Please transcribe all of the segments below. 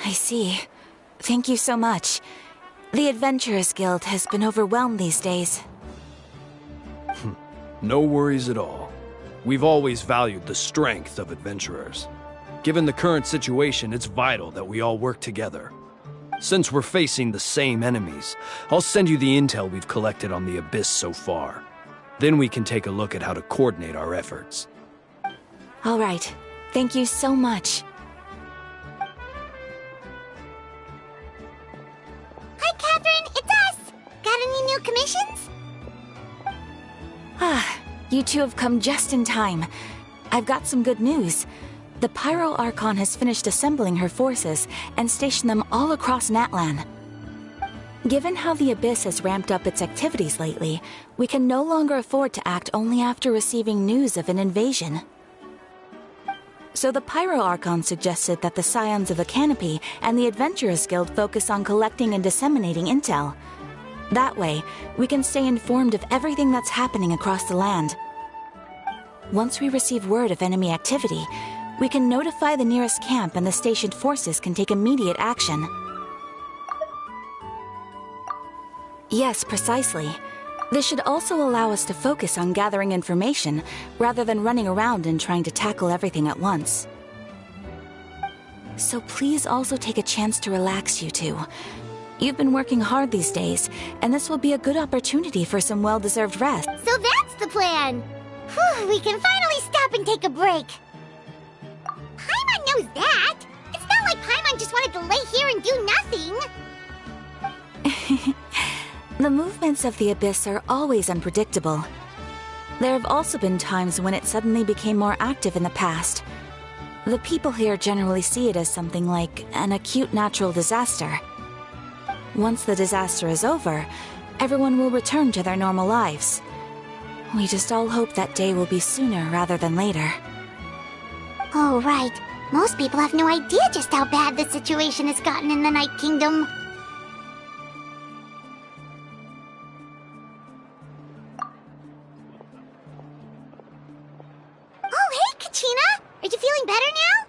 I see. Thank you so much. The Adventurers Guild has been overwhelmed these days. No worries at all. We've always valued the strength of adventurers. Given the current situation, it's vital that we all work together. Since we're facing the same enemies, I'll send you the intel we've collected on the Abyss so far. Then we can take a look at how to coordinate our efforts. All right. Thank you so much. Hi, Catherine. It's us. Got any new commissions? You two have come just in time. I've got some good news. The Pyro Archon has finished assembling her forces and stationed them all across Natlan. Given how the Abyss has ramped up its activities lately, we can no longer afford to act only after receiving news of an invasion. So the Pyro Archon suggested that the Scions of the Canopy and the Adventurers Guild focus on collecting and disseminating intel. That way, we can stay informed of everything that's happening across the land. Once we receive word of enemy activity, we can notify the nearest camp and the stationed forces can take immediate action. Yes, precisely. This should also allow us to focus on gathering information, rather than running around and trying to tackle everything at once. So please also take a chance to relax, you two. You've been working hard these days, and this will be a good opportunity for some well-deserved rest. So that's the plan! Whew, we can finally stop and take a break. Paimon knows that! It's not like Paimon just wanted to lay here and do nothing! The movements of the Abyss are always unpredictable. There have also been times when it suddenly became more active in the past. The people here generally see it as something like an acute natural disaster. Once the disaster is over, everyone will return to their normal lives. We just all hope that day will be sooner rather than later. Oh, right. Most people have no idea just how bad the situation has gotten in the Night Kingdom. Oh, hey, Kachina! Are you feeling better now?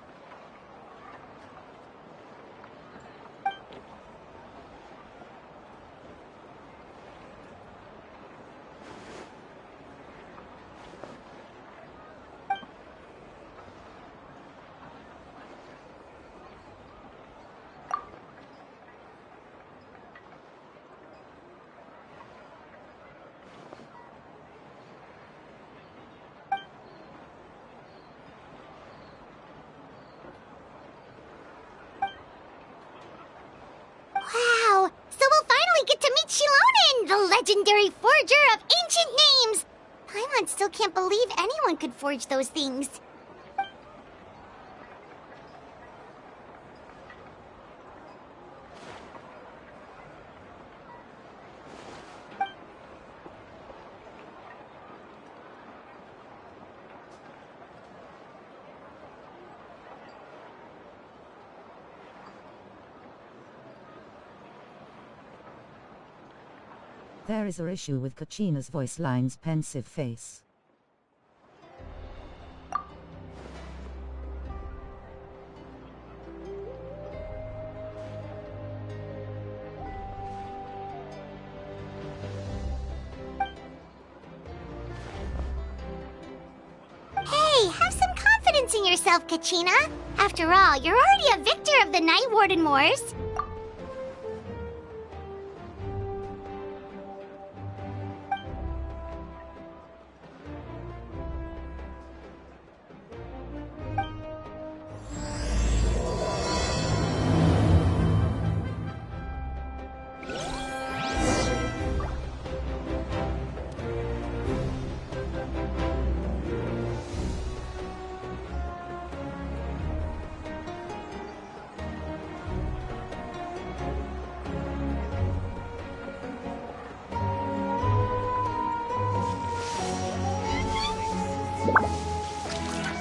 Wow! So we'll finally get to meet Shilonen, the legendary forger of ancient names! Paimon still can't believe anyone could forge those things. There is an issue with Kachina's voice line's pensive face. Hey, have some confidence in yourself, Kachina. After all, you're already a victor of the Night Warden Wars.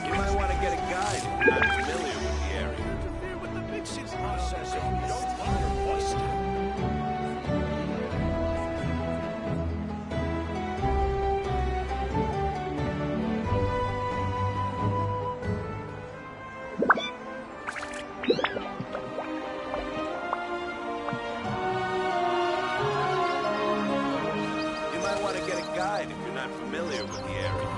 You might want to get a guide if you're not familiar with the area. Interfere with the mixing process if you don't want your voice to. You might want to get a guide if you're not familiar with the area.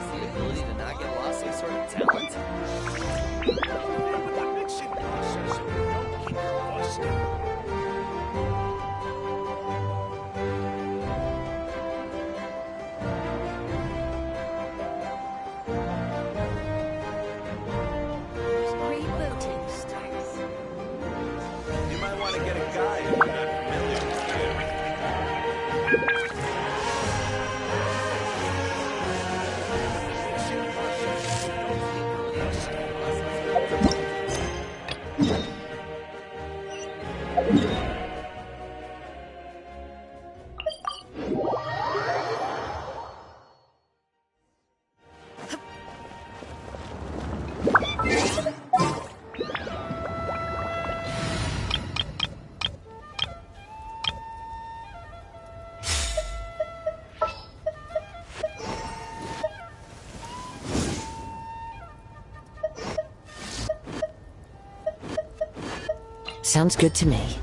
The ability to not get lost some sort of talent? Interfere with the mixing process if you don't keep your voice down. You might want to get a guide if you're not familiar with the area. Mixing process if you don't keep your voice down. Sounds good to me.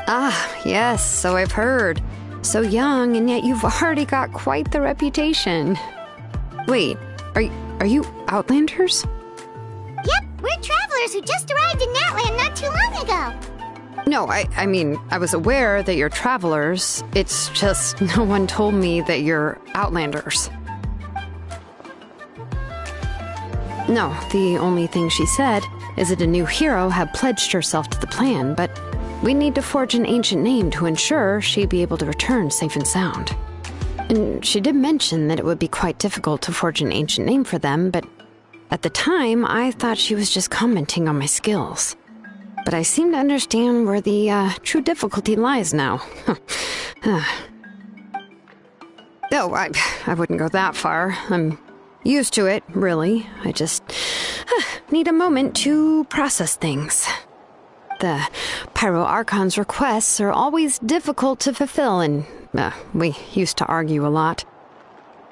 Ah, yes, so I've heard. So young, and yet you've already got quite the reputation. Wait, are you Outlanders? Yep, we're travelers who just arrived in Natlan not too long ago. No, I mean, I was aware that you're travelers. It's just no one told me that you're Outlanders. No, the only thing she said is that a new hero had pledged herself to the plan, but we need to forge an ancient name to ensure she'd be able to return safe and sound. And she did mention that it would be quite difficult to forge an ancient name for them, but at the time, I thought she was just commenting on my skills. But I seem to understand where the true difficulty lies now. No, I wouldn't go that far. I'm used to it, really. I just need a moment to process things. The Pyro Archon's requests are always difficult to fulfill, and we used to argue a lot.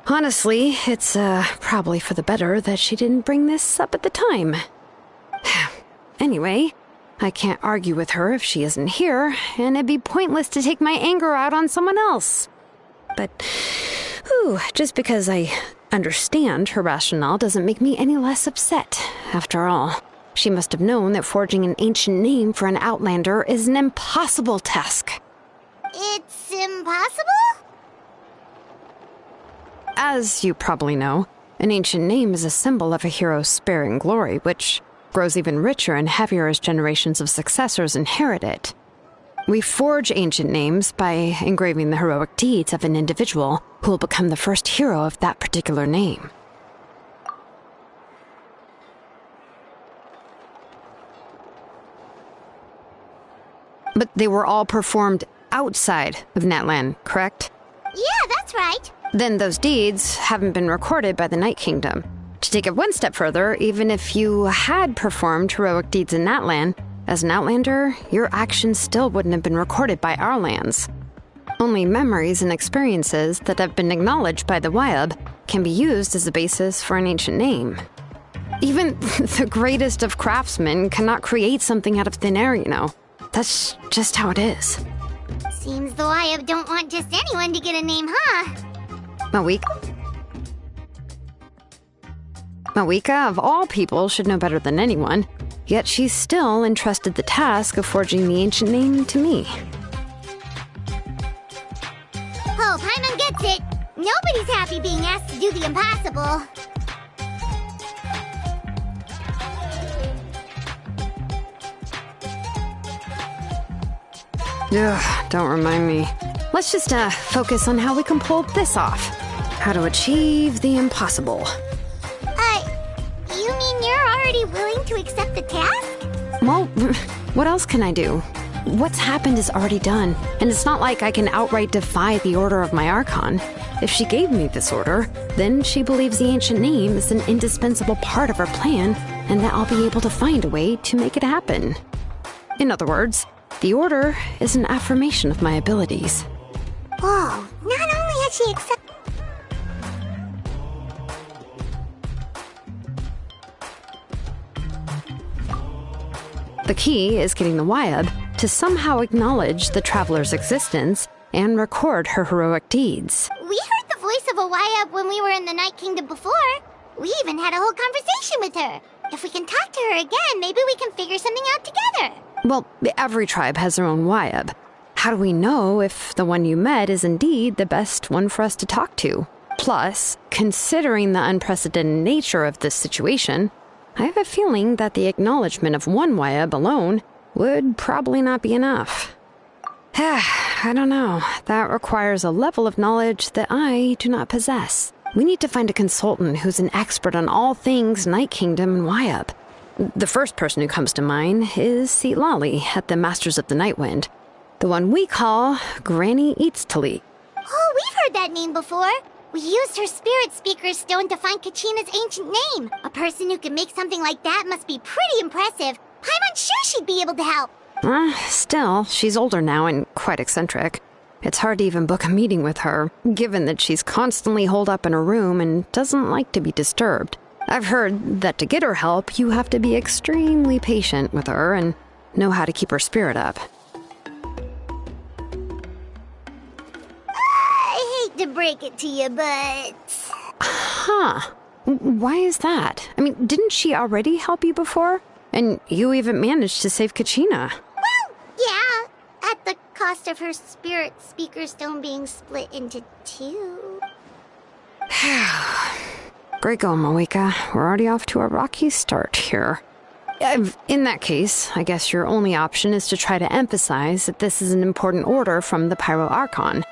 Honestly, it's probably for the better that she didn't bring this up at the time. Anyway, I can't argue with her if she isn't here, and it'd be pointless to take my anger out on someone else. But, just because I understand her rationale doesn't make me any less upset, after all. She must have known that forging an ancient name for an Outlander is an impossible task. It's impossible? As you probably know, an ancient name is a symbol of a hero's sparing glory, which grows even richer and heavier as generations of successors inherit it. We forge ancient names by engraving the heroic deeds of an individual who will become the first hero of that particular name. But they were all performed outside of Natlan, correct? Yeah, that's right. then those deeds haven't been recorded by the Night Kingdom. To take it one step further, even if you had performed heroic deeds in Natlan, as an Outlander, your actions still wouldn't have been recorded by our lands. Only memories and experiences that have been acknowledged by the Wyab can be used as a basis for an ancient name. Even the greatest of craftsmen cannot create something out of thin air, you know. That's just how it is. Seems the Wyab don't want just anyone to get a name, huh? Mawika, of all people, should know better than anyone, yet she's still entrusted the task of forging the ancient name to me. Oh, Paimon gets it. Nobody's happy being asked to do the impossible. Ugh, don't remind me. Let's just focus on how we can pull this off. How to achieve the impossible. You mean you're already willing to accept the task? Well, what else can I do? What's happened is already done, and it's not like I can outright defy the order of my Archon. If she gave me this order, then she believes the ancient name is an indispensable part of her plan, and that I'll be able to find a way to make it happen. In other words, the order is an affirmation of my abilities. Whoa, not only has she accepted... The key is getting the Wyab to somehow acknowledge the traveler's existence and record her heroic deeds. We heard the voice of a Wyab when we were in the Night Kingdom before. We even had a whole conversation with her. If we can talk to her again, maybe we can figure something out together. Well, every tribe has their own Wyab. How do we know if the one you met is indeed the best one for us to talk to? Plus, considering the unprecedented nature of this situation, I have a feeling that the acknowledgement of one Wyab alone would probably not be enough. I don't know. That requires a level of knowledge that I do not possess. We need to find a consultant who's an expert on all things Night Kingdom and Wyab. The first person who comes to mind is Lali at the Masters of the Nightwind, the one we call Granny Eatstali. Oh, we've heard that name before. We used her spirit speaker's stone to find Kachina's ancient name. A person who can make something like that must be pretty impressive. I'm sure she'd be able to help. Still, she's older now and quite eccentric. It's hard to even book a meeting with her, given that she's constantly holed up in her room and doesn't like to be disturbed. I've heard that to get her help, you have to be extremely patient with her and know how to keep her spirit up. I hate to break it to you, but... Huh. Why is that? I mean, didn't she already help you before? And you even managed to save Kachina. Well, yeah, at the cost of her spirit speaker stone being split into two. Great going, Mawika. We're already off to a rocky start here. In that case, I guess your only option is to try to emphasize that this is an important order from the Pyro Archon.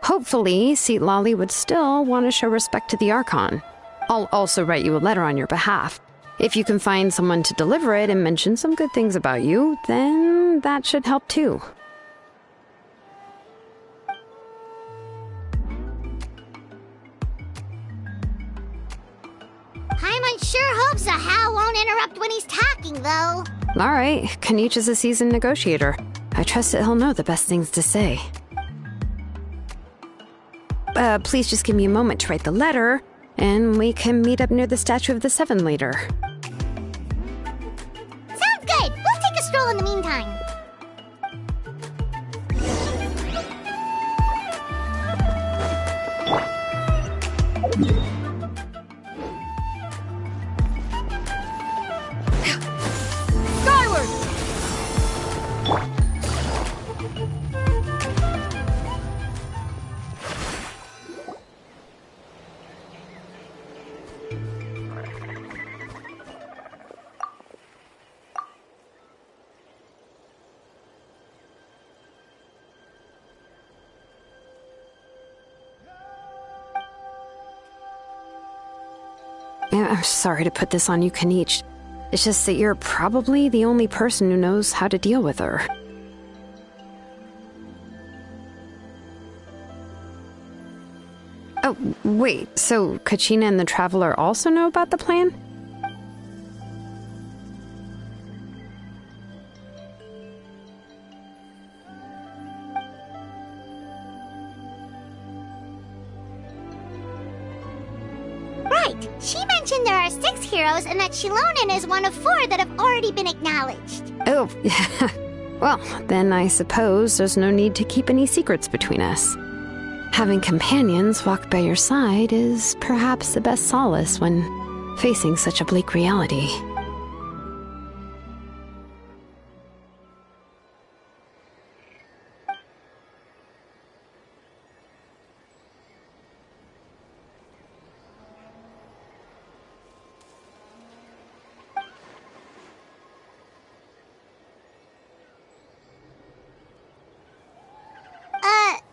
Hopefully, Lali would still want to show respect to the Archon. I'll also write you a letter on your behalf. If you can find someone to deliver it and mention some good things about you, then that should help too. Paimon sure hopes a Hal won't interrupt when he's talking, though. All right, Kanich is a seasoned negotiator. I trust that he'll know the best things to say. Please just give me a moment to write the letter, and we can meet up near the Statue of the Seven later. Sounds good. We'll take a stroll in the meantime. I'm sorry to put this on you, Kanich. It's just that you're probably the only person who knows how to deal with her. Oh, wait, so Kachina and the Traveler also know about the plan? Right. She mentioned there are 6 heroes and that Shilonen is one of 4 that have already been acknowledged. Oh, well, then I suppose there's no need to keep any secrets between us. Having companions walk by your side is perhaps the best solace when facing such a bleak reality.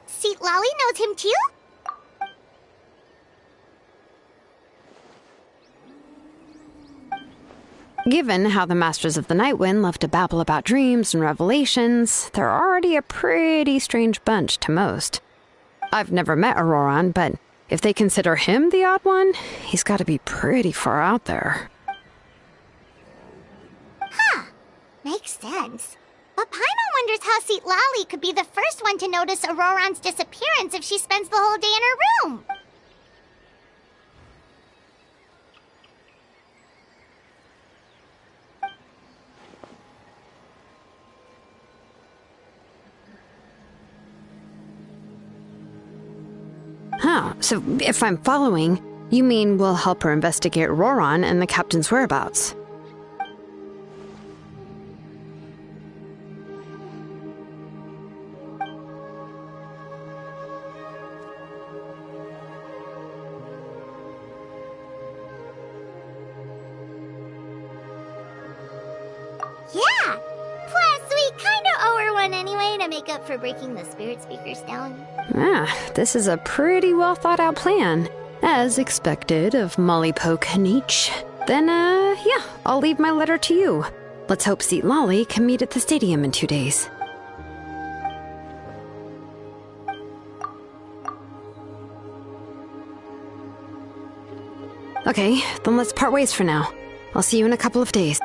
See, Lolly knows him too? Given how the Masters of the Nightwind love to babble about dreams and revelations, they're already a pretty strange bunch to most. I've never met Auroran, but if they consider him the odd one, he's got to be pretty far out there. Huh. Makes sense. But Paimon wonders how Seat Lally could be the first one to notice Auroran's disappearance if she spends the whole day in her room. Oh, so if I'm following, you mean we'll help her investigate Auroran and the captain's whereabouts? Yeah! Plus, we kinda owe her one anyway to make up for breaking the spirit speakers down. This is a pretty well thought out plan. As expected of Molly Poke Nietzsche. Then, yeah, I'll leave my letter to you. Let's hope Seat Lolly can meet at the stadium in 2 days. Okay, then let's part ways for now. I'll see you in a couple of days.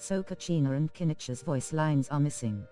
So Kachina and Kinich's voice lines are missing.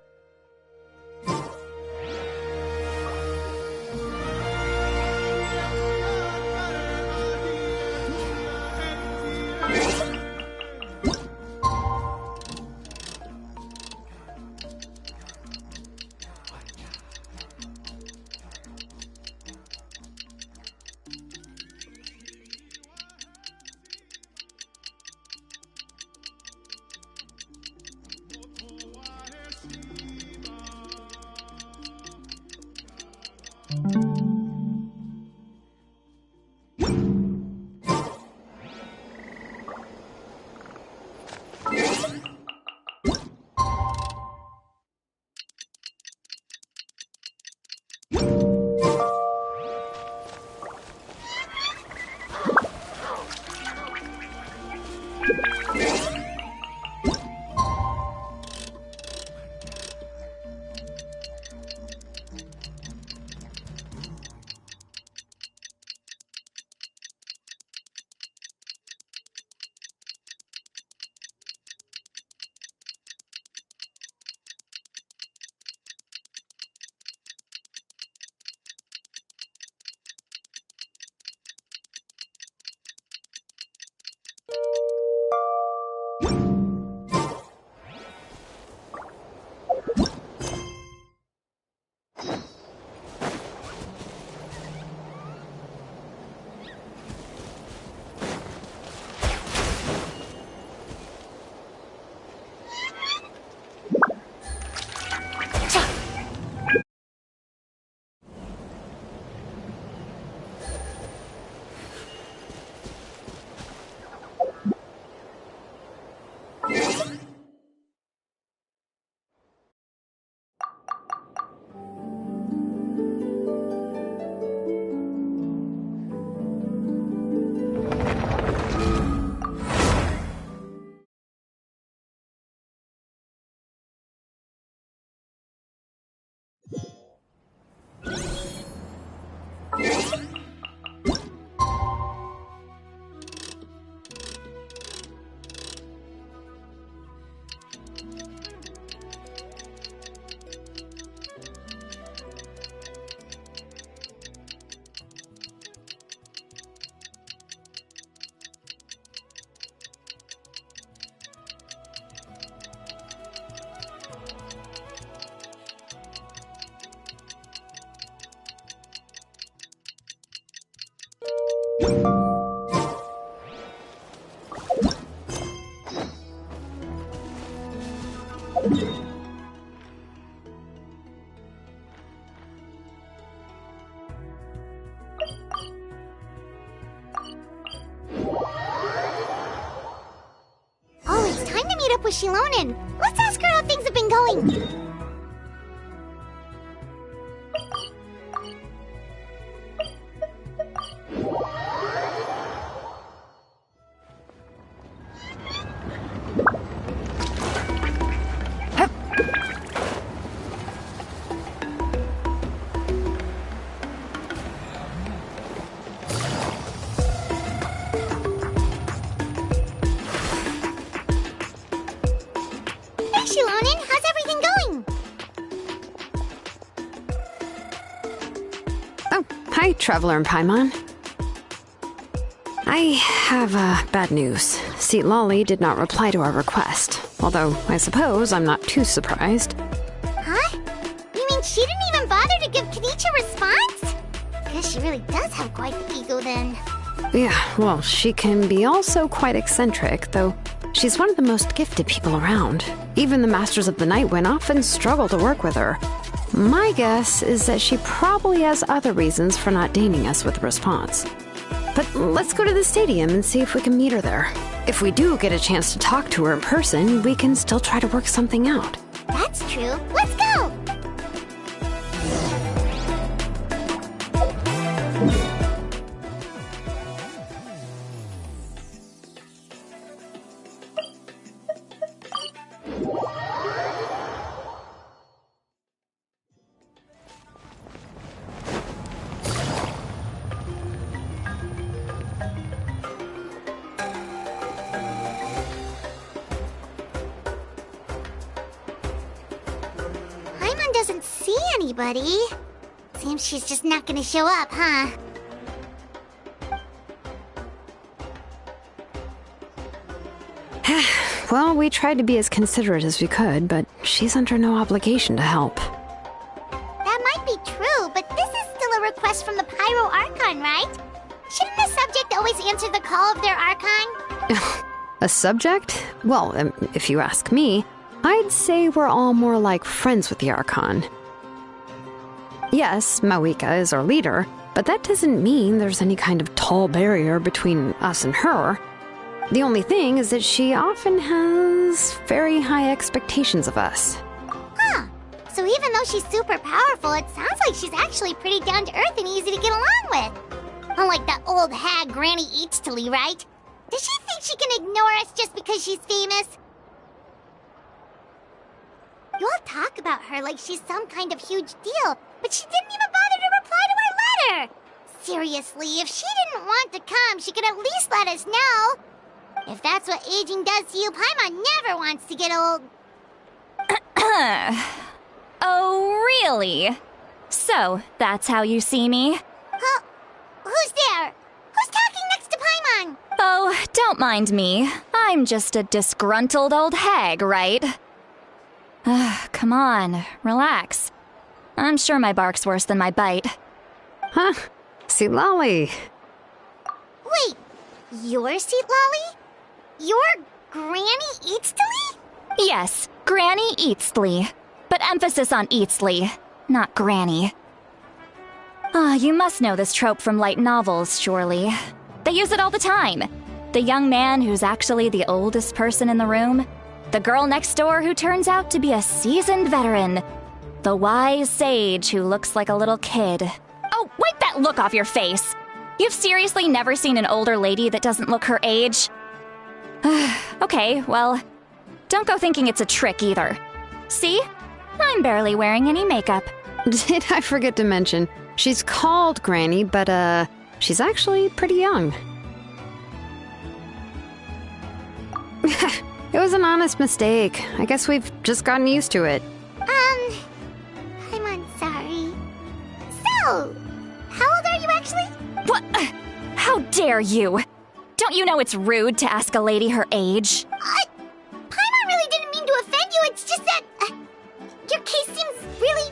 Oh, it's time to meet up with Shilonen. Let's ask her how things have been going. Shilonen, how's everything going? Oh, hi, Traveler and Paimon. I have bad news. Seat Lolly did not reply to our request. Although, I suppose I'm not too surprised. Huh? You mean she didn't even bother to give Kenichi a response? Guess she really does have quite the ego then. Yeah, well, she can be also quite eccentric, though she's one of the most gifted people around. Even the Masters of the Night Wind often struggle to work with her. My guess is that she probably has other reasons for not deigning us with a response. But let's go to the stadium and see if we can meet her there. If we do get a chance to talk to her in person, we can still try to work something out. That's true. Let's go! see anybody. Seems she's just not gonna show up, huh? Well, we tried to be as considerate as we could, but she's under no obligation to help. That might be true, but this is still a request from the Pyro Archon, right? Shouldn't the subject always answer the call of their Archon? A subject? Well, if you ask me, I'd say we're all more like friends with the Archon. Yes, Mawika is our leader, but that doesn't mean there's any kind of tall barrier between us and her. The only thing is that she often has very high expectations of us. Huh. So even though she's super powerful, it sounds like she's actually pretty down to earth and easy to get along with. Unlike that old hag Granny Eatstily, right? Does she think she can ignore us just because she's famous? You all talk about her like she's some kind of huge deal, but she didn't even bother to reply to our letter! Seriously, if she didn't want to come, she could at least let us know. If that's what aging does to you, Paimon never wants to get old. Oh, really? So, that's how you see me? Huh? Who's there? Who's talking next to Paimon? Oh, don't mind me. I'm just a disgruntled old hag, right? Come on, relax. I'm sure my bark's worse than my bite. Huh? See, Lolly. Wait, you're Seat Lolly? You're Granny Eatstily? Yes, Granny Eatstly. But emphasis on Eatstly, not Granny. You must know this trope from light novels, surely. They use it all the time. The young man who's actually the oldest person in the room. The girl next door who turns out to be a seasoned veteran. The wise sage who looks like a little kid. Oh, wipe that look off your face! You've seriously never seen an older lady that doesn't look her age? Okay, well, don't go thinking it's a trick either. See? I'm barely wearing any makeup. Did I forget to mention, she's called Granny, but, she's actually pretty young. It was an honest mistake. I guess we've just gotten used to it. I'm sorry. So, how old are you actually? What? How dare you? Don't you know it's rude to ask a lady her age? Paimon really didn't mean to offend you, it's just that, your case seems really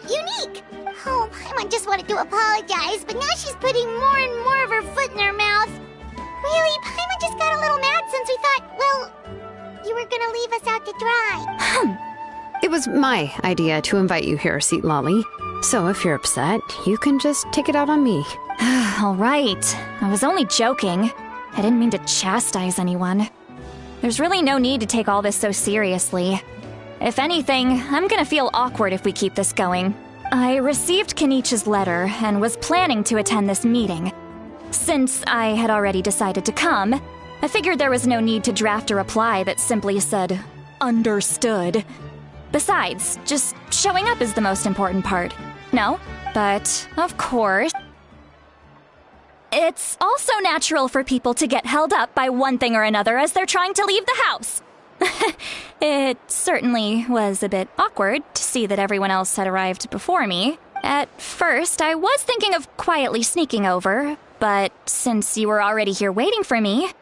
unique. Oh, Paimon just wanted to apologize, but now she's putting more and more of her foot in her mouth. Really, Paimon just got a little mad since we thought, well, you were gonna leave us out to dry. It was my idea to invite you here, Seat Lolly. So if you're upset, you can just take it out on me. All right. I was only joking. I didn't mean to chastise anyone. There's really no need to take all this so seriously. If anything, I'm gonna feel awkward if we keep this going. I received Kenichi's letter and was planning to attend this meeting. Since I had already decided to come, I figured there was no need to draft a reply that simply said, "Understood." Besides, just showing up is the most important part. No? But, of course, it's also natural for people to get held up by one thing or another as they're trying to leave the house. It certainly was a bit awkward to see that everyone else had arrived before me. At first, I was thinking of quietly sneaking over, but since you were already here waiting for me,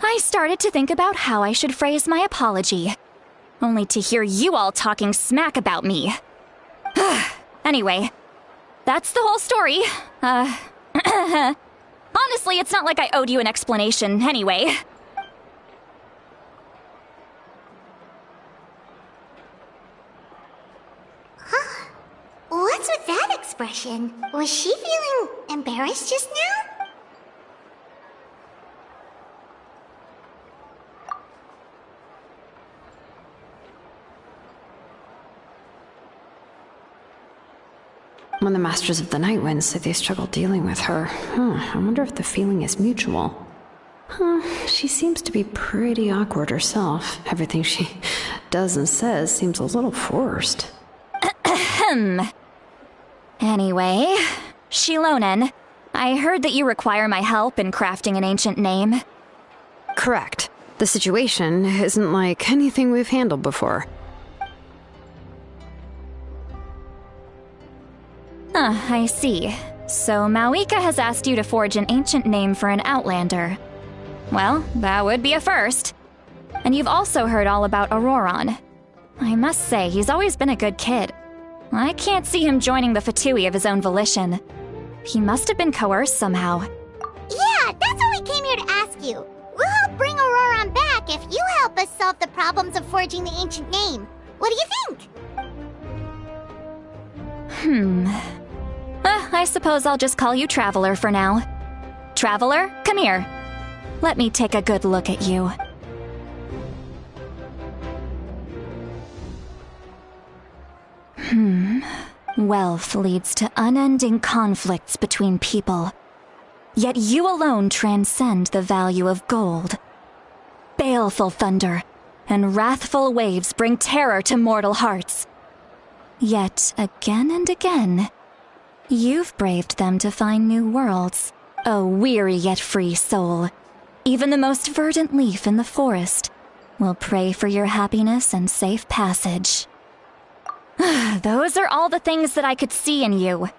I started to think about how I should phrase my apology. Only to hear you all talking smack about me. Anyway, that's the whole story. Honestly, it's not like I owed you an explanation anyway. What's with that expression? Was she feeling embarrassed just now? When the Masters of the Night Winds say they struggle dealing with her, I wonder if the feeling is mutual. She seems to be pretty awkward herself. Everything she does and says seems a little forced. Anyway, Shilonen, I heard that you require my help in crafting an ancient name. Correct. The situation isn't like anything we've handled before. I see. So Mawika has asked you to forge an ancient name for an outlander. Well, that would be a first. And you've also heard all about Auroron. I must say, he's always been a good kid. I can't see him joining the Fatui of his own volition. He must have been coerced somehow. Yeah, that's what we came here to ask you. We'll help bring Auroron back if you help us solve the problems of forging the ancient name. What do you think? I suppose I'll just call you Traveler for now. Traveler, come here. Let me take a good look at you. Wealth leads to unending conflicts between people. Yet you alone transcend the value of gold. Baleful thunder and wrathful waves bring terror to mortal hearts. Yet again and again, you've braved them to find new worlds. O weary yet free soul, even the most verdant leaf in the forest will pray for your happiness and safe passage. Those are all the things that I could see in you.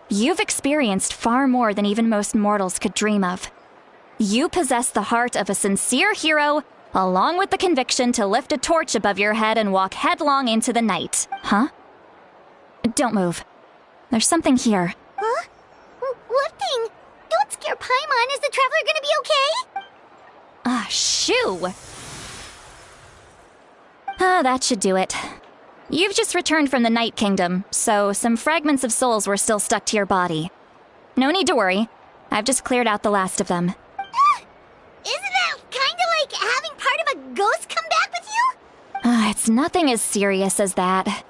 You've experienced far more than even most mortals could dream of. You possess the heart of a sincere hero, along with the conviction to lift a torch above your head and walk headlong into the night. Huh? Don't move. There's something here. Huh? What thing? Don't scare Paimon. Is the Traveler gonna be okay? Shoo! That should do it. You've just returned from the Night Kingdom, so some fragments of souls were still stuck to your body. No need to worry. I've just cleared out the last of them. Isn't that kinda like having part of a ghost come back with you? It's nothing as serious as that.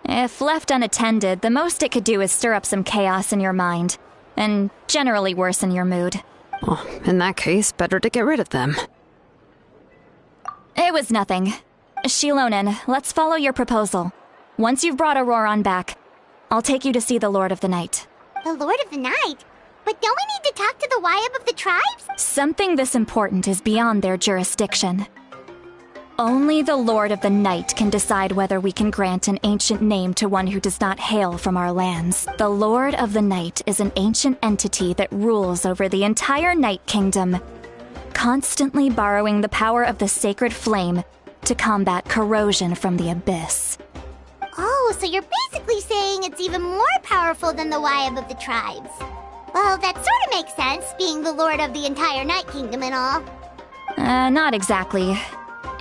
If left unattended, the most it could do is stir up some chaos in your mind, and generally worsen your mood. Well, in that case, better to get rid of them. It was nothing. Shilonen, let's follow your proposal. Once you've brought Auroron back, I'll take you to see the Lord of the Night. The Lord of the Night? But don't we need to talk to the Wyab of the tribes? Something this important is beyond their jurisdiction. Only the Lord of the Night can decide whether we can grant an ancient name to one who does not hail from our lands. The Lord of the Night is an ancient entity that rules over the entire Night Kingdom, constantly borrowing the power of the sacred flame to combat corrosion from the abyss. Oh, so you're basically saying it's even more powerful than the Wyab of the tribes. Well, that sort of makes sense, being the lord of the entire Night Kingdom and all. Not exactly.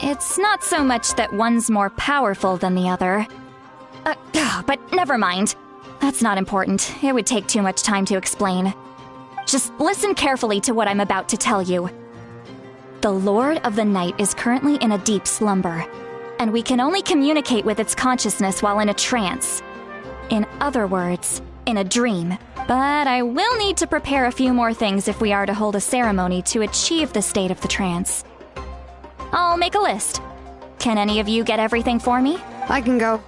It's not so much that one's more powerful than the other. But never mind. That's not important. It would take too much time to explain. Just listen carefully to what I'm about to tell you. The Lord of the Night is currently in a deep slumber, and we can only communicate with its consciousness while in a trance. In other words, in a dream. But I will need to prepare a few more things if we are to hold a ceremony to achieve the state of the trance. I'll make a list. Can any of you get everything for me? I can go.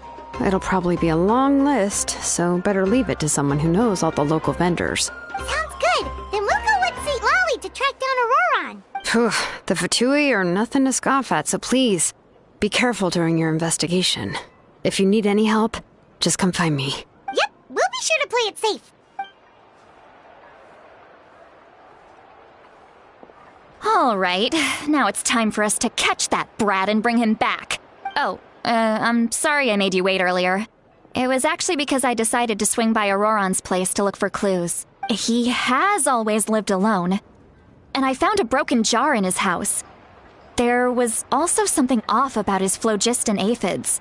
It'll probably be a long list, so better leave it to someone who knows all the local vendors. Sounds good. Then we'll go with St. Lolly to track down Auroron. Phew, the Fatui are nothing to scoff at, so please, be careful during your investigation. If you need any help, just come find me. Yep, we'll be sure to play it safe. All right, now it's time for us to catch that brat and bring him back. Oh, I'm sorry I made you wait earlier. It was actually because I decided to swing by Auroron's place to look for clues. He has always lived alone, and I found a broken jar in his house. There was also something off about his phlogiston aphids,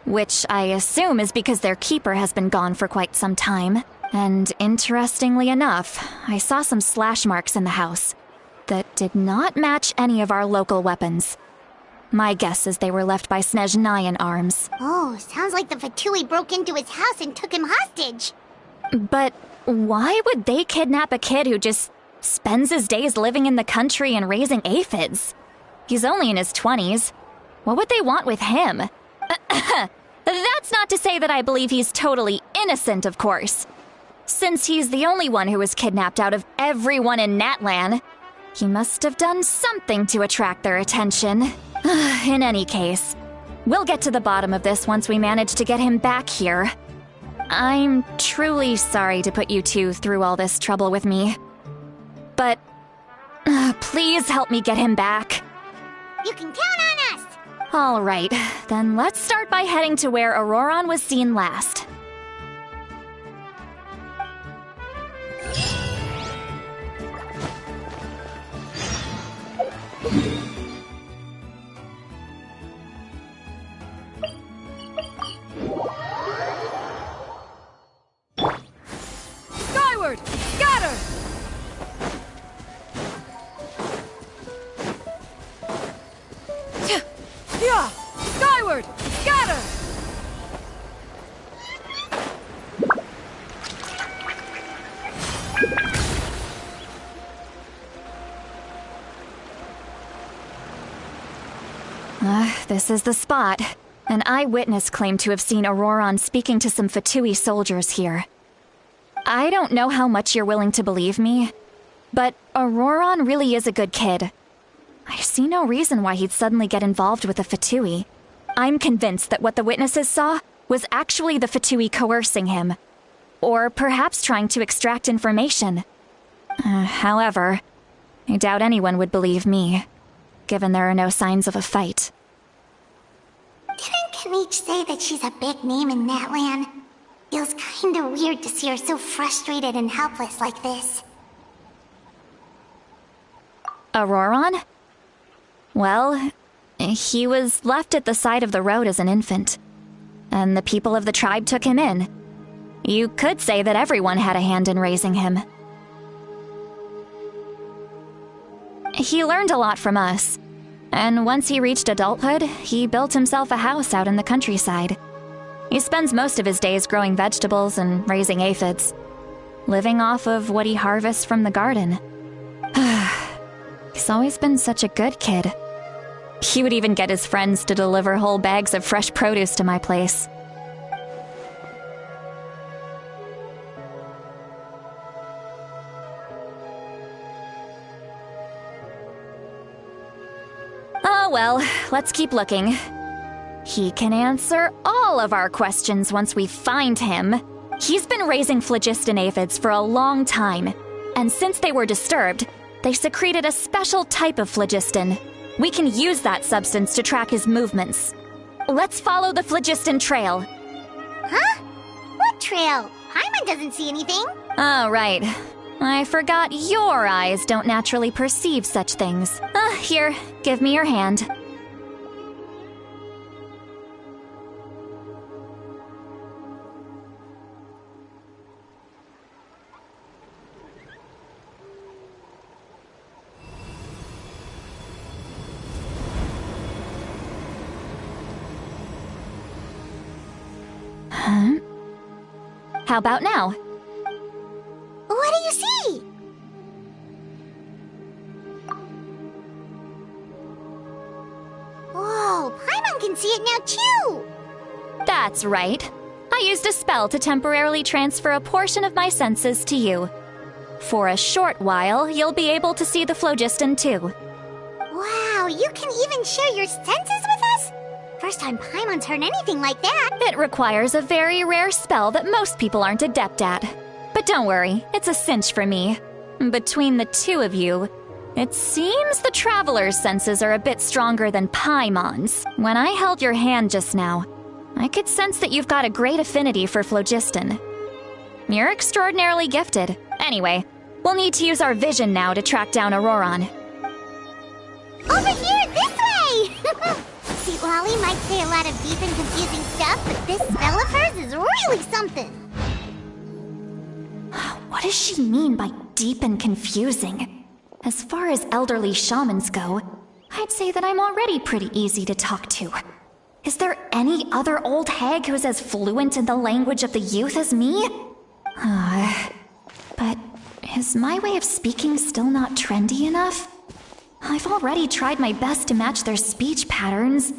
which I assume is because their keeper has been gone for quite some time. And interestingly enough, I saw some slash marks in the house that did not match any of our local weapons. My guess is they were left by Snezhnayan arms. Oh, sounds like the Fatui broke into his house and took him hostage. But why would they kidnap a kid who just spends his days living in the country and raising aphids? He's only in his 20s. What would they want with him? That's not to say that I believe he's totally innocent, of course. Since he's the only one who was kidnapped out of everyone in Natlan, he must have done something to attract their attention. In any case, we'll get to the bottom of this once we manage to get him back here. I'm truly sorry to put you two through all this trouble with me. But please help me get him back. You can count on us! All right, then let's start by heading to where Auroron was seen last. Skyward! Scatter! Yeah! Skyward! Scatter! This is the spot. An eyewitness claimed to have seen Auroron speaking to some Fatui soldiers here. I don't know how much you're willing to believe me, but Auroron really is a good kid. I see no reason why he'd suddenly get involved with a Fatui. I'm convinced that what the witnesses saw was actually the Fatui coercing him. Or perhaps trying to extract information. However, I doubt anyone would believe me, given there are no signs of a fight. Didn't Kanich say that she's a big name in Natlan? Feels kinda weird to see her so frustrated and helpless like this. Auroron? Well, he was left at the side of the road as an infant, and the people of the tribe took him in. You could say that everyone had a hand in raising him. He learned a lot from us, and once he reached adulthood, he built himself a house out in the countryside. He spends most of his days growing vegetables and raising aphids, living off of what he harvests from the garden. He's always been such a good kid. He would even get his friends to deliver whole bags of fresh produce to my place. Oh well, let's keep looking. He can answer all of our questions once we find him. He's been raising phlogiston aphids for a long time, and since they were disturbed, they secreted a special type of phlogiston. We can use that substance to track his movements. Let's follow the phlogiston trail. Huh? What trail? Paimon doesn't see anything. Oh, right. I forgot your eyes don't naturally perceive such things. Here, give me your hand. Huh? How about now? What do you see? Whoa, Paimon can see it now too! That's right. I used a spell to temporarily transfer a portion of my senses to you. For a short while, you'll be able to see the phlogiston too. Wow, you can even share your senses with us? First time Paimon's heard anything like that. It requires a very rare spell that most people aren't adept at. But don't worry, it's a cinch for me. Between the two of you, it seems the Traveler's senses are a bit stronger than Paimon's. When I held your hand just now, I could sense that you've got a great affinity for phlogiston. You're extraordinarily gifted. Anyway, we'll need to use our vision now to track down Auroron. Over here, this way! See, Lolly might say a lot of deep and confusing stuff, but this spell of hers is really something. What does she mean by deep and confusing? As far as elderly shamans go, I'd say that I'm already pretty easy to talk to. Is there any other old hag who's as fluent in the language of the youth as me? But is my way of speaking still not trendy enough? I've already tried my best to match their speech patterns,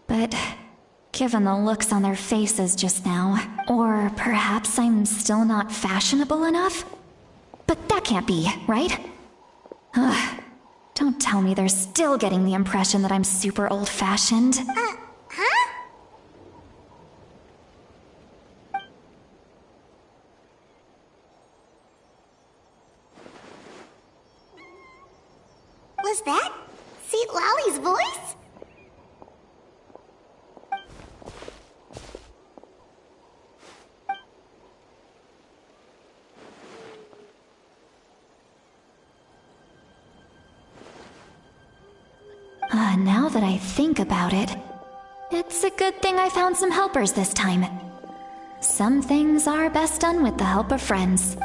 but given the looks on their faces just now, or perhaps I'm still not fashionable enough? But that can't be, right? Don't tell me they're still getting the impression that I'm super old-fashioned. Huh? Was that Seat Lolly's voice? Now that I think about it, it's a good thing I found some helpers this time. Some things are best done with the help of friends.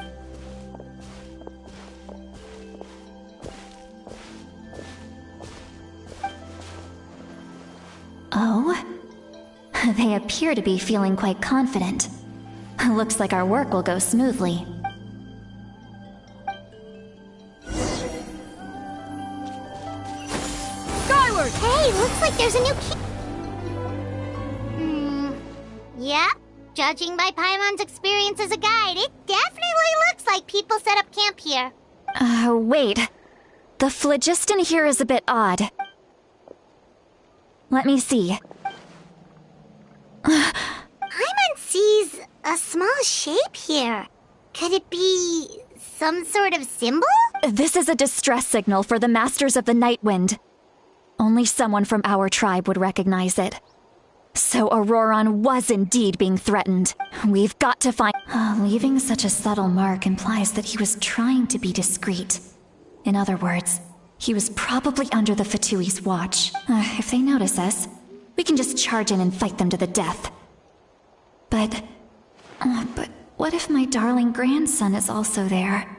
Oh? They appear to be feeling quite confident. Looks like our work will go smoothly. Hey, looks like there's a new key. Yep. Judging by Paimon's experience as a guide, it definitely looks like people set up camp here. Wait. The phlogiston here is a bit odd. Let me see. Paimon sees a small shape here. Could it be some sort of symbol? This is a distress signal for the Masters of the Night Wind. Only someone from our tribe would recognize it. So Auroron was indeed being threatened. We've got to find... leaving such a subtle mark implies that he was trying to be discreet. In other words, he was probably under the Fatui's watch. If they notice us, we can just charge in and fight them to the death. But what if my darling grandson is also there?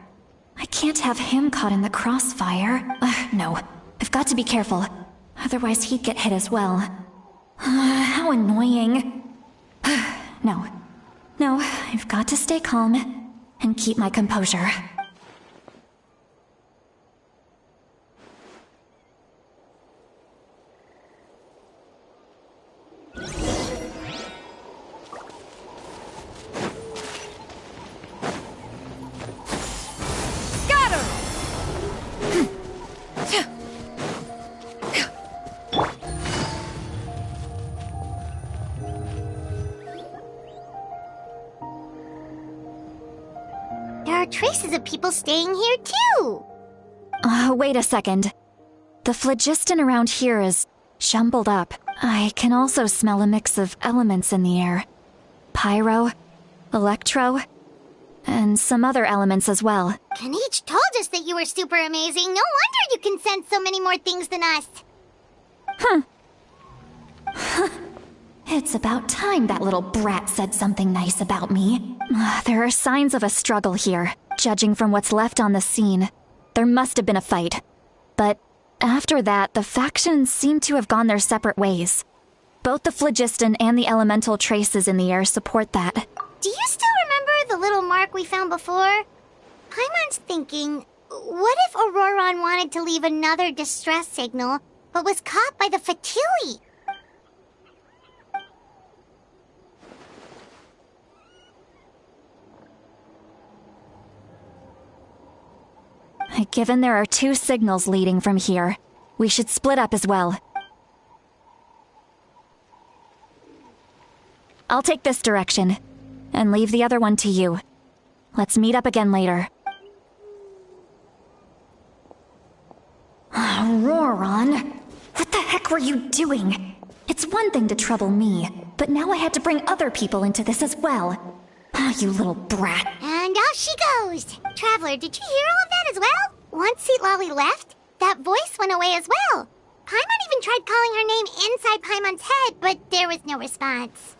I can't have him caught in the crossfire. No, I've got to be careful. Otherwise he'd get hit as well. How annoying. No, I've got to stay calm and keep my composure. Traces of people staying here too. Wait a second. The phlogiston around here is jumbled up. I can also smell a mix of elements in the air. Pyro, electro, and some other elements as well. Kanich told us that you were super amazing. No wonder you can sense so many more things than us. It's about time that little brat said something nice about me. There are signs of a struggle here. Judging from what's left on the scene, there must have been a fight. But after that, the factions seem to have gone their separate ways. Both the phlogiston and the elemental traces in the air support that. Do you still remember the little mark we found before? Paimon's thinking, what if Auroron wanted to leave another distress signal, but was caught by the Fatui? Given there are 2 signals leading from here, we should split up as well. I'll take this direction, and leave the other one to you. Let's meet up again later. Auroron! What the heck were you doing? It's one thing to trouble me, but now I had to bring other people into this as well. You little brat. And off she goes! Traveler, did you hear all of that as well? Once Seat Lolly left, that voice went away as well. Paimon even tried calling her name inside Paimon's head, but there was no response.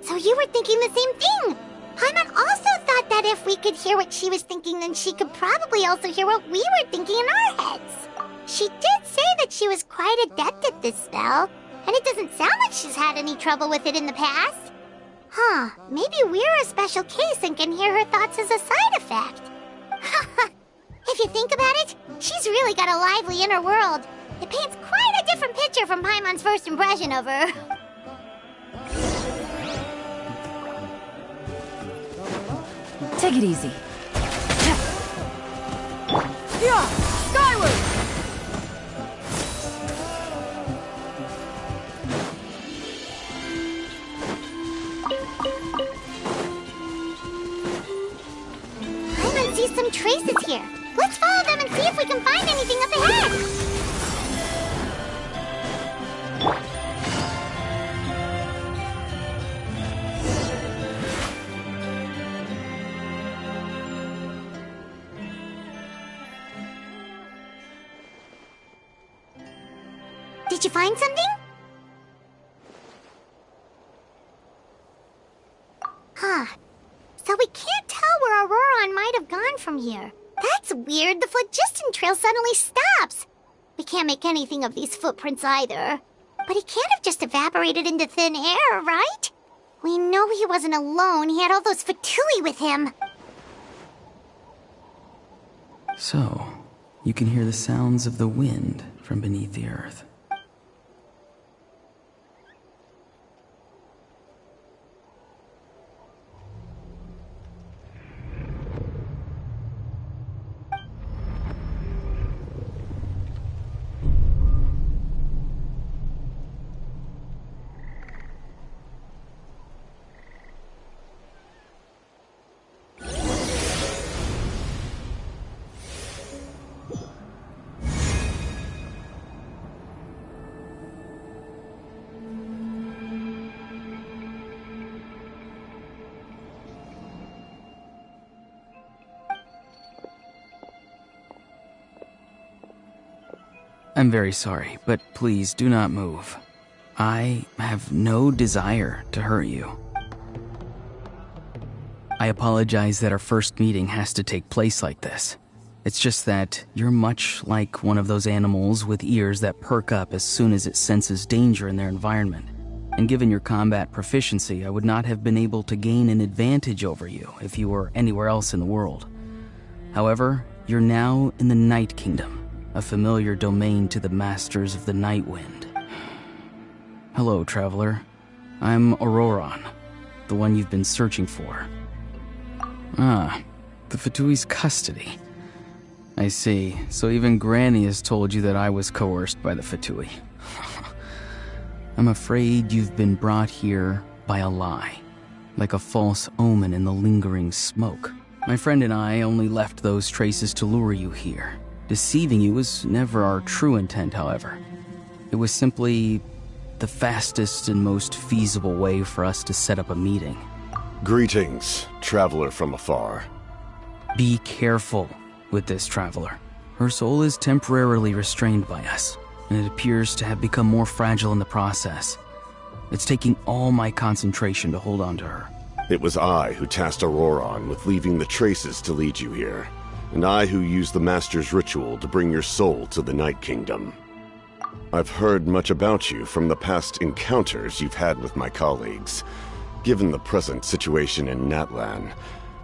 So you were thinking the same thing! Paimon also thought that if we could hear what she was thinking, then she could probably also hear what we were thinking in our heads. She did say that she was quite adept at this spell, and it doesn't sound like she's had any trouble with it in the past. Maybe we're a special case and can hear her thoughts as a side effect. If you think about it, she's really got a lively inner world. It paints quite a different picture from Paimon's first impression of her. Take it easy. Yeah! Skyward! Paimon sees some traces here. Let's follow them and See if we can find anything up ahead! Did you find something? Huh. So we can't tell where Auroron might have gone from here. That's weird. The phlogiston trail suddenly stops. We can't make anything of these footprints either. But he can't have just evaporated into thin air, right? We know he wasn't alone. He had all those Fatui with him. So, you can hear the sounds of the wind from beneath the earth. I'm very sorry, but please do not move. I have no desire to hurt you. I apologize that our first meeting has to take place like this. It's just that you're much like one of those animals with ears that perk up as soon as it senses danger in their environment. And given your combat proficiency, I would not have been able to gain an advantage over you if you were anywhere else in the world. However, you're now in the Night Kingdom, a familiar domain to the masters of the Night Wind. Hello, traveler. I'm Auroron, the one you've been searching for. Ah, the Fatui's custody. I see. So even Granny has told you that I was coerced by the Fatui. I'm afraid you've been brought here by a lie, like a false omen in the lingering smoke. My friend and I only left those traces to lure you here. Deceiving you was never our true intent, however. It was simply the fastest and most feasible way for us to set up a meeting. Greetings, traveler from afar. Be careful with this traveler. Her soul is temporarily restrained by us, and it appears to have become more fragile in the process. It's taking all my concentration to hold on to her. It was I who tasked Auroron with leaving the traces to lead you here, and I who used the Master's ritual to bring your soul to the Night Kingdom. I've heard much about you from the past encounters you've had with my colleagues. Given the present situation in Natlan,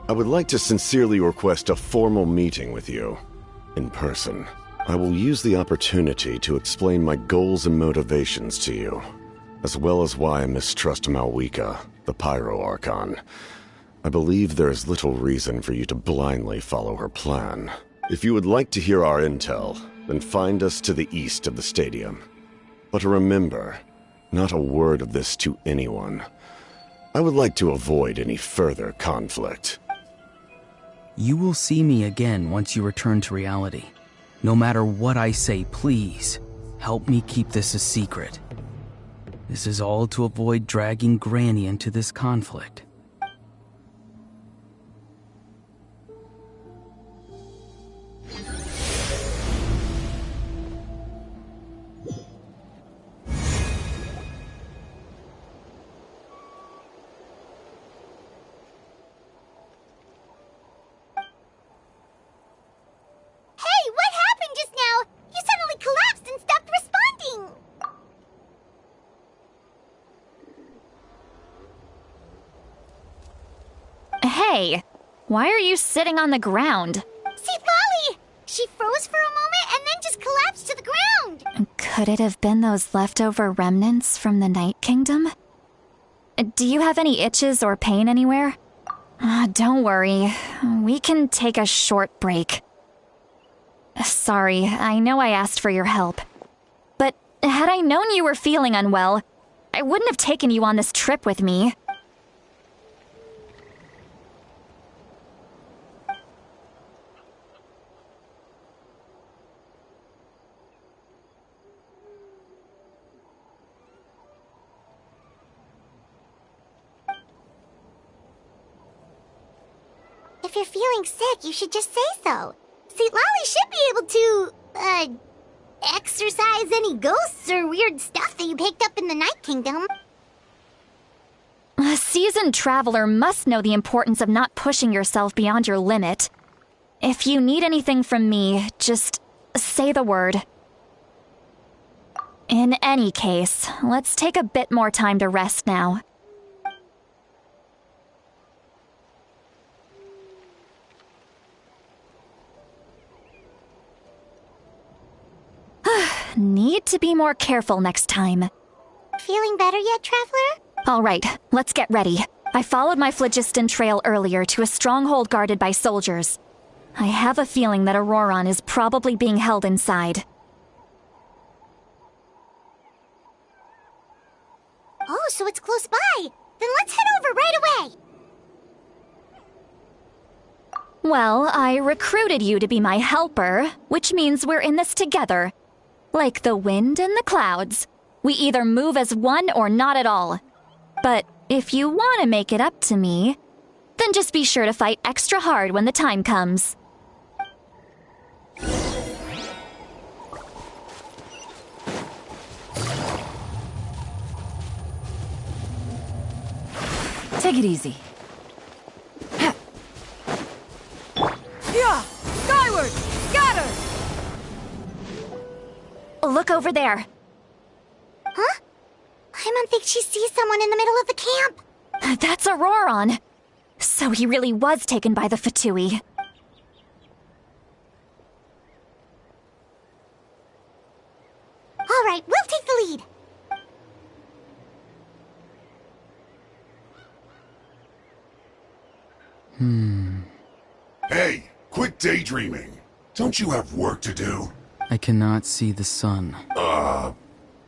I would like to sincerely request a formal meeting with you, in person. I will use the opportunity to explain my goals and motivations to you, as well as why I mistrust Malwika, the Pyro Archon. I believe there is little reason for you to blindly follow her plan. If you would like to hear our intel, then find us to the east of the stadium. But remember, not a word of this to anyone. I would like to avoid any further conflict. You will see me again once you return to reality. No matter what I say, please, help me keep this a secret. This is all to avoid dragging Granny into this conflict. Hey, why are you sitting on the ground? See Lolly! She froze for a moment and then just collapsed to the ground! Could it have been those leftover remnants from the Night Kingdom? Do you have any itches or pain anywhere? Don't worry, we can take a short break. Sorry, I know I asked for your help. But had I known you were feeling unwell, I wouldn't have taken you on this trip with me. If you're feeling sick, you should just say so. See, Lolly should be able to, exorcise any ghosts or weird stuff that you picked up in the Night Kingdom. A seasoned traveler must know the importance of not pushing yourself beyond your limit. If you need anything from me, just say the word. In any case, let's take a bit more time to rest now. Need to be more careful next time. Feeling better yet, Traveler? All right, let's get ready. I followed my phlogiston trail earlier to a stronghold guarded by soldiers. I have a feeling that Auroron is probably being held inside. Oh, so it's close by. Then let's head over right away. Well, I recruited you to be my helper, which means we're in this together. Like the wind and the clouds. We either move as one or not at all. But if you want to make it up to me, then just be sure to fight extra hard when the time comes. Take it easy. Yeah! Skyward! Scatter! Look over there. Huh? Paimon thinks she sees someone in the middle of the camp. That's Auroron. So he really was taken by the Fatui. All right, we'll take the lead. Hey, quit daydreaming. Don't you have work to do? I cannot see the sun.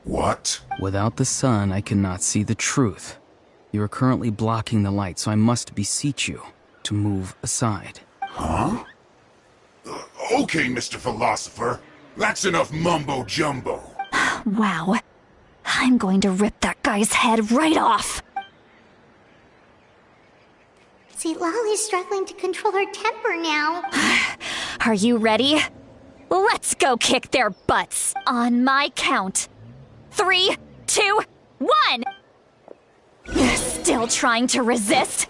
What? Without the sun, I cannot see the truth. You are currently blocking the light, so I must beseech you to move aside. Huh? Okay, Mr. Philosopher. That's enough mumbo-jumbo. Wow. I'm going to rip that guy's head right off. See, Lolly's struggling to control her temper now. Are you ready? Let's go kick their butts on my count. 3, 2, 1! Still trying to resist?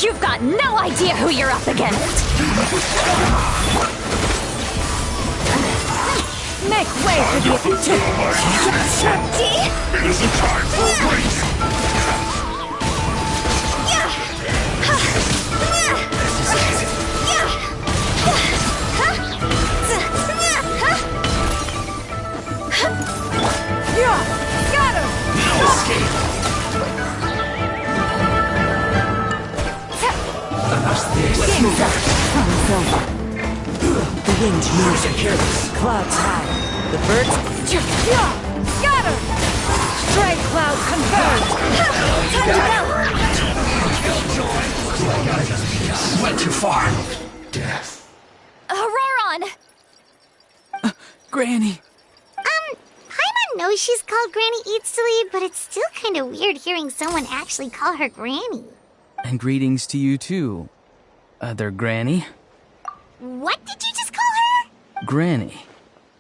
You've got no idea who you're up against! Make way for the opportunity! It isn't time for a break! Yeah! Scatter! No escape! Let's move on. The wind moves careless. Clouds high. The birds... Yeah! Scatter! Stray cloud converged! Went too far. Death. Auroron! Granny! Paimon knows she's called Granny Eats to Lead, but it's still kind of weird hearing someone actually call her Granny. And greetings to you too, other Granny. What did you just call her? Granny.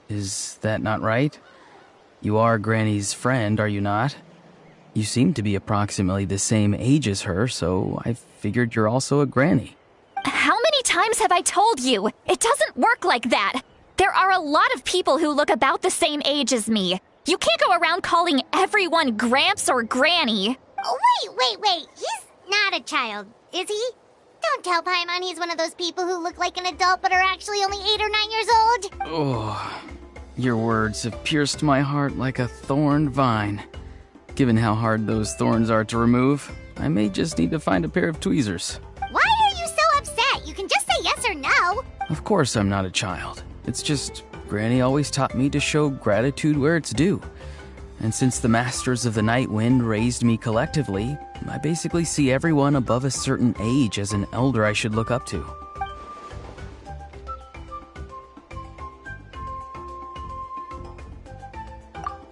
Is that not right? You are Granny's friend, are you not? You seem to be approximately the same age as her, so I figured you're also a Granny. How many times have I told you? It doesn't work like that. There are a lot of people who look about the same age as me. You can't go around calling everyone Gramps or Granny. Oh, wait. He's not a child, is he? Don't tell Paimon he's one of those people who look like an adult but are actually only 8 or 9 years old. Oh, your words have pierced my heart like a thorn vine. Given how hard those thorns are to remove, I may just need to find a pair of tweezers. Why are you so upset? You can just say yes or no. Of course I'm not a child. It's just, Granny always taught me to show gratitude where it's due. And since the Masters of the Night Wind raised me collectively, I basically see everyone above a certain age as an elder I should look up to.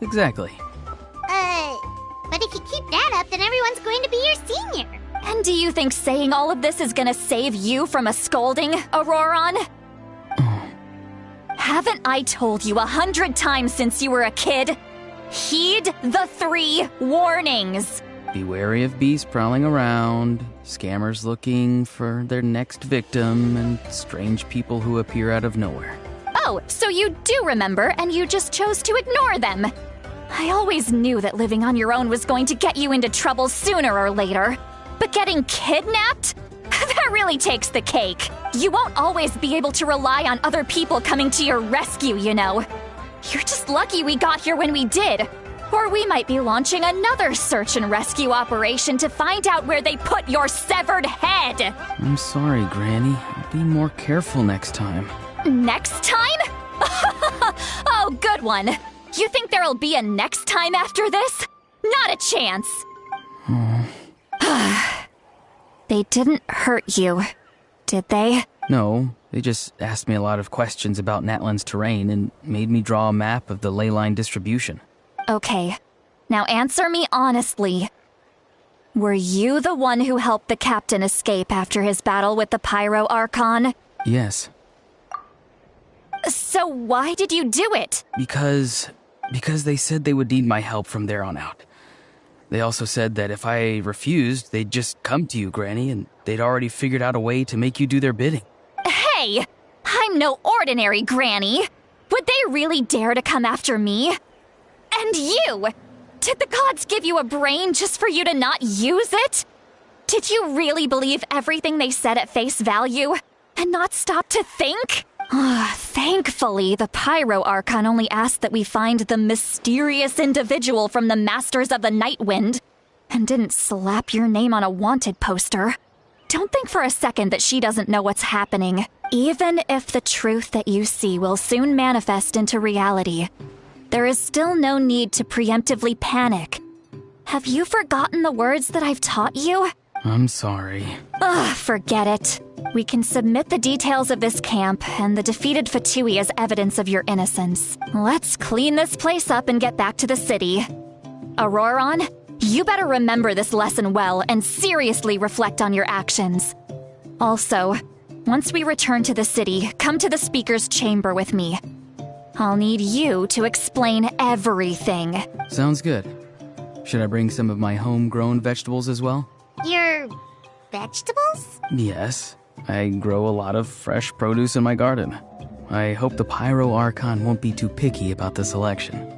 Exactly. But if you keep that up, then everyone's going to be your senior. And And do you think saying all of this is gonna save you from a scolding, Auroron? Haven't I told you 100 times since you were a kid? Heed the 3 warnings. Be wary of beasts prowling around, scammers looking for their next victim, and strange people who appear out of nowhere. Oh, so you do remember, and you just chose to ignore them. I always knew that living on your own was going to get you into trouble sooner or later. But getting kidnapped? That really takes the cake. You won't always be able to rely on other people coming to your rescue, you know. You're just lucky we got here when we did. Or we might be launching another search and rescue operation to find out where they put your severed head. I'm sorry, Granny. I'll be more careful next time. Next time? Oh, good one. You think there'll be a next time after this? Not a chance. They didn't hurt you, did they? No, they just asked me a lot of questions about Natlan's terrain and made me draw a map of the ley line distribution. Okay, now answer me honestly. Were you the one who helped the captain escape after his battle with the Pyro Archon? Yes. So why did you do it? Because they said they would need my help from there on out. They also said that if I refused, they'd just come to you, Granny, and they'd already figured out a way to make you do their bidding. Hey! I'm no ordinary Granny! Would they really dare to come after me? And you! Did the gods give you a brain just for you to not use it? Did you really believe everything they said at face value? And not stop to think? Thankfully, the Pyro Archon only asked that we find the mysterious individual from the Masters of the Nightwind, and didn't slap your name on a wanted poster. Don't think for a second that she doesn't know what's happening. Even if the truth that you see will soon manifest into reality, there is still no need to preemptively panic. Have you forgotten the words that I've taught you? I'm sorry. Forget it. We can submit the details of this camp and the defeated Fatui as evidence of your innocence. Let's clean this place up and get back to the city. Auroron, you better remember this lesson well and seriously reflect on your actions. Also, once we return to the city, come to the speaker's chamber with me. I'll need you to explain everything. Sounds good. Should I bring some of my homegrown vegetables as well? Your vegetables? Yes. I grow a lot of fresh produce in my garden. I hope the Pyro Archon won't be too picky about the selection.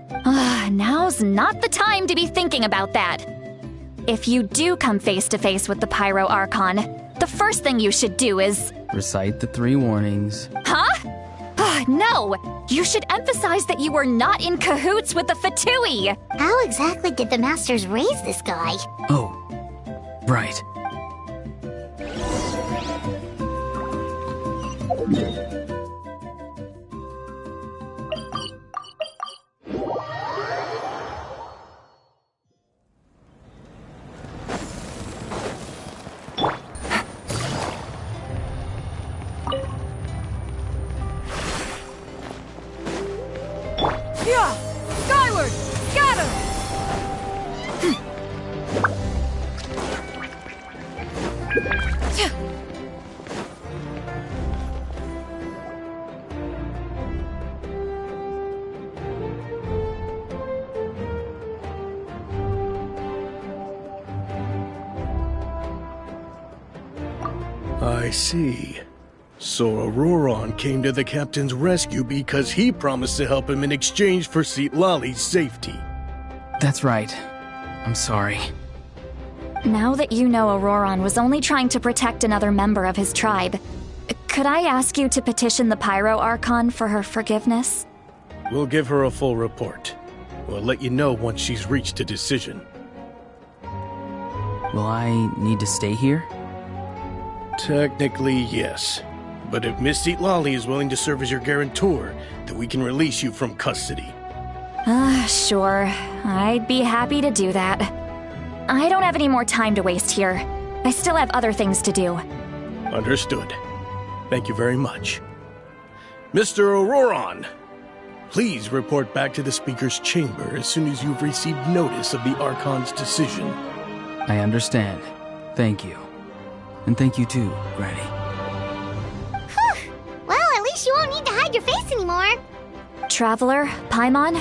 Now's not the time to be thinking about that. If you do come face to face with the Pyro Archon, the first thing you should do is... recite the 3 warnings. Huh? No! You should emphasize that you were not in cahoots with the Fatui! How exactly did the Masters raise this guy? Oh, right. Skyward! Scatter! I see. So Auroron came to the captain's rescue because he promised to help him in exchange for Citlali's safety. That's right. I'm sorry. Now that you know Auroron was only trying to protect another member of his tribe, could I ask you to petition the Pyro Archon for her forgiveness? We'll give her a full report. We'll let you know once she's reached a decision. Will I need to stay here? Technically, yes. But if Miss Citlali is willing to serve as your guarantor, then we can release you from custody. Sure. I'd be happy to do that. I don't have any more time to waste here. I still have other things to do. Understood. Thank you very much. Mr. Auroron, please report back to the Speaker's chamber as soon as you've received notice of the Archon's decision. I understand. Thank you. And thank you too, Granny. Whew. Well, at least you won't need to hide your face anymore. Traveler, Paimon,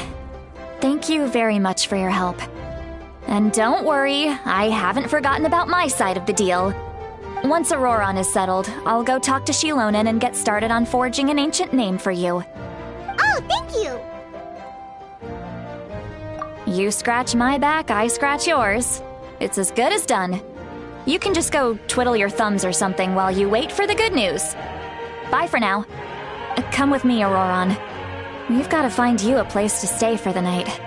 thank you very much for your help. And don't worry, I haven't forgotten about my side of the deal. Once Auroron is settled, I'll go talk to Shilonen and get started on forging an ancient name for you. Oh, thank you! You scratch my back, I scratch yours. It's as good as done. You can just go twiddle your thumbs or something while you wait for the good news. Bye for now. Come with me, Auroron. We've got to find you a place to stay for the night.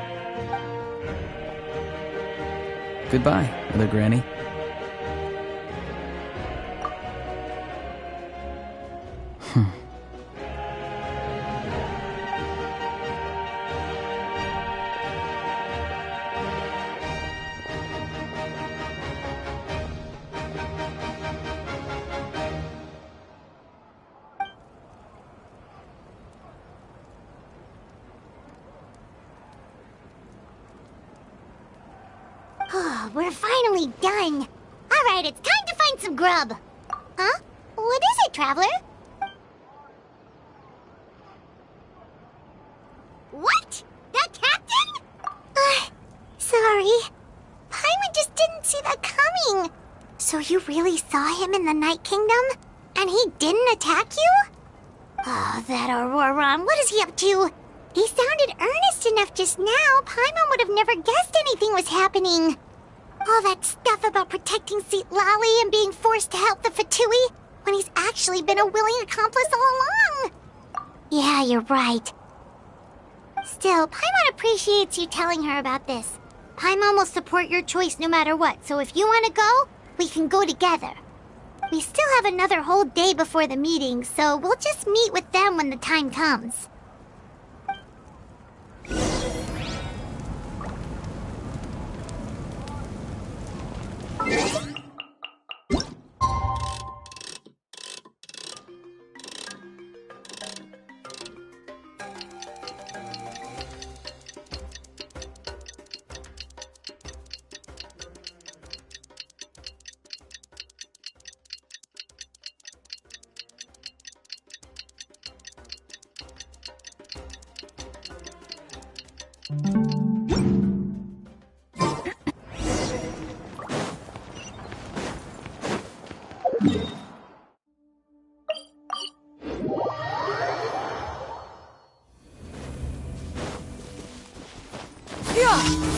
Goodbye, Mother Granny. We're finally done. Alright, it's time to find some grub. Huh? What is it, Traveler? What? That captain? Sorry. Paimon just didn't see that coming. So you really saw him in the Night Kingdom? And he didn't attack you? Oh, that Auroron, what is he up to? He sounded earnest enough just now. Paimon would have never guessed anything was happening. All that stuff about protecting Seat Lally and being forced to help the Fatui when he's actually been a willing accomplice all along. Yeah, you're right. Still, Paimon appreciates you telling her about this. Paimon will support your choice no matter what, so if you want to go, we can go together. We still have another whole day before the meeting, so we'll just meet with them when the time comes.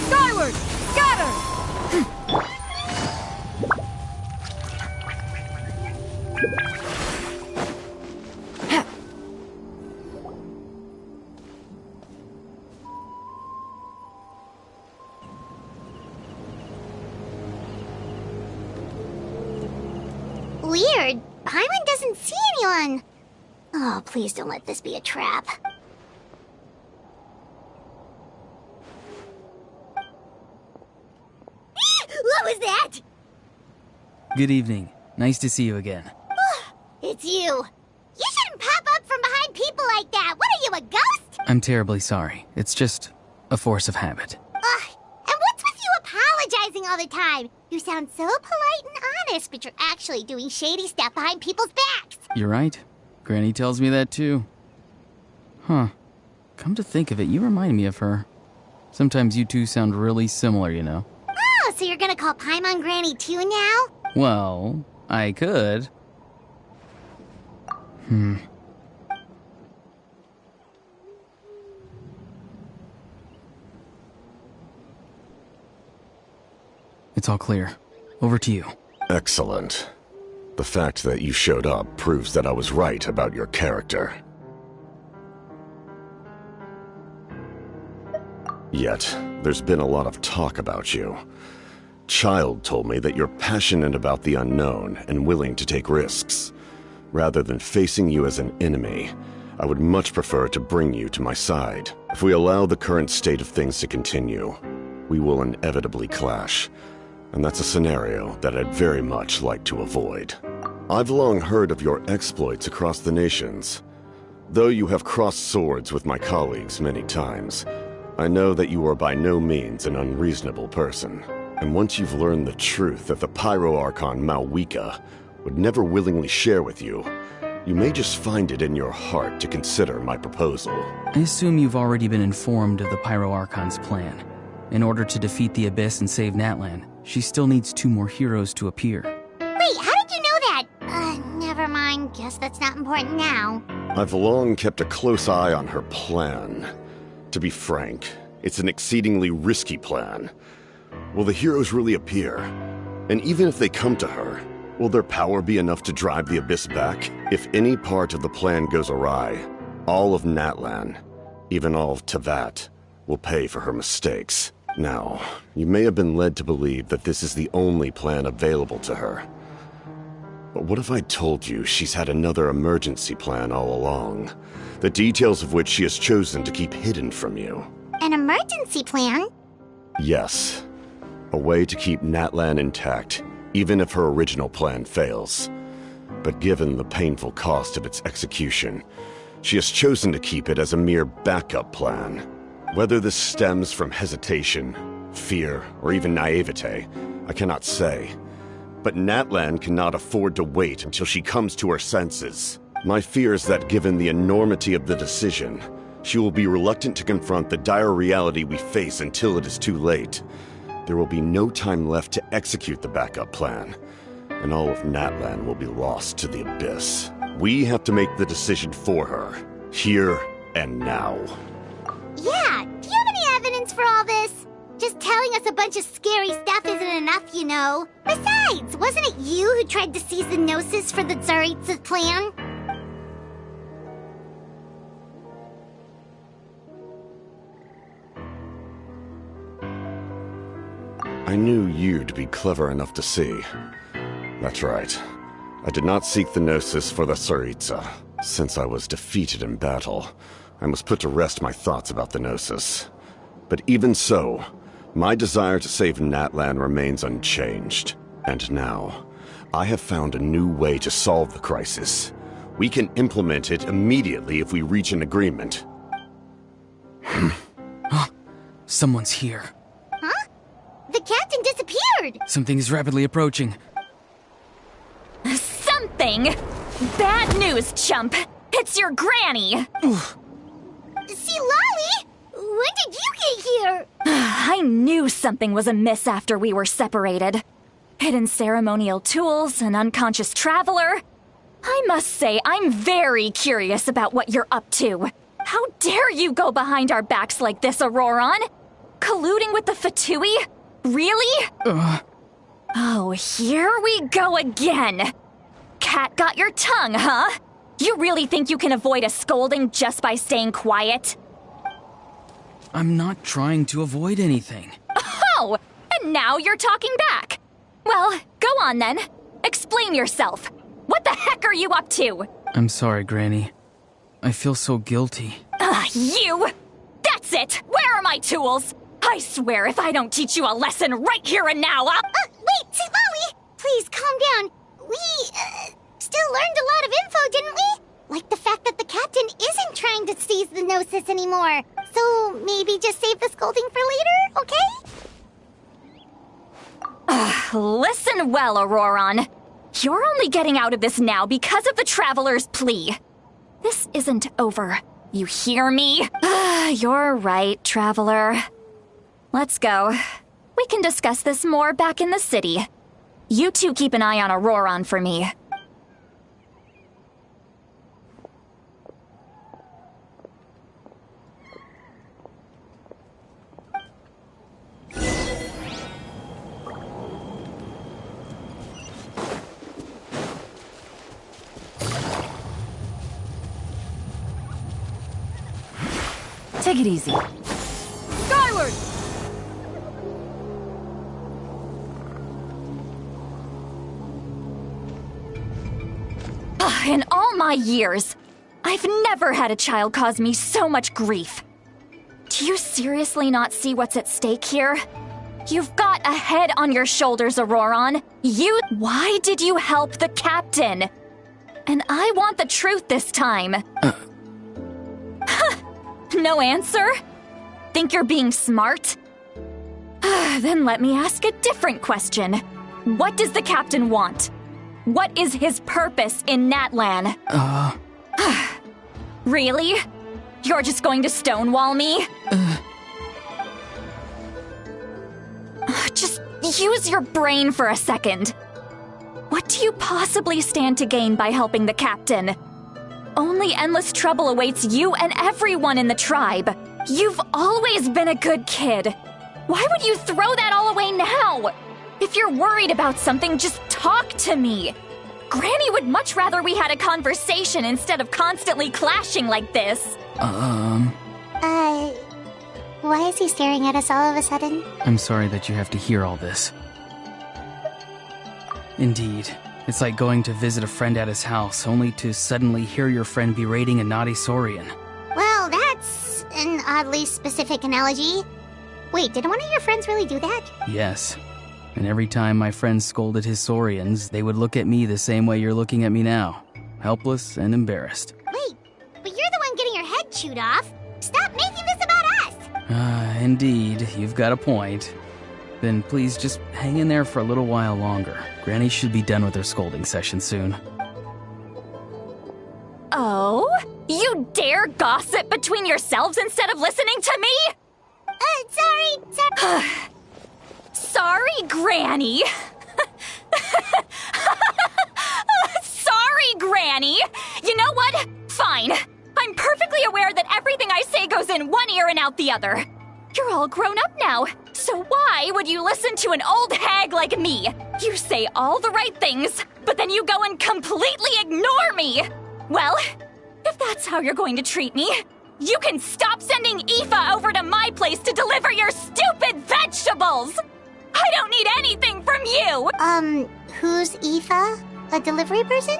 Skyward! Scatter! Weird. Paimon doesn't see anyone. Oh, please don't let this be a trap. What was that? Good evening. Nice to see you again. It's you. You shouldn't pop up from behind people like that. What are you, a ghost? I'm terribly sorry. It's just a force of habit. And what's with you apologizing all the time? You sound so polite and honest, but you're actually doing shady stuff behind people's backs. You're right. Granny tells me that too. Huh. Come to think of it, you remind me of her. Sometimes you two sound really similar, you know. Oh, so you're gonna call Paimon Granny too now? Well, I could. It's all clear. Over to you. Excellent. The fact that you showed up proves that I was right about your character. Yet, there's been a lot of talk about you. Child told me that you're passionate about the unknown and willing to take risks. Rather than facing you as an enemy, I would much prefer to bring you to my side. If we allow the current state of things to continue, we will inevitably clash. And that's a scenario that I'd very much like to avoid. I've long heard of your exploits across the nations. Though you have crossed swords with my colleagues many times, I know that you are by no means an unreasonable person. And once you've learned the truth that the Pyro Archon Malwika would never willingly share with you, you may just find it in your heart to consider my proposal. I assume you've already been informed of the Pyro Archon's plan. In order to defeat the Abyss and save Natlan, she still needs 2 more heroes to appear. Wait, how did you know that? Never mind. Guess that's not important now. I've long kept a close eye on her plan. To be frank, it's an exceedingly risky plan. Will the heroes really appear? And even if they come to her, will their power be enough to drive the Abyss back? If any part of the plan goes awry, all of Natlan, even all of Teyvat, will pay for her mistakes. Now, you may have been led to believe that this is the only plan available to her. But what if I told you she's had another emergency plan all along, the details of which she has chosen to keep hidden from you? An emergency plan? Yes. A way to keep Natlan intact, even if her original plan fails. But given the painful cost of its execution, she has chosen to keep it as a mere backup plan. Whether this stems from hesitation, fear, or even naivete, I cannot say. But Natlan cannot afford to wait until she comes to her senses. My fear is that given the enormity of the decision, she will be reluctant to confront the dire reality we face until it is too late. There will be no time left to execute the backup plan, and all of Natlan will be lost to the Abyss. We have to make the decision for her, here and now. Yeah, do you have any evidence for all this? Just telling us a bunch of scary stuff isn't enough, you know. Besides, wasn't it you who tried to seize the Gnosis for the Tsaritsa's plan? I knew you'd be clever enough to see. That's right. I did not seek the Gnosis for the Tsaritsa. Since I was defeated in battle, I must put to rest my thoughts about the Gnosis. But even so, my desire to save Natlan remains unchanged. And now, I have found a new way to solve the crisis. We can implement it immediately if we reach an agreement. Someone's here. Huh? The captain disappeared! Something is rapidly approaching. Something? Bad news, chump! It's your granny! See, Lolly? When did you get here? I knew something was amiss after we were separated. Hidden ceremonial tools, an unconscious traveler. I must say, I'm very curious about what you're up to. How dare you go behind our backs like this, Auroron? Colluding with the Fatui? Really? Oh, here we go again. Cat got your tongue, huh? You really think you can avoid a scolding just by staying quiet? I'm not trying to avoid anything. Oh, and now you're talking back. Well, go on then. Explain yourself. What the heck are you up to? I'm sorry, Granny. I feel so guilty. You! That's it! Where are my tools? I swear if I don't teach you a lesson right here and now, I'll... Wait, Lolly! Please, calm down. We, still learned a lot of info, didn't we? Like the fact that the captain isn't trying to seize the Gnosis anymore. So maybe just save the scolding for later, okay? Listen well, Auroron. You're only getting out of this now because of the Traveler's plea. This isn't over. You hear me? You're right, Traveler. Let's go. We can discuss this more back in the city. You two keep an eye on Auroron for me. Take it easy. Skyward! In all my years, I've never had a child cause me so much grief. Do you seriously not see what's at stake here? You've got a head on your shoulders, Auroron. Why did you help the captain? And I want the truth this time. No answer? Think you're being smart? Then let me ask a different question. What does the captain want? What is his purpose in Natlan? Really? You're just going to stonewall me? Just use your brain for a second. What do you possibly stand to gain by helping the captain? Only endless trouble awaits you and everyone in the tribe. You've always been a good kid. Why would you throw that all away now? If you're worried about something, just talk to me. Granny would much rather we had a conversation instead of constantly clashing like this. Why is he staring at us all of a sudden? I'm sorry that you have to hear all this. Indeed. It's like going to visit a friend at his house, only to suddenly hear your friend berating a naughty Saurian. Well, that's an oddly specific analogy. Wait, did one of your friends really do that? Yes. And every time my friend scolded his Saurians, they would look at me the same way you're looking at me now. Helpless and embarrassed. Wait, but you're the one getting your head chewed off. Stop making this about us! Indeed, you've got a point. Then please just hang in there for a little while longer. Granny should be done with her scolding session soon. Oh? You dare gossip between yourselves instead of listening to me? Sorry. Sorry, Granny. Sorry, Granny. You know what? Fine. I'm perfectly aware that everything I say goes in one ear and out the other. You're all grown up now, so why would you listen to an old hag like me? You say all the right things, but then you go and completely ignore me. Well, if that's how you're going to treat me, you can stop sending Aoife over to my place to deliver your stupid vegetables! I don't need anything from you! Who's Aoife? A delivery person?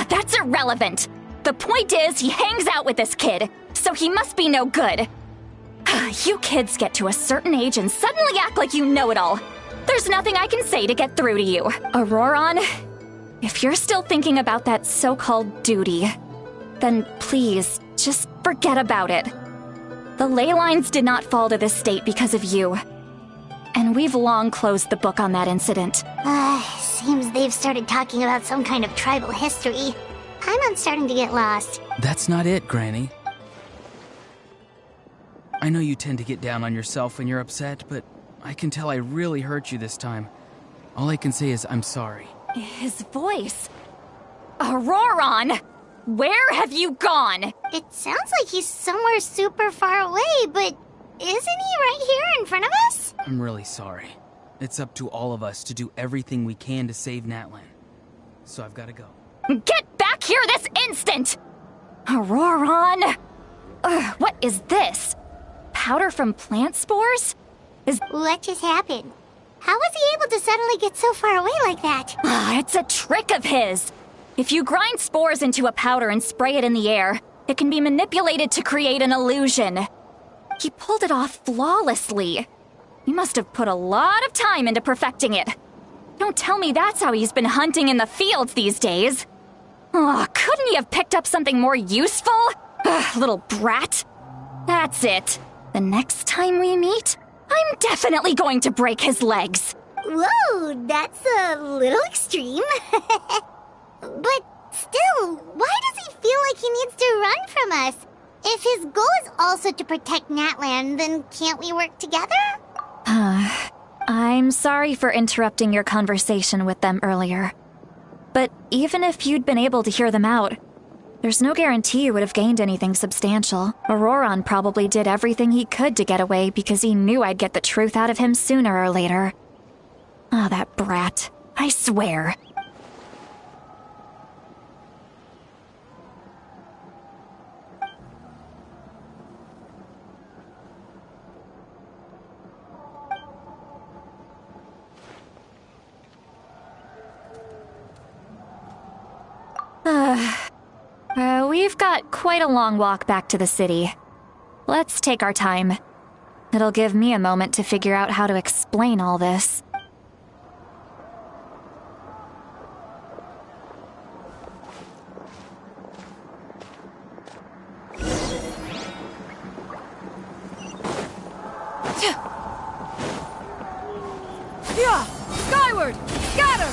That's irrelevant. The point is, he hangs out with this kid, so he must be no good. You kids get to a certain age and suddenly act like you know it all. There's nothing I can say to get through to you. Auroron, if you're still thinking about that so-called duty, then please, just forget about it. The ley lines did not fall to this state because of you. And we've long closed the book on that incident. Seems they've started talking about some kind of tribal history. I'm starting to get lost. That's not it, Granny. I know you tend to get down on yourself when you're upset, but I can tell I really hurt you this time. All I can say is I'm sorry. His voice. Auroron! Where have you gone? It sounds like he's somewhere super far away, but isn't he right here in front of us? I'm really sorry. It's up to all of us to do everything we can to save Natlan. So I've got to go. Get back here this instant! Auroron! What is this? Powder from plant spores? What just happened? How was he able to suddenly get so far away like that? It's a trick of his. If you grind spores into a powder and spray it in the air, it can be manipulated to create an illusion. He pulled it off flawlessly. He must have put a lot of time into perfecting it. Don't tell me that's how he's been hunting in the fields these days. Couldn't he have picked up something more useful? Little brat. That's it. The next time we meet, I'm definitely going to break his legs. Whoa, that's a little extreme. But still, why does he feel like he needs to run from us? If his goal is also to protect Natlan, then can't we work together? I'm sorry for interrupting your conversation with them earlier. But even if you'd been able to hear them out, there's no guarantee you would have gained anything substantial. Auroron probably did everything he could to get away because he knew I'd get the truth out of him sooner or later. That brat. I swear. We've got quite a long walk back to the city. Let's take our time. It'll give me a moment to figure out how to explain all this. Yeah! Skyward! Scatter!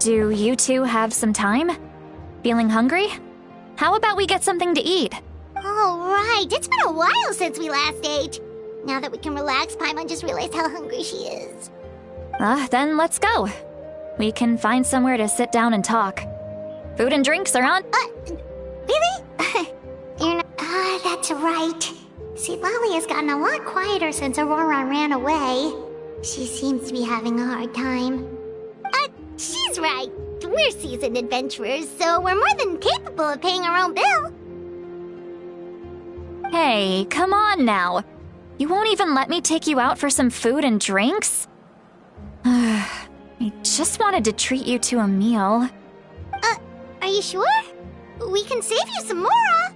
Do you two have some time? Feeling hungry? How about we get something to eat? Oh, right. It's been a while since we last ate. Now that we can relax, Paimon just realized how hungry she is. Then let's go. We can find somewhere to sit down and talk. Food and drinks are on. Really? You're not... that's right. See, Lolly has gotten a lot quieter since Aurora ran away. She seems to be having a hard time. She's right. We're seasoned adventurers, so we're more than capable of paying our own bill. Hey, come on now. You won't even let me take you out for some food and drinks? I just wanted to treat you to a meal. Are you sure? We can save you some Mora.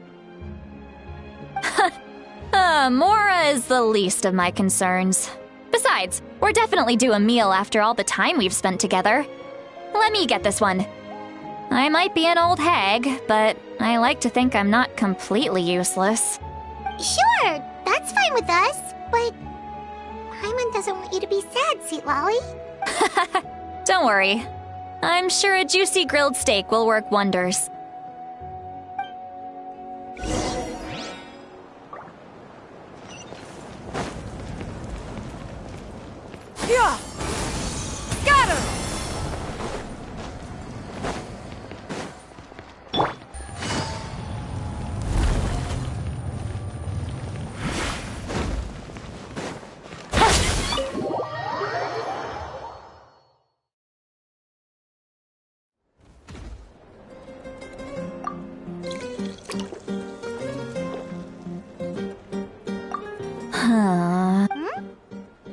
Mora is the least of my concerns. Besides, we're definitely due a meal after all the time we've spent together. Let me get this one. I might be an old hag, but I like to think I'm not completely useless. Sure, that's fine with us, but Paimon doesn't want you to be sad, Sweet Lolly. Don't worry. I'm sure a juicy grilled steak will work wonders. Yeah! Got him!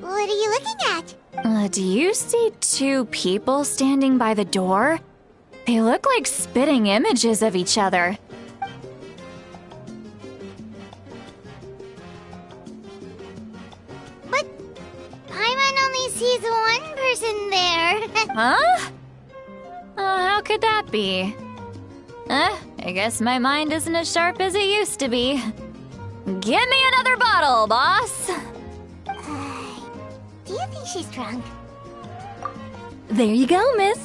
What are you looking at? Do you see two people standing by the door? They look like spitting images of each other. But Paimon only sees one person there. Huh? How could that be? I guess my mind isn't as sharp as it used to be. Give me another bottle, boss! Do you think she's drunk? There you go, miss.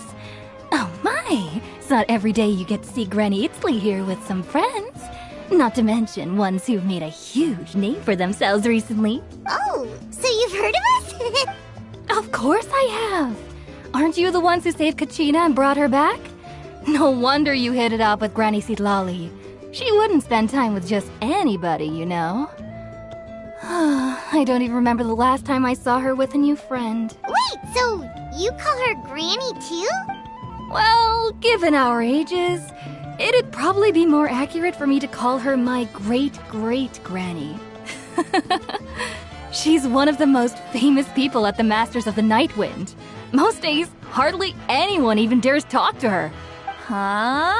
Oh my, it's not every day you get to see Granny Itzley here with some friends. Not to mention ones who've made a huge name for themselves recently. Oh, so you've heard of us? Of course I have. Aren't you the ones who saved Kachina and brought her back? No wonder you hit it off with Granny Sitlali. She wouldn't spend time with just anybody, you know. I don't even remember the last time I saw her with a new friend. Wait, so you call her Granny too? Well, given our ages, it'd probably be more accurate for me to call her my great-great-granny. She's one of the most famous people at the Masters of the Nightwind. Most days, hardly anyone even dares talk to her. Huh?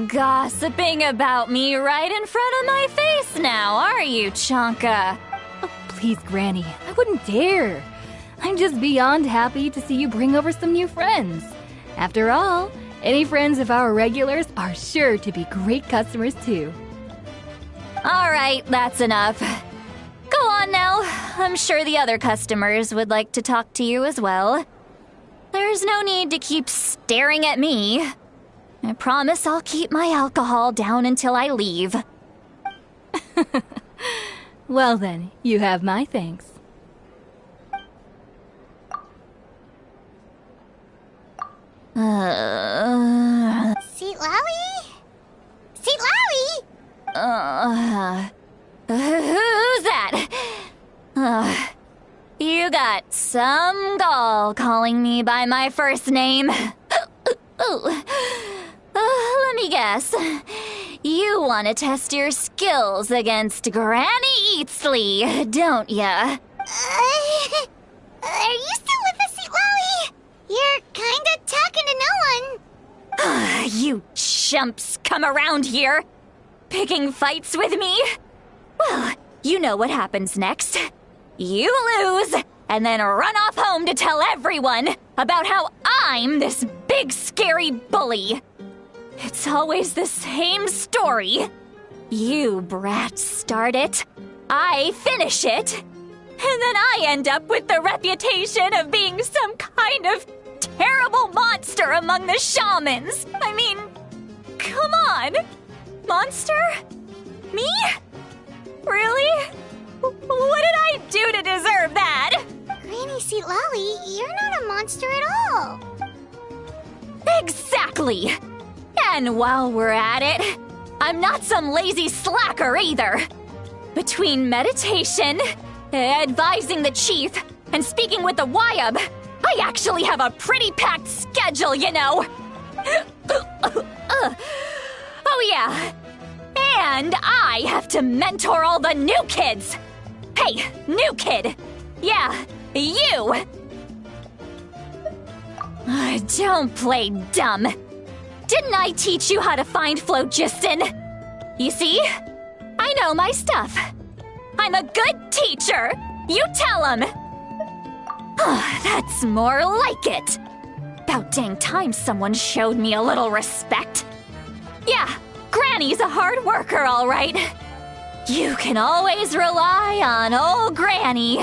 Gossiping about me right in front of my face now, are you, Chonka? Oh, please, Granny, I wouldn't dare. I'm just beyond happy to see you bring over some new friends. After all, any friends of our regulars are sure to be great customers too. All right, that's enough. Go on now. I'm sure the other customers would like to talk to you as well. There's no need to keep staring at me. I promise I'll keep my alcohol down until I leave. Well then, you have my thanks. Seat Lolly? Seat Lolly? Who's that? You got some gall calling me by my first name. Let me guess. You want to test your skills against Granny Eatsley, don't ya? Are you still with us, Seat Lolly? You're kinda talking to no one. You chumps come around here, picking fights with me? Well, you know what happens next. You lose, and then run off home to tell everyone about how I'm this big scary bully. It's always the same story. You brats start it, I finish it, and then I end up with the reputation of being some kind of terrible monster among the shamans. I mean, come on. Monster? Me? Really? What did I do to deserve that? Granny Seat Lolly, you're not a monster at all. Exactly. And while we're at it, I'm not some lazy slacker either. Between meditation, advising the chief, and speaking with the Wyab, I actually have a pretty packed schedule, you know. Oh yeah. And I have to mentor all the new kids. Hey, new kid. Yeah, you. Don't play dumb. Didn't I teach you how to find phlogiston? You see? I know my stuff. I'm a good teacher. You tell him. That's more like it. About dang time someone showed me a little respect. Yeah, Granny's a hard worker, all right. You can always rely on old Granny.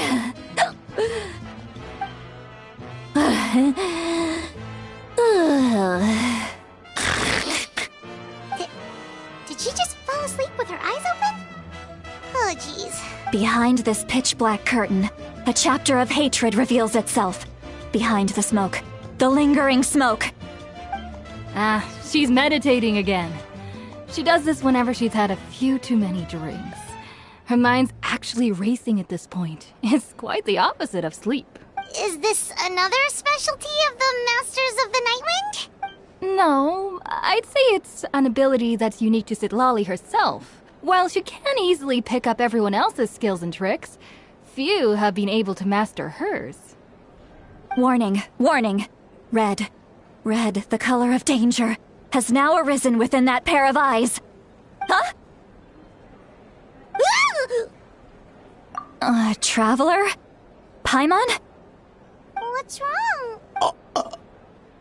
Did she just fall asleep with her eyes open? Oh, jeez. Behind this pitch-black curtain, a chapter of hatred reveals itself. Behind the smoke. The lingering smoke. She's meditating again. She does this whenever she's had a few too many drinks. Her mind's actually racing at this point. It's quite the opposite of sleep. Is this another specialty of the Masters of the Nightwind? No, I'd say it's an ability that's unique to Citlali herself. While she can easily pick up everyone else's skills and tricks, few have been able to master hers. Warning, warning. Red, the color of danger, has now arisen within that pair of eyes. Huh? Traveler? Paimon? What's wrong?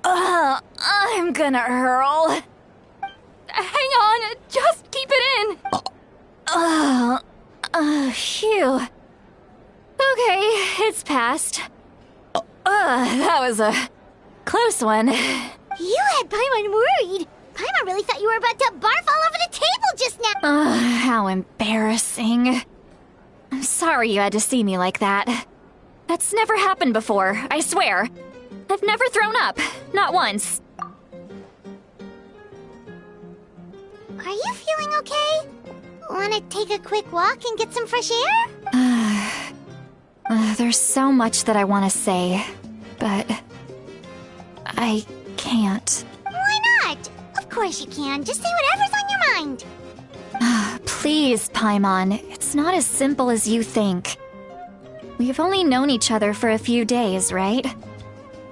I'm gonna hurl. Hang on, just keep it in. Phew. Okay, it's passed. That was a close one. You had Paimon worried. Paimon really thought you were about to barf all over the table just now. How embarrassing. I'm sorry you had to see me like that. That's never happened before, I swear. I've never thrown up, not once. Are you feeling okay? Wanna take a quick walk and get some fresh air? There's so much that I want to say, but I can't. Why not? Of course you can. Just say whatever's on your mind. Please, Paimon. It's not as simple as you think. We've only known each other for a few days, right?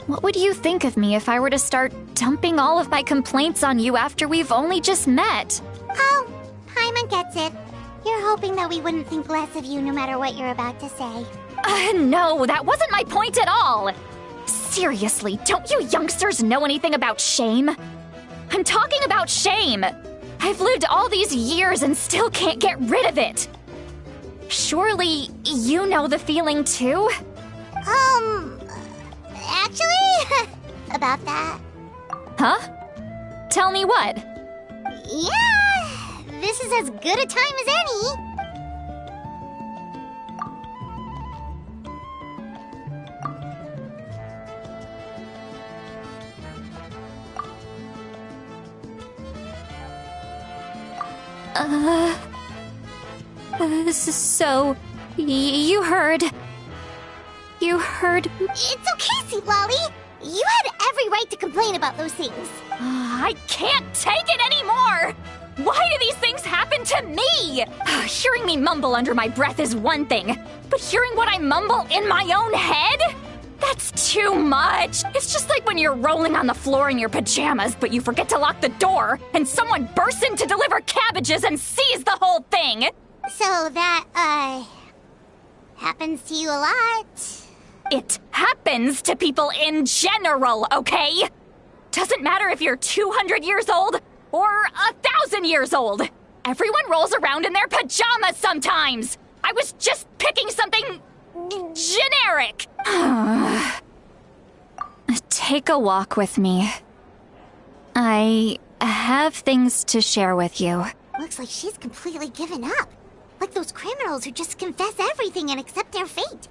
What would you think of me if I were to start dumping all of my complaints on you after we've only just met? Oh, Paimon gets it. You're hoping that we wouldn't think less of you no matter what you're about to say. No, that wasn't my point at all. Seriously, don't you youngsters know anything about shame? I'm talking about shame. I've lived all these years and still can't get rid of it. Surely, you know the feeling too? Actually, about that. Huh? Tell me what? Yeah, this is as good a time as any. So, you heard... You heard... It's okay, Seat Lolly. You had every right to complain about those things. I can't take it anymore! Why do these things happen to me? Hearing me mumble under my breath is one thing, but hearing what I mumble in my own head? That's too much. It's just like when you're rolling on the floor in your pajamas, but you forget to lock the door, and someone bursts in to deliver cabbages and sees the whole thing. So that, happens to you a lot. It happens to people in general, okay? Doesn't matter if you're 200 years old or 1,000 years old. Everyone rolls around in their pajamas sometimes. I was just picking something generic. take a walk with me. I have things to share with you. Looks like she's completely given up. Like those criminals who just confess everything and accept their fate.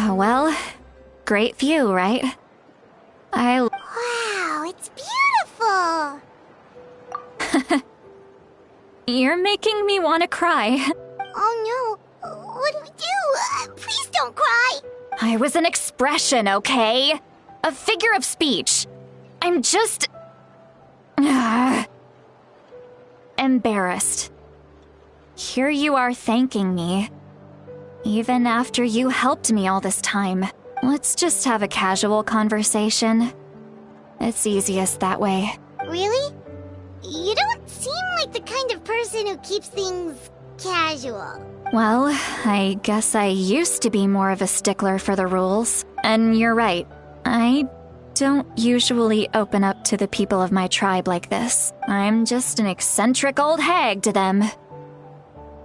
Well, great view, right? Wow, it's beautiful! You're making me want to cry. Oh no, what do we do? Please don't cry! I was an expression, okay? A figure of speech. I'm just... embarrassed. Here you are thanking me. Even after you helped me all this time. Let's just have a casual conversation. It's easiest that way. Really? You don't seem like the kind of person who keeps things casual. Well, I guess I used to be more of a stickler for the rules. And you're right. I don't usually open up to the people of my tribe like this. I'm just an eccentric old hag to them.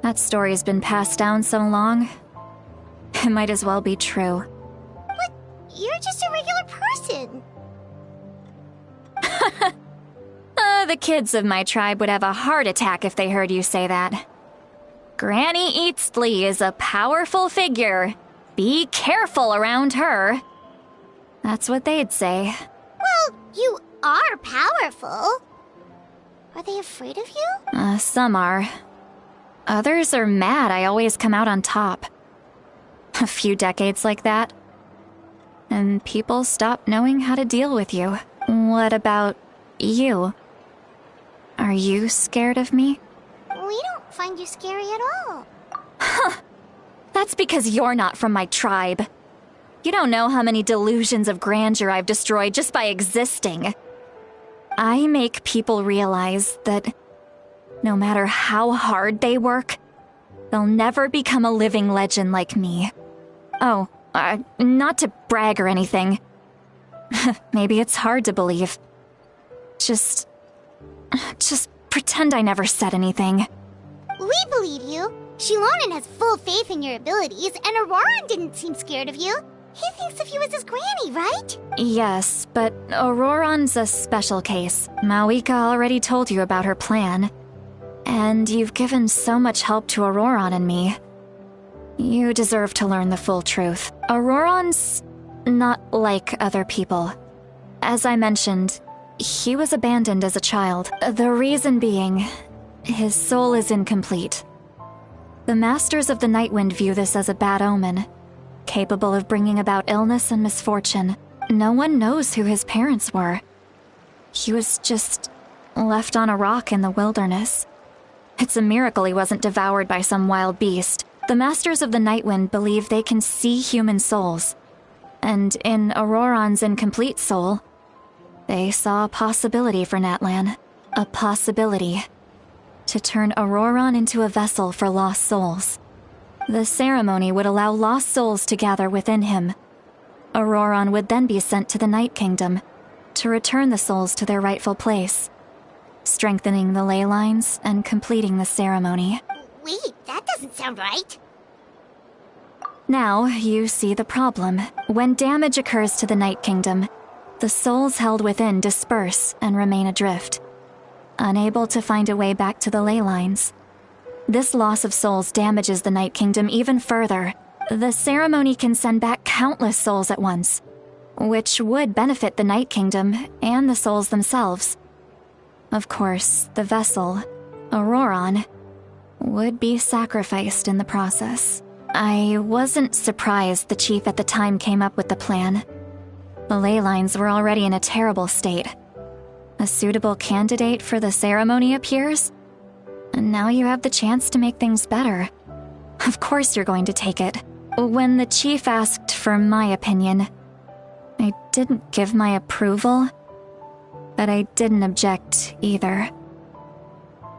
That story's been passed down so long. It might as well be true. But you're just a regular person. The kids of my tribe would have a heart attack if they heard you say that. Granny Eatsley is a powerful figure. Be careful around her. That's what they'd say. Well, you are powerful. Are they afraid of you? Some are. Others are mad I always come out on top. A few decades like that, and people stop knowing how to deal with you. What about you? Are you scared of me? We don't find you scary at all. Huh. That's because you're not from my tribe. You don't know how many delusions of grandeur I've destroyed just by existing. I make people realize that no matter how hard they work, they'll never become a living legend like me. Oh, not to brag or anything. Maybe it's hard to believe. Just pretend I never said anything. We believe you. Shilonen has full faith in your abilities, and Auroran didn't seem scared of you. He thinks of you as his granny, right? Yes, but Auroran's a special case. Mawika already told you about her plan. And you've given so much help to Auroran and me. You deserve to learn the full truth. Auroran's not like other people. As I mentioned, he was abandoned as a child. The reason being, his soul is incomplete. The Masters of the Nightwind view this as a bad omen, capable of bringing about illness and misfortune. No one knows who his parents were. He was just left on a rock in the wilderness. It's a miracle he wasn't devoured by some wild beast. The Masters of the Nightwind believe they can see human souls. And in Auroran's incomplete soul, they saw a possibility for Natlan. A possibility to turn Auroran into a vessel for lost souls. The ceremony would allow lost souls to gather within him. Auroran would then be sent to the Night Kingdom to return the souls to their rightful place, strengthening the ley lines and completing the ceremony. Wait, that doesn't sound right. Now, you see the problem. When damage occurs to the Night Kingdom, the souls held within disperse and remain adrift, unable to find a way back to the ley lines. This loss of souls damages the Night Kingdom even further. The ceremony can send back countless souls at once, which would benefit the Night Kingdom and the souls themselves. Of course, the vessel, Auroran, would be sacrificed in the process. I wasn't surprised the chief at the time came up with the plan. The ley lines were already in a terrible state. A suitable candidate for the ceremony appears, and now you have the chance to make things better. Of course you're going to take it. When the chief asked for my opinion, I didn't give my approval, but I didn't object either.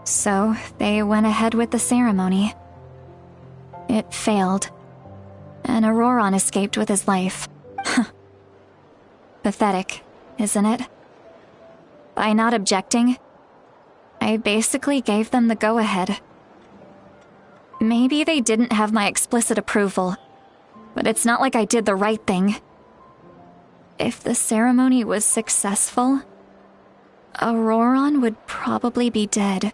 So they went ahead with the ceremony. It failed, and Auroron escaped with his life. Pathetic, isn't it? By not objecting, I basically gave them the go-ahead. Maybe they didn't have my explicit approval, but it's not like I did the right thing. If the ceremony was successful, Auroron would probably be dead.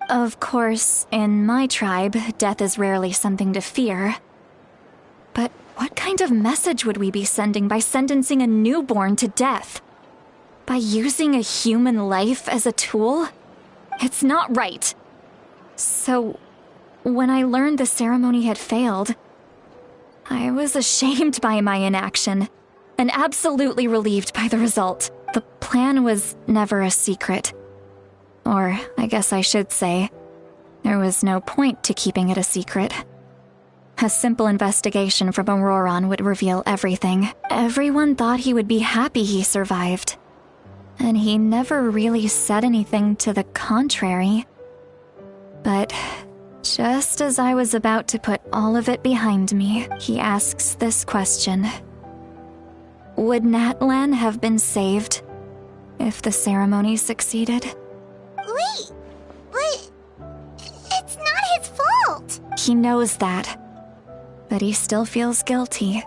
Of course, in my tribe, death is rarely something to fear. But what kind of message would we be sending by sentencing a newborn to death? By using a human life as a tool? It's not right. So, when I learned the ceremony had failed, I was ashamed by my inaction, and absolutely relieved by the result. The plan was never a secret. Or, I guess I should say, there was no point to keeping it a secret. A simple investigation from Auroron would reveal everything. Everyone thought he would be happy he survived. And he never really said anything to the contrary. But just as I was about to put all of it behind me, he asks this question. Would Natlan have been saved if the ceremony succeeded? Wait, but it's not his fault! He knows that, but he still feels guilty.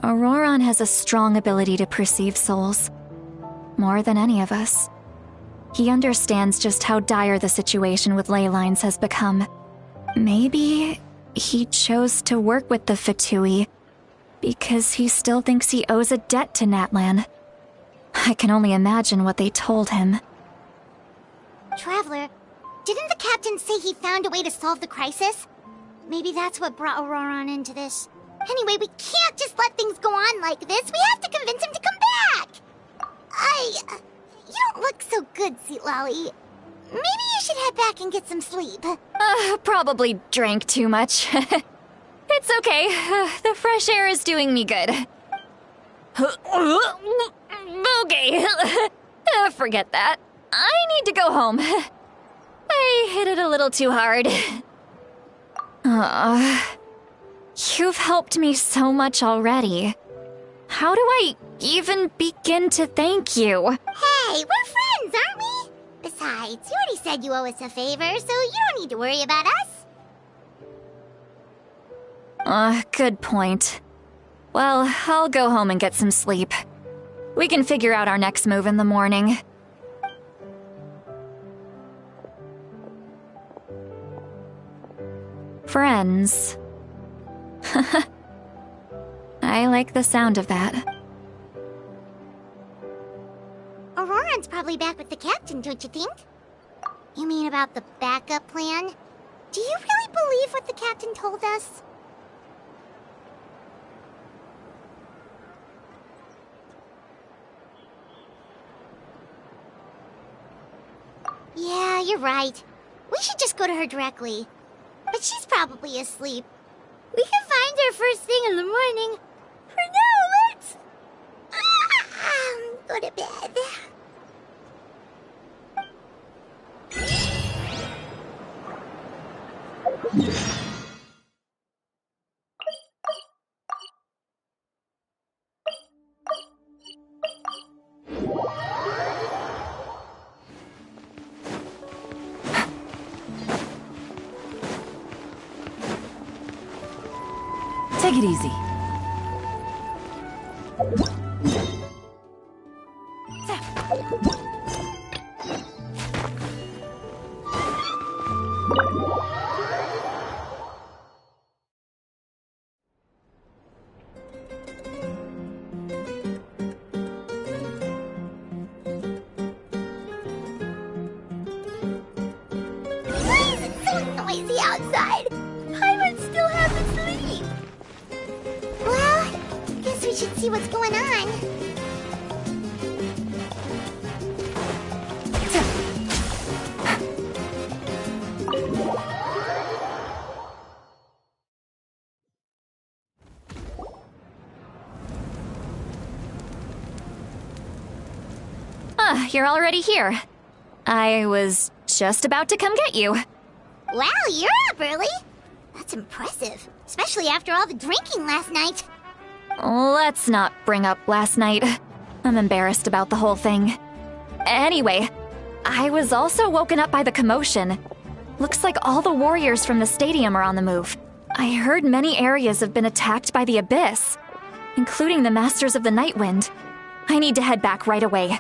Auroron has a strong ability to perceive souls, more than any of us. He understands just how dire the situation with ley lines has become. Maybe he chose to work with the Fatui because he still thinks he owes a debt to Natlan. I can only imagine what they told him. Traveler, didn't the captain say he found a way to solve the crisis? Maybe that's what brought Auroron into this. Anyway, we can't just let things go on like this. We have to convince him to come back! You don't look so good, Sweet Lolly. Maybe you should head back and get some sleep. Probably drank too much. It's okay. The fresh air is doing me good. Okay. Forget that. I need to go home. I hit it a little too hard. You've helped me so much already. How do I even begin to thank you? Hey, we're friends, aren't we? Besides, you already said you owe us a favor, so you don't need to worry about us. Good point. Well, I'll go home and get some sleep. We can figure out our next move in the morning. Friends. I like the sound of that. Auroron's probably back with the captain, don't you think? You mean about the backup plan? Do you really believe what the captain told us? Yeah, you're right. We should just go to her directly. But she's probably asleep. We can find her first thing in the morning. For now, let's... go to bed. Take it easy. Why is it so noisy outside? Paimon still hasn't sleep. Well, guess we should see what's going on. you're already here. I was just about to come get you. Wow, you're up early. That's impressive, especially after all the drinking last night. Let's not bring up last night. I'm embarrassed about the whole thing. Anyway, I was also woken up by the commotion. Looks like all the warriors from the stadium are on the move. I heard many areas have been attacked by the Abyss, including the Masters of the Nightwind. I need to head back right away.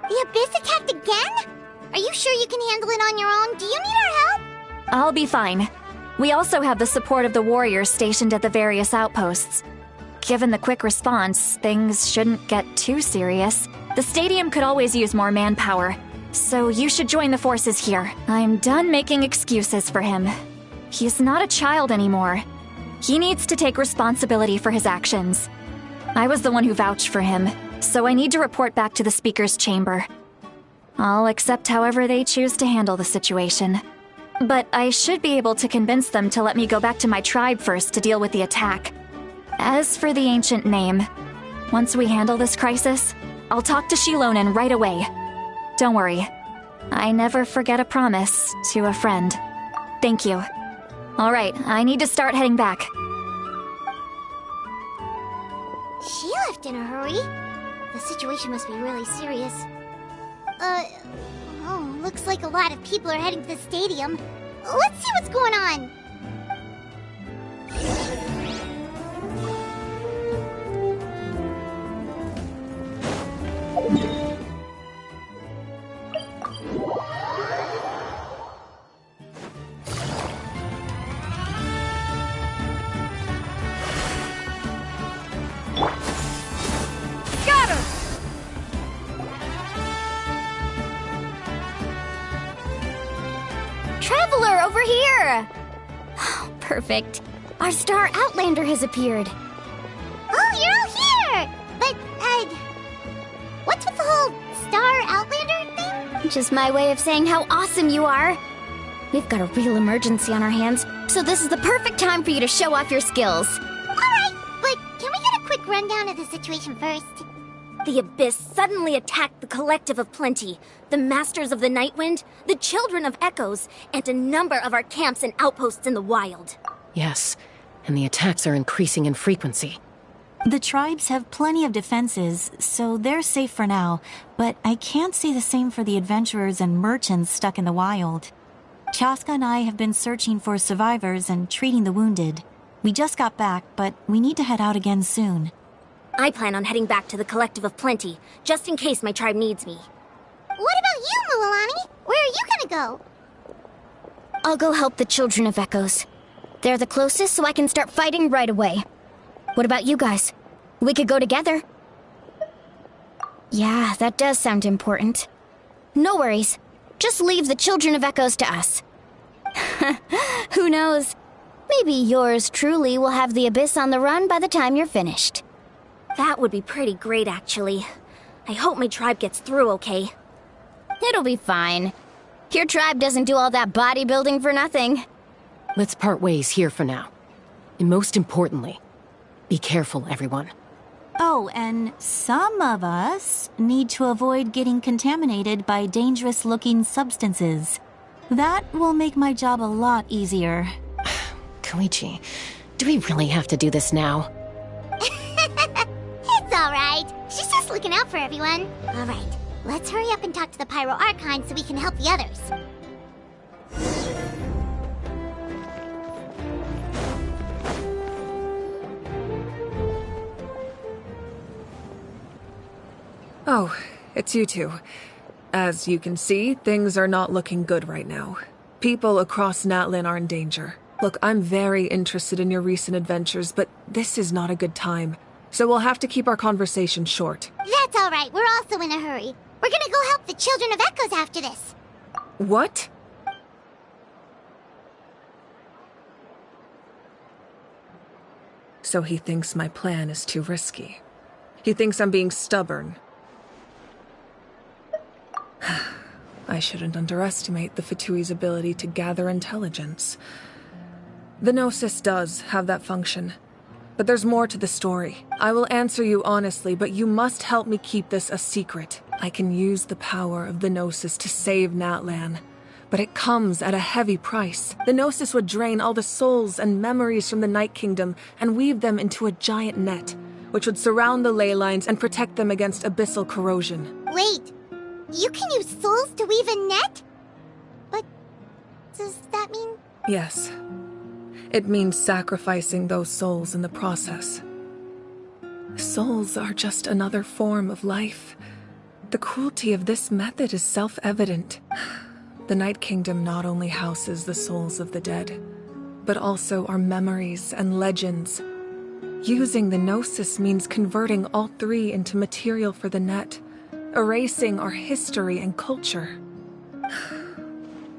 The Abyss attacked again? Are you sure you can handle it on your own? Do you need our help? I'll be fine. We also have the support of the warriors stationed at the various outposts. Given the quick response, things shouldn't get too serious. The stadium could always use more manpower, so you should join the forces here. I'm done making excuses for him. He's not a child anymore. He needs to take responsibility for his actions. I was the one who vouched for him, so I need to report back to the Speaker's chamber. I'll accept however they choose to handle the situation. But I should be able to convince them to let me go back to my tribe first to deal with the attack. As for the ancient name, once we handle this crisis, I'll talk to Shilonen right away. Don't worry. I never forget a promise to a friend. Thank you. All right, I need to start heading back. She left in a hurry. The situation must be really serious. Oh, looks like a lot of people are heading to the stadium. Let's see what's going on. Got her! Traveler, over here! Perfect. Our star Outlander has appeared. Oh, you're all here! But, what's with the whole Star Outlander thing? Just my way of saying how awesome you are. We've got a real emergency on our hands, so this is the perfect time for you to show off your skills. Alright, but can we get a quick rundown of the situation first? The Abyss suddenly attacked the Collective of Plenty, the Masters of the Nightwind, the Children of Echoes, and a number of our camps and outposts in the wild. Yes, and the attacks are increasing in frequency. The tribes have plenty of defenses, so they're safe for now, but I can't say the same for the adventurers and merchants stuck in the wild. Chaska and I have been searching for survivors and treating the wounded. We just got back, but we need to head out again soon. I plan on heading back to the Collective of Plenty, just in case my tribe needs me. What about you, Mualani? Where are you gonna go? I'll go help the Children of Echoes. They're the closest, so I can start fighting right away. What about you guys? We could go together. Yeah, that does sound important. No worries. Just leave the Children of Echoes to us. Who knows? Maybe yours truly will have the Abyss on the run by the time you're finished. That would be pretty great, actually. I hope my tribe gets through okay. It'll be fine. Your tribe doesn't do all that bodybuilding for nothing. Let's part ways here for now. And most importantly, be careful, everyone. Oh, and some of us need to avoid getting contaminated by dangerous-looking substances. That will make my job a lot easier. Koichi, do we really have to do this now? It's alright. She's just looking out for everyone. Alright, let's hurry up and talk to the Pyro Archon so we can help the others. Oh, it's you two. As you can see, things are not looking good right now. People across Natlan are in danger. Look, I'm very interested in your recent adventures, but this is not a good time. So we'll have to keep our conversation short. That's alright, we're also in a hurry. We're gonna go help the Children of Echoes after this. What? So he thinks my plan is too risky. He thinks I'm being stubborn. I shouldn't underestimate the Fatui's ability to gather intelligence. The Gnosis does have that function. But there's more to the story. I will answer you honestly, but you must help me keep this a secret. I can use the power of the Gnosis to save Natlan, but it comes at a heavy price. The Gnosis would drain all the souls and memories from the Night Kingdom and weave them into a giant net, which would surround the ley lines and protect them against abyssal corrosion. Wait, you can use souls to weave a net? But does that mean... Yes. It means sacrificing those souls in the process. Souls are just another form of life. The cruelty of this method is self-evident. The Night Kingdom not only houses the souls of the dead, but also our memories and legends. Using the Gnosis means converting all three into material for the net, erasing our history and culture.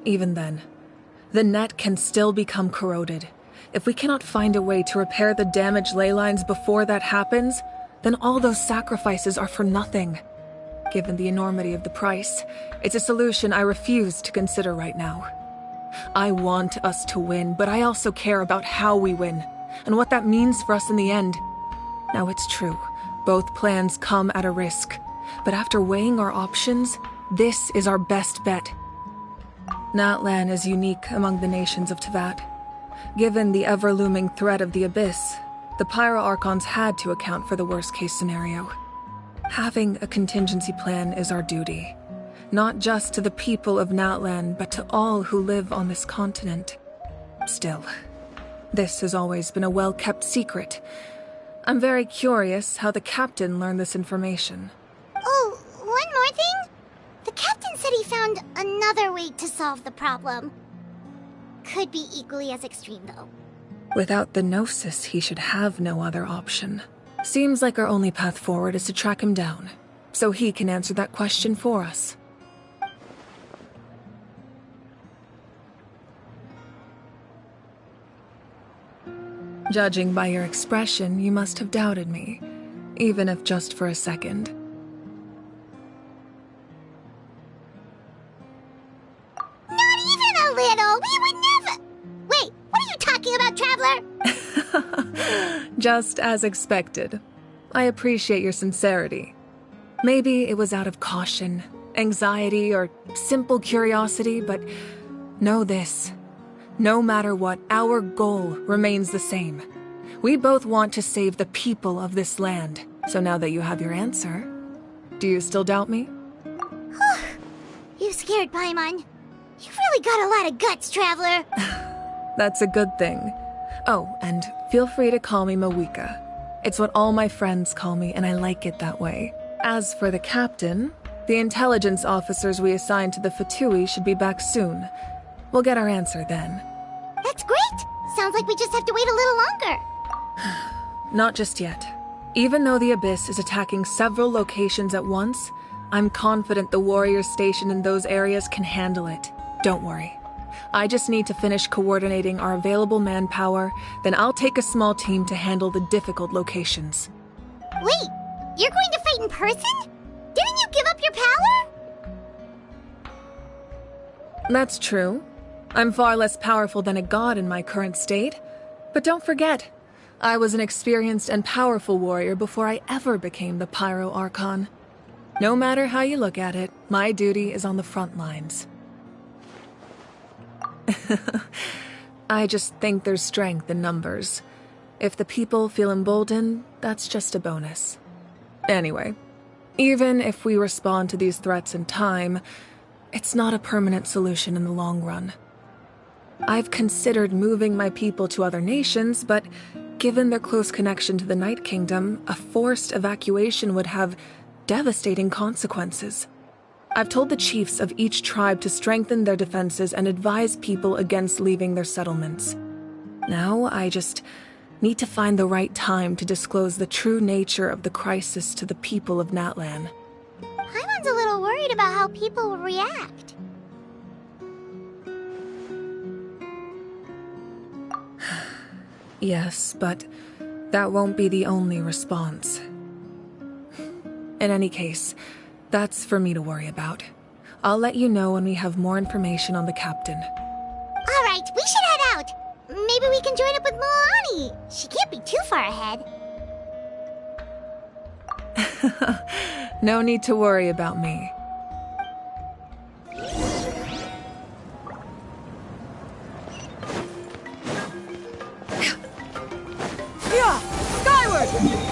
Even then, the net can still become corroded. If we cannot find a way to repair the damaged ley lines before that happens, then all those sacrifices are for nothing. Given the enormity of the price, it's a solution I refuse to consider right now. I want us to win, but I also care about how we win, and what that means for us in the end. Now it's true, both plans come at a risk, but after weighing our options, this is our best bet. Natlan is unique among the nations of Teyvat. Given the ever-looming threat of the Abyss, the Pyro Archons had to account for the worst-case scenario. Having a contingency plan is our duty, not just to the people of Natlan, but to all who live on this continent. Still, this has always been a well-kept secret. I'm very curious how the captain learned this information. Oh, one more thing? The captain said he found another way to solve the problem. Could be equally as extreme, though. Without the Gnosis, he should have no other option. Seems like our only path forward is to track him down, so he can answer that question for us. Judging by your expression, you must have doubted me, even if just for a second. Not even a little! We would never... Wait, what are you talking about, Traveler? Just as expected. I appreciate your sincerity. Maybe it was out of caution, anxiety, or simple curiosity, but know this. No matter what, our goal remains the same. We both want to save the people of this land. So now that you have your answer, do you still doubt me? You scared Paimon. You've really got a lot of guts, Traveler. That's a good thing. Oh, and feel free to call me Mawika. It's what all my friends call me, and I like it that way. As for the captain, the intelligence officers we assigned to the Fatui should be back soon. We'll get our answer then. That's great! Sounds like we just have to wait a little longer. Not just yet. Even though the Abyss is attacking several locations at once, I'm confident the warriors stationed in those areas can handle it. Don't worry. I just need to finish coordinating our available manpower, then I'll take a small team to handle the difficult locations. Wait, you're going to fight in person? Didn't you give up your power? That's true. I'm far less powerful than a god in my current state. But don't forget, I was an experienced and powerful warrior before I ever became the Pyro Archon. No matter how you look at it, my duty is on the front lines. I just think there's strength in numbers. If the people feel emboldened, that's just a bonus. Anyway, even if we respond to these threats in time, it's not a permanent solution in the long run. I've considered moving my people to other nations, but given their close connection to the Night Kingdom, a forced evacuation would have devastating consequences. I've told the chiefs of each tribe to strengthen their defenses and advise people against leaving their settlements. Now, I just need to find the right time to disclose the true nature of the crisis to the people of Natlan. Paimon's a little worried about how people will react. Yes, but that won't be the only response. In any case, that's for me to worry about. I'll let you know when we have more information on the captain. All right, we should head out. Maybe we can join up with Moani. She can't be too far ahead. No need to worry about me. Yeah! Skyward!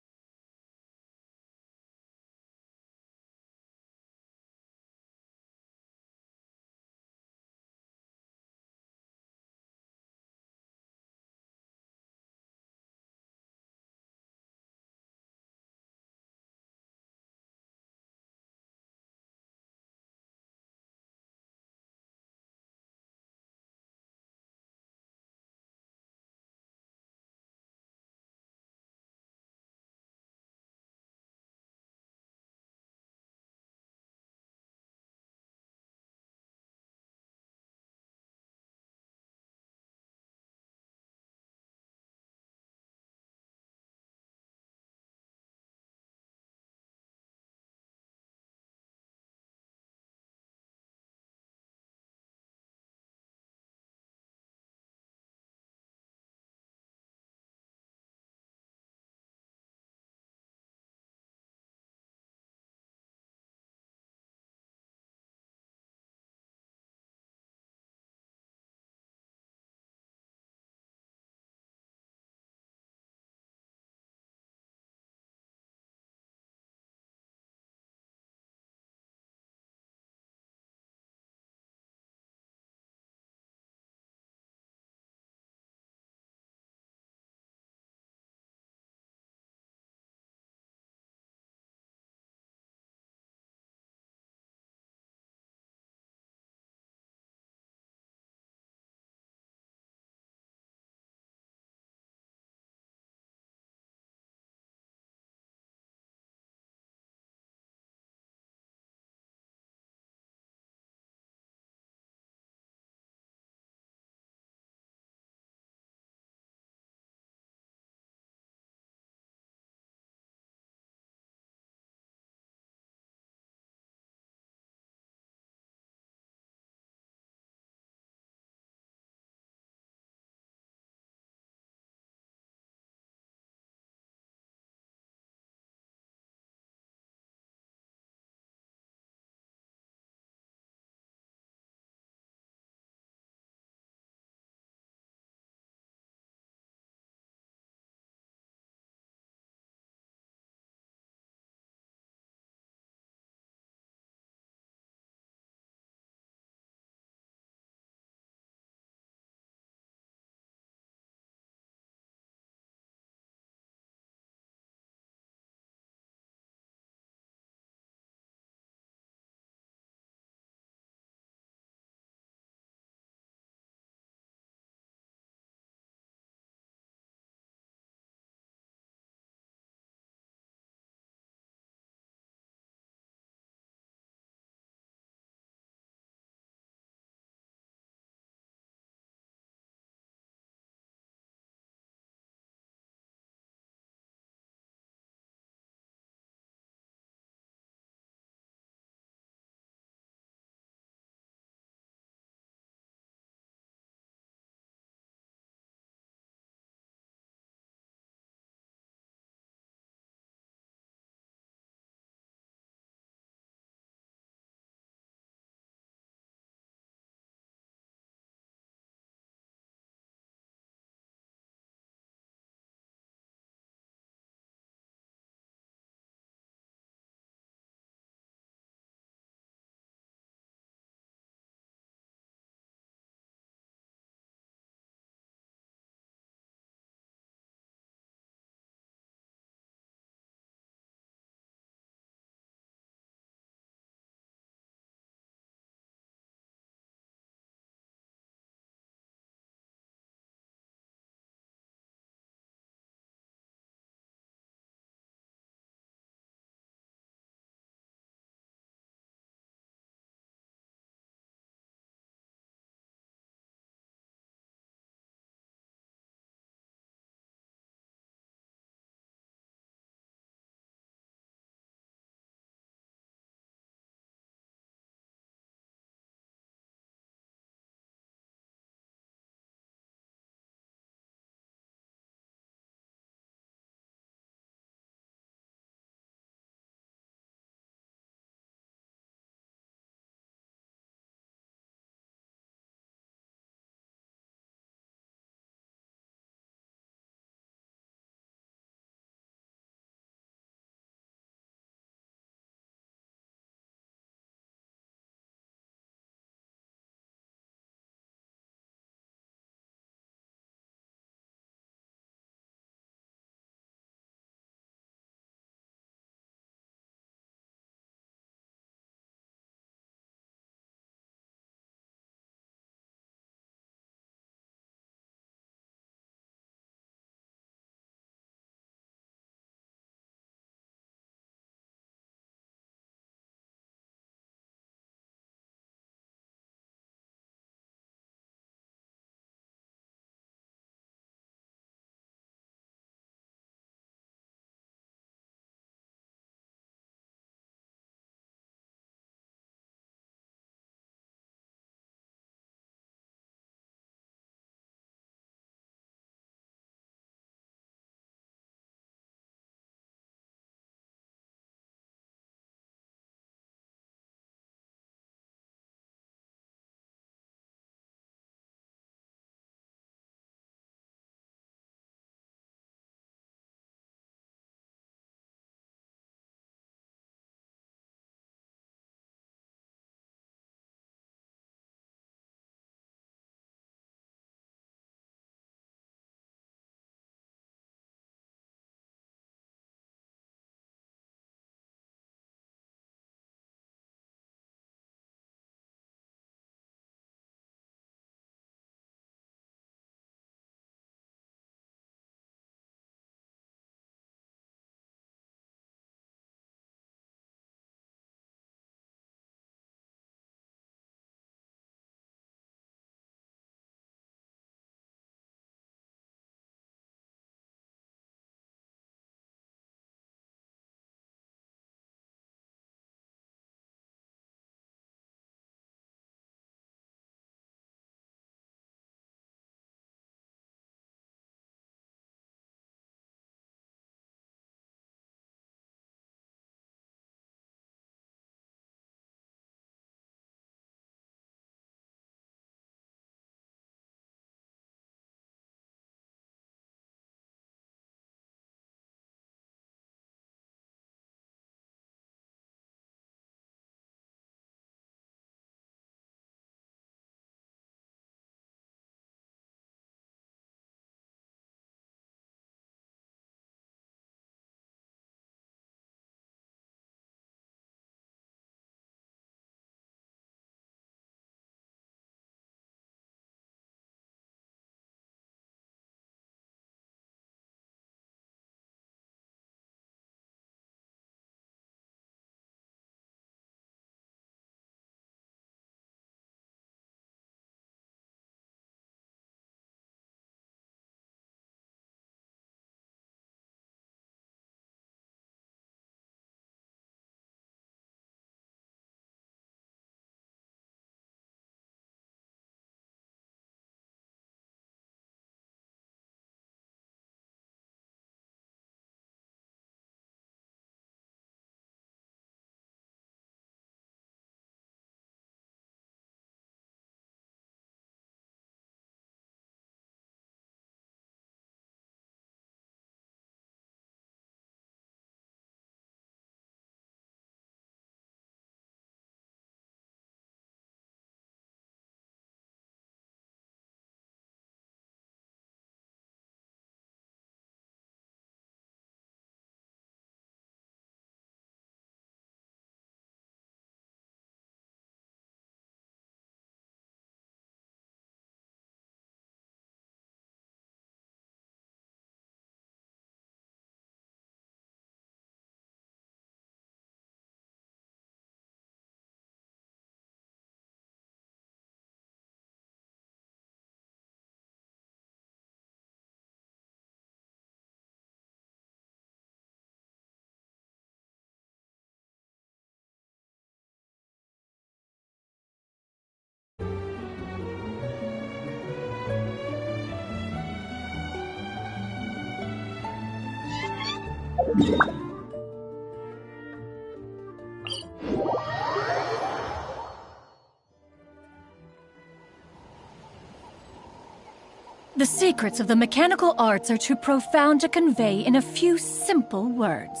The secrets of the mechanical arts are too profound to convey in a few simple words.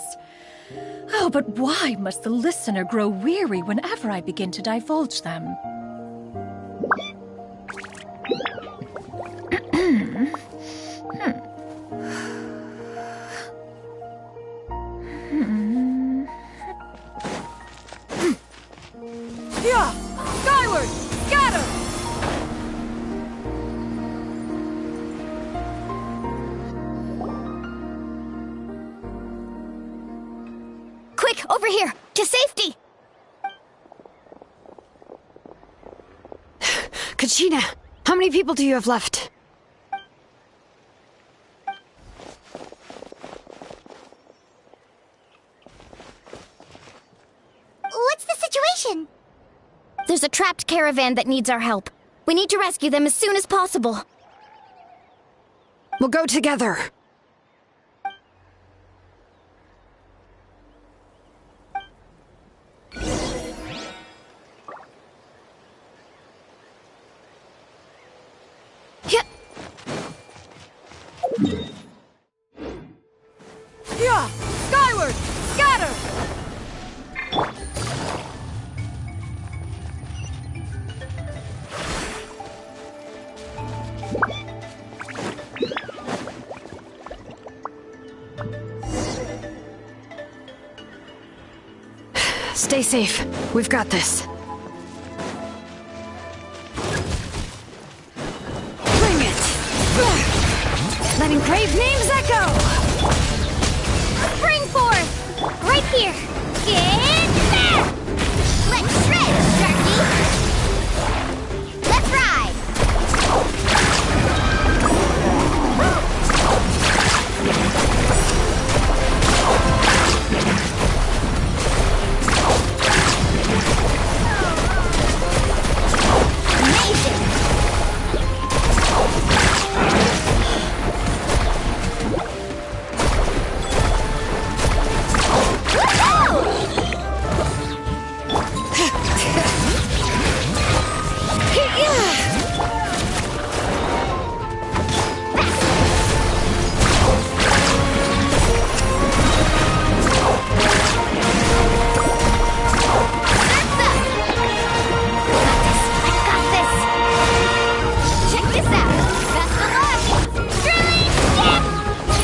Oh, but why must the listener grow weary whenever I begin to divulge them? Yeah! Skyward! Scatter! Quick, over here! To safety! Kachina, how many people do you have left? What's the situation? There's a trapped caravan that needs our help. We need to rescue them as soon as possible. We'll go together. Yeah! Skyward! Scatter! Stay safe. We've got this. Bring it! Let engraved names echo! Spring forth! Right here! Get there! Let's shred, Sharky! Let's ride! Amazing!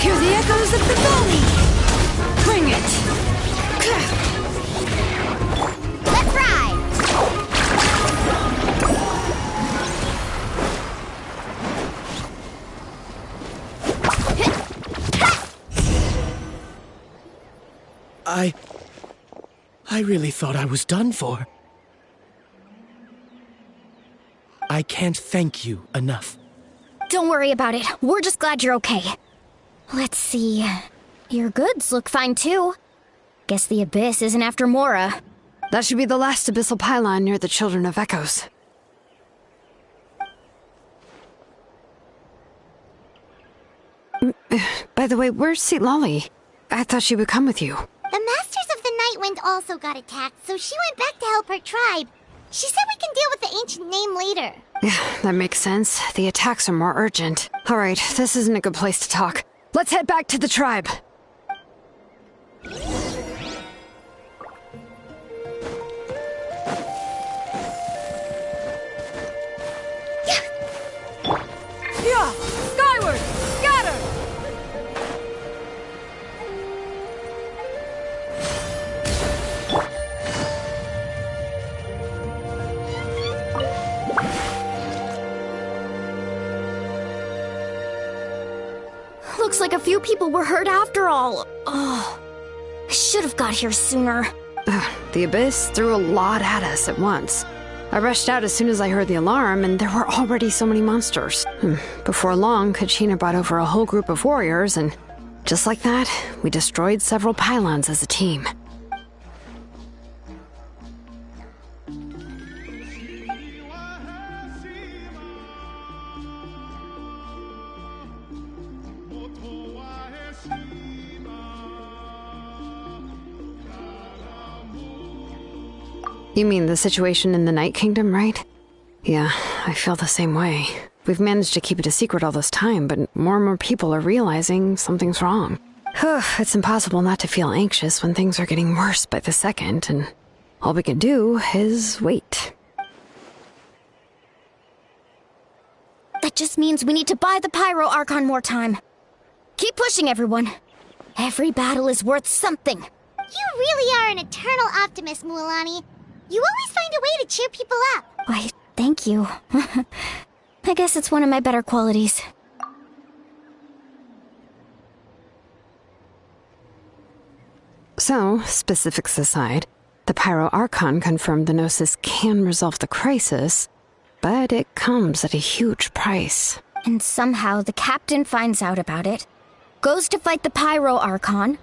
Hear the echoes of the valley! Bring it! Let's ride! I really thought I was done for. I can't thank you enough. Don't worry about it. We're just glad you're okay. Let's see. Your goods look fine, too. Guess the Abyss isn't after Mora. That should be the last abyssal pylon near the Children of Echoes. By the way, where's Lolly? I thought she would come with you. The Masters of the Night Wind also got attacked, so she went back to help her tribe. She said we can deal with the ancient name later. Yeah, that makes sense. The attacks are more urgent. Alright, this isn't a good place to talk. Let's head back to the tribe. Yeah! Skyward! Scatter! Looks like a few people were hurt after all. Oh, I should have got here sooner. The Abyss threw a lot at us at once. I rushed out as soon as I heard the alarm, and there were already so many monsters. Before long, Kachina brought over a whole group of warriors, and just like that, we destroyed several pylons as a team. You mean the situation in the Night Kingdom, right? Yeah, I feel the same way. We've managed to keep it a secret all this time, but more and more people are realizing something's wrong. It's impossible not to feel anxious when things are getting worse by the second, and all we can do is wait. That just means we need to buy the Pyro Archon more time. Keep pushing, everyone. Every battle is worth something. You really are an eternal optimist, Mualani. You always find a way to cheer people up. Why, thank you. I guess it's one of my better qualities. So, specifics aside, the Pyro Archon confirmed the Gnosis can resolve the crisis, but it comes at a huge price. And somehow the captain finds out about it, goes to fight the Pyro Archon,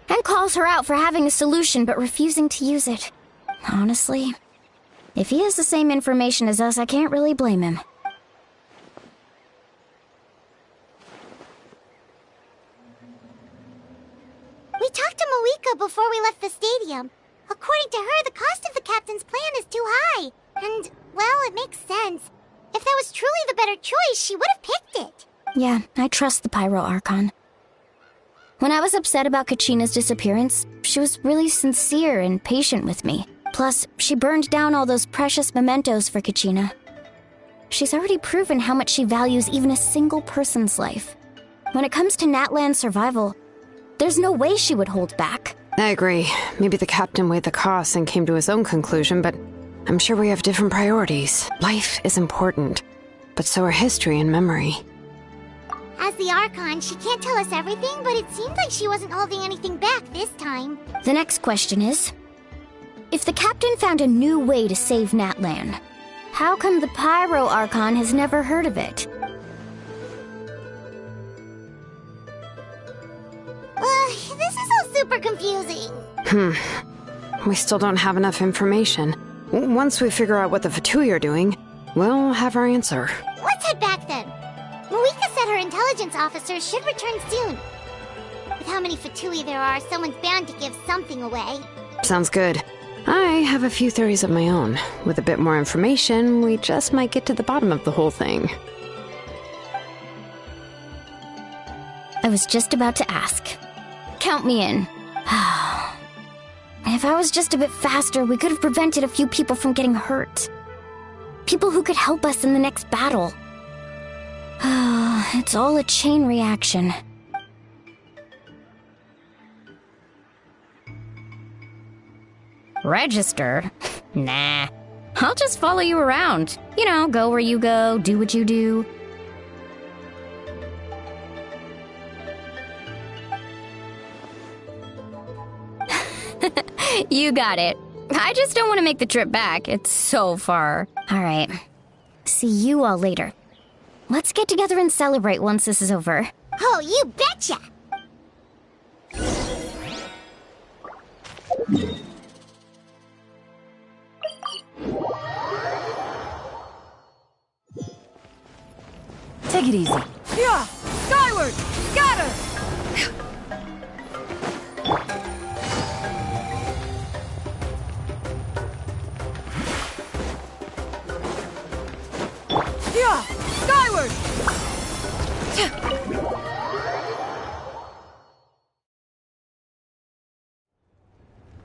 and calls her out for having a solution but refusing to use it. Honestly, if he has the same information as us, I can't really blame him. We talked to Moika before we left the stadium. According to her, the cost of the captain's plan is too high. And, well, it makes sense. If that was truly the better choice, she would have picked it. Yeah, I trust the Pyro Archon. When I was upset about Kachina's disappearance, she was really sincere and patient with me. Plus, she burned down all those precious mementos for Kachina. She's already proven how much she values even a single person's life. When it comes to Natlan's survival, there's no way she would hold back. I agree. Maybe the captain weighed the costs and came to his own conclusion, but I'm sure we have different priorities. Life is important, but so are history and memory. As the Archon, she can't tell us everything, but it seemed like she wasn't holding anything back this time. The next question is, if the captain found a new way to save Natlan, how come the Pyro Archon has never heard of it? This is all super confusing. We still don't have enough information. Once we figure out what the Fatui are doing, we'll have our answer. Let's head back then. Moika said her intelligence officers should return soon. With how many Fatui there are, someone's bound to give something away. Sounds good. I have a few theories of my own. With a bit more information, we just might get to the bottom of the whole thing. I was just about to ask. Count me in. If I was just a bit faster, we could have prevented a few people from getting hurt. People who could help us in the next battle. It's all a chain reaction. Register? Nah. I'll just follow you around. You know, go where you go, do what you do. You got it. I just don't want to make the trip back. It's so far. All right. See you all later. Let's get together and celebrate once this is over. Oh, you betcha! Take it easy. Yeah! Skyward! Got her! Yeah! Skyward!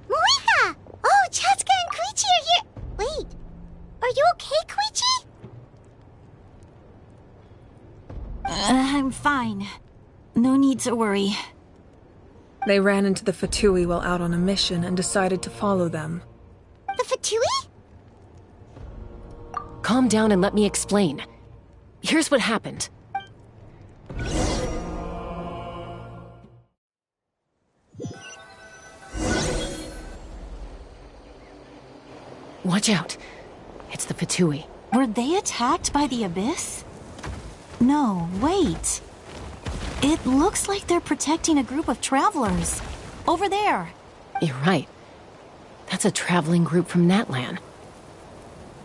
Moika! Oh, Chatska and Koichi are here! Wait, are you okay, Koichi? I'm fine. No need to worry. They ran into the Fatui while out on a mission and decided to follow them. The Fatui? Calm down and let me explain. Here's what happened. Watch out. It's the Fatui. Were they attacked by the Abyss? No, wait. It looks like they're protecting a group of travelers. Over there. You're right. That's a traveling group from Natlan.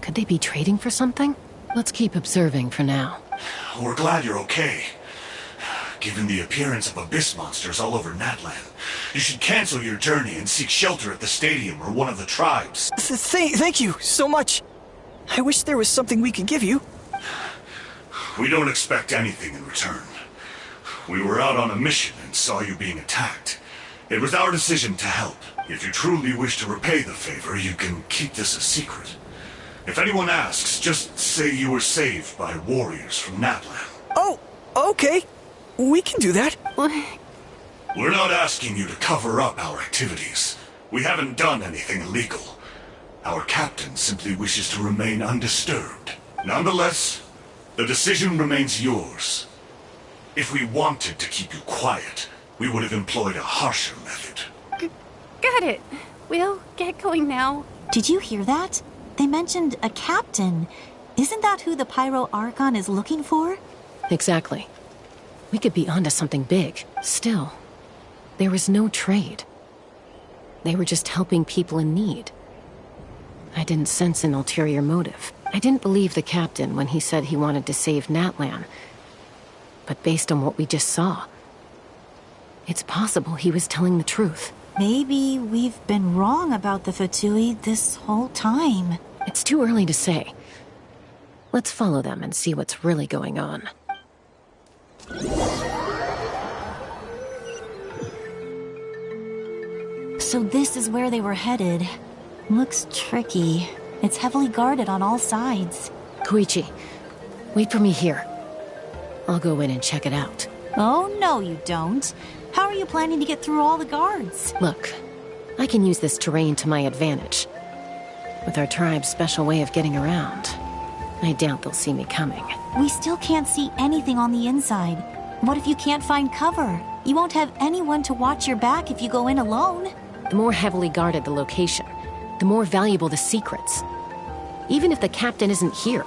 Could they be trading for something? Let's keep observing for now. We're glad you're okay. given the appearance of abyss monsters all over Natlan. You should cancel your journey and seek shelter at the stadium or one of the tribes. Thank you so much. I wish there was something we could give you. We don't expect anything in return. We were out on a mission and saw you being attacked. It was our decision to help. If you truly wish to repay the favor, you can keep this a secret. If anyone asks, just say you were saved by warriors from Natlan. Oh, okay. We can do that. We're not asking you to cover up our activities. We haven't done anything illegal. Our captain simply wishes to remain undisturbed. Nonetheless, the decision remains yours. If we wanted to keep you quiet, we would have employed a harsher method. Got it. We'll get going now. Did you hear that? They mentioned a captain. Isn't that who the Pyro Archon is looking for? Exactly. We could be onto something big. Still, there was no trade. They were just helping people in need. I didn't sense an ulterior motive. I didn't believe the captain when he said he wanted to save Natlan. But based on what we just saw, it's possible he was telling the truth. Maybe we've been wrong about the Fatui this whole time. It's too early to say. Let's follow them and see what's really going on. So this is where they were headed. Looks tricky. It's heavily guarded on all sides. Koichi, wait for me here. I'll go in and check it out. Oh, no you don't. How are you planning to get through all the guards? Look, I can use this terrain to my advantage. With our tribe's special way of getting around, I doubt they'll see me coming. We still can't see anything on the inside. What if you can't find cover? You won't have anyone to watch your back if you go in alone. The more heavily guarded the location, the more valuable the secrets. Even if the captain isn't here,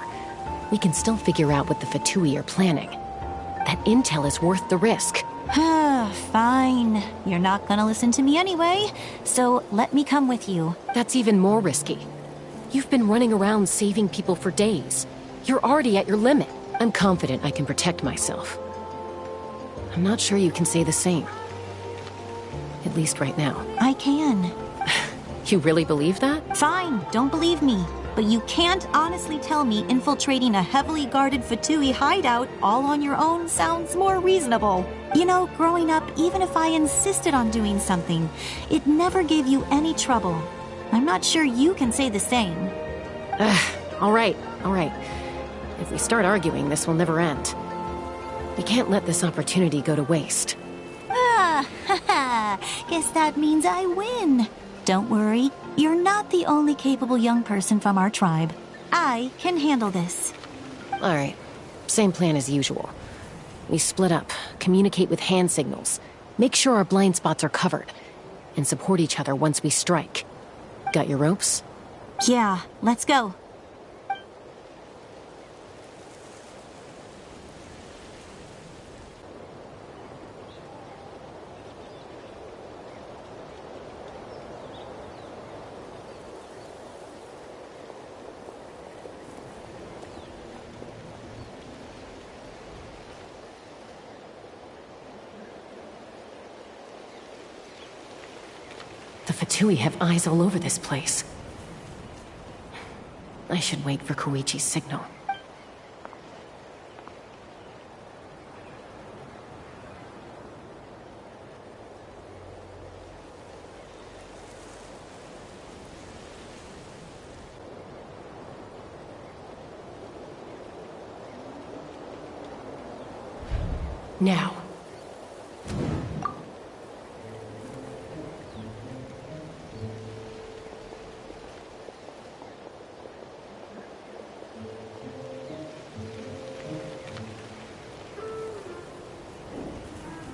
we can still figure out what the Fatui are planning. That intel is worth the risk. Fine. You're not gonna listen to me anyway, so let me come with you. That's even more risky. You've been running around saving people for days. You're already at your limit. I'm confident I can protect myself. I'm not sure you can say the same. At least right now. I can. You really believe that? Fine, don't believe me. But you can't honestly tell me infiltrating a heavily guarded Fatui hideout all on your own sounds more reasonable. You know, growing up, even if I insisted on doing something, it never gave you any trouble. I'm not sure you can say the same. All right. If we start arguing, this will never end. We can't let this opportunity go to waste. Guess that means I win. Don't worry, you're not the only capable young person from our tribe. I can handle this. All right, same plan as usual. We split up, communicate with hand signals, make sure our blind spots are covered, and support each other once we strike. Got your ropes? Yeah, let's go. The Fatui have eyes all over this place. I should wait for Koichi's signal. Now.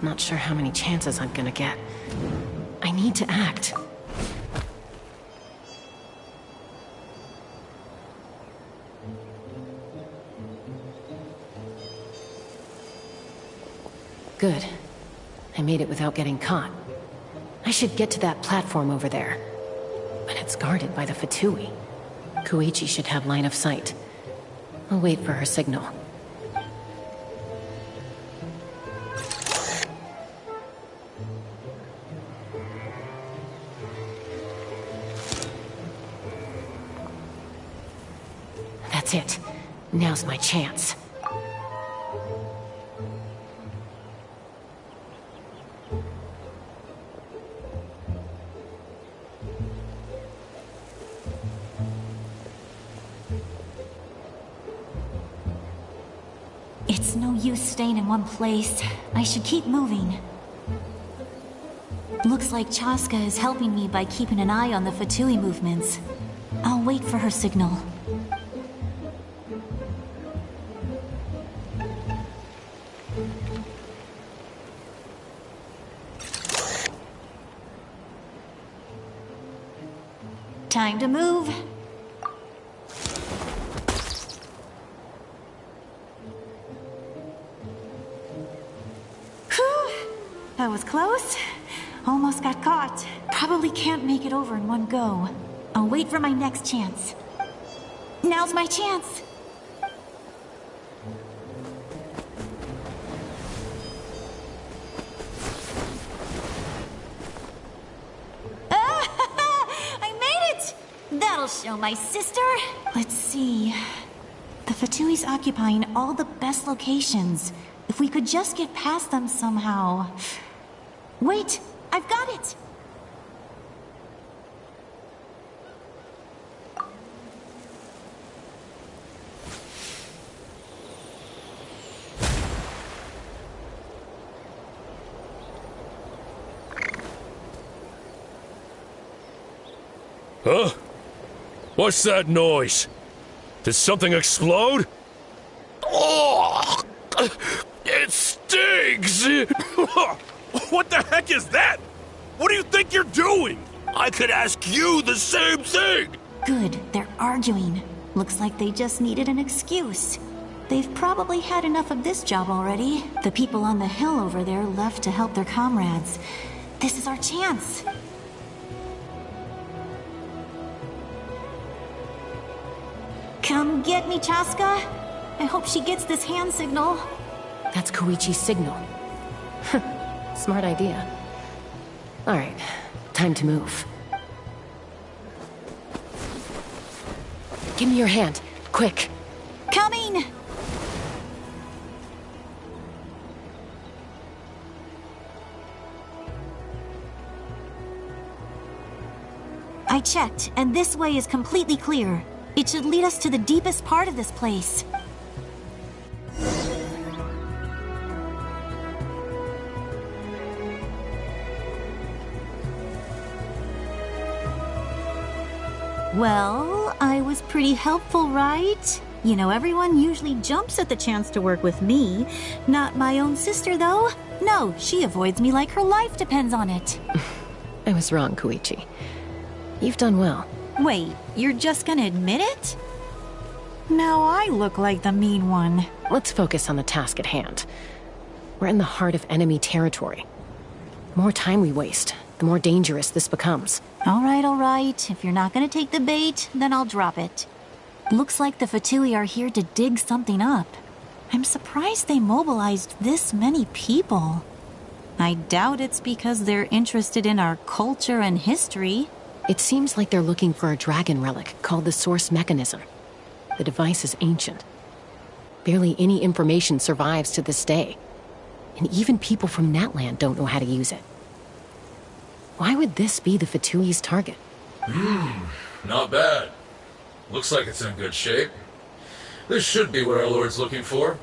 Not sure how many chances I'm gonna get. I need to act. Good. I made it without getting caught. I should get to that platform over there. But it's guarded by the Fatui. Koichi should have line of sight. I'll wait for her signal. That's it. Now's my chance. It's no use staying in one place. I should keep moving. Looks like Chaska is helping me by keeping an eye on the Fatui movements. I'll wait for her signal. Time to move. Whew, that was close. Almost got caught. Probably can't make it over in one go. I'll wait for my next chance. Now's my chance. I made it! That'll show my sister. Let's see. The Fatui's occupying all the best locations. If we could just get past them somehow. Wait, I've got it! Huh? What's that noise? Did something explode? Oh! It stings! What the heck is that? What do you think you're doing? I could ask you the same thing! Good, they're arguing. Looks like they just needed an excuse. They've probably had enough of this job already. The people on the hill over there left to help their comrades. This is our chance. Come get me, Chaska. I hope she gets this hand signal. That's Koichi's signal. Smart idea. Alright, time to move. Give me your hand, quick. Coming! I checked, and this way is completely clear. It should lead us to the deepest part of this place. Well, I was pretty helpful, right? You know, everyone usually jumps at the chance to work with me. Not my own sister, though. No, she avoids me like her life depends on it. I was wrong, Koichi. You've done well. Wait, you're just gonna admit it? Now I look like the mean one. Let's focus on the task at hand. We're in the heart of enemy territory. The more time we waste, the more dangerous this becomes. All right. If you're not gonna take the bait, then I'll drop it. Looks like the Fatui are here to dig something up. I'm surprised they mobilized this many people. I doubt it's because they're interested in our culture and history. It seems like they're looking for a dragon relic called the Source Mechanism. The device is ancient. Barely any information survives to this day. And even people from Natlan don't know how to use it. Why would this be the Fatui's target? Not bad. Looks like it's in good shape. This should be what our Lord's looking for.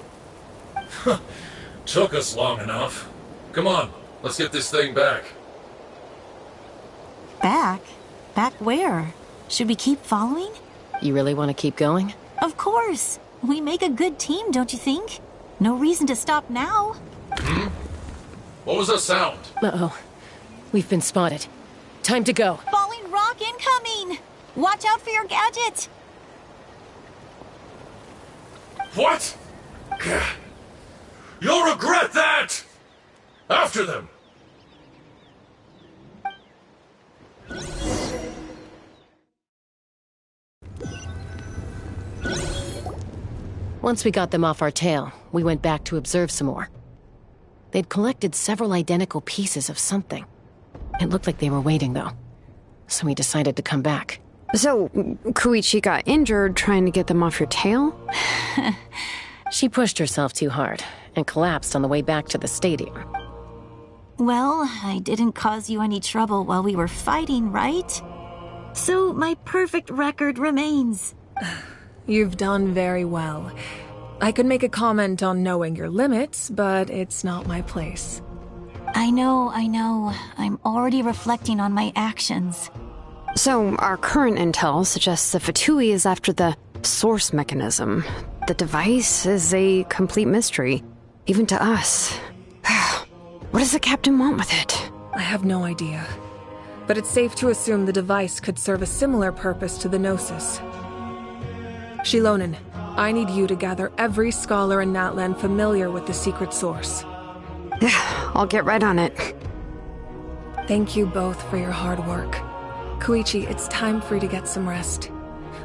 Took us long enough. Come on, let's get this thing back. Back? Back where? Should we keep following? You really want to keep going? Of course! We make a good team, don't you think? No reason to stop now. What was that sound? Uh-oh. We've been spotted. Time to go. Falling rock incoming! Watch out for your gadget! What? You'll regret that! After them! Once we got them off our tail, we went back to observe some more. They'd collected several identical pieces of something. It looked like they were waiting, though. So we decided to come back. So, Koichi got injured trying to get them off your tail? She pushed herself too hard and collapsed on the way back to the stadium. Well, I didn't cause you any trouble while we were fighting, right? So my perfect record remains. You've done very well. I could make a comment on knowing your limits, but it's not my place. I know. I'm already reflecting on my actions. So, our current intel suggests the Fatui is after the source mechanism. The device is a complete mystery, even to us. What does the captain want with it? I have no idea. But it's safe to assume the device could serve a similar purpose to the Gnosis. Shilonen, I need you to gather every scholar in Natlan familiar with the secret source. I'll get right on it. Thank you both for your hard work. Koichi, it's time for you to get some rest.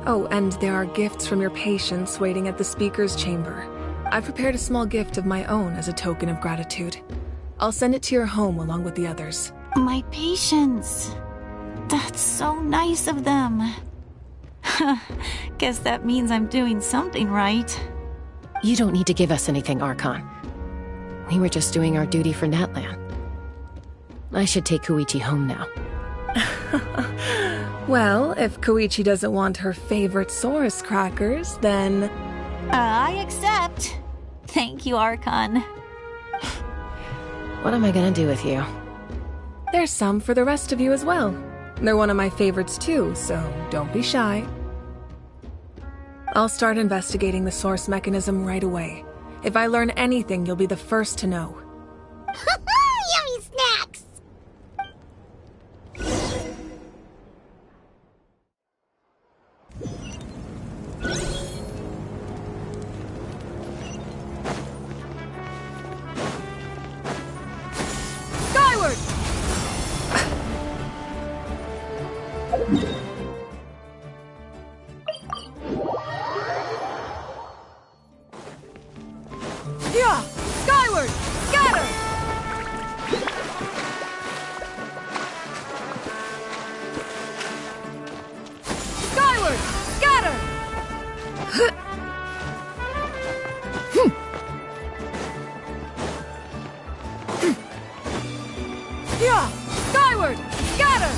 Oh, and there are gifts from your patients waiting at the speaker's chamber. I've prepared a small gift of my own as a token of gratitude. I'll send it to your home along with the others. My patients. That's so nice of them. Guess that means I'm doing something right. You don't need to give us anything, Archon. We were just doing our duty for Natlan. I should take Koichi home now. Well, if Koichi doesn't want her favorite Saurus crackers, then... I accept. Thank you, Archon. What am I gonna do with you? There's some for the rest of you as well. They're one of my favorites too, so don't be shy. I'll start investigating the source mechanism right away. If I learn anything, you'll be the first to know. Yummy snacks! Skyward! Yeah! Skyward! Scatter! Skyward! Scatter! Yeah! Skyward! Scatter!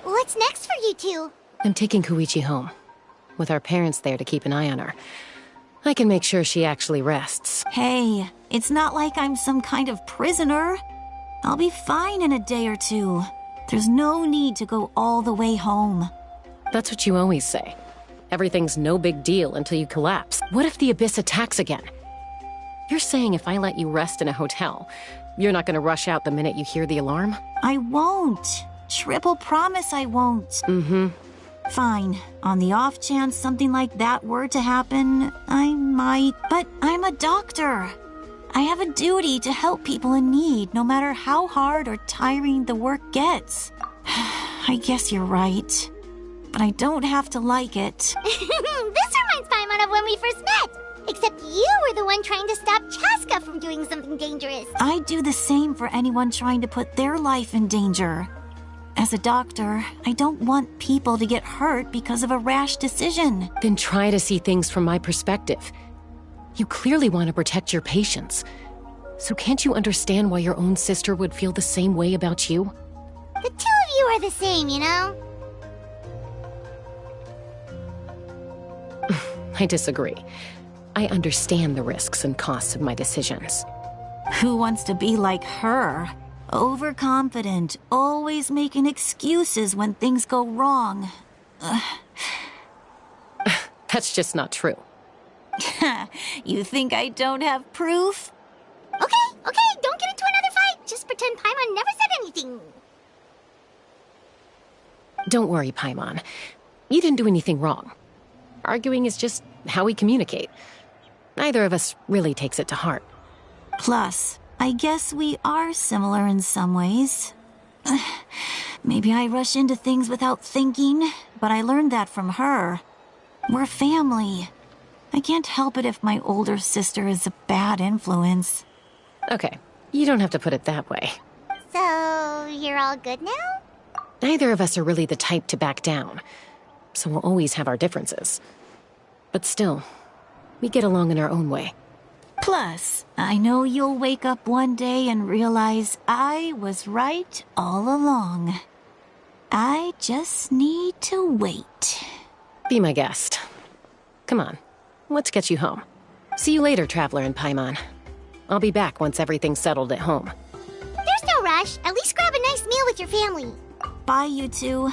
What's next for you two? I'm taking Koichi home, with our parents there to keep an eye on her. I can make sure she actually rests. Hey, it's not like I'm some kind of prisoner. I'll be fine in a day or two. There's no need to go all the way home. That's what you always say. Everything's no big deal until you collapse. What if the Abyss attacks again? You're saying if I let you rest in a hotel, you're not gonna rush out the minute you hear the alarm? I won't. Triple promise I won't. Mm-hmm. Fine. On the off chance something like that were to happen, I might. But I'm a doctor. I have a duty to help people in need, no matter how hard or tiring the work gets. I guess you're right. But I don't have to like it. This reminds Paimon of when we first met. Except you were the one trying to stop Chaska from doing something dangerous. I'd do the same for anyone trying to put their life in danger. As a doctor, I don't want people to get hurt because of a rash decision. Then try to see things from my perspective. You clearly want to protect your patients. So can't you understand why your own sister would feel the same way about you? The two of you are the same, you know? I disagree. I understand the risks and costs of my decisions. Who wants to be like her? Overconfident, always making excuses when things go wrong. That's just not true. You think I don't have proof? Okay, don't get into another fight. Just pretend Paimon never said anything. Don't worry, Paimon. You didn't do anything wrong. Arguing is just how we communicate. Neither of us really takes it to heart. Plus, I guess we are similar in some ways. Maybe I rush into things without thinking, but I learned that from her. We're family. I can't help it if my older sister is a bad influence. Okay, You don't have to put it that way. So, you're all good now? Neither of us are really the type to back down, so we'll always have our differences. But still, we get along in our own way. Plus, I know you'll wake up one day and realize I was right all along. I just need to wait. Be my guest. Come on, let's get you home. See you later, Traveler and Paimon. I'll be back once everything's settled at home. There's no rush. At least grab a nice meal with your family. Bye, you two.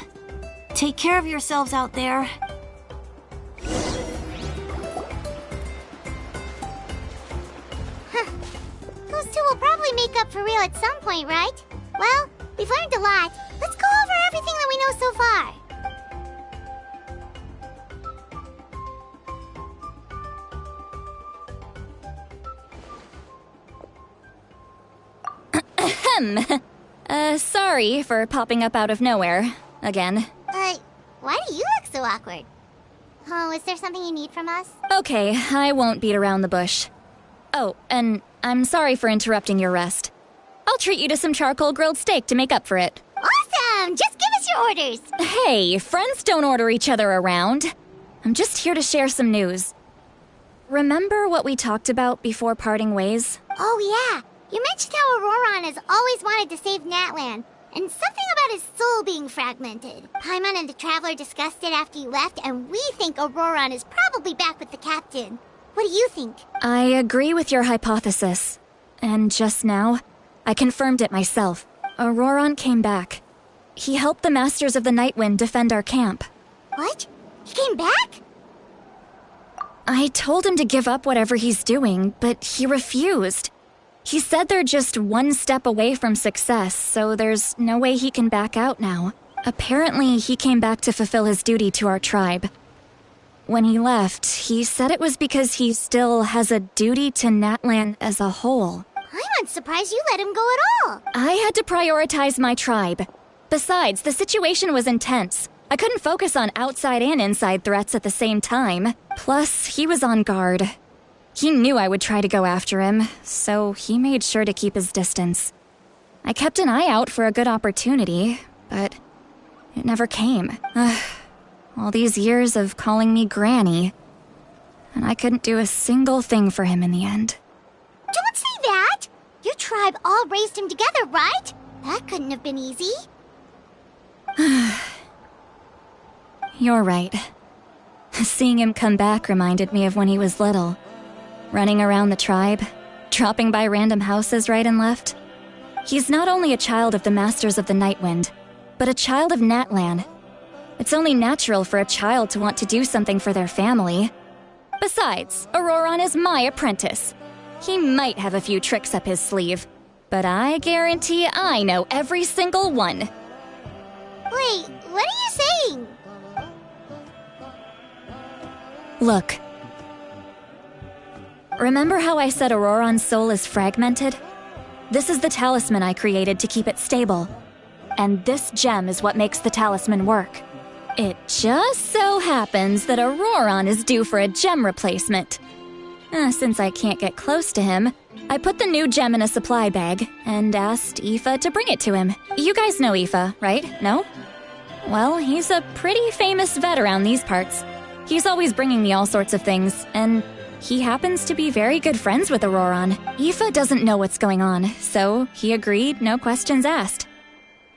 Take care of yourselves out there. Those two will probably make up for real at some point, right? Well, we've learned a lot. Let's go over everything that we know so far. Sorry for popping up out of nowhere. Again. Why do you look so awkward? Oh, is there something you need from us? Okay, I won't beat around the bush. Oh, and I'm sorry for interrupting your rest. I'll treat you to some charcoal grilled steak to make up for it. Awesome! Just give us your orders! Hey, friends don't order each other around. I'm just here to share some news. Remember what we talked about before parting ways? Oh, yeah. You mentioned how Auroron has always wanted to save Natlan, and something about his soul being fragmented. Paimon and the Traveler discussed it after you left, and we think Auroron is probably back with the Captain. What do you think? I agree with your hypothesis. And just now, I confirmed it myself. Auroron came back. He helped the Masters of the Nightwind defend our camp. What? He came back? I told him to give up whatever he's doing, but he refused. He said they're just one step away from success, so there's no way he can back out now. Apparently, he came back to fulfill his duty to our tribe. When he left, he said it was because he still has a duty to Natlan as a whole. I'm surprised you let him go at all. I had to prioritize my tribe. Besides, the situation was intense. I couldn't focus on outside and inside threats at the same time. Plus, he was on guard. He knew I would try to go after him, so he made sure to keep his distance. I kept an eye out for a good opportunity, but it never came. All these years of calling me Granny, and I couldn't do a single thing for him in the end. Don't say that! Your tribe all raised him together, right? That couldn't have been easy. You're right. Seeing him come back reminded me of when he was little. Running around the tribe, dropping by random houses right and left. He's not only a child of the Masters of the Nightwind, but a child of Natlan. It's only natural for a child to want to do something for their family. Besides, Auroron is my apprentice. He might have a few tricks up his sleeve, but I guarantee I know every single one. Wait, what are you saying? Look. Remember how I said Auroron's soul is fragmented? This is the talisman I created to keep it stable. And this gem is what makes the talisman work. It just so happens that Auroron is due for a gem replacement. Since I can't get close to him, I put the new gem in a supply bag and asked Aoife to bring it to him. You guys know Aoife, right? No? Well, he's a pretty famous vet around these parts. He's always bringing me all sorts of things, and he happens to be very good friends with Auroron. Aoife doesn't know what's going on, so he agreed, no questions asked.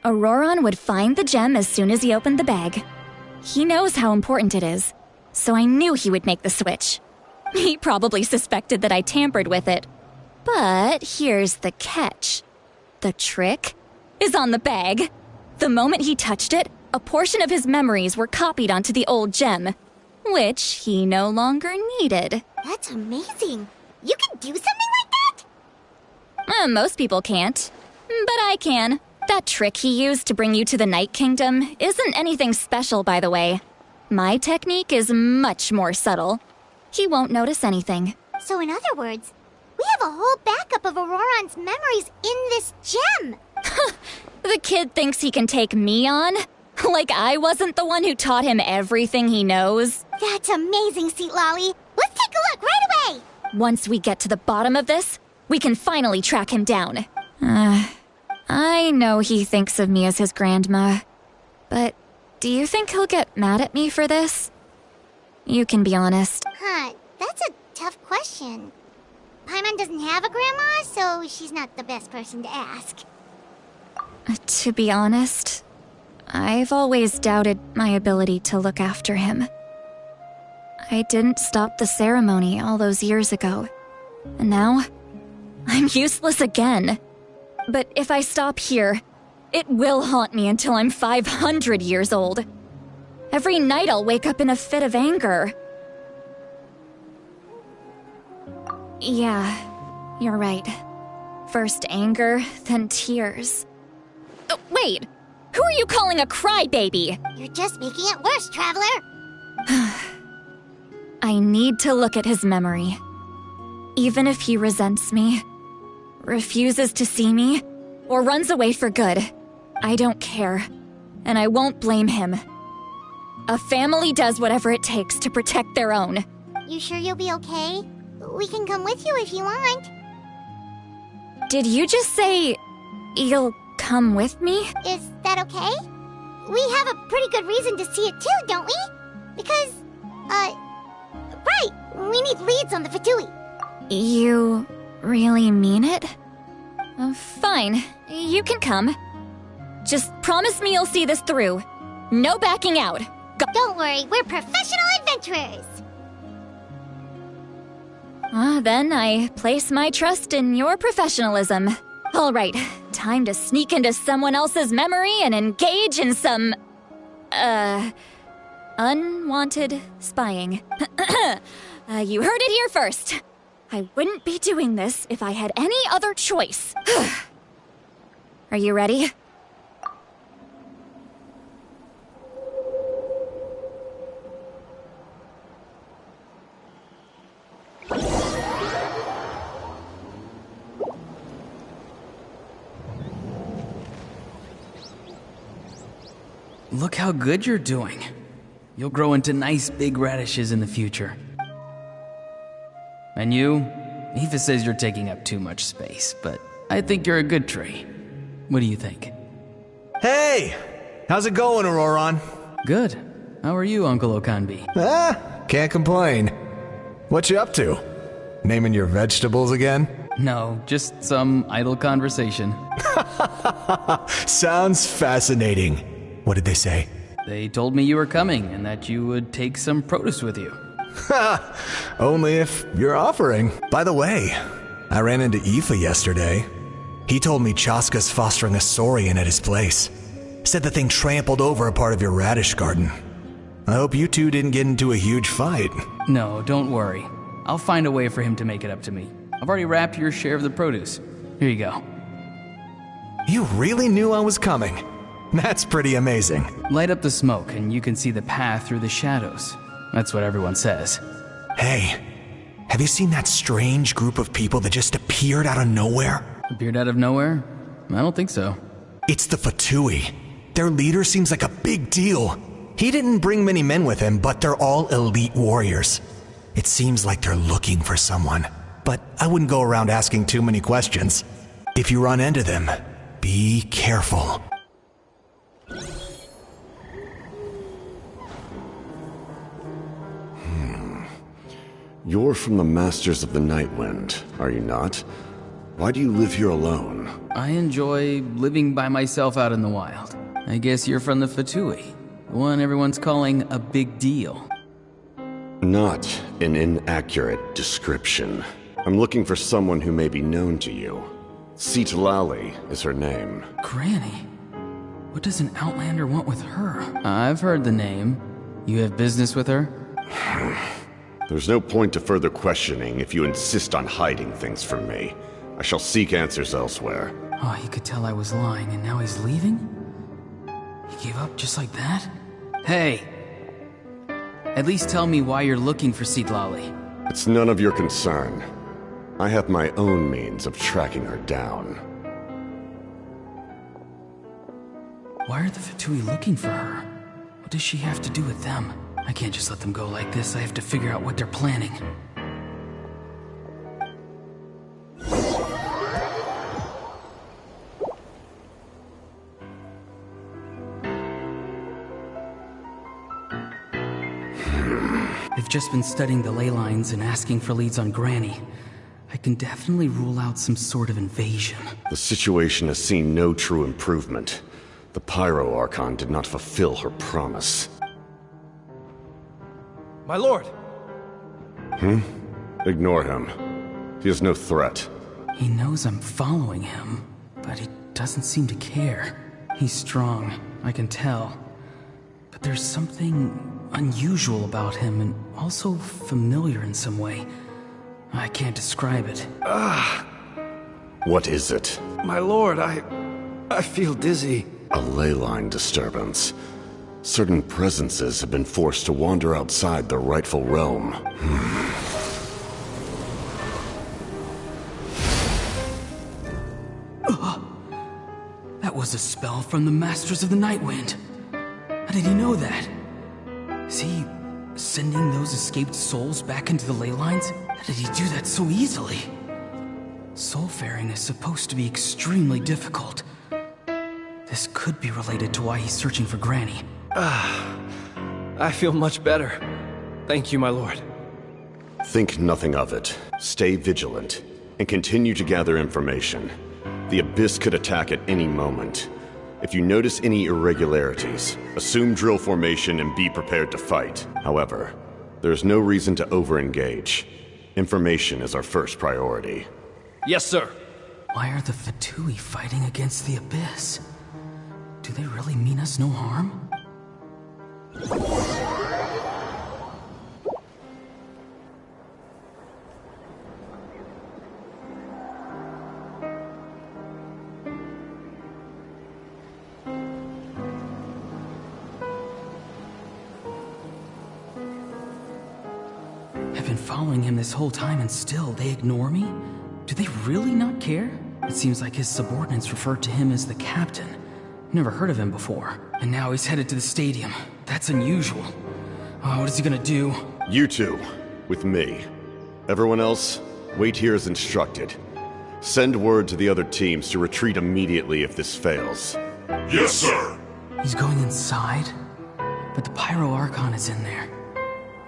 Auroron would find the gem as soon as he opened the bag. He knows how important it is, so I knew he would make the switch. He probably suspected that I tampered with it. But here's the catch. The trick is on the bag. The moment he touched it, a portion of his memories were copied onto the old gem, which he no longer needed. That's amazing. You can do something like that? Most people can't, but I can. That trick he used to bring you to the Night Kingdom isn't anything special, by the way. My technique is much more subtle. He won't notice anything. So in other words, we have a whole backup of Auroron's memories in this gem. The kid thinks he can take me on? Like I wasn't the one who taught him everything he knows? That's amazing, Seat Lolly. Let's take a look right away. Once we get to the bottom of this, we can finally track him down. I know he thinks of me as his grandma, but do you think he'll get mad at me for this? You can be honest. That's a tough question. Paimon doesn't have a grandma, so she's not the best person to ask. To be honest, I've always doubted my ability to look after him. I didn't stop the ceremony all those years ago, and now I'm useless again. But if I stop here, it will haunt me until I'm 500 years old. Every night I'll wake up in a fit of anger. Yeah, you're right. First anger, then tears. Oh, wait! Who are you calling a crybaby? You're just making it worse, Traveler! I need to look at his memory. Even if he resents me, refuses to see me, or runs away for good, I don't care, and I won't blame him. A family does whatever it takes to protect their own. You sure you'll be okay? We can come with you if you want. Did you just say you'll come with me? Is that okay? We have a pretty good reason to see it too, don't we? Because, right, we need leads on the Fatui. You really mean it? Fine, you can come. Just promise me you'll see this through. No backing out. Go. Don't worry, we're professional adventurers. Then I place my trust in your professionalism. All right, time to sneak into someone else's memory and engage in some, unwanted spying. You heard it here first. I wouldn't be doing this if I had any other choice. Are you ready? Look how good you're doing. You'll grow into nice big radishes in the future. And you? Aoife says you're taking up too much space, but I think you're a good tree. What do you think? Hey! How's it going, Auroron? Good. How are you, Uncle Okanbi? Can't complain. What you up to? Naming your vegetables again? No, just some idle conversation. Sounds fascinating. What did they say? They told me you were coming and that you would take some produce with you. Ha! Only if you're offering. By the way, I ran into Aoife yesterday. He told me Chaska's fostering a saurian at his place. Said the thing trampled over a part of your radish garden. I hope you two didn't get into a huge fight. No, don't worry. I'll find a way for him to make it up to me. I've already wrapped your share of the produce. Here you go. You really knew I was coming. That's pretty amazing. Light up the smoke and you can see the path through the shadows. That's what everyone says. Hey, have you seen that strange group of people that just appeared out of nowhere? Appeared out of nowhere? I don't think so. It's the Fatui. Their leader seems like a big deal. He didn't bring many men with him, but they're all elite warriors. It seems like they're looking for someone, but I wouldn't go around asking too many questions. If you run into them, be careful. You're from the Masters of the Nightwind, are you not? Why do you live here alone? I enjoy living by myself out in the wild. I guess you're from the Fatui, the one everyone's calling a big deal. Not an inaccurate description. I'm looking for someone who may be known to you. Citlali is her name. Granny? What does an Outlander want with her? I've heard the name. You have business with her? There's no point to further questioning if you insist on hiding things from me. I shall seek answers elsewhere. Oh, he could tell I was lying and now he's leaving? He gave up just like that? Hey! At least tell me why you're looking for Citlali. It's none of your concern. I have my own means of tracking her down. Why are the Fatui looking for her? What does she have to do with them? I can't just let them go like this. I have to figure out what they're planning. just been studying the ley lines and asking for leads on Granny. I can definitely rule out some sort of invasion. The situation has seen no true improvement. The Pyro Archon did not fulfill her promise. My lord! Ignore him. He is no threat. He knows I'm following him, but he doesn't seem to care. He's strong, I can tell. But there's something unusual about him and also familiar in some way. I can't describe it. What is it? My lord, I feel dizzy. A ley line disturbance. Certain presences have been forced to wander outside their rightful realm. That was a spell from the Masters of the Nightwind. How did he know that? Is he sending those escaped souls back into the ley lines? How did he do that so easily? Soulfaring is supposed to be extremely difficult. This could be related to why he's searching for Granny. I feel much better. Thank you, my lord. Think nothing of it. Stay vigilant, and continue to gather information. The Abyss could attack at any moment. If you notice any irregularities, assume drill formation and be prepared to fight. However, there is no reason to over-engage. Information is our first priority. Yes, sir. Why are the Fatui fighting against the Abyss? Do they really mean us no harm? I've been following him this whole time and still they ignore me? Do they really not care? It seems like his subordinates referred to him as the captain. Never heard of him before. And now he's headed to the stadium. That's unusual. Oh, what is he gonna do? You two, with me. Everyone else, wait here as instructed. Send word to the other teams to retreat immediately if this fails. Yes, sir. He's going inside? But the Pyro Archon is in there.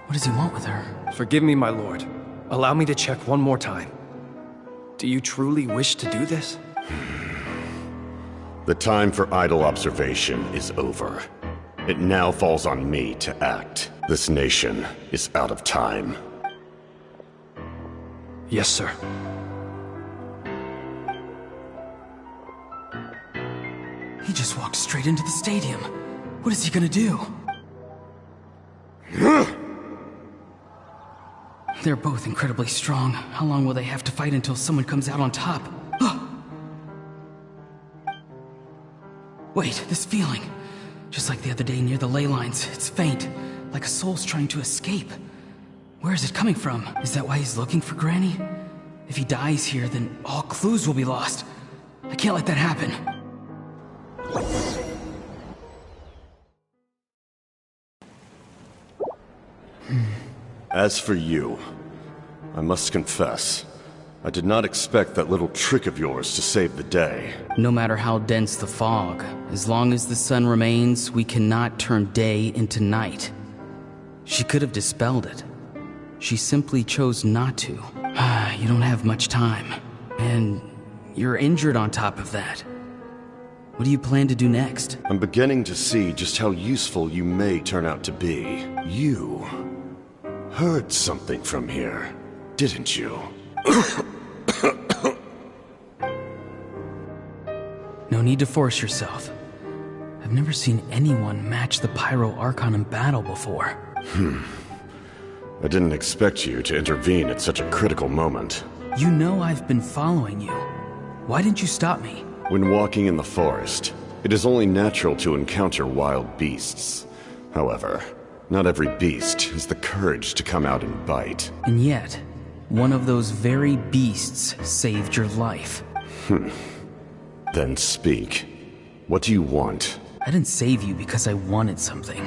What does he want with her? Forgive me, my lord. Allow me to check one more time. Do you truly wish to do this? The time for idle observation is over. It now falls on me to act. This nation is out of time. Yes, sir. He just walked straight into the stadium. What is he gonna do? They're both incredibly strong. How long will they have to fight until someone comes out on top? Wait, this feeling. Just like the other day near the ley lines, it's faint, like a soul's trying to escape. Where is it coming from? Is that why he's looking for Granny? If he dies here, then all clues will be lost. I can't let that happen. As for you, I must confess, I did not expect that little trick of yours to save the day. No matter how dense the fog, as long as the sun remains, we cannot turn day into night. She could have dispelled it. She simply chose not to. You don't have much time. And you're injured on top of that. What do you plan to do next? I'm beginning to see just how useful you may turn out to be. You heard something from here, didn't you? No need to force yourself. I've never seen anyone match the Pyro Archon in battle before. I didn't expect you to intervene at such a critical moment. You know I've been following you. Why didn't you stop me? When walking in the forest, it is only natural to encounter wild beasts. However, not every beast has the courage to come out and bite. And yet, one of those very beasts saved your life. Then speak. What do you want? I didn't save you because I wanted something.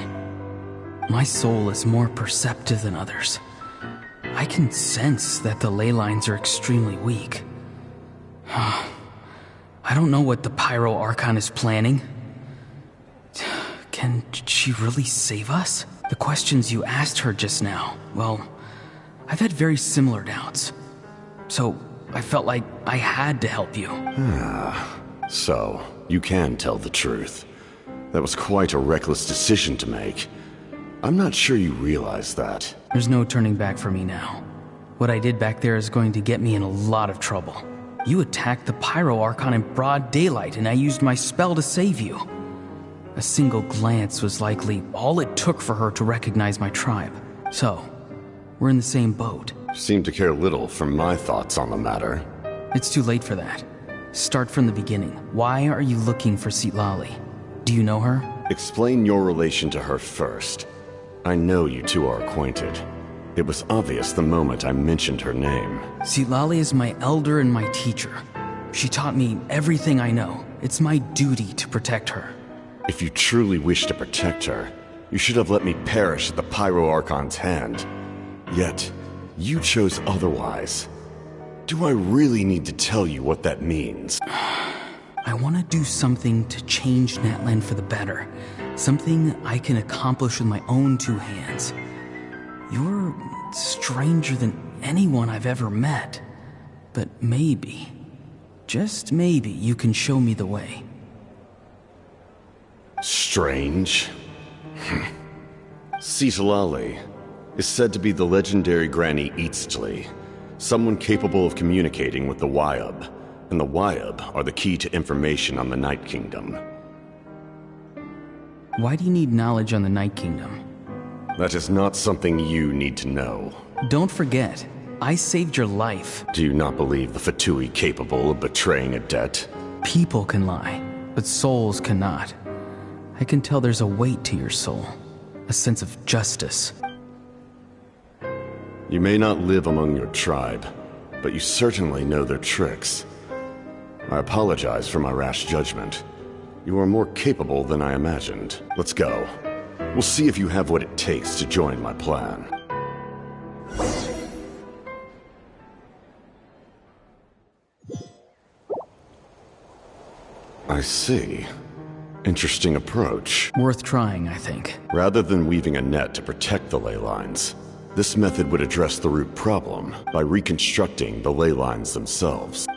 My soul is more perceptive than others. I can sense that the ley lines are extremely weak. I don't know what the Pyro Archon is planning. Can she really save us? The questions you asked her just now, well, I've had very similar doubts. So, I felt like I had to help you. So, you can tell the truth. That was quite a reckless decision to make. I'm not sure you realize that. There's no turning back for me now. What I did back there is going to get me in a lot of trouble. You attacked the Pyro Archon in broad daylight, and I used my spell to save you. A single glance was likely all it took for her to recognize my tribe. So, we're in the same boat. Seem to care little for my thoughts on the matter. It's too late for that. Start from the beginning. Why are you looking for Citlali? Do you know her? Explain your relation to her first. I know you two are acquainted. It was obvious the moment I mentioned her name. Citlali is my elder and my teacher. She taught me everything I know. It's my duty to protect her. If you truly wish to protect her, you should have let me perish at the Pyro Archon's hand. Yet, you chose otherwise. Do I really need to tell you what that means? I want to do something to change Natlan for the better. Something I can accomplish with my own two hands. You're stranger than anyone I've ever met. But maybe, just maybe, you can show me the way. Strange? Citlali is said to be the legendary Granny Eastly, someone capable of communicating with the Wyub, and the Wyub are the key to information on the Night Kingdom. Why do you need knowledge on the Night Kingdom? That is not something you need to know. Don't forget, I saved your life. Do you not believe the Fatui capable of betraying a debt? People can lie, but souls cannot. I can tell there's a weight to your soul, a sense of justice. You may not live among your tribe, but you certainly know their tricks. I apologize for my rash judgment. You are more capable than I imagined. Let's go. We'll see if you have what it takes to join my plan. I see. Interesting approach. Worth trying, I think. Rather than weaving a net to protect the ley lines, this method would address the root problem by reconstructing the ley lines themselves.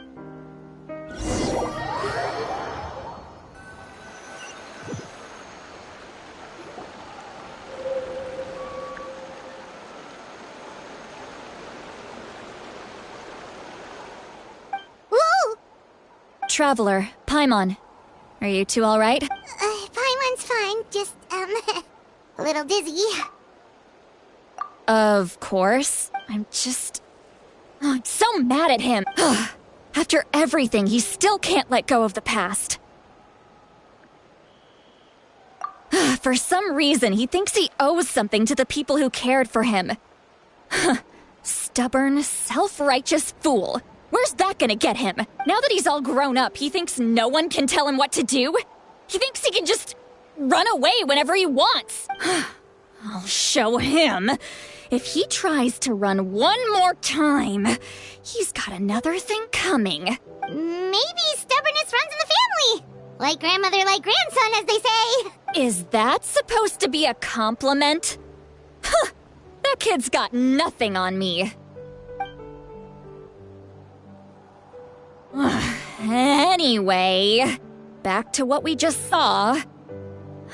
Traveler, Paimon. Are you two alright? Paimon's fine, just, a little dizzy. Of course. I'm so mad at him. After everything, he still can't let go of the past. For some reason, he thinks he owes something to the people who cared for him. Stubborn, self-righteous fool. Where's that gonna get him? Now that he's all grown up, he thinks no one can tell him what to do? He thinks he can just run away whenever he wants. I'll show him. If he tries to run one more time, he's got another thing coming. Maybe stubbornness runs in the family. Like grandmother, like grandson, as they say. Is that supposed to be a compliment? That kid's got nothing on me. Anyway, back to what we just saw.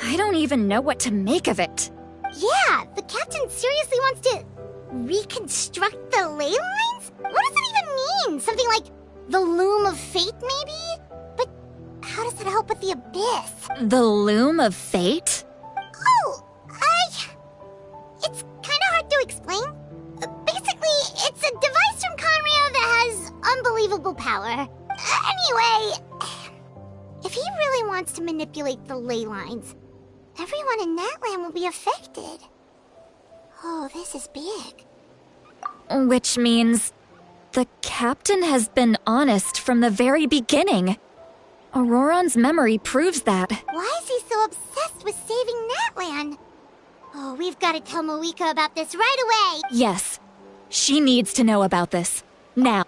I don't even know what to make of it. Yeah, the captain seriously wants to reconstruct the ley lines? What does that even mean? Something like the loom of fate, maybe? But how does that help with the abyss? The loom of fate? Oh, it's kind of hard to explain. Basically, it's a device from Conrio that has unbelievable power. Anyway, if he really wants to manipulate the ley lines, everyone in Natlan will be affected. Oh, this is big. Which means the captain has been honest from the very beginning. Auroron's memory proves that. Why is he so obsessed with saving Natlan? Oh, we've got to tell Moeka about this right away. Yes, she needs to know about this. Now.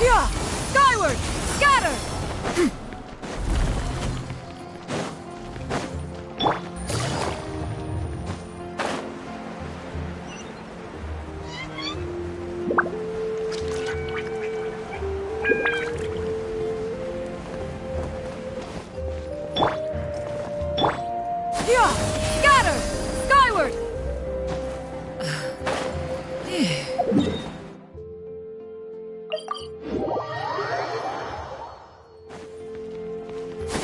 Yeah! Skyward! Scatter! Yeah! Scatter! Skyward!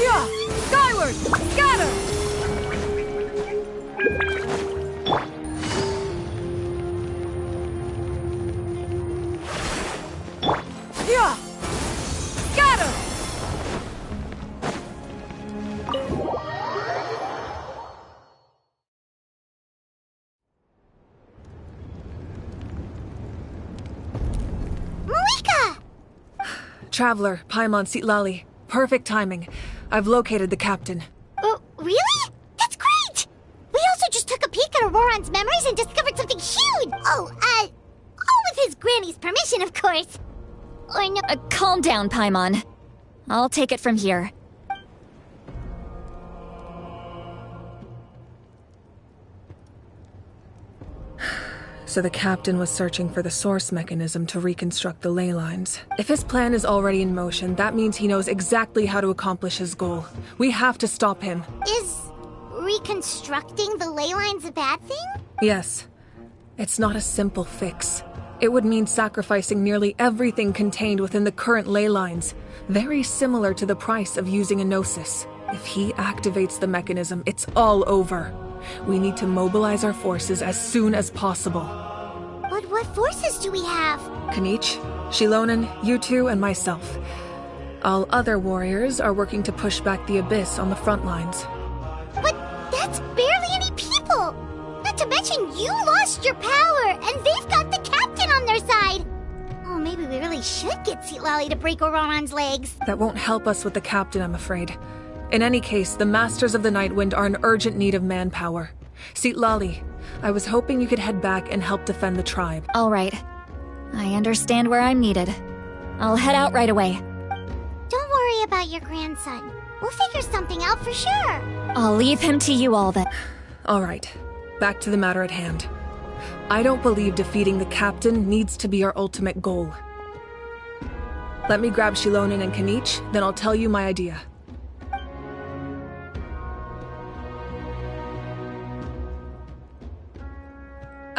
Yeah! Skyward! Scatter! Yeah! Scatter! Malika! Traveler, Paimon Sitlali. Perfect timing. I've located the captain. Oh, really? That's great! We also just took a peek at Auroron's memories and discovered something huge! All with his granny's permission, of course. Or no— Calm down, Paimon. I'll take it from here. So the captain was searching for the source mechanism to reconstruct the ley lines. If his plan is already in motion, that means he knows exactly how to accomplish his goal. We have to stop him. Is reconstructing the ley lines a bad thing? Yes. It's not a simple fix. It would mean sacrificing nearly everything contained within the current ley lines, very similar to the price of using a gnosis. If he activates the mechanism, it's all over. We need to mobilize our forces as soon as possible. But what forces do we have? Kanich, Shilonen, you two, and myself. All other warriors are working to push back the Abyss on the front lines. But that's barely any people! Not to mention you lost your power, and they've got the captain on their side! Oh, maybe we really should get Sitlali to break Auroron's legs. That won't help us with the captain, I'm afraid. In any case, the Masters of the Nightwind are in urgent need of manpower. Sitlali, I was hoping you could head back and help defend the tribe. All right. I understand where I'm needed. I'll head out right away. Don't worry about your grandson. We'll figure something out for sure. I'll leave him to you all then. All right. Back to the matter at hand. I don't believe defeating the captain needs to be our ultimate goal. Let me grab Shilonen and Kanich, then I'll tell you my idea.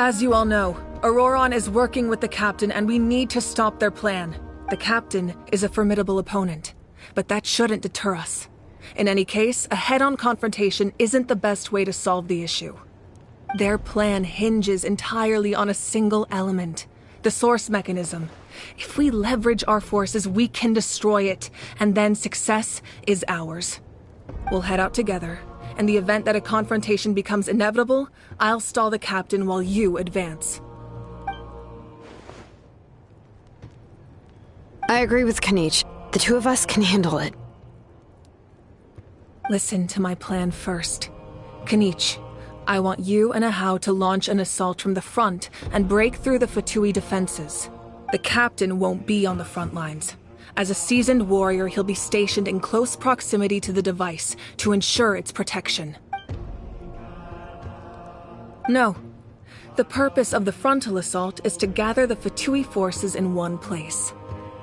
As you all know, Auroron is working with the captain and we need to stop their plan. The captain is a formidable opponent, but that shouldn't deter us. In any case, a head-on confrontation isn't the best way to solve the issue. Their plan hinges entirely on a single element, the source mechanism. If we leverage our forces, we can destroy it, and then success is ours. We'll head out together. In the event that a confrontation becomes inevitable, I'll stall the captain while you advance. I agree with Kanich. The two of us can handle it. Listen to my plan first. Kanich, I want you and Ahau to launch an assault from the front and break through the Fatui defenses. The captain won't be on the front lines. As a seasoned warrior, he'll be stationed in close proximity to the device to ensure its protection. No. The purpose of the frontal assault is to gather the Fatui forces in one place.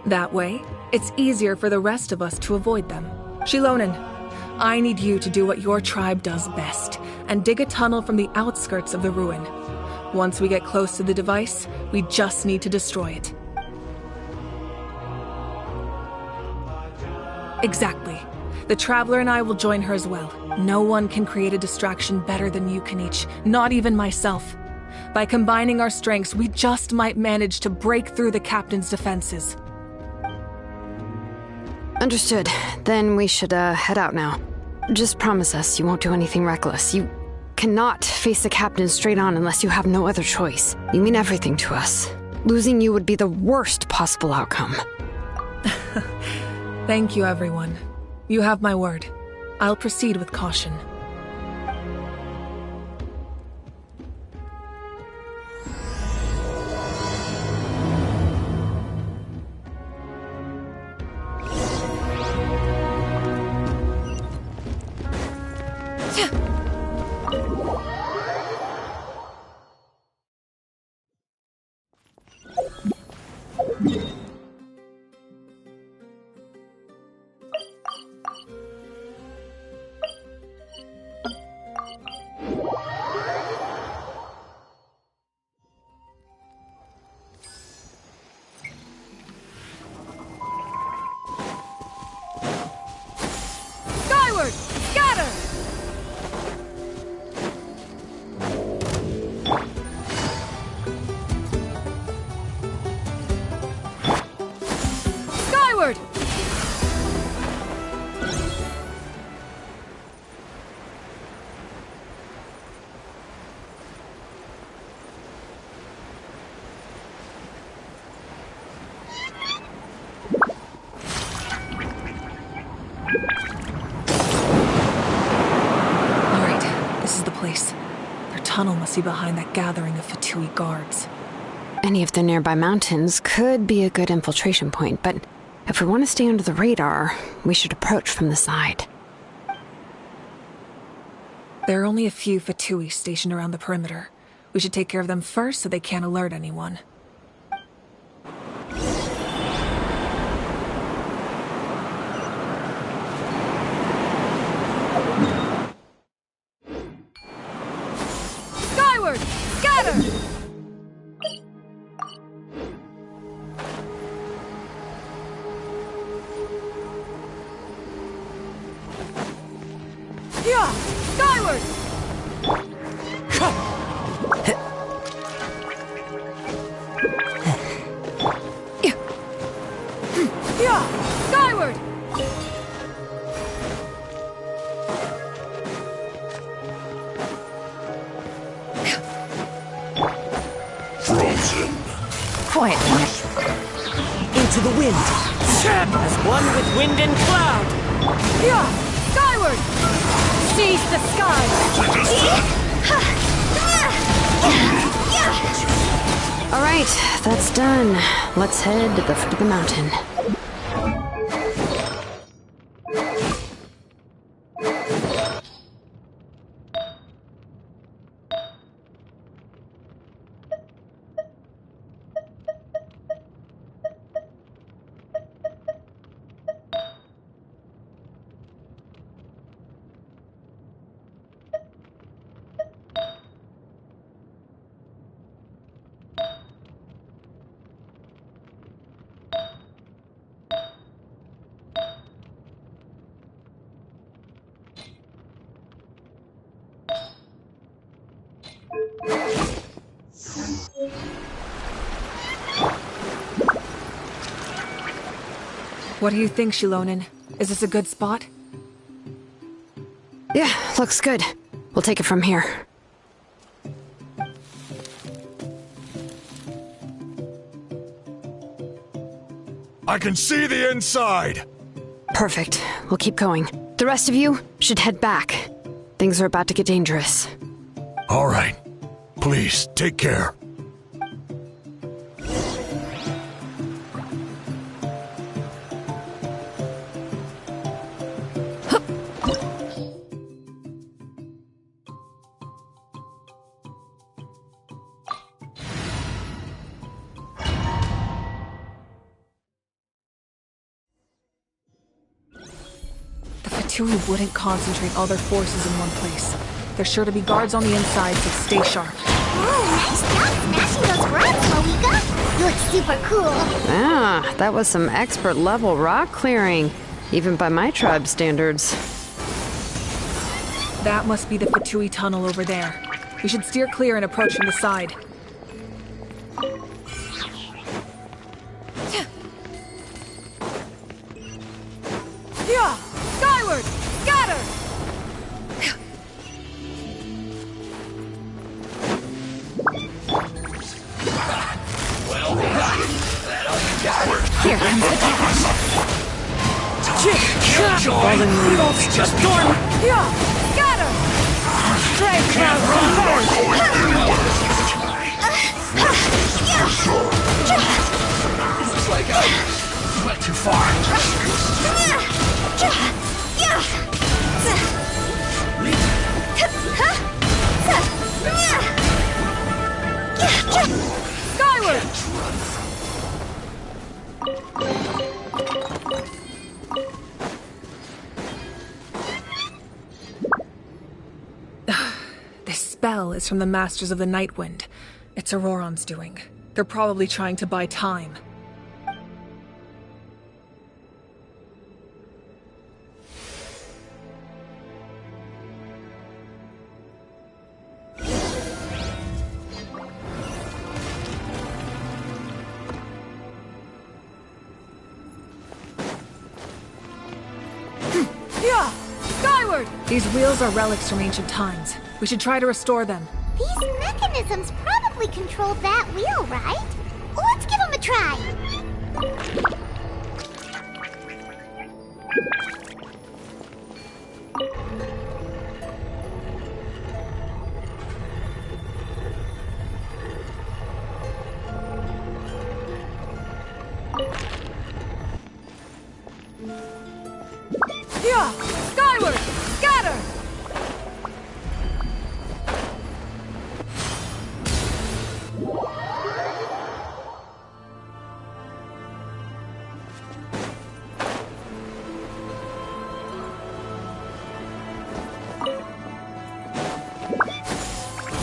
That way, it's easier for the rest of us to avoid them. Shilonen, I need you to do what your tribe does best, and dig a tunnel from the outskirts of the ruin. Once we get close to the device, we just need to destroy it. Exactly. The Traveler and I will join her as well. No one can create a distraction better than you, Kanich, not even myself. By combining our strengths, we just might manage to break through the captain's defenses. Understood. Then we should, head out now. Just promise us you won't do anything reckless. You cannot face the captain straight on unless you have no other choice. You mean everything to us. Losing you would be the worst possible outcome. Thank you, everyone. You have my word. I'll proceed with caution. Skyward! Scatter! Skyward! Tunnel must be behind that gathering of Fatui guards. Any of the nearby mountains could be a good infiltration point, but if we want to stay under the radar, we should approach from the side. There are only a few Fatui stationed around the perimeter. We should take care of them first so they can't alert anyone. Skyward! Scatter! Yeah! Skyward! Yeah! Skyward! Frozen. Quietly. Into the wind. As one with wind and cloud. Yeah! Skyward! Seize the sky! All right, that's done. Let's head to the foot of the mountain. What do you think, Shilonin? Is this a good spot? Yeah, looks good. We'll take it from here. I can see the inside! Perfect. We'll keep going. The rest of you should head back. Things are about to get dangerous. All right. Please, take care. Fatui wouldn't concentrate all their forces in one place. There's sure to be guards on the inside, so stay sharp. Nice job smashing those rocks, Moika! You look super cool! Ah, that was some expert-level rock clearing, even by my tribe standards. That must be the Fatui tunnel over there. We should steer clear and approach from the side. Yeah! Skyward! Scatter! Here comes the fallen leaves. Just storm. Yeah! Scatter! Straight cloud Looks like I went too far. Skyward! This spell is from the Masters of the Night Wind. It's Auroron's doing. They're probably trying to buy time. Yeah! Skyward! These wheels are relics from ancient times. We should try to restore them. These mechanisms probably control that wheel, right? Let's give them a try. Yeah! Skyward! Scatter!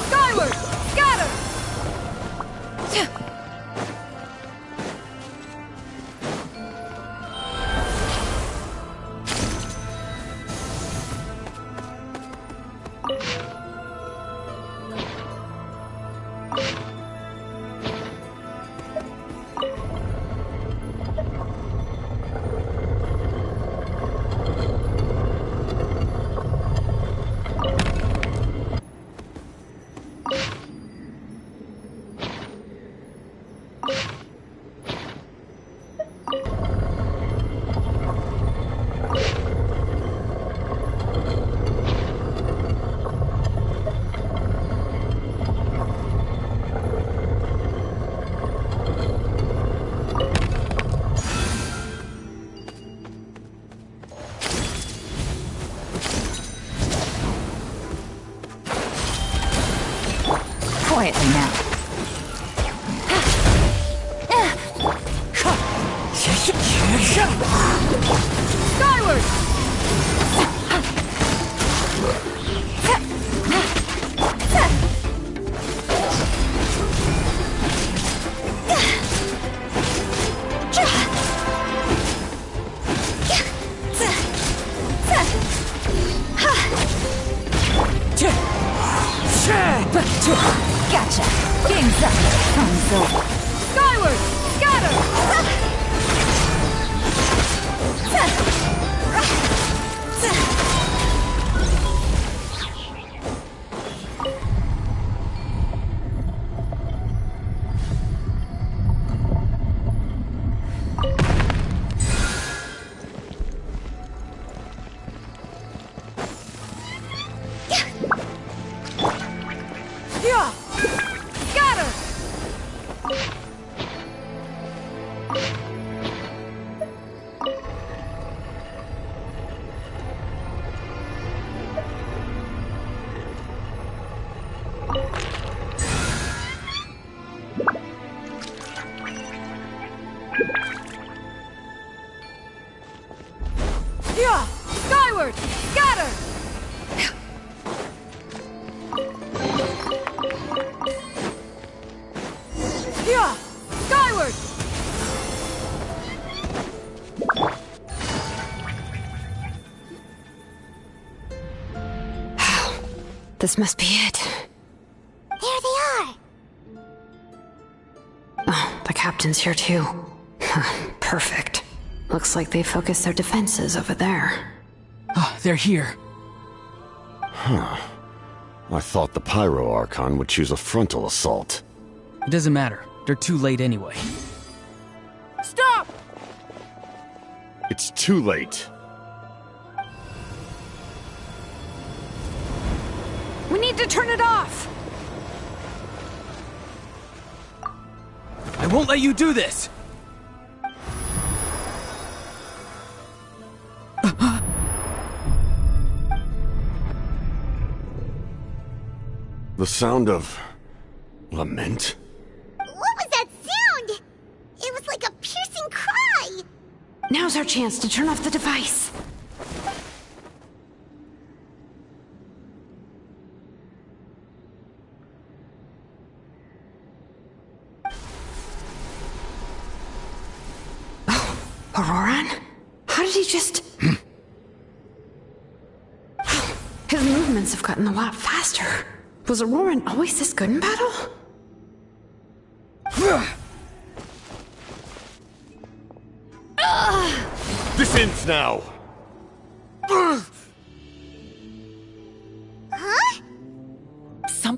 Skyward! Scatter! Quietly now. Skyward! Gotcha. Game's up. Time's over. Skyward! Scatter! Yeah! Scatter! Yeah! Skyward! Scatter! Yeah! Skyward! This must be it. There they are. Oh, the captain's here too. Perfect. Looks like they focused their defenses over there. Oh, they're here. Huh. I thought the Pyro Archon would choose a frontal assault. It doesn't matter. They're too late anyway. Stop! It's too late. We need to turn it off! I won't let you do this! The sound of lament? What was that sound? It was like a piercing cry. Now's our chance to turn off the device. Oh, Auroran? How did he just... His movements have gotten a lot faster. Was Auroran always this good in battle? This ends now!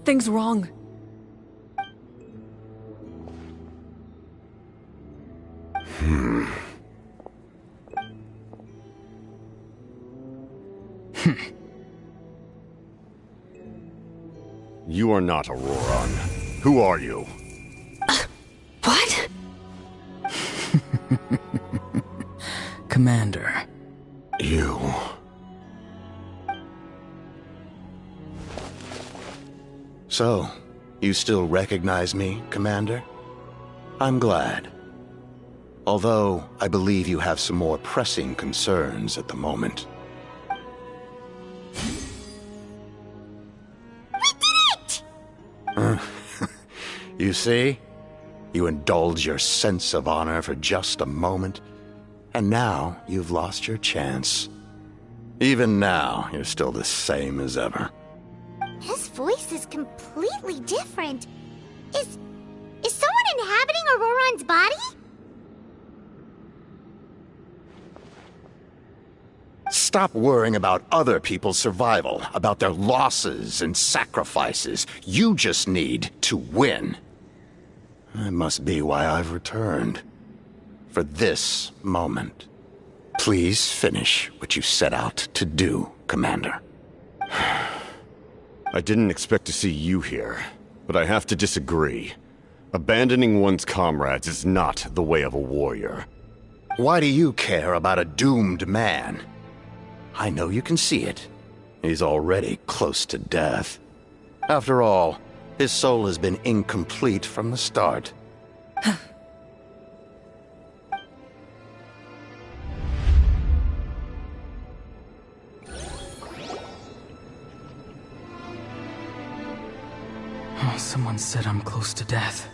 Something's wrong. You are not Auroron. Who are you? What? Commander. You. So, you still recognize me, Commander? I'm glad. Although, I believe you have some more pressing concerns at the moment. You see? You indulge your sense of honor for just a moment, and now you've lost your chance. Even now, you're still the same as ever. His voice is completely different. Is someone inhabiting Auroron's body? Stop worrying about other people's survival, about their losses and sacrifices. You just need to win. That must be why I've returned. For this moment. Please finish what you set out to do, Commander. I didn't expect to see you here, but I have to disagree. Abandoning one's comrades is not the way of a warrior. Why do you care about a doomed man? I know you can see it. He's already close to death. After all, his soul has been incomplete from the start. Oh, someone said I'm close to death.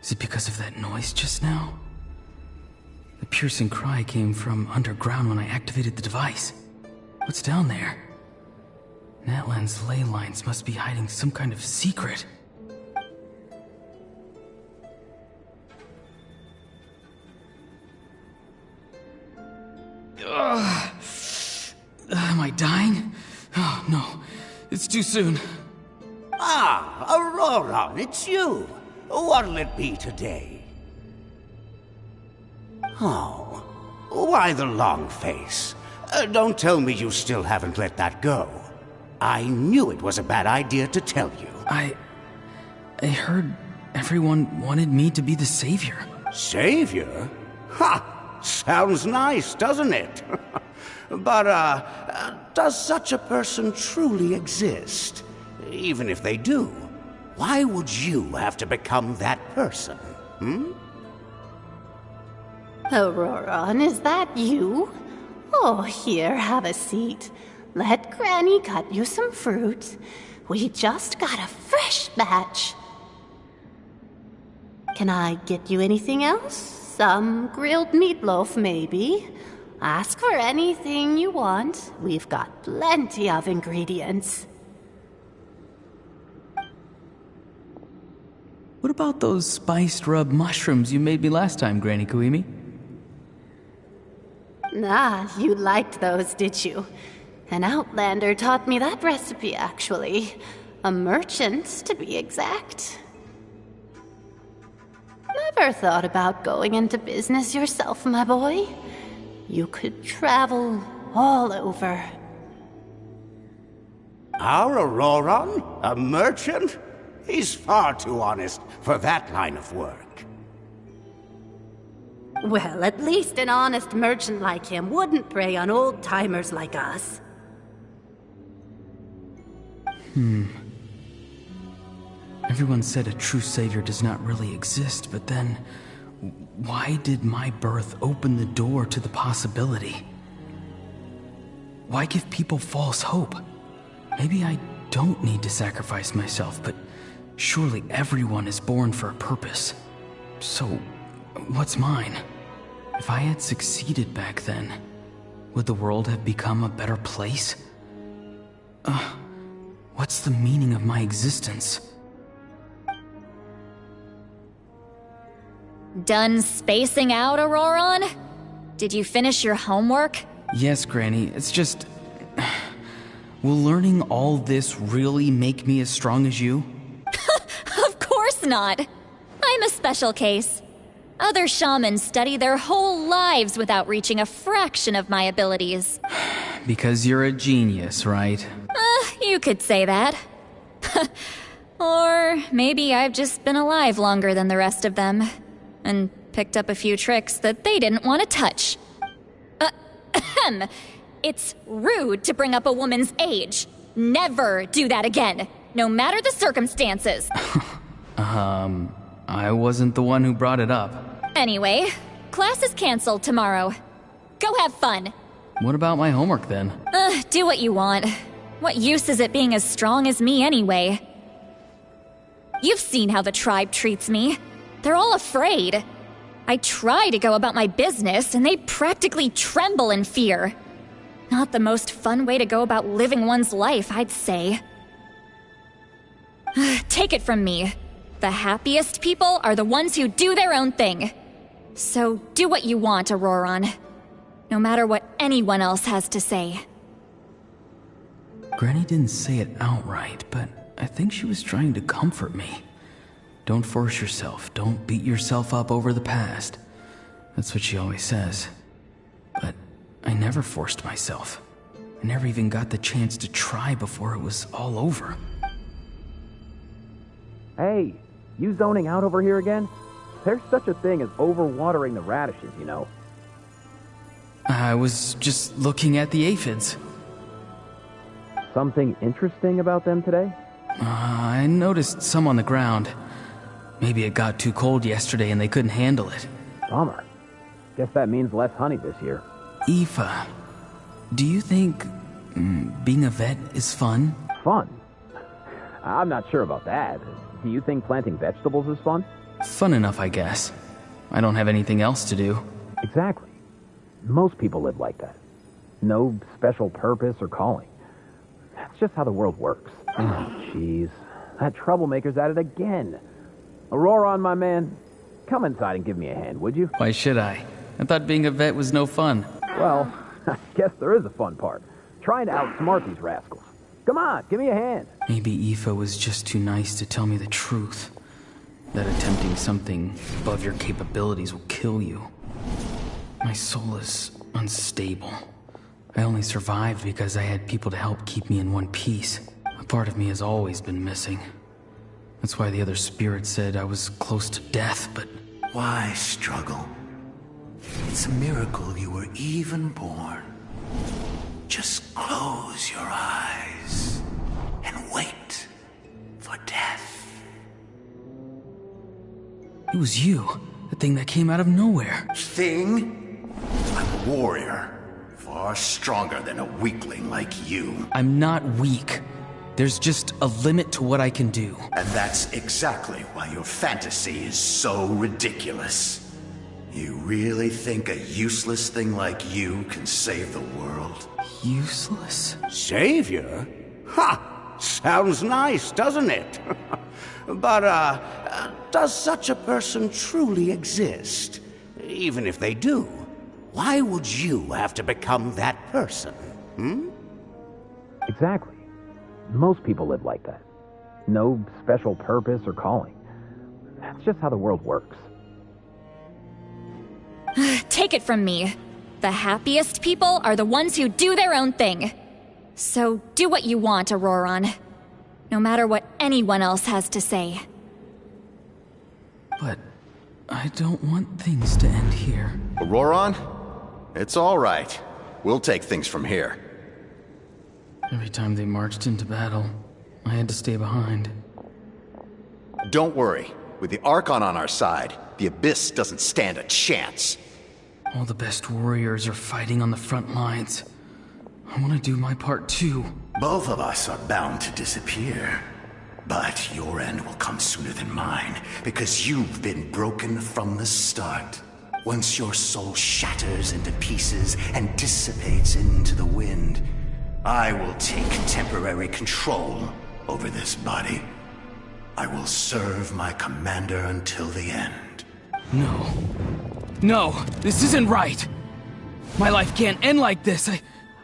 Is it because of that noise just now? The piercing cry came from underground when I activated the device. What's down there? Natlan's ley lines must be hiding some kind of secret. Am I dying? Oh, no. It's too soon. Ah, Auroron, it's you. What'll it be today? Oh, why the long face? Don't tell me you still haven't let that go. I knew it was a bad idea to tell you. I heard everyone wanted me to be the savior. Savior? Ha! Sounds nice, doesn't it? But, does such a person truly exist? Even if they do, why would you have to become that person, Auroron, is that you? Oh, here, have a seat. Let Granny cut you some fruit. We just got a fresh batch. Can I get you anything else? Some grilled meatloaf, maybe? Ask for anything you want. We've got plenty of ingredients. What about those spiced rub mushrooms you made me last time, Granny Kuimi? Ah, you liked those, did you? An outlander taught me that recipe, actually. A merchant, to be exact. Never thought about going into business yourself, my boy? You could travel all over. Our Auroron? A merchant? He's far too honest for that line of work. Well, at least an honest merchant like him wouldn't prey on old-timers like us. Everyone said a true savior does not really exist, but then why did my birth open the door to the possibility? Why give people false hope? Maybe I don't need to sacrifice myself, but surely everyone is born for a purpose. So, what's mine? If I had succeeded back then, would the world have become a better place? What's the meaning of my existence? Done spacing out, Auroron? Did you finish your homework? Yes, Granny, it's just... Will learning all this really make me as strong as you? Of course not. I'm a special case. Other shamans study their whole lives without reaching a fraction of my abilities. Because you're a genius, right? You could say that. Or maybe I've just been alive longer than the rest of them, and picked up a few tricks that they didn't want to touch. It's rude to bring up a woman's age. Never do that again, no matter the circumstances. I wasn't the one who brought it up. Anyway, class is canceled tomorrow. Go have fun. What about my homework then? Do what you want. What use is it being as strong as me anyway? You've seen how the tribe treats me. They're all afraid. I try to go about my business, and they practically tremble in fear. Not the most fun way to go about living one's life, I'd say. Take it from me. The happiest people are the ones who do their own thing. So do what you want, Auroron. No matter what anyone else has to say. Granny didn't say it outright, but I think she was trying to comfort me. Don't force yourself. Don't beat yourself up over the past. That's what she always says. But I never forced myself. I never even got the chance to try before it was all over. Hey, you zoning out over here again? There's such a thing as overwatering the radishes, you know. I was just looking at the aphids. Something interesting about them today? I noticed some on the ground. Maybe it got too cold yesterday and they couldn't handle it. Bummer. Guess that means less honey this year. Aoife, do you think being a vet is fun? Fun? I'm not sure about that. Do you think planting vegetables is fun? Fun enough, I guess. I don't have anything else to do. Exactly. Most people live like that. No special purpose or calling. That's just how the world works. Oh, jeez. That troublemaker's at it again. Auroron, my man, come inside and give me a hand, would you? Why should I? I thought being a vet was no fun. Well, I guess there is a fun part. Trying to outsmart these rascals. Come on, give me a hand. Maybe Aoife was just too nice to tell me the truth. That attempting something above your capabilities will kill you. My soul is unstable. I only survived because I had people to help keep me in one piece. A part of me has always been missing. That's why the other spirits said I was close to death, but... Why struggle? It's a miracle you were even born. Just close your eyes and wait for death. It was you, the thing that came out of nowhere. Thing? I'm a warrior, far stronger than a weakling like you. I'm not weak. There's just a limit to what I can do. And that's exactly why your fantasy is so ridiculous. You really think a useless thing like you can save the world? Useless? Savior? Ha! Sounds nice, doesn't it? But, does such a person truly exist? Even if they do, why would you have to become that person? Exactly. Most people live like that. No special purpose or calling. That's just how the world works. Take it from me. The happiest people are the ones who do their own thing. So do what you want, Auroron. No matter what anyone else has to say. But I don't want things to end here. Auroron? It's all right. We'll take things from here. Every time they marched into battle, I had to stay behind. Don't worry. With the Archon on our side, the Abyss doesn't stand a chance. All the best warriors are fighting on the front lines. I want to do my part too. Both of us are bound to disappear. But your end will come sooner than mine, because you've been broken from the start. Once your soul shatters into pieces and dissipates into the wind, I will take temporary control over this body. I will serve my commander until the end. No. No, this isn't right. My life can't end like this.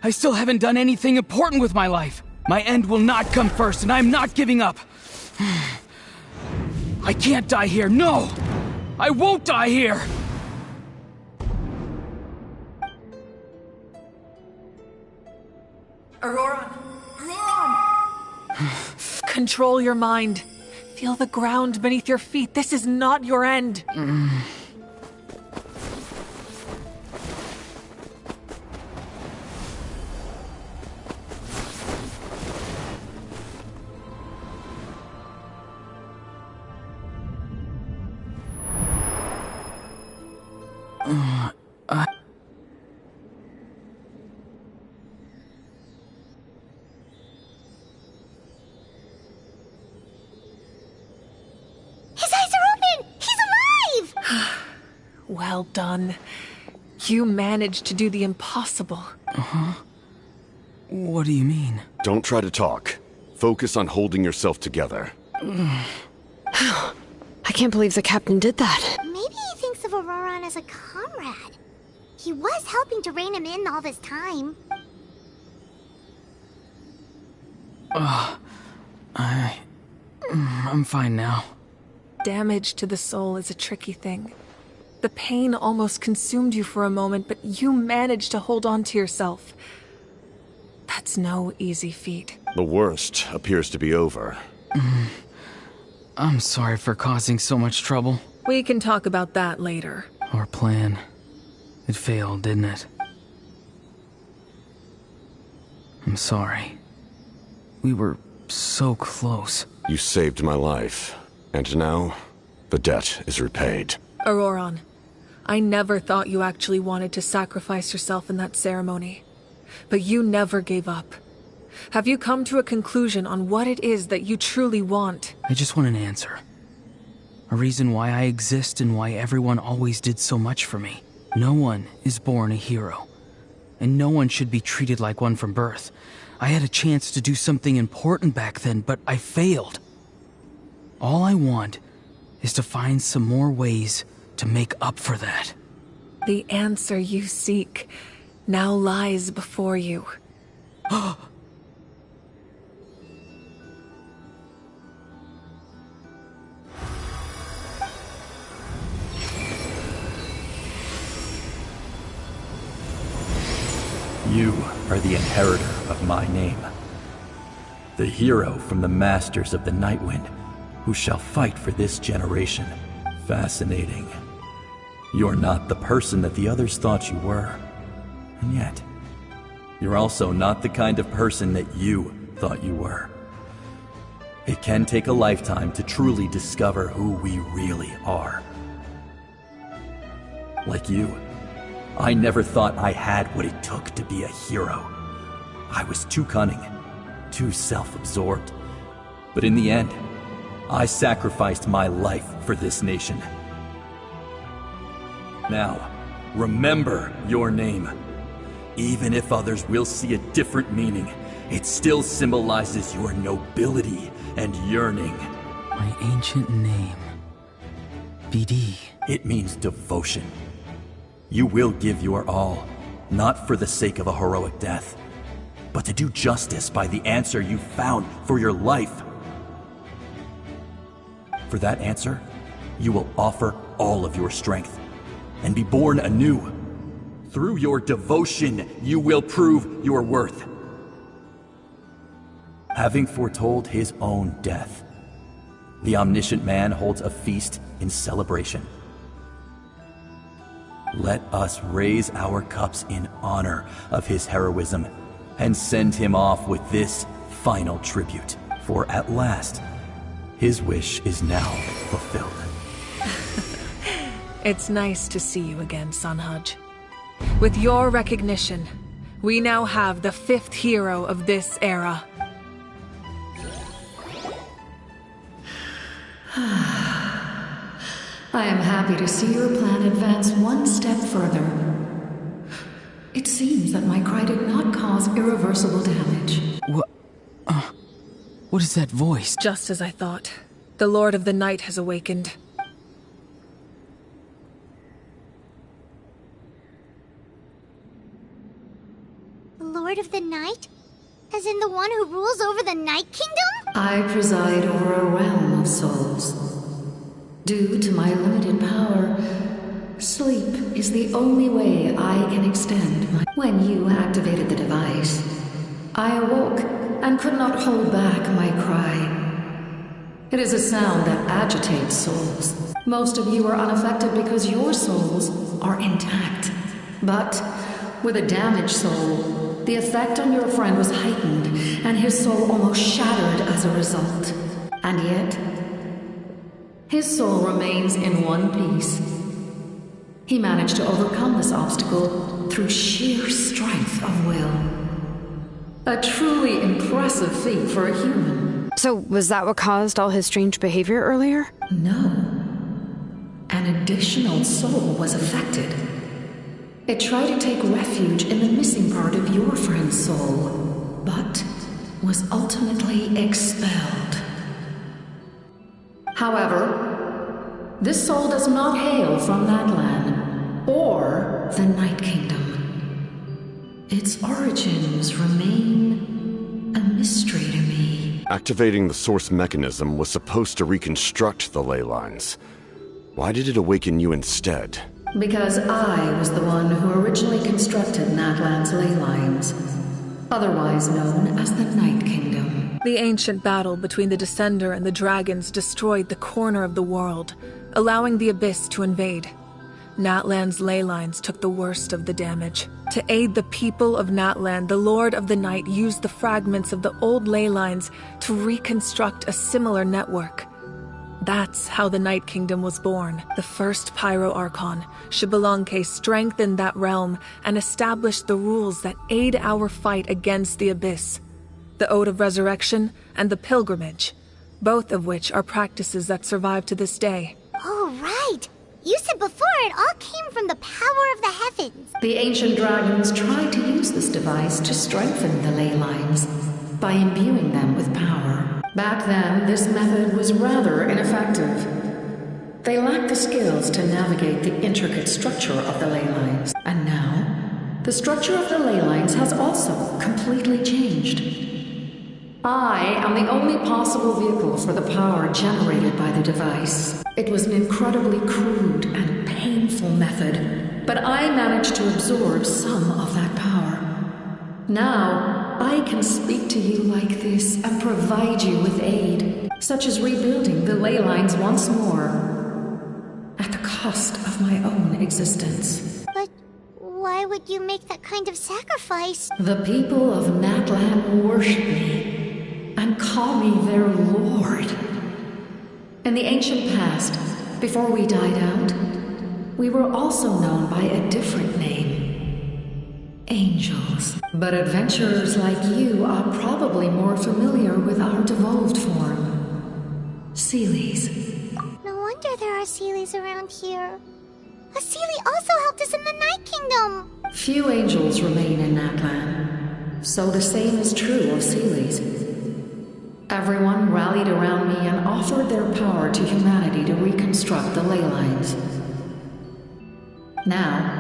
I still haven't done anything important with my life. My end will not come first, and I'm not giving up. I can't die here, no! I won't die here! Auroran! Control your mind. Feel the ground beneath your feet. This is not your end. His eyes are open! He's alive! Well done. You managed to do the impossible. Uh-huh. What do you mean? Don't try to talk. Focus on holding yourself together. I can't believe the captain did that. Maybe he thinks of Auroran as a comrade. He was helping to rein him in all this time. I'm fine now. Damage to the soul is a tricky thing. The pain almost consumed you for a moment, but you managed to hold on to yourself. That's no easy feat. The worst appears to be over. I'm sorry for causing so much trouble. We can talk about that later. Our plan. It failed, didn't it? I'm sorry. We were so close. You saved my life, and now the debt is repaid. Auroran, I never thought you actually wanted to sacrifice yourself in that ceremony. But you never gave up. Have you come to a conclusion on what it is that you truly want? I just want an answer. A reason why I exist and why everyone always did so much for me. No one is born a hero. And no one should be treated like one from birth. I had a chance to do something important back then, but I failed. All I want is to find some more ways to make up for that. The answer you seek now lies before you. You are the inheritor of my name. The hero from the Masters of the Nightwind, who shall fight for this generation. Fascinating. You're not the person that the others thought you were. And yet, you're also not the kind of person that you thought you were. It can take a lifetime to truly discover who we really are. Like you, I never thought I had what it took to be a hero. I was too cunning, too self-absorbed. But in the end, I sacrificed my life for this nation. Now, remember your name. Even if others will see a different meaning, it still symbolizes your nobility and yearning. My ancient name. BD. It means devotion. You will give your all, not for the sake of a heroic death, but to do justice by the answer you found for your life. For that answer, you will offer all of your strength and be born anew. Through your devotion, you will prove your worth. Having foretold his own death, the omniscient man holds a feast in celebration. Let us raise our cups in honor of his heroism and send him off with this final tribute. For at last, his wish is now fulfilled. It's nice to see you again, Sanhaj. With your recognition, we now have the 5th hero of this era. I am happy to see your plan advance one step further. It seems that my cry did not cause irreversible damage. What is that voice? Just as I thought. The Lord of the Night has awakened. The Lord of the Night? As in the one who rules over the Night Kingdom? I preside over a realm of souls. Due to my limited power, sleep is the only way I can extend my... When you activated the device, I awoke and could not hold back my cry. It is a sound that agitates souls. Most of you are unaffected because your souls are intact. But with a damaged soul, the effect on your friend was heightened, and his soul almost shattered as a result. And yet, his soul remains in one piece. He managed to overcome this obstacle through sheer strength of will. A truly impressive feat for a human. So, was that what caused all his strange behavior earlier? No. An additional soul was affected. It tried to take refuge in the missing part of your friend's soul, but was ultimately expelled. However, this soul does not hail from Natlan or the Night Kingdom. Its origins remain a mystery to me. Activating the source mechanism was supposed to reconstruct the ley lines. Why did it awaken you instead? Because I was the one who originally constructed Natlan's ley lines, otherwise known as the Night Kingdom. The ancient battle between the Descender and the dragons destroyed the corner of the world, allowing the Abyss to invade. Natlan's ley lines took the worst of the damage. To aid the people of Natlan, the Lord of the Night used the fragments of the old ley lines to reconstruct a similar network. That's how the Night Kingdom was born. The first Pyro Archon, Xbalanque, strengthened that realm and established the rules that aid our fight against the Abyss. The Ode of Resurrection and the Pilgrimage, both of which are practices that survive to this day. Oh, right! You said before it all came from the power of the heavens. The ancient dragons tried to use this device to strengthen the ley lines by imbuing them with power. Back then, this method was rather ineffective. They lacked the skills to navigate the intricate structure of the ley lines. And now, the structure of the ley lines has also completely changed. I am the only possible vehicle for the power generated by the device. It was an incredibly crude and painful method, but I managed to absorb some of that power. Now, I can speak to you like this and provide you with aid, such as rebuilding the ley lines once more, at the cost of my own existence. But why would you make that kind of sacrifice? The people of Natlan worship me and call me their lord. In the ancient past, before we died out, we were also known by a different name. Angels. But adventurers like you are probably more familiar with our devolved form. Seelies. No wonder there are Seelies around here. A Seelie also helped us in the Night Kingdom. Few angels remain in Natlan, so the same is true of Seelies. Everyone rallied around me and offered their power to humanity to reconstruct the ley lines. Now,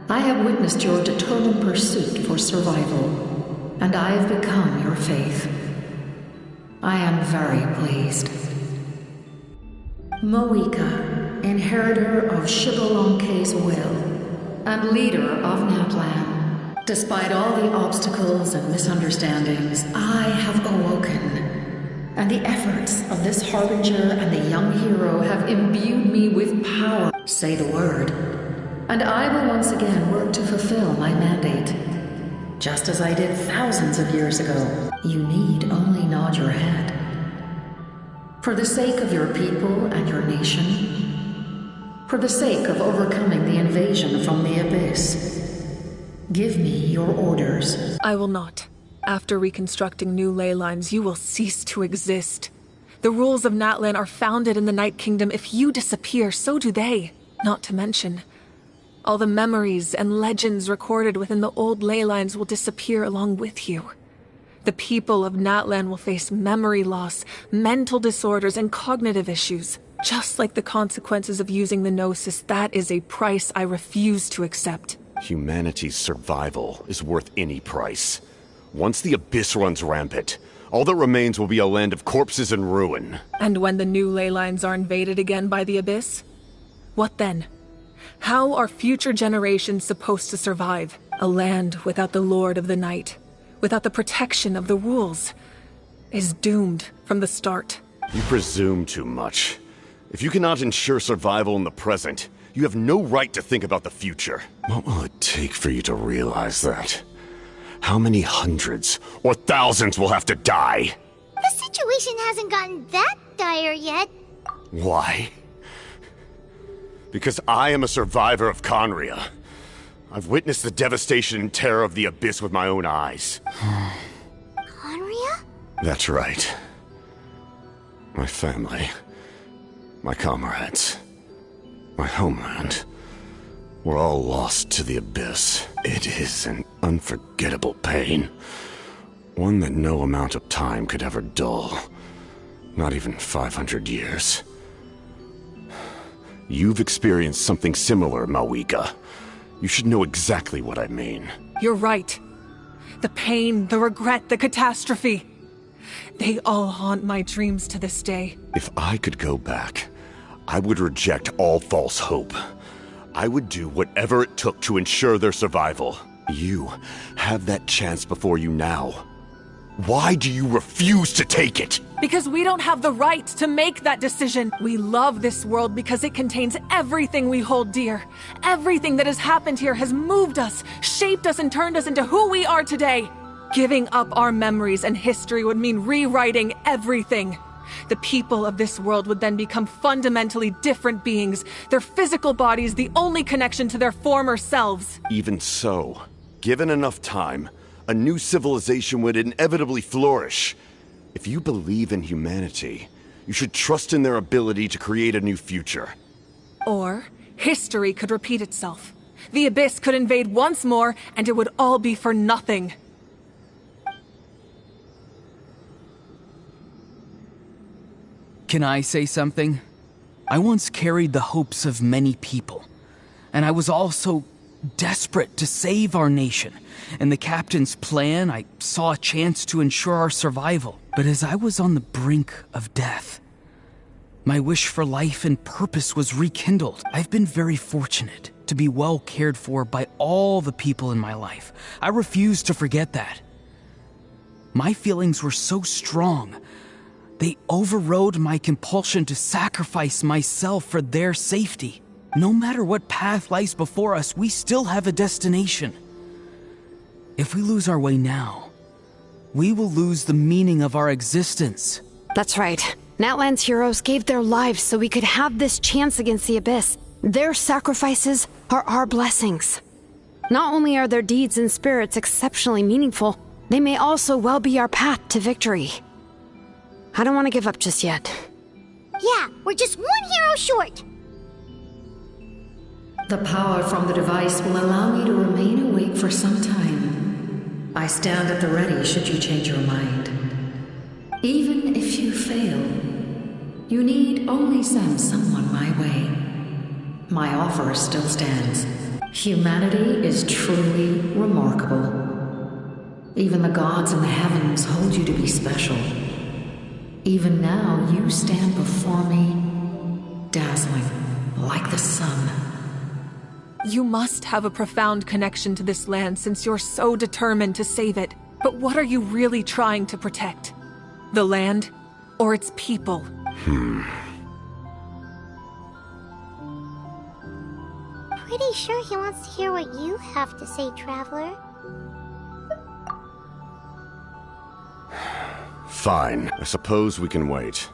I have witnessed your determined pursuit for survival, and I have become your faith. I am very pleased. Moika, inheritor of Xbalanque's will, and leader of Natlan. Despite all the obstacles and misunderstandings, I have awoken, and the efforts of this harbinger and the young hero have imbued me with power. Say the word, and I will once again work to fulfill my mandate, just as I did thousands of years ago. You need only nod your head. For the sake of your people and your nation, for the sake of overcoming the invasion from the Abyss, give me your orders. I will not. After reconstructing new ley lines, you will cease to exist. The rules of Natlan are founded in the Night Kingdom. If you disappear, so do they. Not to mention, all the memories and legends recorded within the old ley lines will disappear along with you. The people of Natlan will face memory loss, mental disorders, and cognitive issues. Just like the consequences of using the Gnosis, that is a price I refuse to accept. Humanity's survival is worth any price. Once the Abyss runs rampant, all that remains will be a land of corpses and ruin. And when the new ley lines are invaded again by the Abyss? What then? How are future generations supposed to survive? A land without the Lord of the Night, without the protection of the rules, is doomed from the start. You presume too much. If you cannot ensure survival in the present, you have no right to think about the future. What will it take for you to realize that? How many hundreds or thousands will have to die? The situation hasn't gotten that dire yet. Why? Because I am a survivor of Conria. I've witnessed the devastation and terror of the Abyss with my own eyes. Conria? That's right. My family, my comrades, my homeland, were all lost to the Abyss. It is an unforgettable pain. One that no amount of time could ever dull. Not even 500 years. You've experienced something similar, Mawika. You should know exactly what I mean. You're right. The pain, the regret, the catastrophe. They all haunt my dreams to this day. If I could go back, I would reject all false hope. I would do whatever it took to ensure their survival. You have that chance before you now. Why do you refuse to take it? Because we don't have the right to make that decision. We love this world because it contains everything we hold dear. Everything that has happened here has moved us, shaped us, and turned us into who we are today. Giving up our memories and history would mean rewriting everything. The people of this world would then become fundamentally different beings, their physical bodies the only connection to their former selves. Even so, given enough time, a new civilization would inevitably flourish. If you believe in humanity, you should trust in their ability to create a new future. Or, history could repeat itself. The Abyss could invade once more, and it would all be for nothing. Can I say something? I once carried the hopes of many people, and I was also desperate to save our nation. In the captain's plan, I saw a chance to ensure our survival. But as I was on the brink of death, my wish for life and purpose was rekindled. I've been very fortunate to be well cared for by all the people in my life. I refuse to forget that. My feelings were so strong, they overrode my compulsion to sacrifice myself for their safety. No matter what path lies before us, we still have a destination. If we lose our way now, we will lose the meaning of our existence. That's right. Natlan's heroes gave their lives so we could have this chance against the Abyss. Their sacrifices are our blessings. Not only are their deeds and spirits exceptionally meaningful, they may also well be our path to victory. I don't want to give up just yet. Yeah, we're just one hero short. The power from the device will allow me to remain awake for some time. I stand at the ready should you change your mind. Even if you fail, you need only send someone my way. My offer still stands. Humanity is truly remarkable. Even the gods in the heavens hold you to be special. Even now, you stand before me, dazzling like the sun. You must have a profound connection to this land since you're so determined to save it. But what are you really trying to protect? The land or its people? Pretty sure he wants to hear what you have to say, Traveler. Fine. I suppose we can wait.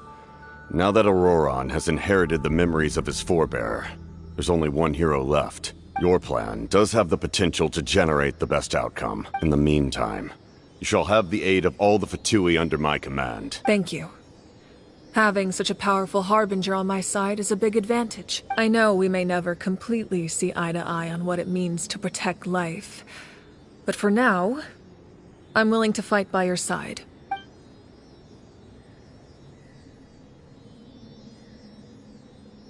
Now that Auroron has inherited the memories of his forebearer, there's only one hero left. Your plan does have the potential to generate the best outcome. In the meantime, you shall have the aid of all the Fatui under my command. Thank you. Having such a powerful harbinger on my side is a big advantage. I know we may never completely see eye to eye on what it means to protect life. But for now, I'm willing to fight by your side.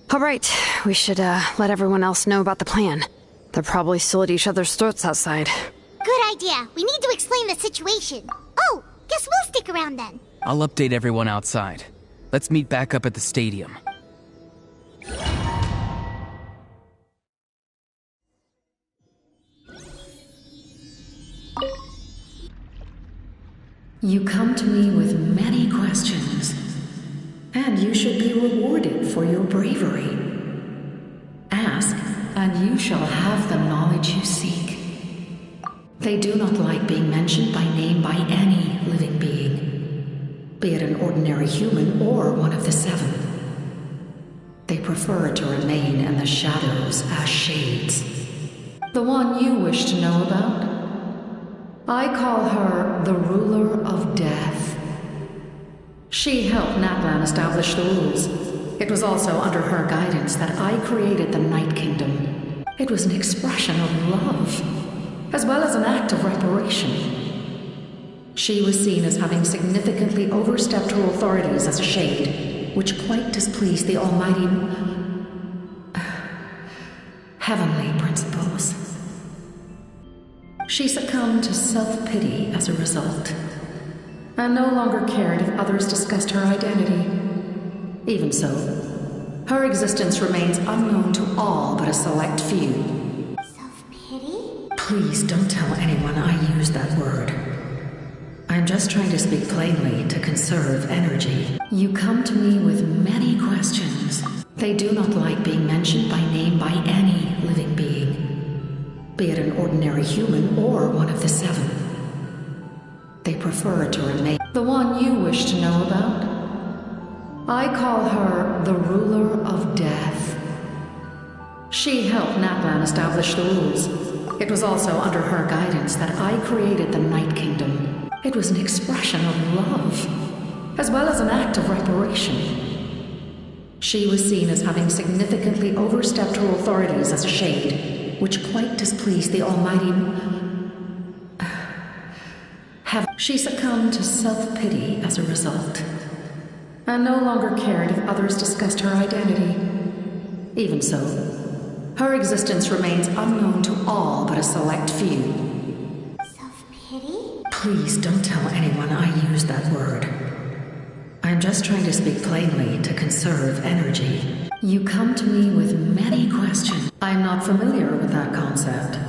All right, we should let everyone else know about the plan. They're probably still at each other's throats outside. Good idea. We need to explain the situation. Oh, guess we'll stick around then. I'll update everyone outside. Let's meet back up at the stadium. You come to me with many questions, and you should be rewarded for your bravery. Ask, and you shall have the knowledge you seek. They do not like being mentioned by name by any living being, be it an ordinary human or one of the seven. They prefer to remain in the shadows as shades. The one you wish to know about? I call her the ruler of death. She helped Natlan establish the rules. It was also under her guidance that I created the Night Kingdom. It was an expression of love, as well as an act of reparation. She was seen as having significantly overstepped her authorities as a shade, which quite displeased the almighty heavenly principles. She succumbed to self-pity as a result, and no longer cared if others discussed her identity. Even so, her existence remains unknown to all but a select few. Self-pity? Please don't tell anyone I use that word. I'm just trying to speak plainly to conserve energy. You come to me with many questions. They do not like being mentioned by name by any living being, be it an ordinary human or one of the seven. They prefer to remain. The one you wish to know about? I call her the ruler of death. She helped Natlan establish the rules. It was also under her guidance that I created the Night Kingdom. It was an expression of love, as well as an act of reparation. She was seen as having significantly overstepped her authorities as a shade, which quite displeased the almighty She succumbed to self-pity as a result, and no longer cared if others discussed her identity. Even so, her existence remains unknown to all but a select few. Self-pity? Please don't tell anyone I use that word. I'm just trying to speak plainly to conserve energy. You come to me with many questions. I'm not familiar with that concept.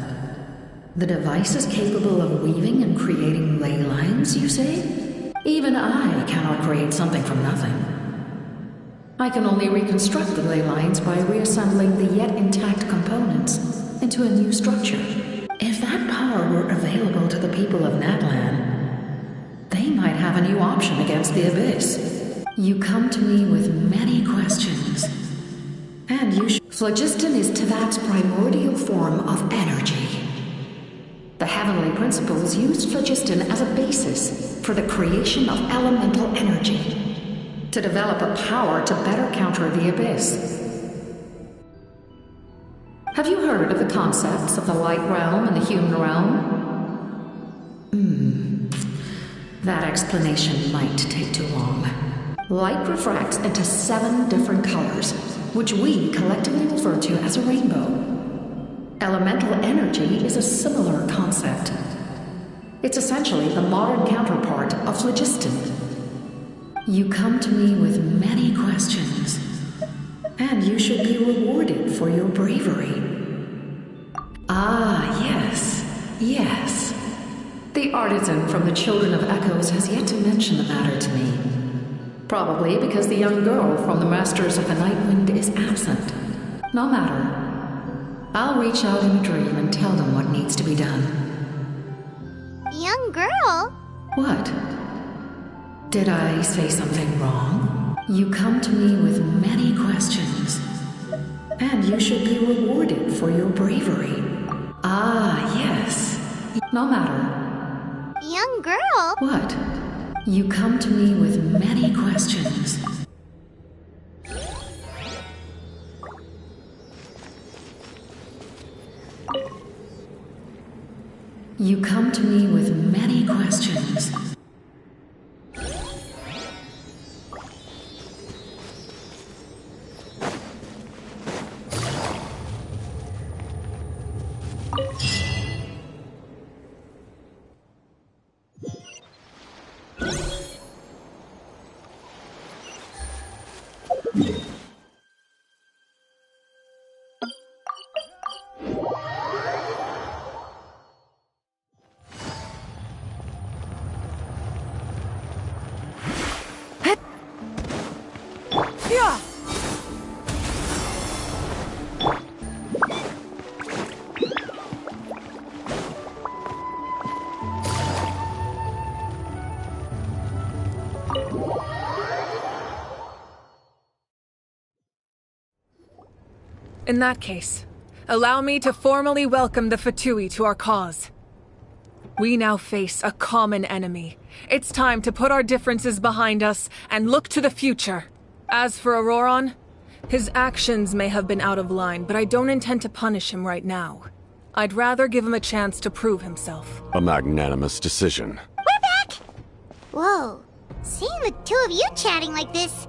The device is capable of weaving and creating ley lines, you say? Even I cannot create something from nothing. I can only reconstruct the ley lines by reassembling the yet intact components into a new structure. If that power were available to the people of Natlan, they might have a new option against the Abyss. You come to me with many questions, and you should. Phlogiston is Teyvat's primordial form of energy. The heavenly principles used phlogiston as a basis for the creation of elemental energy, to develop a power to better counter the Abyss. Have you heard of the concepts of the light realm and the human realm? That explanation might take too long. Light refracts into 7 different colors, which we collectively refer to as a rainbow. Elemental energy is a similar concept. It's essentially the modern counterpart of phlogiston. You come to me with many questions, and you should be rewarded for your bravery. Ah, yes, yes. The artisan from the Children of Echoes has yet to mention the matter to me. Probably because the young girl from the Masters of the Nightwind is absent. No matter. I'll reach out in a dream and tell them what needs to be done. Young girl? What? Did I say something wrong? You come to me with many questions, and you should be rewarded for your bravery. Ah, yes. No matter. Young girl? What? You come to me with many questions. You come to me with many questions. In that case, allow me to formally welcome the Fatui to our cause. We now face a common enemy. It's time to put our differences behind us and look to the future. As for Auroron, his actions may have been out of line, but I don't intend to punish him right now. I'd rather give him a chance to prove himself. A magnanimous decision. We're back! Whoa. Seeing the two of you chatting like this,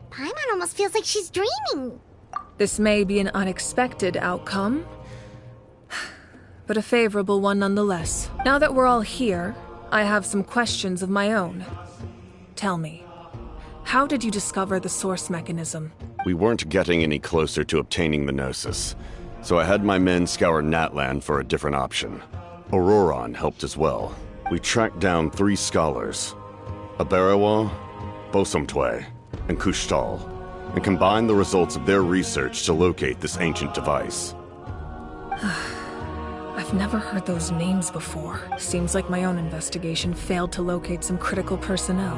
Paimon almost feels like she's dreaming. This may be an unexpected outcome, but a favorable one nonetheless. Now that we're all here, I have some questions of my own. Tell me, how did you discover the source mechanism? We weren't getting any closer to obtaining the Gnosis, so I had my men scour Natlan for a different option. Auroron helped as well. We tracked down 3 scholars, Aberawa, Bosomtwe, and Kushtal, and combined the results of their research to locate this ancient device. I've never heard those names before. Seems like my own investigation failed to locate some critical personnel.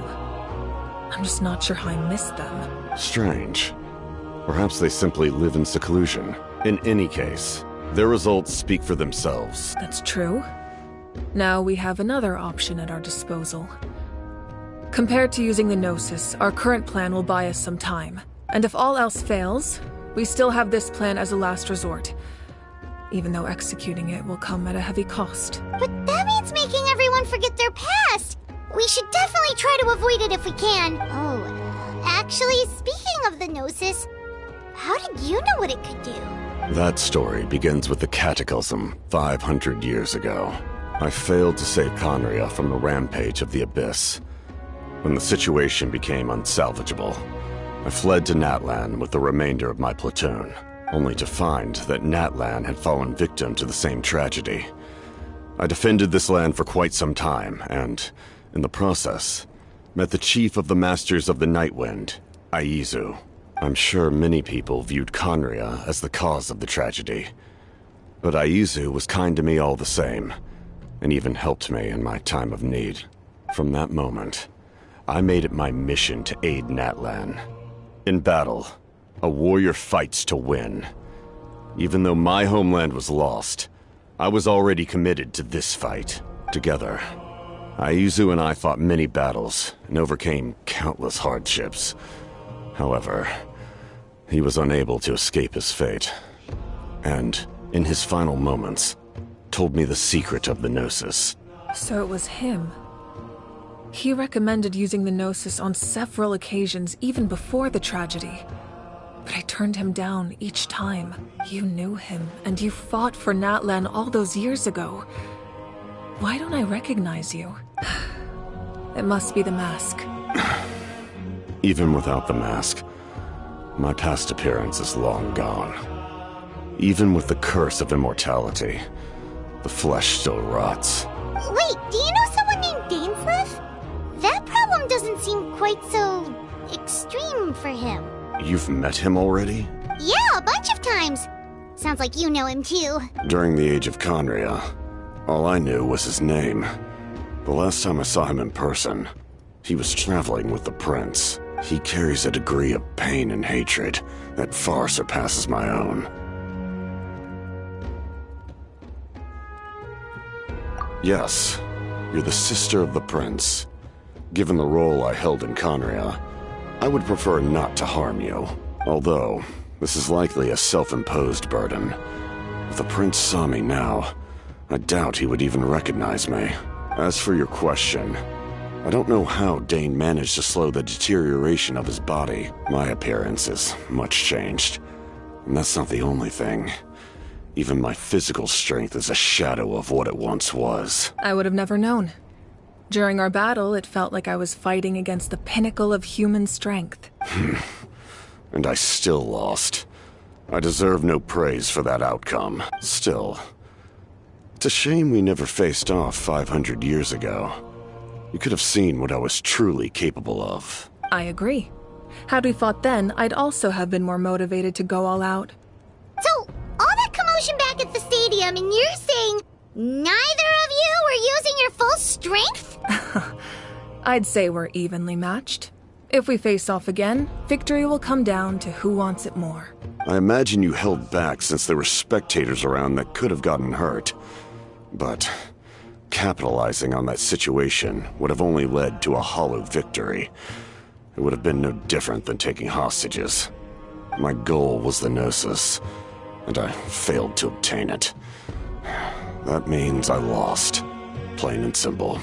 I'm just not sure how I missed them. Strange. Perhaps they simply live in seclusion. In any case, their results speak for themselves. That's true. Now we have another option at our disposal. Compared to using the Gnosis, our current plan will buy us some time. And if all else fails, we still have this plan as a last resort. Even though executing it will come at a heavy cost. But that means making everyone forget their past! We should definitely try to avoid it if we can. Oh, actually, speaking of the Gnosis, how did you know what it could do? That story begins with the Cataclysm 500 years ago. I failed to save Conria from the rampage of the Abyss. When the situation became unsalvageable, I fled to Natlan with the remainder of my platoon, only to find that Natlan had fallen victim to the same tragedy. I defended this land for quite some time, and, in the process, met the chief of the Masters of the Nightwind, Aizu. I'm sure many people viewed Conria as the cause of the tragedy, but Aizu was kind to me all the same, and even helped me in my time of need. From that moment, I made it my mission to aid Natlan. In battle, a warrior fights to win. Even though my homeland was lost, I was already committed to this fight. Together, Aizu and I fought many battles and overcame countless hardships. However, he was unable to escape his fate, and, in his final moments, told me the secret of the Gnosis. So it was him. He recommended using the Gnosis on several occasions, even before the tragedy. But I turned him down each time. You knew him, and you fought for Natlan all those years ago. Why don't I recognize you? It must be the mask. Even without the mask, my past appearance is long gone. Even with the curse of immortality, the flesh still rots. Wait, do you know someone named Dainsleif? That problem doesn't seem quite so extreme for him. You've met him already? Yeah, a bunch of times. Sounds like you know him too. During the age of Conria, all I knew was his name. The last time I saw him in person, he was traveling with the prince. He carries a degree of pain and hatred that far surpasses my own. Yes, you're the sister of the prince. Given the role I held in Conria, I would prefer not to harm you. Although, this is likely a self-imposed burden. If the prince saw me now, I doubt he would even recognize me. As for your question, I don't know how Dane managed to slow the deterioration of his body. My appearance is much changed. And that's not the only thing. Even my physical strength is a shadow of what it once was. I would have never known. During our battle, it felt like I was fighting against the pinnacle of human strength. And I still lost. I deserve no praise for that outcome. Still, it's a shame we never faced off 500 years ago. You could have seen what I was truly capable of. I agree. Had we fought then, I'd also have been more motivated to go all out. So, all that commotion back at the stadium, and you're saying neither of you were using your full strength? I'd say we're evenly matched. If we face off again, victory will come down to who wants it more. I imagine you held back since there were spectators around that could have gotten hurt. But capitalizing on that situation would have only led to a hollow victory. It would have been no different than taking hostages. My goal was the Gnosis, and I failed to obtain it. That means I lost, plain and simple.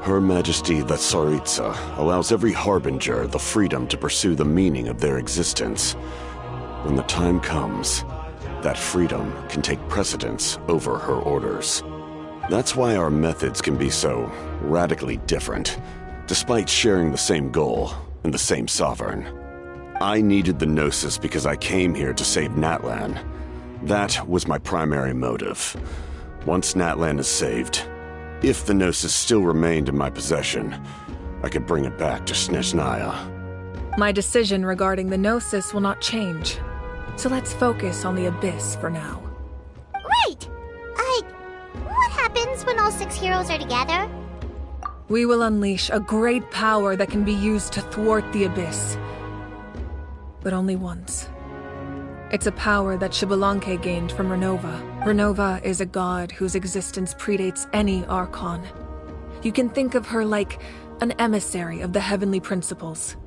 Her Majesty the Tsaritsa allows every Harbinger the freedom to pursue the meaning of their existence. When the time comes, that freedom can take precedence over her orders. That's why our methods can be so radically different, despite sharing the same goal and the same sovereign. I needed the Gnosis because I came here to save Natlan. That was my primary motive. Once Natlan is saved, if the Gnosis still remained in my possession, I could bring it back to Snezhnaya. My decision regarding the Gnosis will not change. So let's focus on the Abyss for now. Right! What happens when all 6 heroes are together? We will unleash a great power that can be used to thwart the Abyss. But only once. It's a power that Xbalanque gained from Renova. Renova is a god whose existence predates any Archon. You can think of her like an emissary of the heavenly principles.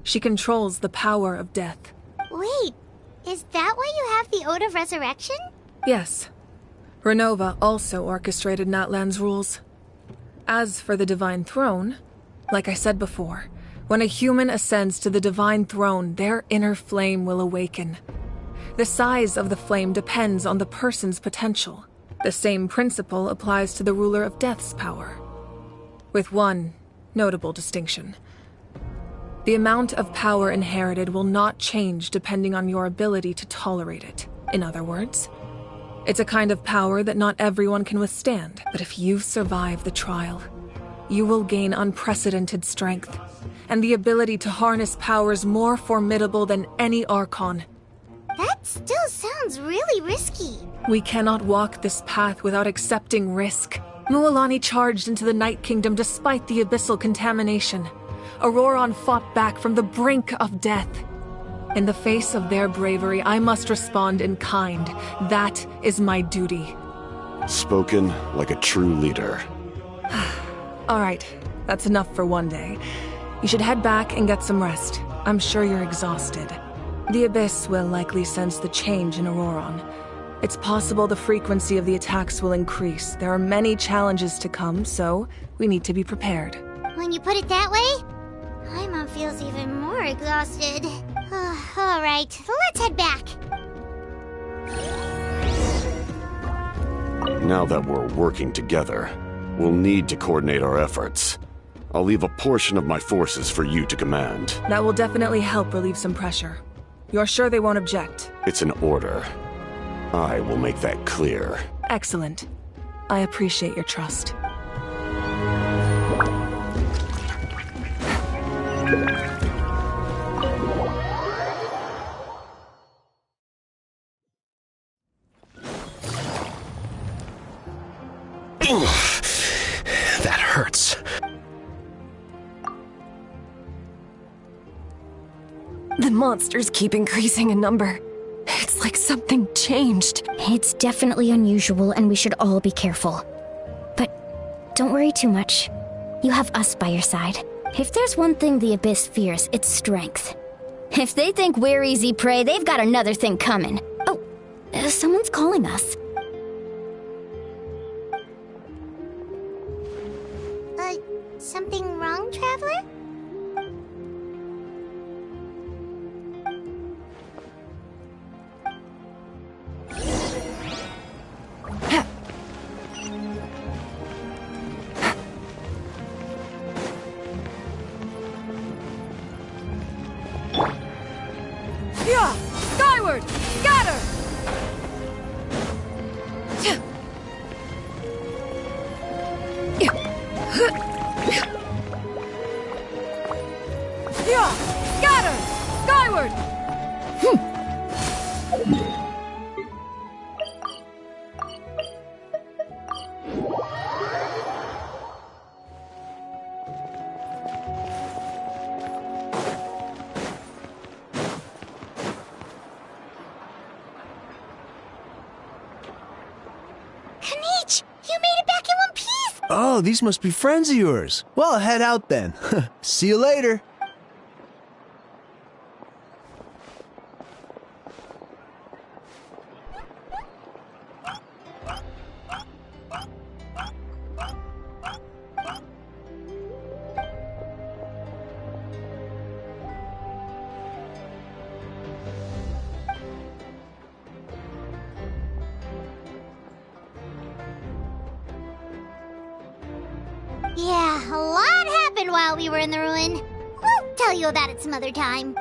She controls the power of death. Wait, is that why you have the Ode of Resurrection? Yes. Renova also orchestrated Natlan's rules. As for the Divine Throne, like I said before, when a human ascends to the Divine Throne, their inner flame will awaken. The size of the flame depends on the person's potential. The same principle applies to the ruler of Death's power, with one notable distinction. The amount of power inherited will not change depending on your ability to tolerate it. In other words, it's a kind of power that not everyone can withstand. But if you survive the trial, you will gain unprecedented strength, and the ability to harness powers more formidable than any Archon. That still sounds really risky. We cannot walk this path without accepting risk. Mualani charged into the Night Kingdom despite the abyssal contamination. Auroron fought back from the brink of death. In the face of their bravery, I must respond in kind. That is my duty. Spoken like a true leader. All right, that's enough for one day. You should head back and get some rest. I'm sure you're exhausted. The Abyss will likely sense the change in Auroron. It's possible the frequency of the attacks will increase. There are many challenges to come, so we need to be prepared. When you put it that way, Paimon feels even more exhausted. All right, let's head back. Now that we're working together, we'll need to coordinate our efforts. I'll leave a portion of my forces for you to command. That will definitely help relieve some pressure. You're sure they won't object? It's an order. I will make that clear. Excellent. I appreciate your trust. That hurts. The monsters keep increasing in number. It's like something changed. It's definitely unusual, and we should all be careful. But don't worry too much. You have us by your side. If there's one thing the Abyss fears, it's strength. If they think we're easy prey, they've got another thing coming. Oh, someone's calling us. Something wrong, Traveler? Yeah! Skyward! Scatter! much! You made it back in one piece! Oh, these must be friends of yours. Well, head out then. See you later. Yeah, a lot happened while we were in the ruin. We'll tell you about it some other time.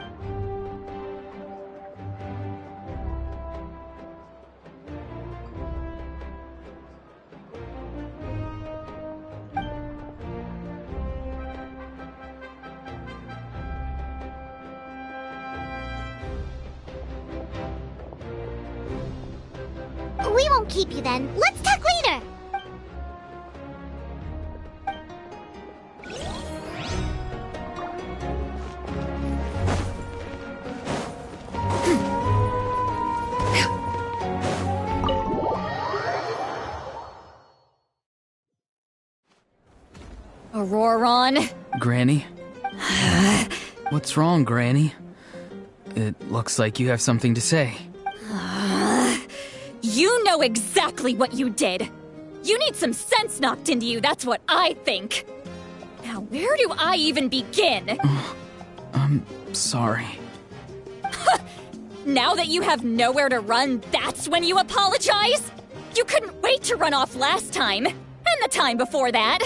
We won't keep you then. Let's talk later! Auroron? Granny? What's wrong, Granny? It looks like you have something to say. You know exactly what you did. You need some sense knocked into you, that's what I think. Now, where do I even begin? I'm sorry. Now that you have nowhere to run, that's when you apologize? You couldn't wait to run off last time, and the time before that.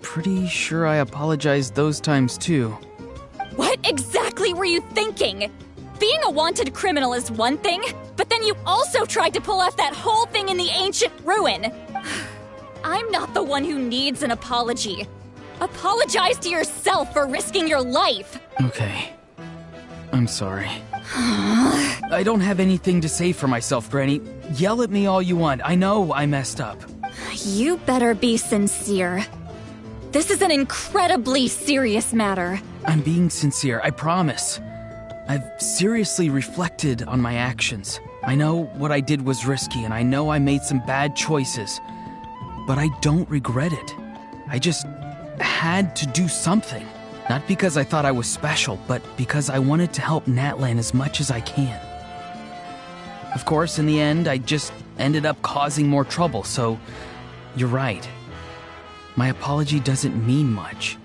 Pretty sure I apologized those times too. What exactly were you thinking? Being a wanted criminal is one thing, but then you also tried to pull off that whole thing in the ancient ruin. I'm not the one who needs an apology. Apologize to yourself for risking your life. Okay. I'm sorry. I don't have anything to say for myself, Granny. Yell at me all you want. I know I messed up. You better be sincere. This is an incredibly serious matter. I'm being sincere, I promise. I've seriously reflected on my actions. I know what I did was risky, and I know I made some bad choices. But I don't regret it. I just had to do something. Not because I thought I was special, but because I wanted to help Natlan as much as I can. Of course, in the end, I just ended up causing more trouble, so you're right. My apology doesn't mean much.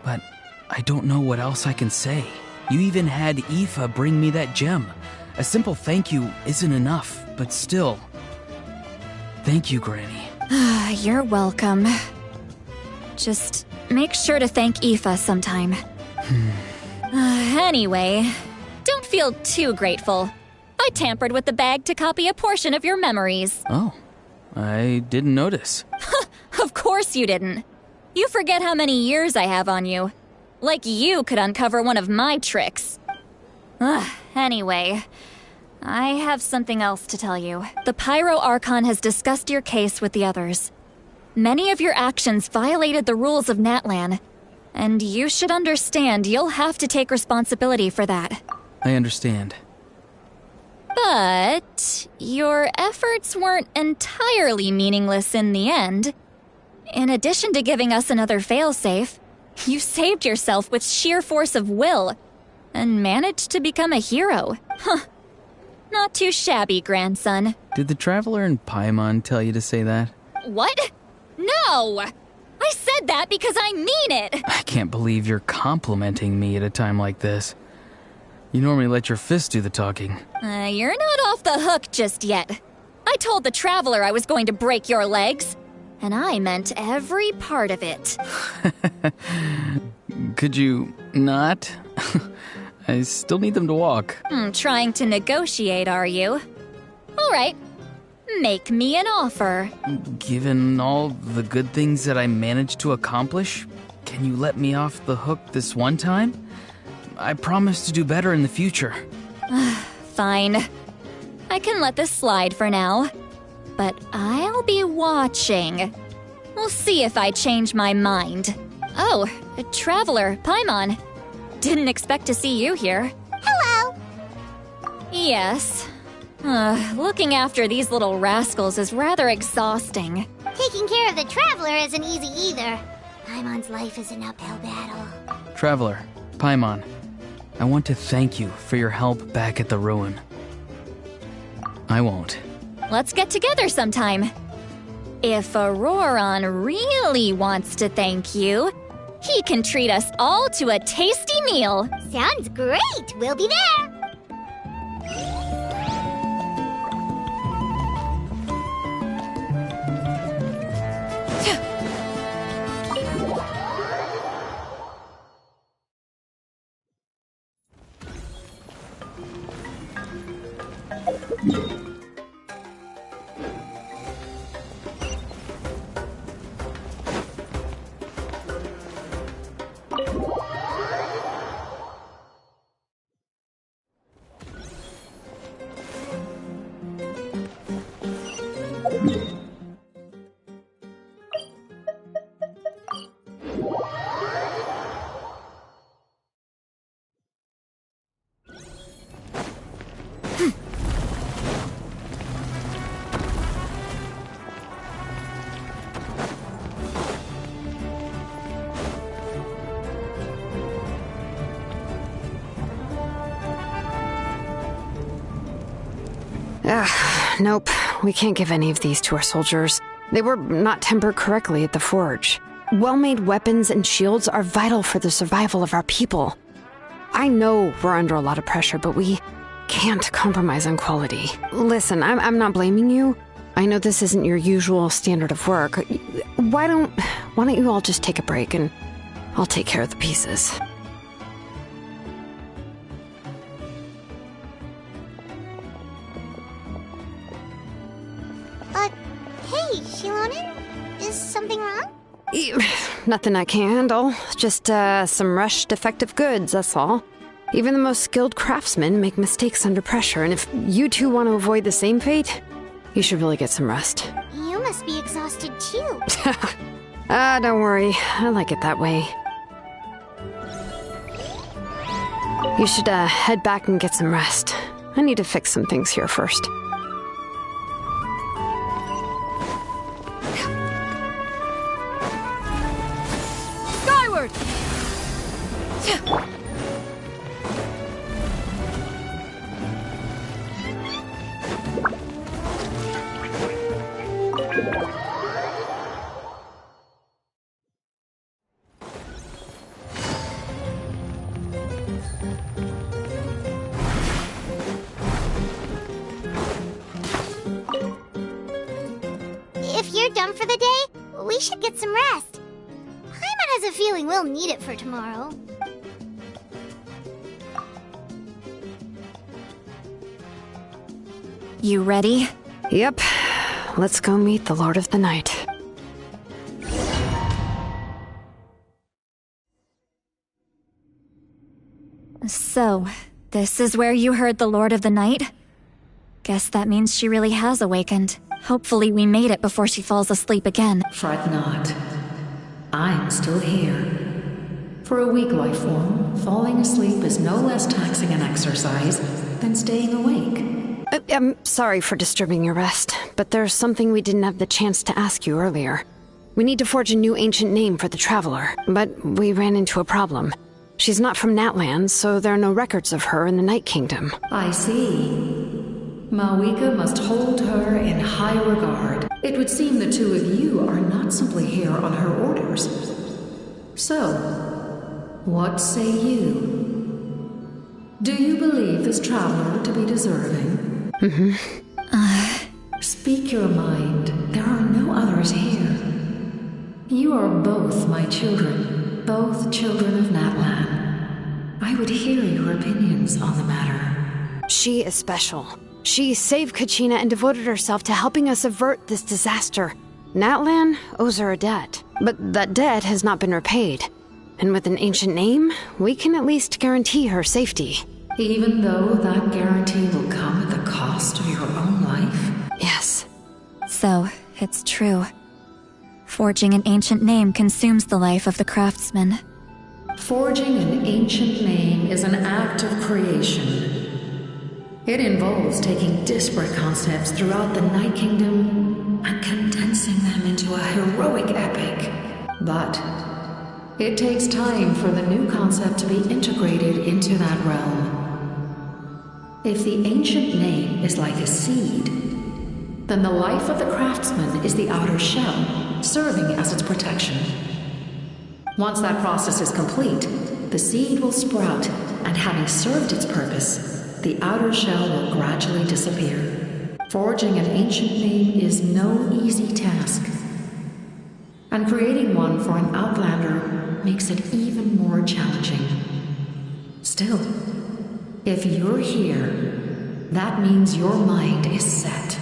But I don't know what else I can say. You even had Aoife bring me that gem. A simple thank you isn't enough, but still. Thank you, Granny. You're welcome. Just make sure to thank Aoife sometime. Anyway, don't feel too grateful. I tampered with the bag to copy a portion of your memories. Oh, I didn't notice. Of course you didn't. You forget how many years I have on you. Like you could uncover one of my tricks. Anyway, I have something else to tell you. The Pyro Archon has discussed your case with the others. Many of your actions violated the rules of Natlan, and you should understand you'll have to take responsibility for that. I understand. But your efforts weren't entirely meaningless in the end. In addition to giving us another failsafe, you saved yourself with sheer force of will and managed to become a hero. Not too shabby, grandson. Did the Traveler in Paimon tell you to say that? What? No! I said that because I mean it! I can't believe you're complimenting me at a time like this. You normally let your fist do the talking. You're not off the hook just yet. I told the Traveler I was going to break your legs, and I meant every part of it. Could you not? I still need them to walk. Trying to negotiate, are you? All right. Make me an offer. Given all the good things that I managed to accomplish, can you let me off the hook this one time? I promise to do better in the future. Fine. I can let this slide for now. But I'll be watching. We'll see if I change my mind. Oh, a Traveler, Paimon. Didn't expect to see you here. Hello! Yes. Looking after these little rascals is rather exhausting. Taking care of the Traveler isn't easy either. Paimon's life is an uphill battle. Traveler, Paimon, I want to thank you for your help back at the ruin. I won't. Let's get together sometime. If Auroron really wants to thank you, he can treat us all to a tasty meal. Sounds great! We'll be there! Nope. We can't give any of these to our soldiers. They were not tempered correctly at the forge. Well-made weapons and shields are vital for the survival of our people. I know we're under a lot of pressure, but we can't compromise on quality. Listen, I'm not blaming you. I know this isn't your usual standard of work. Why don't you all just take a break and I'll take care of the pieces. Hey, Shilonen? Is something wrong? Nothing I can't handle. Just, some rushed defective goods, that's all. Even the most skilled craftsmen make mistakes under pressure, and if you two want to avoid the same fate, you should really get some rest. You must be exhausted too. Don't worry. I like it that way. You should, head back and get some rest. I need to fix some things here first. Skyward! If you're done for the day, we should get some rest. Paimon has a feeling we'll need it for tomorrow. You ready? Yep. Let's go meet the Lord of the Night. So, this is where you heard the Lord of the Night? Guess that means she really has awakened. Hopefully we made it before she falls asleep again. Fret not. I'm still here. For a weak life form, falling asleep is no less taxing an exercise than staying awake. I'm sorry for disturbing your rest, but there's something we didn't have the chance to ask you earlier. We need to forge a new ancient name for the Traveler, but we ran into a problem. She's not from Natlan, so there are no records of her in the Night Kingdom. I see. Mawika must hold her in high regard. It would seem the two of you are not simply here on her orders. So, what say you? Do you believe this traveler to be deserving? Speak your mind. There are no others here. You are both my children, both children of Natlan. I would hear your opinions on the matter. She is special. She saved Kachina and devoted herself to helping us avert this disaster. Natlan owes her a debt, but that debt has not been repaid. And with an ancient name, we can at least guarantee her safety. Even though that guarantee will come at the cost of your own life? Yes. So, it's true. Forging an ancient name consumes the life of the craftsman. Forging an ancient name is an act of creation. It involves taking disparate concepts throughout the Night Kingdom and condensing them into a heroic epic. But it takes time for the new concept to be integrated into that realm. If the ancient name is like a seed, then the life of the craftsman is the outer shell, serving as its protection. Once that process is complete, the seed will sprout, and having served its purpose, the outer shell will gradually disappear. Forging an ancient name is no easy task, and creating one for an outlander makes it even more challenging. Still, if you're here, that means your mind is set.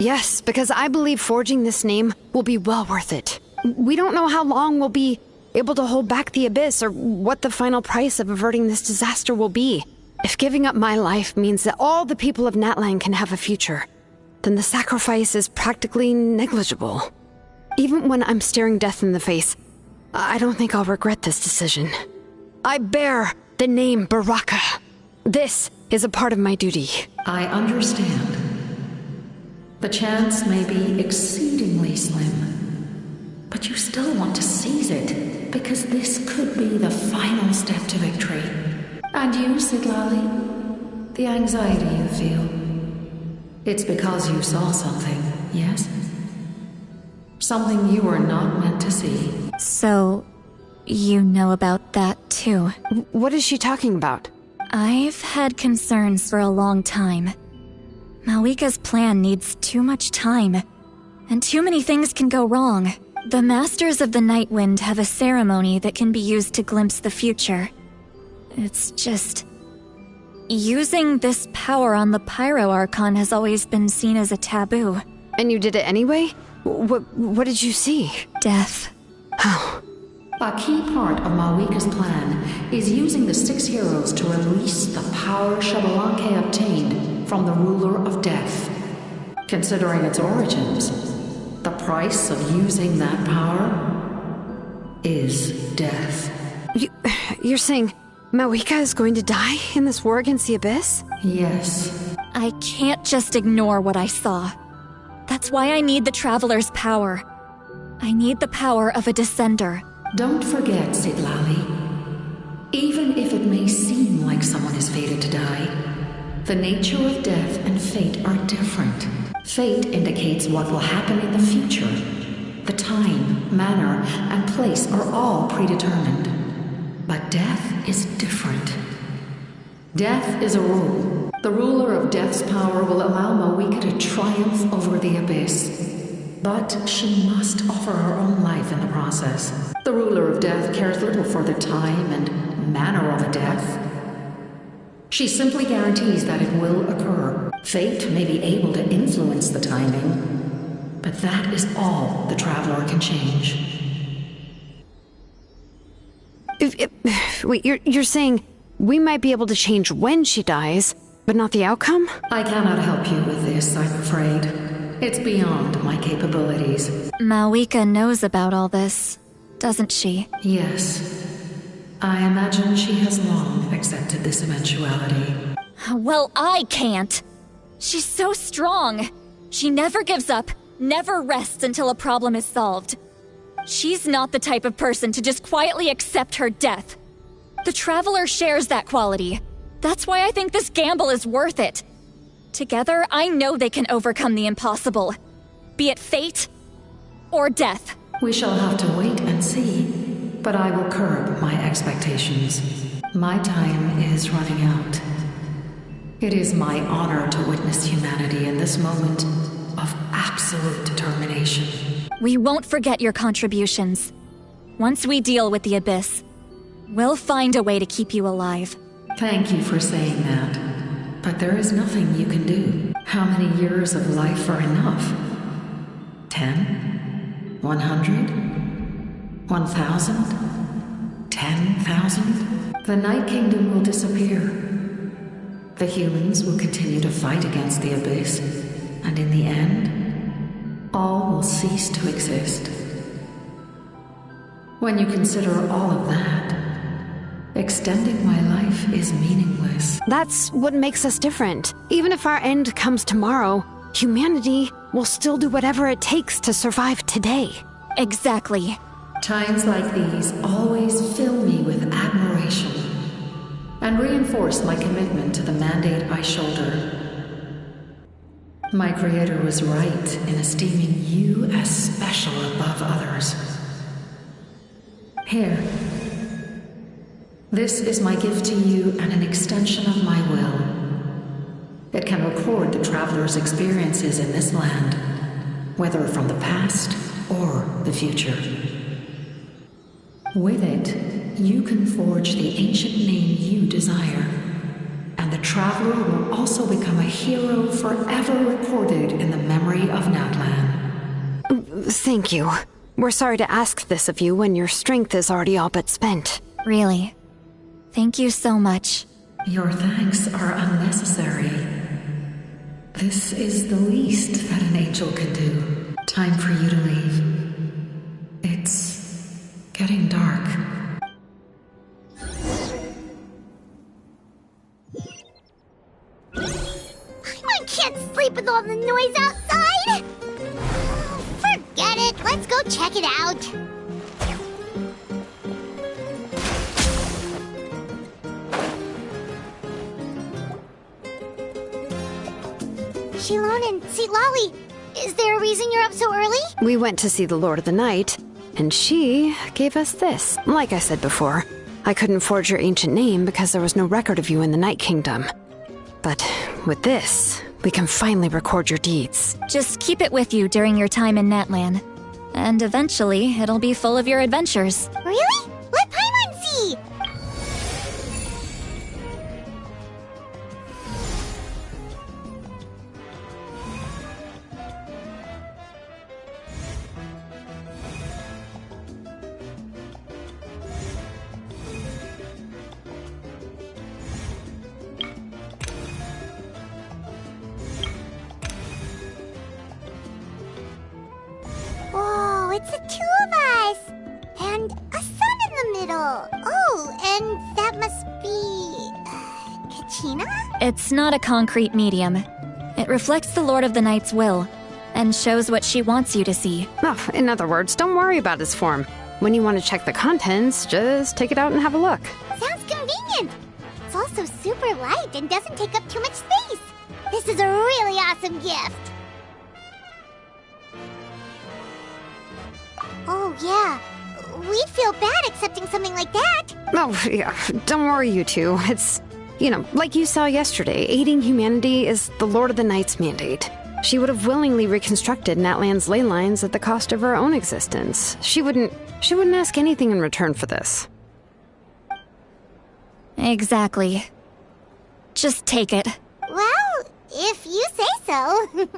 Yes, because I believe forging this name will be well worth it. We don't know how long we'll be able to hold back the abyss or what the final price of averting this disaster will be. If giving up my life means that all the people of Natlan can have a future, then the sacrifice is practically negligible. Even when I'm staring death in the face, I don't think I'll regret this decision. I bear the name Baraka. This is a part of my duty. I understand. The chance may be exceedingly slim, but you still want to seize it, because this could be the final step to victory. And you, Siglali, the anxiety you feel, it's because you saw something, yes? Something you were not meant to see. So, you know about that too. What is she talking about? I've had concerns for a long time. Malika's plan needs too much time, and too many things can go wrong. The Masters of the Nightwind have a ceremony that can be used to glimpse the future. It's just... using this power on the Pyro Archon has always been seen as a taboo. And you did it anyway? What did you see? Death. How? A key part of Malika's plan is using the 6 heroes to release the power Xbalanque obtained from the ruler of death. Considering its origins, the price of using that power is death. You're saying Malika is going to die in this war against the Abyss? Yes. I can't just ignore what I saw. That's why I need the Traveler's power. I need the power of a Descender. Don't forget, Siglali. Even if it may seem like someone is fated to die, the nature of death and fate are different. Fate indicates what will happen in the future. The time, manner, and place are all predetermined. But death is different. Death is a rule. The ruler of death's power will allow Malika to triumph over the Abyss. But she must offer her own life in the process. The ruler of death cares little for the time and manner of a death. She simply guarantees that it will occur. Fate may be able to influence the timing, but that is all the Traveler can change. Wait, you're saying we might be able to change when she dies, but not the outcome? I cannot help you with this, I'm afraid. It's beyond my capabilities. Malika knows about all this, doesn't she? Yes. I imagine she has long accepted this eventuality. Well, I can't. She's so strong. She never gives up, never rests until a problem is solved. She's not the type of person to just quietly accept her death. The Traveler shares that quality. That's why I think this gamble is worth it. Together, I know they can overcome the impossible. Be it fate or death. We shall have to wait and see, but I will curb my expectations. My time is running out. It is my honor to witness humanity in this moment of absolute determination. We won't forget your contributions. Once we deal with the Abyss, we'll find a way to keep you alive. Thank you for saying that. But there is nothing you can do. How many years of life are enough? 10? 100? 1,000? 10,000? The Night Kingdom will disappear. The humans will continue to fight against the Abyss, and in the end, all will cease to exist. When you consider all of that, Extending my life is meaningless. That's what makes us different. Even if our end comes tomorrow, humanity will still do whatever it takes to survive today. Exactly. Times like these always fill me with admiration and reinforce my commitment to the mandate I shoulder. My creator was right in esteeming you as special above others. Here. This is my gift to you and an extension of my will. It can record the traveler's experiences in this land, whether from the past or the future. With it, you can forge the ancient name you desire, and the traveler will also become a hero forever recorded in the memory of Natlan. Thank you. We're sorry to ask this of you when your strength is already all but spent. Really. Thank you so much. Your thanks are unnecessary. This is the least that an angel can do. Time for you to leave. It's getting dark. I can't sleep with all the noise outside! Forget it, let's go check it out. Shilon and Lolly, is there a reason you're up so early? We went to see the Lord of the Night, and she gave us this. Like I said before, I couldn't forge your ancient name because there was no record of you in the Night Kingdom. But with this, we can finally record your deeds. Just keep it with you during your time in Natlan. And eventually, it'll be full of your adventures. Really? Let Paimon see! Whoa, it's the two of us! And a sun in the middle! Oh, and that must be... Kachina? It's not a concrete medium. It reflects the Lord of the Night's will, and shows what she wants you to see. Oh, in other words, don't worry about his form. When you want to check the contents, just take it out and have a look. Sounds convenient! It's also super light and doesn't take up too much space! This is a really awesome gift! Oh, yeah. We'd feel bad accepting something like that. Oh, yeah. Don't worry, you two. It's, like you saw yesterday, aiding humanity is the Lord of the Night's mandate. She would have willingly reconstructed Natlan's ley lines at the cost of her own existence. She wouldn't ask anything in return for this. Exactly. Just take it. Well, if you say so.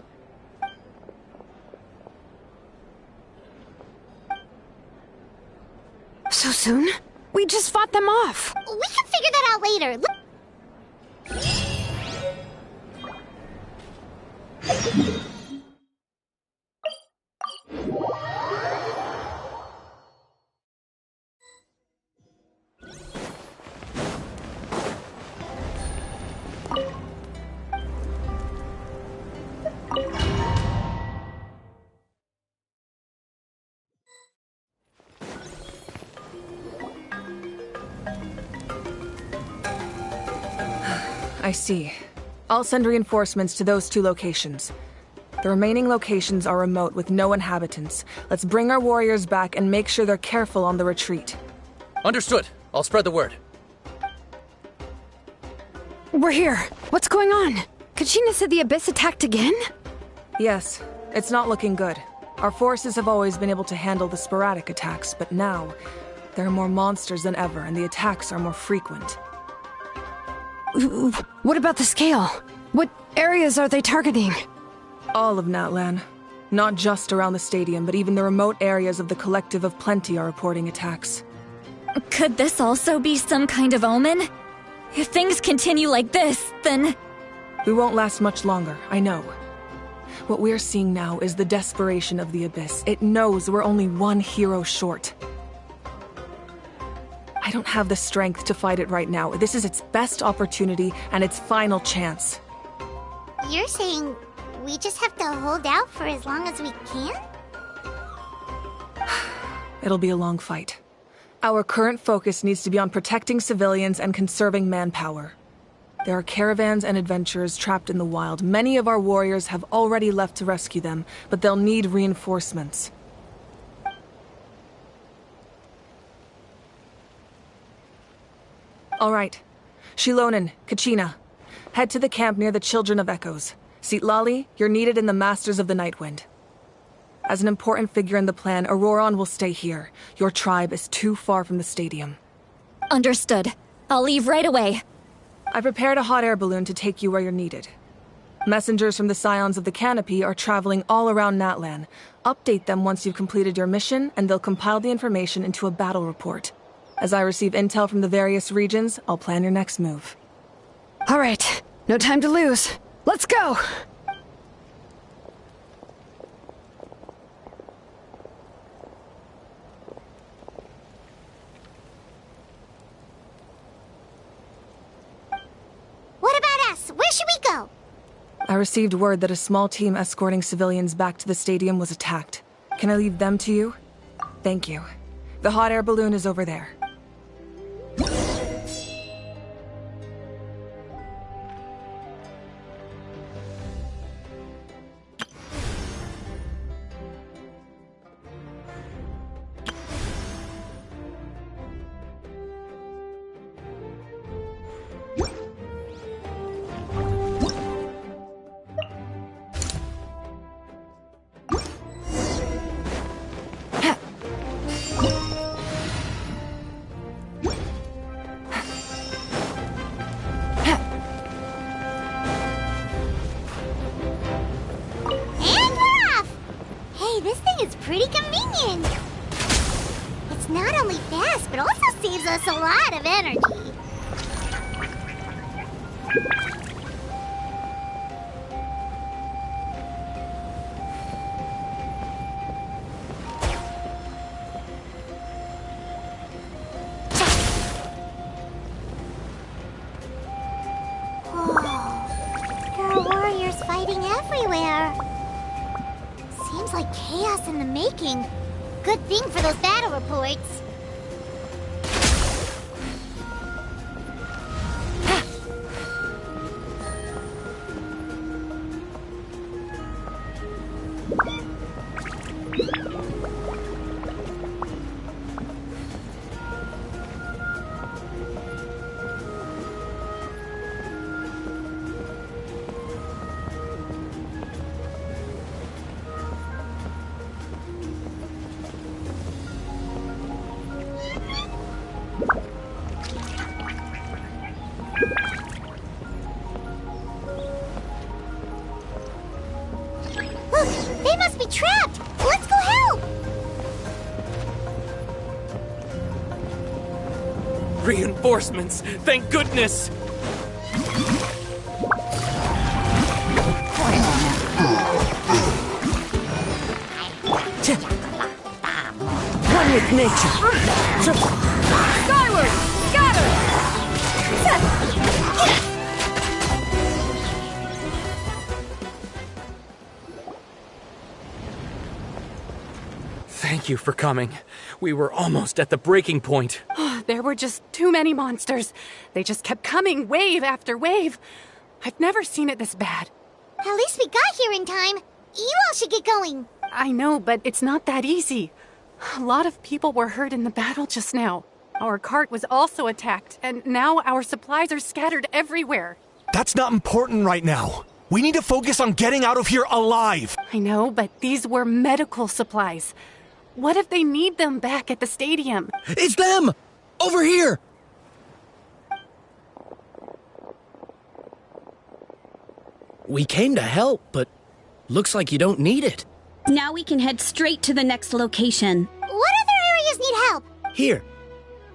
So soon? We just fought them off. We can figure that out later. I see. I'll send reinforcements to those two locations. The remaining locations are remote with no inhabitants. Let's bring our warriors back and make sure they're careful on the retreat. Understood. I'll spread the word. We're here. What's going on? Kachina said the Abyss attacked again? Yes, it's not looking good. Our forces have always been able to handle the sporadic attacks, but now there are more monsters than ever and the attacks are more frequent. What about the scale? What areas are they targeting? All of Natlan. Not just around the stadium, but even the remote areas of the Collective of Plenty are reporting attacks. Could this also be some kind of omen? If things continue like this, then... We won't last much longer, I know. What we're seeing now is the desperation of the Abyss. It knows we're only one hero short. I don't have the strength to fight it right now. This is its best opportunity and its final chance. You're saying we just have to hold out for as long as we can? It'll be a long fight. Our current focus needs to be on protecting civilians and conserving manpower. There are caravans and adventurers trapped in the wild. Many of our warriors have already left to rescue them, but they'll need reinforcements. All right. Shilonen, Kachina, head to the camp near the Children of Echoes. Citlali, you're needed in the Masters of the Nightwind. As an important figure in the plan, Auroron will stay here. Your tribe is too far from the stadium. Understood. I'll leave right away. I prepared a hot air balloon to take you where you're needed. Messengers from the Scions of the Canopy are traveling all around Natlan. Update them once you've completed your mission, and they'll compile the information into a battle report. As I receive intel from the various regions, I'll plan your next move. All right, no time to lose. Let's go! What about us? Where should we go? I received word that a small team escorting civilians back to the stadium was attacked. Can I leave them to you? Thank you. The hot air balloon is over there. Pretty convenient. It's not only fast, but also saves us a lot of energy. Whoa. There are warriors fighting everywhere. Seems like chaos in the making. Good thing for those battle reports. They must be trapped! Let's go help! Reinforcements! Thank goodness! One with nature! Skyward! Scatter! Thank you for coming. We were almost at the breaking point. There were just too many monsters. They just kept coming, wave after wave. I've never seen it this bad. At least we got here in time. You all should get going. I know, but it's not that easy. A lot of people were hurt in the battle just now. Our cart was also attacked, and now our supplies are scattered everywhere. That's not important right now. We need to focus on getting out of here alive. I know, but these were medical supplies. What if they need them back at the stadium? It's them! Over here! We came to help, but looks like you don't need it. Now we can head straight to the next location. What other areas need help? Here,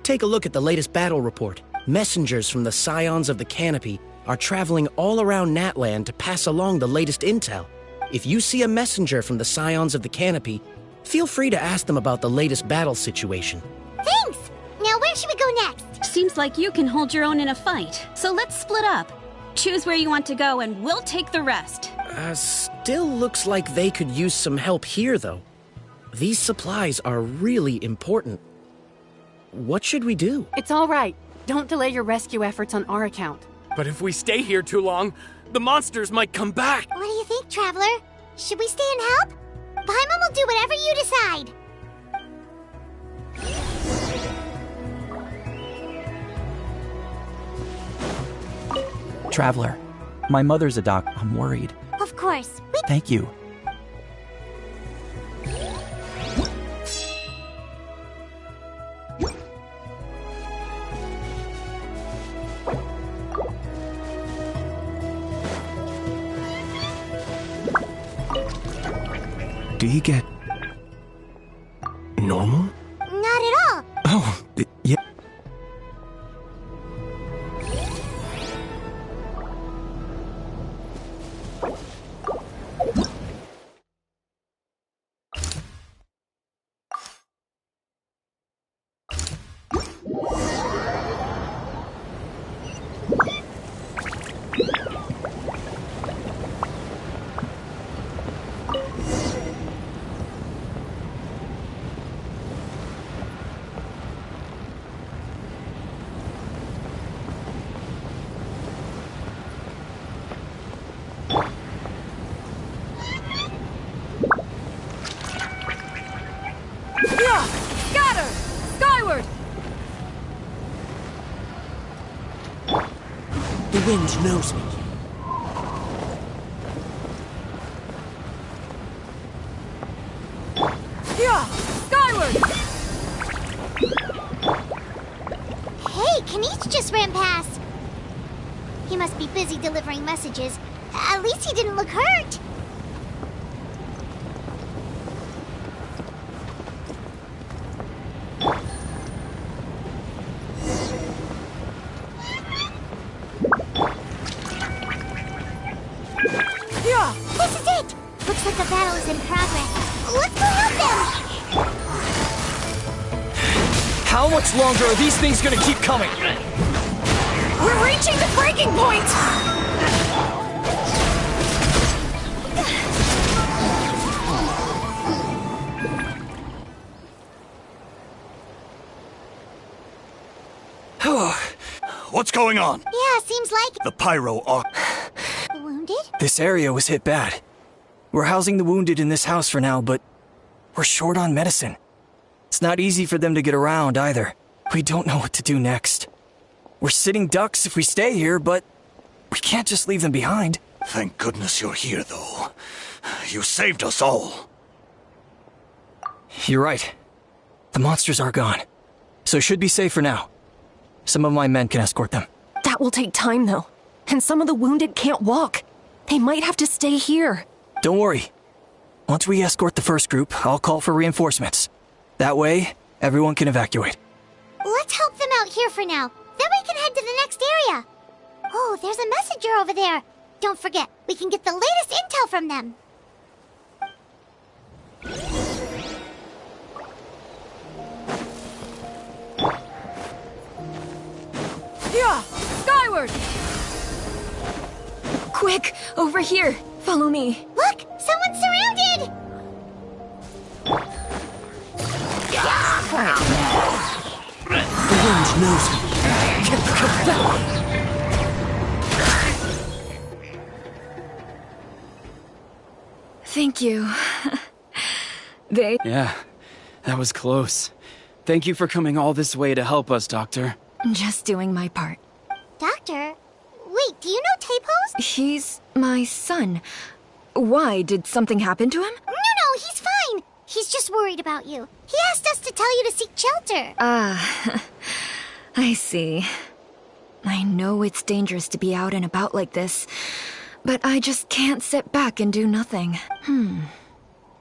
take a look at the latest battle report. Messengers from the Scions of the Canopy are traveling all around Natlan to pass along the latest intel. If you see a messenger from the Scions of the Canopy, feel free to ask them about the latest battle situation. Thanks! Now where should we go go next? Seems like you can hold your own in a fight, so let's split up. Choose where you want to go and we'll take the rest. Still looks like they could use some help here, though. These supplies are really important. What should we do? It's all right. Don't delay your rescue efforts on our account. But if we stay here too long, the monsters might come back. What do you think, Traveler? Should we stay and help? Paimon will do whatever you decide. Traveler, my mother's a doc. I'm worried. Of course. Thank you. Do you get normal? Not at all. Oh, yeah. Scatter! Skyward! The wind knows me. Yeah! Skyward! Hey, Kanish just ran past. He must be busy delivering messages. At least he didn't look hurt. Yeah! This is it! Looks like the battle is in progress. Let's go help them! How much longer are these things gonna keep coming? We're reaching the breaking point! What's going on? Yeah, seems like... The pyro are... Wounded? This area was hit bad. We're housing the wounded in this house for now, but we're short on medicine. It's not easy for them to get around either. We don't know what to do next. We're sitting ducks if we stay here, but we can't just leave them behind. Thank goodness you're here, though. You saved us all. You're right. The monsters are gone, so should be safe for now. Some of my men can escort them. That will take time, though. And some of the wounded can't walk. They might have to stay here. Don't worry. Once we escort the first group, I'll call for reinforcements. That way, everyone can evacuate. Let's help them out here for now. Then we can head to the next area. Oh, there's a messenger over there. Don't forget, we can get the latest intel from them. Yeah! Skyward! Quick, over here. Follow me. Look, someone's surrounded! The wind knows me. Thank you. Yeah, that was close. Thank you for coming all this way to help us, Doctor. Just doing my part. Doctor? Wait, do you know Tapos? He's my son. Why? Did something happen to him? No, he's fine. He's just worried about you. He asked us to tell you to seek shelter. Ah, I see. I know it's dangerous to be out and about like this, but I just can't sit back and do nothing.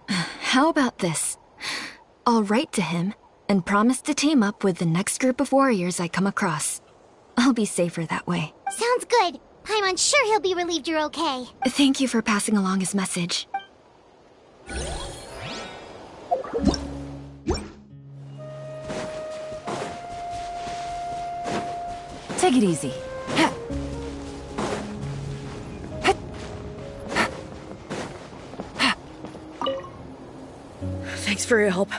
How about this? I'll write to him and promise to team up with the next group of warriors I come across. I'll be safer that way. Sounds good. I'm sure he'll be relieved you're okay. Thank you for passing along his message. Take it easy. Thanks for your help.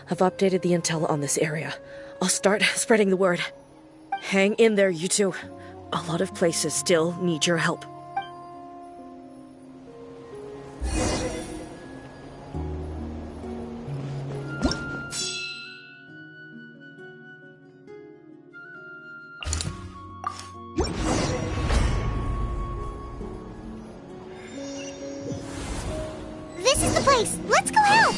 I've updated the intel on this area. I'll start spreading the word. Hang in there, you two. A lot of places still need your help. This is the place! Let's go help!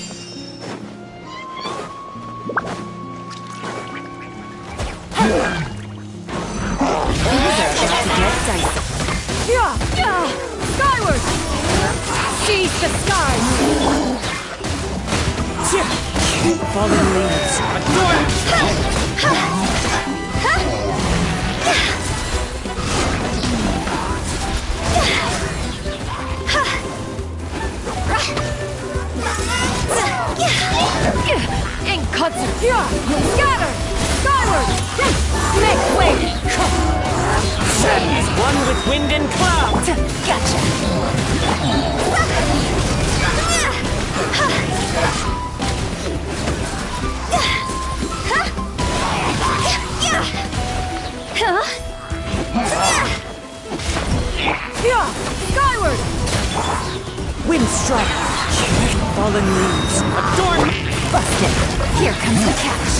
Skyward! Seize the sky! Fallen leaves. Inkatsu! Scatter! Skyward! Make way! Sadness one with wind and cloud. Gotcha! Skyward! Wind strike. Fallen leaves. Adorn. Busted. Here comes the catch.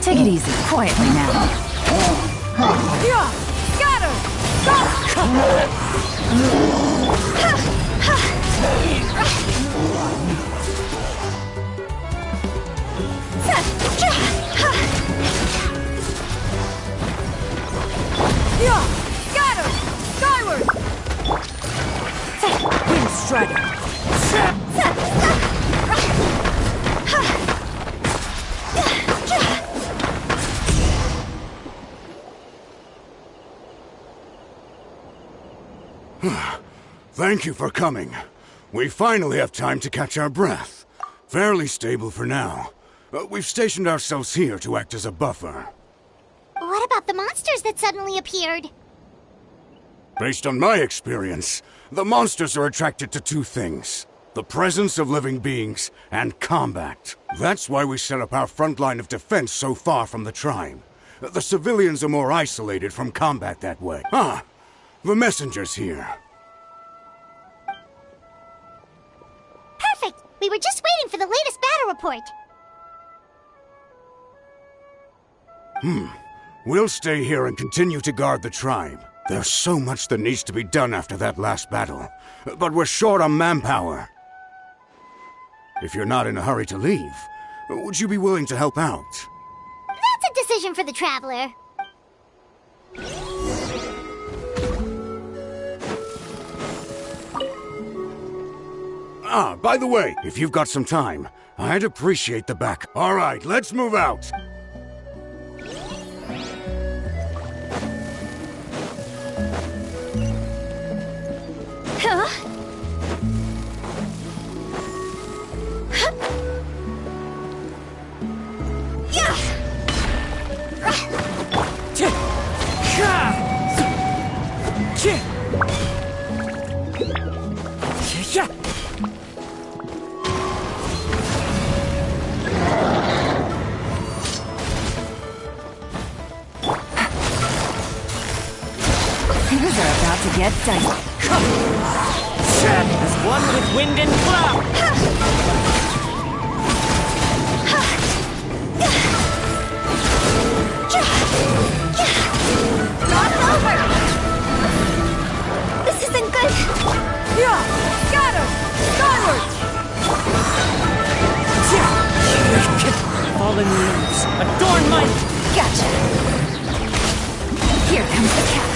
Take it easy, quietly now. Scatter! Scatter! Skyward! Wind strike. Thank you for coming. We finally have time to catch our breath. Fairly stable for now. We've stationed ourselves here to act as a buffer. What about the monsters that suddenly appeared? Based on my experience, the monsters are attracted to two things: the presence of living beings and combat. That's why we set up our front line of defense so far from the tribe. The civilians are more isolated from combat that way. Ah, the messenger's here. Perfect! We were just waiting for the latest battle report. We'll stay here and continue to guard the tribe. There's so much that needs to be done after that last battle. But we're short on manpower. If you're not in a hurry to leave, would you be willing to help out? That's a decision for the Traveler. Ah, by the way, if you've got some time, I'd appreciate the back. All right, let's move out. Things are about to get dicey. Sadness one with wind and cloud. Not over! This isn't good! Scatter! Skyward! Fallen leaves. Adorn my... Gotcha. Here comes the catch.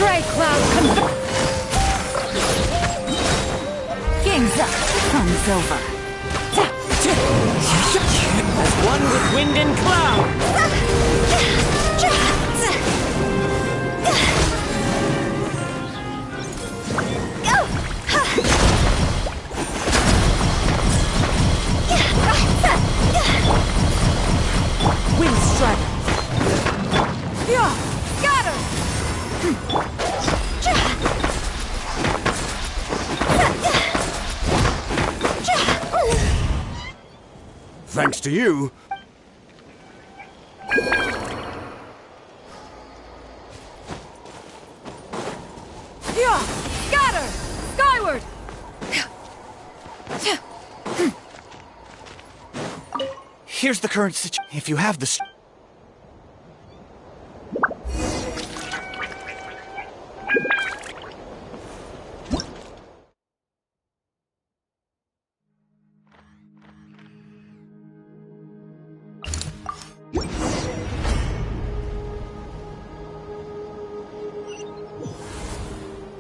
Stray cloud Game's up. Fun's over. As one with wind and cloud. Wind strike. Yeah, got her. Thanks to you. Yeah, got her. Skyward. Here's the current situation. If you have the...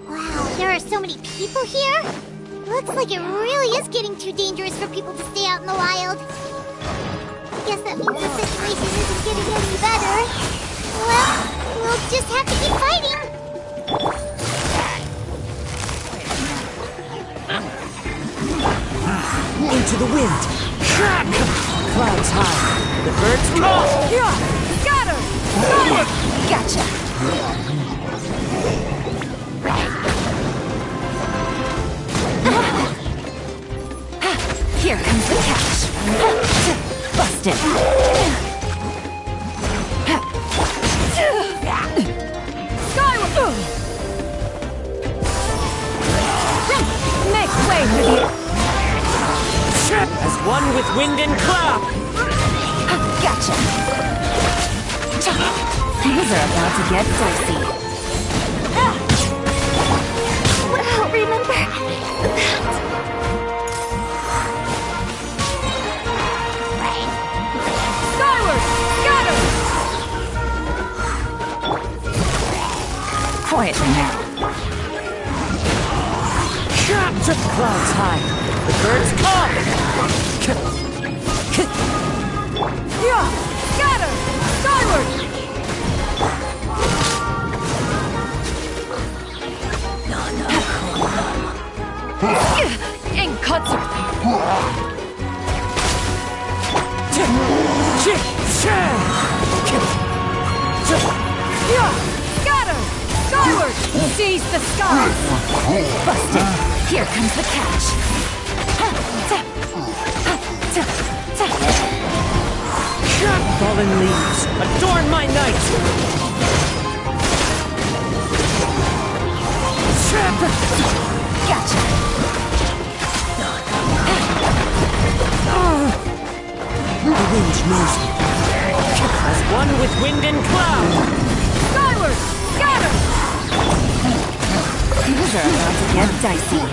Wow, there are so many people here. Looks like it really is getting too dangerous for people to stay out in the wild. Guess that means the situation isn't getting any better. Well, we'll just have to keep fighting. Into the wind. Clouds high. The birds call. Yeah, got her. Skyward. Gotcha. Here comes the catch. Busted. Skyward. Make way for the... As one with wind and cloud. Gotcha. Things are about to get dicey. Wow, remember? Skyward. Got her. Quietly now. Clouds high. The birds call. Yeah, got her. Skyward. Inkatsu. Yeah, got her. Skyward. Seize the skies. Busted. Here comes the catch. Fallen leaves, adorn my night! Gotcha. The wind knows me. As one with wind and cloud! Skyward. Got her. Things are about to get dicey.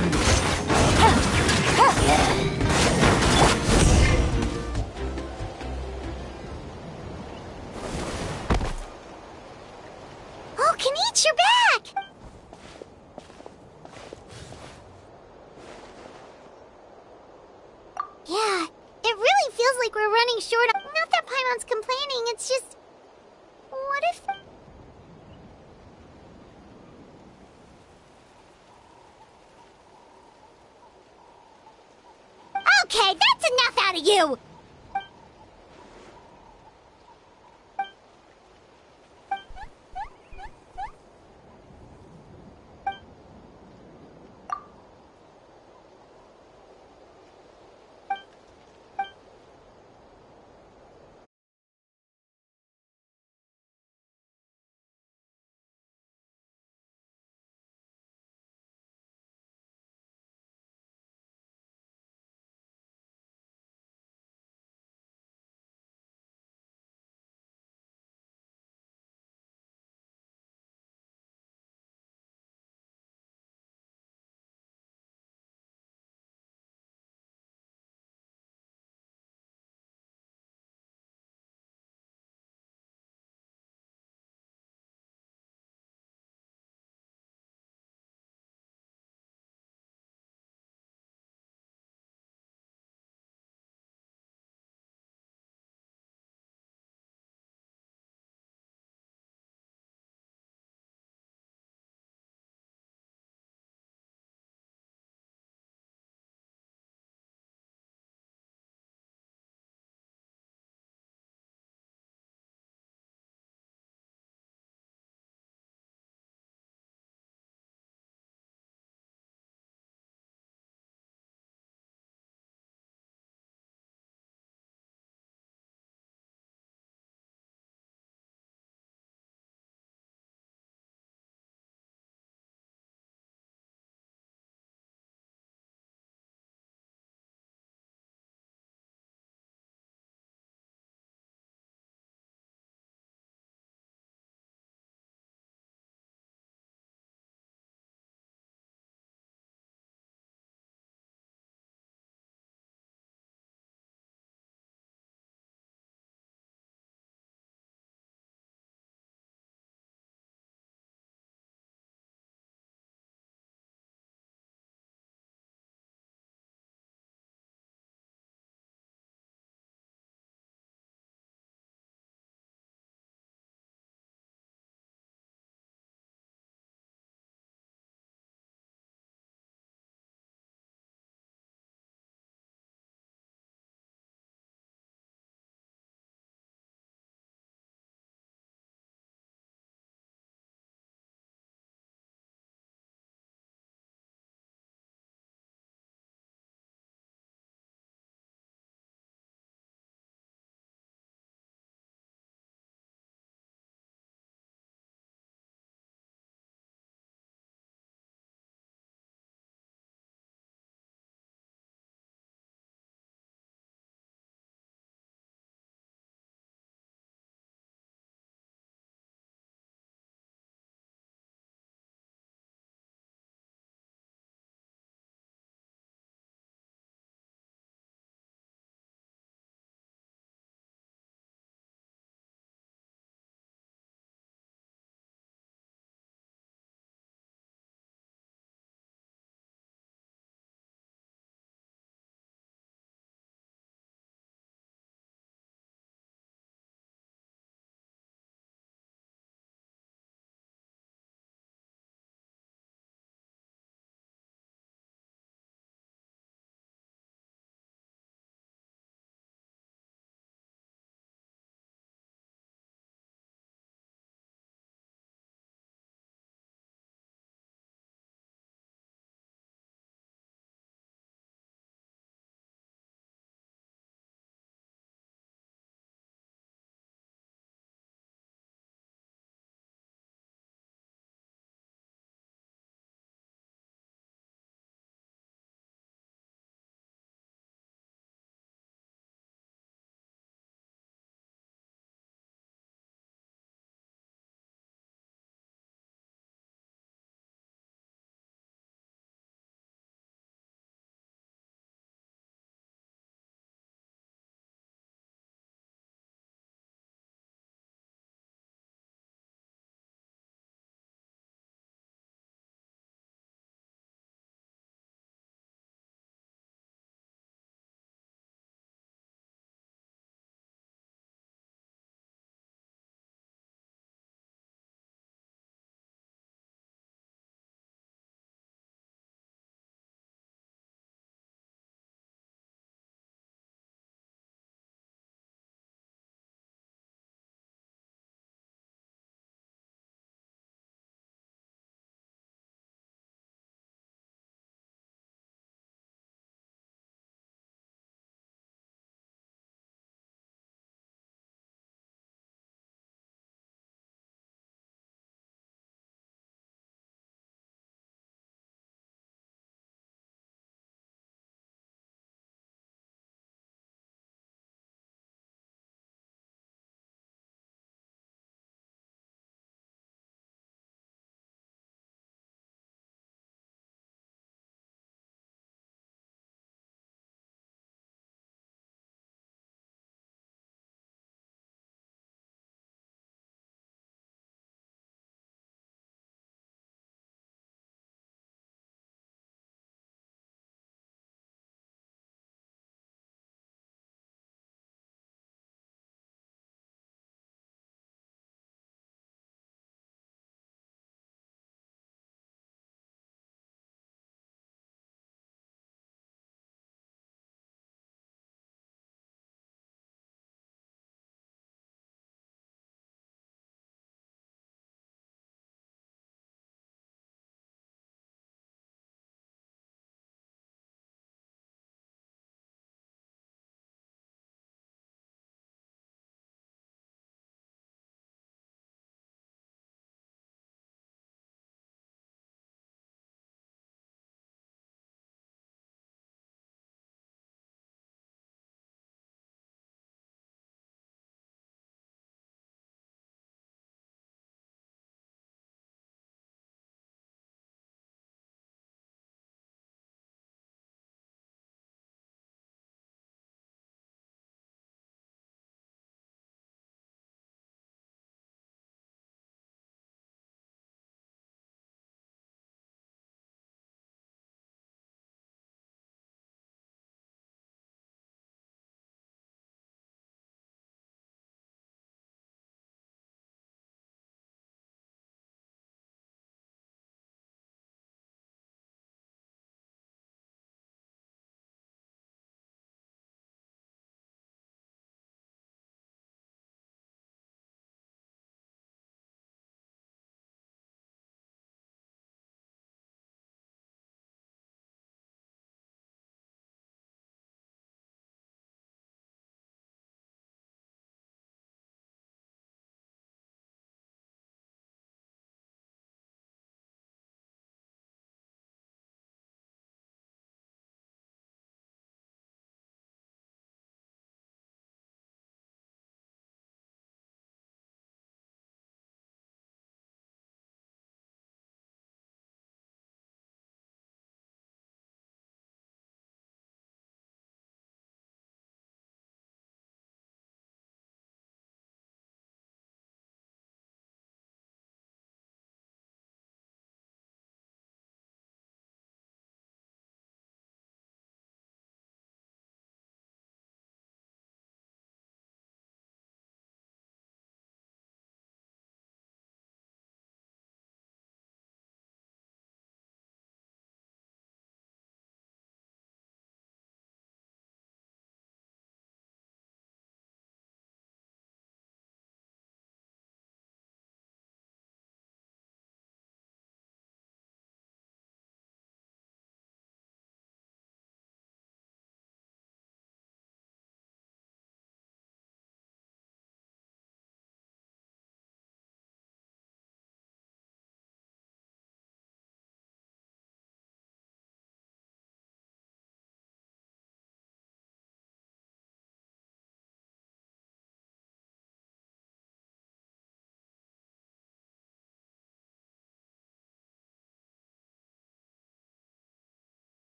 Oh, Kenichi, you're back! Yeah, it really feels like we're running short of... Not that Paimon's complaining, it's just... What if... Okay, that's enough out of you!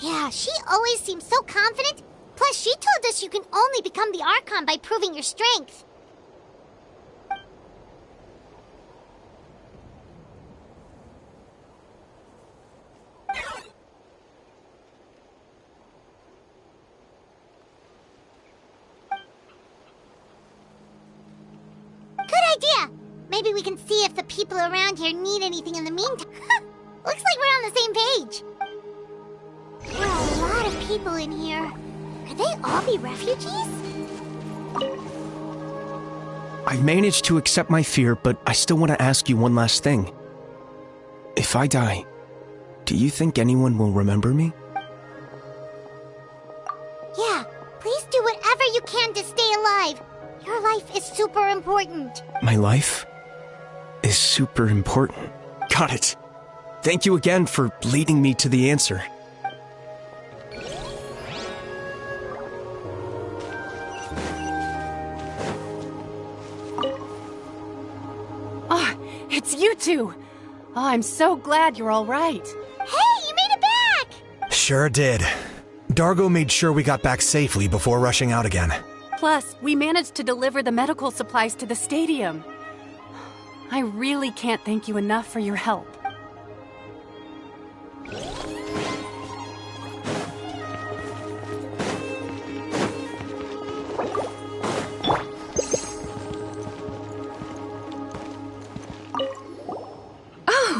Yeah, she always seems so confident. Plus, she told us you can only become the Archon by proving your strength. Good idea! Maybe we can see if the people around here need anything in the meantime. Looks like we're on the same page. There are a lot of people in here. Could they all be refugees? I've managed to accept my fear, but I still want to ask you one last thing. If I die, do you think anyone will remember me? Yeah, please do whatever you can to stay alive. Your life is super important. My life is super important. Got it. Thank you again for leading me to the answer. It's you two! Oh, I'm so glad you're all right. Hey, you made it back! Sure did. Dargo made sure we got back safely before rushing out again. Plus, we managed to deliver the medical supplies to the stadium. I really can't thank you enough for your help.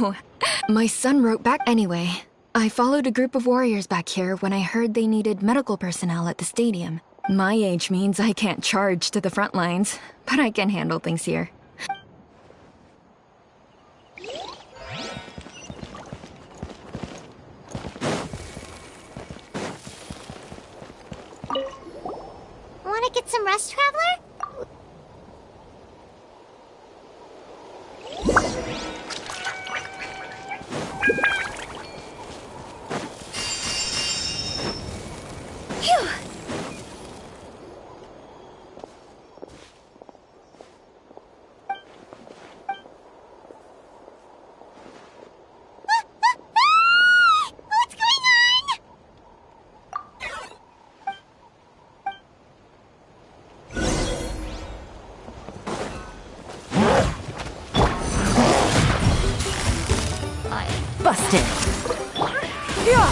Oh, my son wrote back anyway. I followed a group of warriors back here when I heard they needed medical personnel at the stadium. My age means I can't charge to the front lines, but I can handle things here. Want to get some rest, Traveler? Phew! What's going on? Busted. Yeah!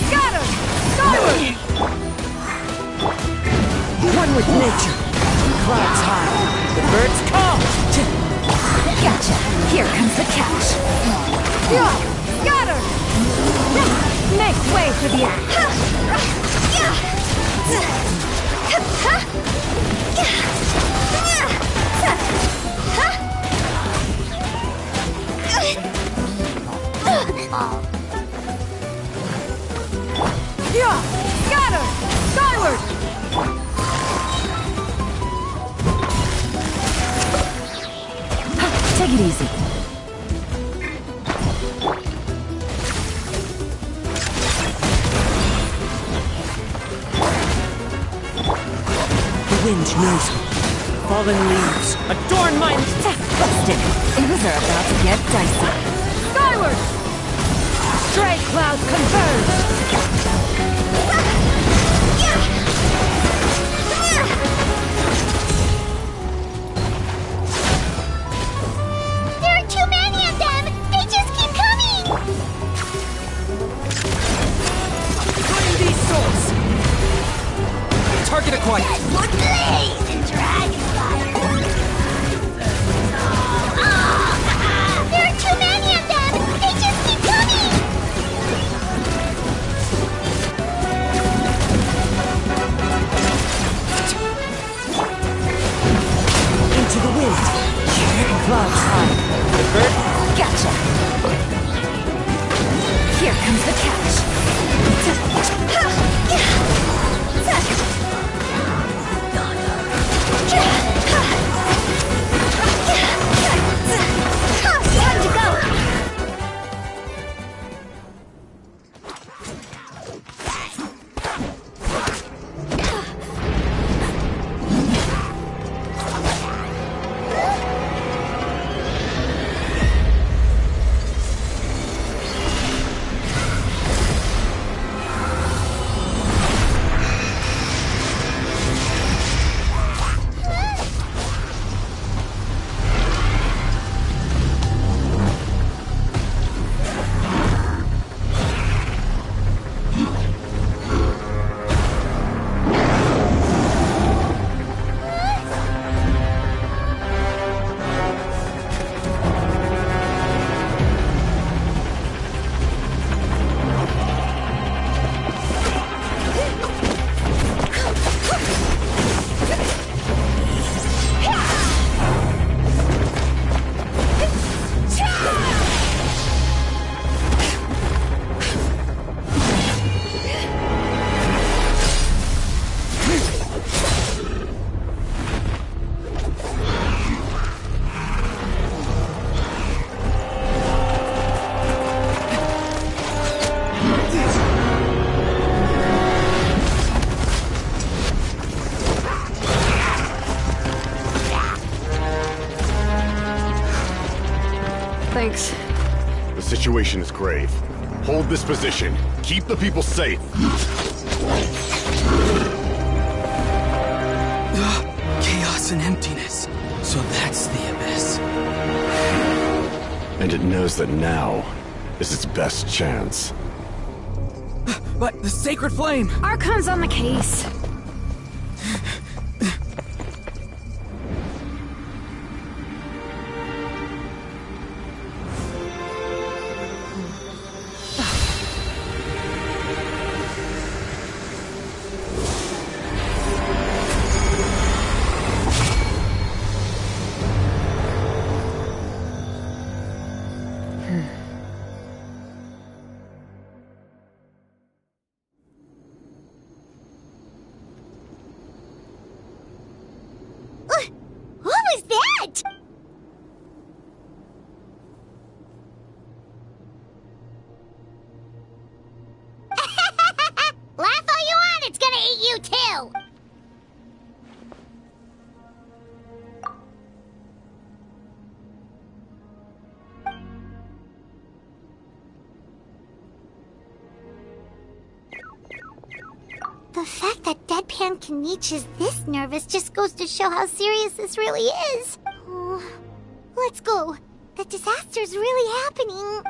Got him! Skyward! One with nature. Clouds high. The birds call. Gotcha. Here comes the cash. Yeah! Got her! Make way for the Yeah! Got her! Skyward! Take it easy. The wind knows me. Fallen leaves adorn my... Busted. Things are about to get dicey. Skyward! Stray clouds converge! There are too many of them! They just keep coming! Bring these souls! Target acquired! Blaze and dragonfire! There are too many of them! They just keep coming! Into the wind. Clouds high. The bird... Gotcha. Here comes the catch. Time to go! Thanks. The situation is grave. Hold this position. Keep the people safe. Chaos and emptiness. So that's the abyss. And it knows that now is its best chance. But the sacred flame! Archon's on the case. What was that? Laugh all you want, it's gonna eat you too! The fact that Deadpan can reach is this nervous just goes to show how serious this really is. Oh, let's go. The disaster's really happening.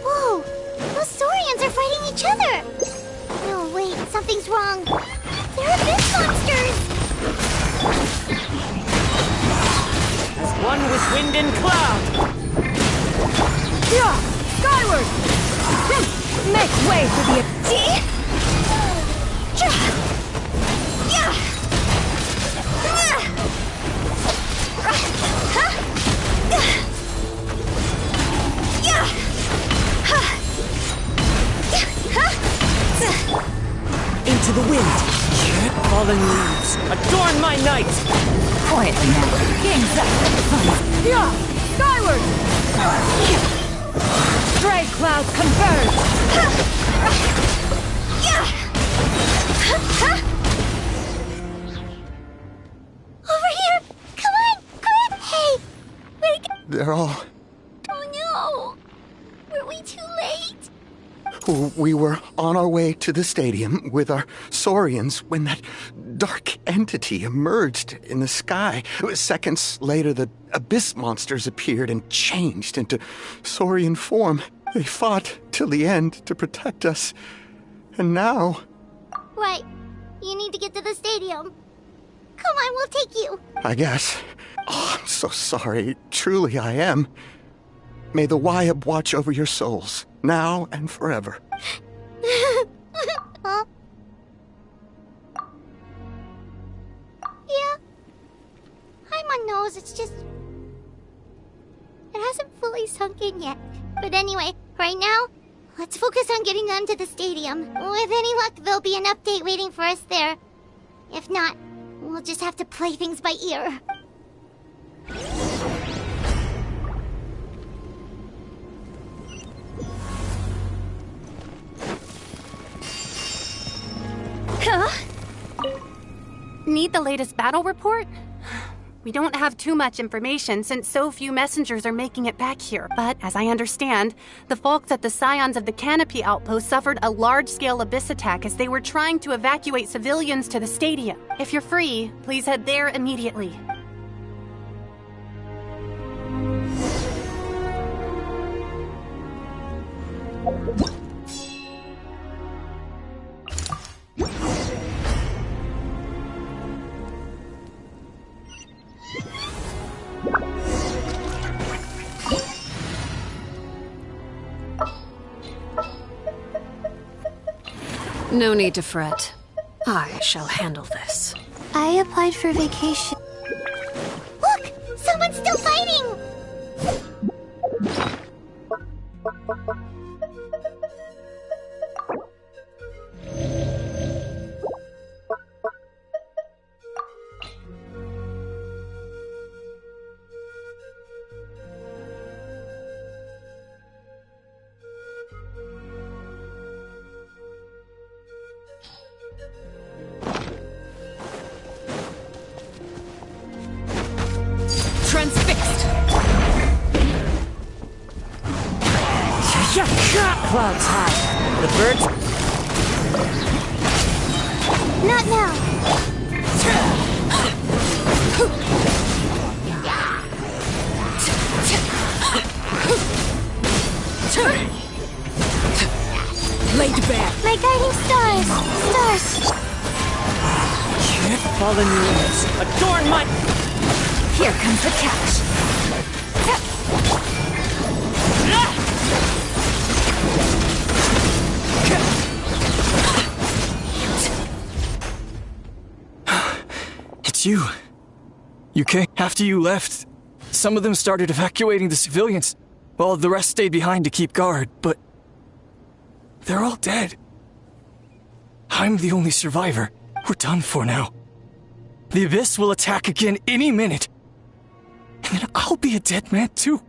Whoa! Those Saurians are fighting each other! No, wait, something's wrong. They're abyss monsters! As one with wind and cloud! Yeah! Skyward! Make way for the... Into the wind! Fallen leaves, adorn my night! Quietly now. Game's up. Yeah! Skyward! Stray clouds converge! Over here! Come on! Quick! Hey! They're all... Oh no! Were we too late? We were on our way to the stadium with our Saurians when that dark entity emerged in the sky. Seconds later, the abyss monsters appeared and changed into Saurian form. They fought till the end to protect us. And now... Right. You need to get to the stadium. Come on, we'll take you. I guess. Oh, I'm so sorry. Truly I am. May the Wyab watch over your souls, now and forever. Huh? Yeah. Paimon knows, it's just... It hasn't fully sunk in yet. But anyway, right now, let's focus on getting them to the stadium. With any luck, there'll be an update waiting for us there. If not, we'll just have to play things by ear. Huh? Need the latest battle report? We don't have too much information since so few messengers are making it back here. But as I understand, the folks at the Scions of the Canopy outpost suffered a large-scale abyss attack as they were trying to evacuate civilians to the stadium. If you're free, please head there immediately. No need to fret. I shall handle this. I applied for vacation. Look! Someone's still fighting! Transfixed! Clouds high. The birds... Not now! Laid bare. My guiding stars! Stars! Fallen ruins. Adorn my... Here comes the catch. It's you. You came after you left. Some of them started evacuating the civilians, while the rest stayed behind to keep guard, but they're all dead. I'm the only survivor. We're done for now. The Abyss will attack again any minute. And then I'll be a dead man too.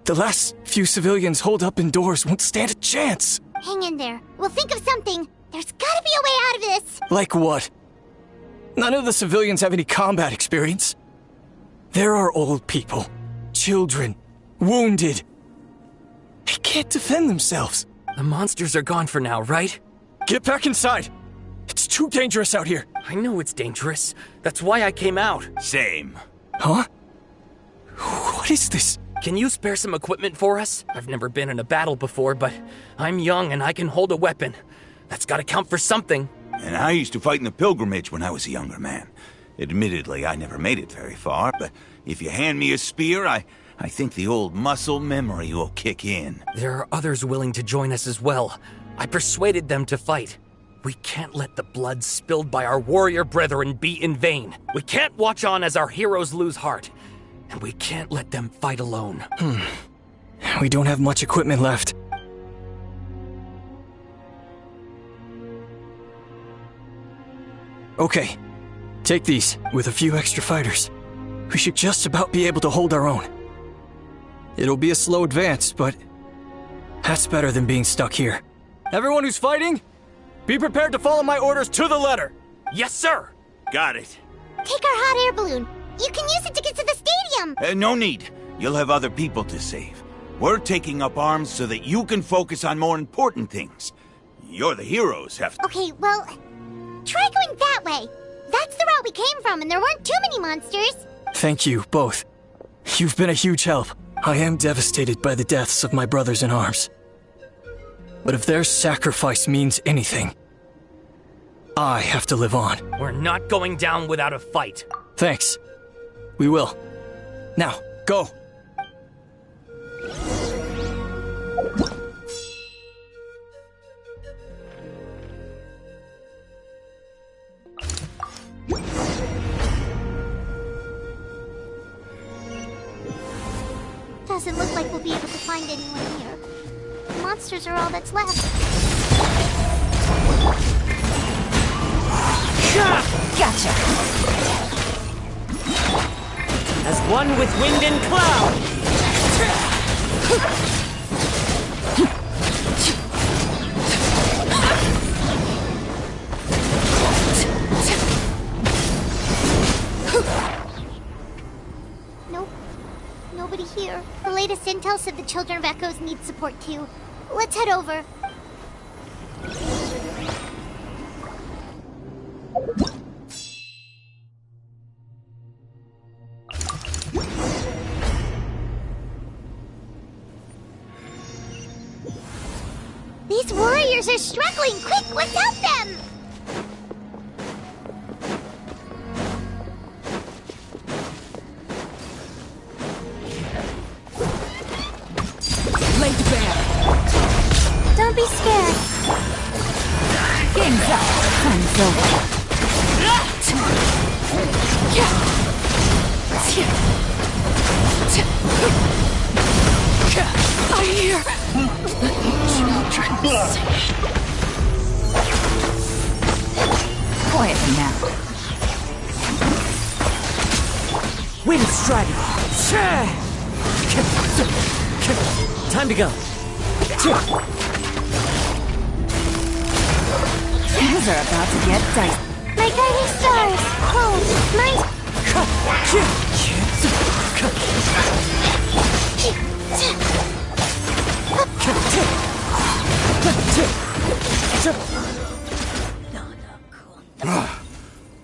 The last few civilians holed up indoors won't stand a chance. Hang in there. We'll think of something. There's gotta be a way out of this. Like what? None of the civilians have any combat experience. There are old people, children, wounded. They can't defend themselves. The monsters are gone for now, right? Get back inside. It's too dangerous out here. I know it's dangerous. That's why I came out. Same. Huh? What is this? Can you spare some equipment for us? I've never been in a battle before, but I'm young and I can hold a weapon. That's gotta count for something. And I used to fight in the pilgrimage when I was a younger man. Admittedly, I never made it very far, but if you hand me a spear, I think the old muscle memory will kick in. There are others willing to join us as well. I persuaded them to fight. We can't let the blood spilled by our warrior brethren be in vain. We can't watch on as our heroes lose heart. And we can't let them fight alone. We don't have much equipment left. Okay, take these. With a few extra fighters, we should just about be able to hold our own. It'll be a slow advance, but that's better than being stuck here. Everyone who's fighting, be prepared to follow my orders to the letter. Yes, sir. Got it. Take our hot air balloon. You can use it to get to the stadium. No need. You'll have other people to save. We're taking up arms so that you can focus on more important things. You're the heroes, Hefty. Okay, well, try going that way. That's the route we came from, and there weren't too many monsters. Thank you, both. You've been a huge help. I am devastated by the deaths of my brothers in arms. But if their sacrifice means anything, I have to live on. We're not going down without a fight. Thanks. We will. Now, go! Doesn't look like we'll be able to find anyone here. The monsters are all that's left. Gotcha! As one with wind and cloud! latest intel said the Children of Echoes need support too. Let's head over. These warriors are struggling! Quick, let's help them! Laid bare. Don't be scared. Game's up. Time's over. I hear children. Quiet now. Wind strike. Time to go. Things are about to get dicey. My guiding stars. Oh, mine.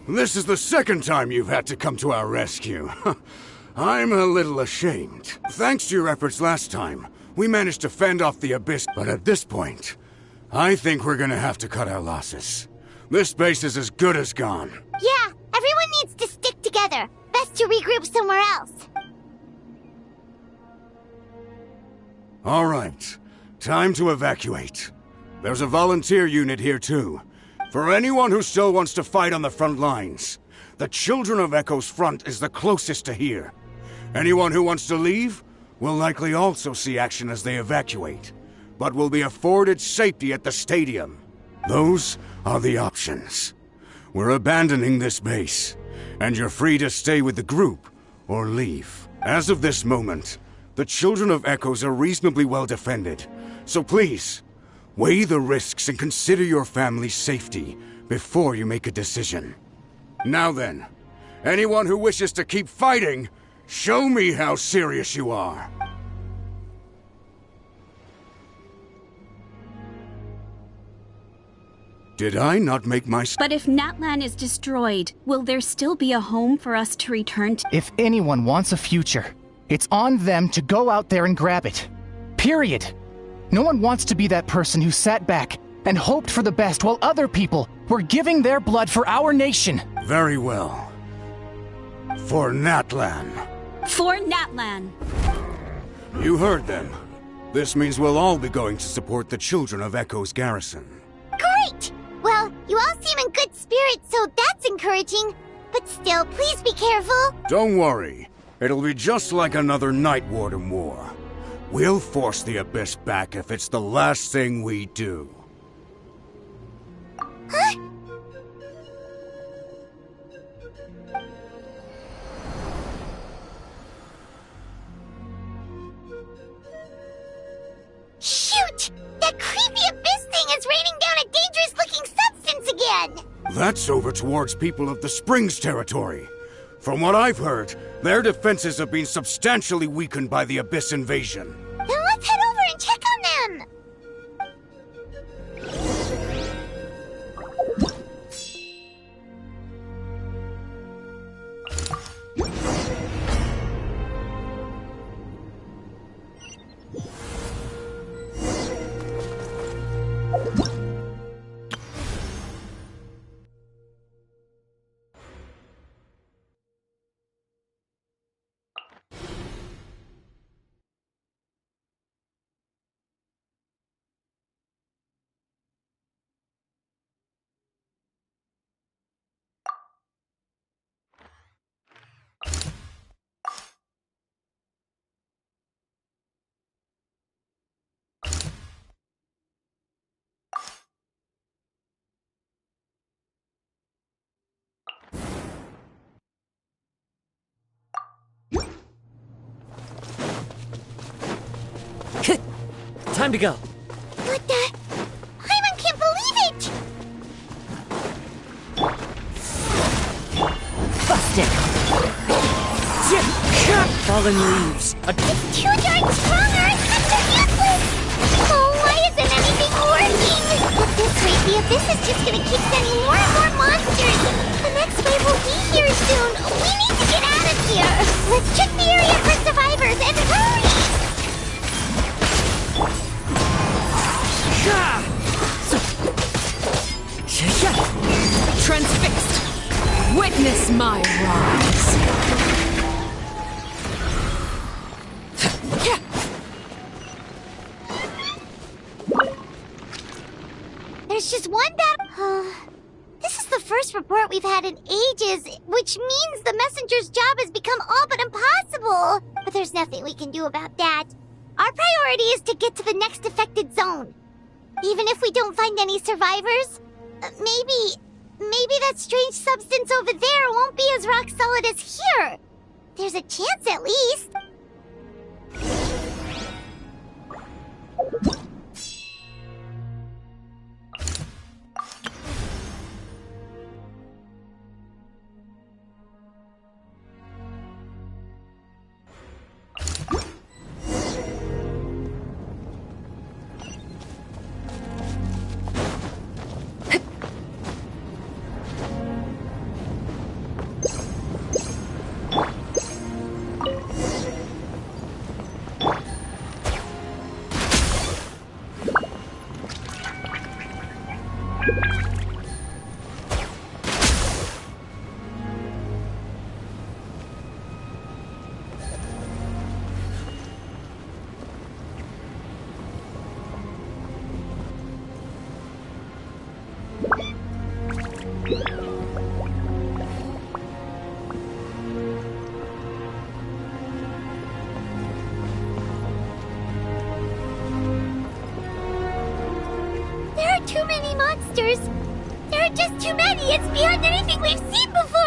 This is the second time you've had to come to our rescue. I'm a little ashamed. Thanks to your efforts last time, we managed to fend off the Abyss, but at this point, I think we're gonna have to cut our losses. This base is as good as gone. Yeah, everyone needs to stick together. Best to regroup somewhere else. All right, time to evacuate. There's a volunteer unit here too. For anyone who still wants to fight on the front lines, the Children of Echo's front is the closest to here. Anyone who wants to leave will likely also see action as they evacuate, but will be afforded safety at the stadium. Those are the options. We're abandoning this base, and you're free to stay with the group or leave. As of this moment, the Children of Echoes are reasonably well defended, so please, weigh the risks and consider your family's safety before you make a decision. Now then, anyone who wishes to keep fighting, show me how serious you are. Did I not make my... But if Natlan is destroyed, will there still be a home for us to return to? If anyone wants a future, it's on them to go out there and grab it. Period. No one wants to be that person who sat back and hoped for the best while other people were giving their blood for our nation. Very well. For Natlan. For Natlan. You heard them. This means we'll all be going to support the Children of Echo's garrison. Great! Well, you all seem in good spirits, so that's encouraging. But still, please be careful. Don't worry. It'll be just like another Night Warden war. We'll force the Abyss back if it's the last thing we do. Huh? Shoot! That creepy Abyss thing is raining down a dangerous-looking substance again! That's over towards people of the Springs territory. From what I've heard, their defenses have been substantially weakened by the Abyss invasion. Then let's head over and check on them! Time to go. What the? Paimon can't believe it! Busted. fallen leaves. It's too darn strong, Earth! It's useless! Oh, why isn't anything working? But this way, the Abyss is just gonna keep sending more and more monsters! The next wave will be here soon! We need to get out of here! Let's check the area for survivors, and hurry! Transfixed! Witness my rise! There's just one battle. This is the first report we've had in ages, which means the messenger's job has become all but impossible. But there's nothing we can do about that. Our priority is to get to the next affected zone. Even if we don't find any survivors, maybe that strange substance over there won't be as rock solid as here. There's a chance at least. Too many monsters! There are just too many! It's beyond anything we've seen before!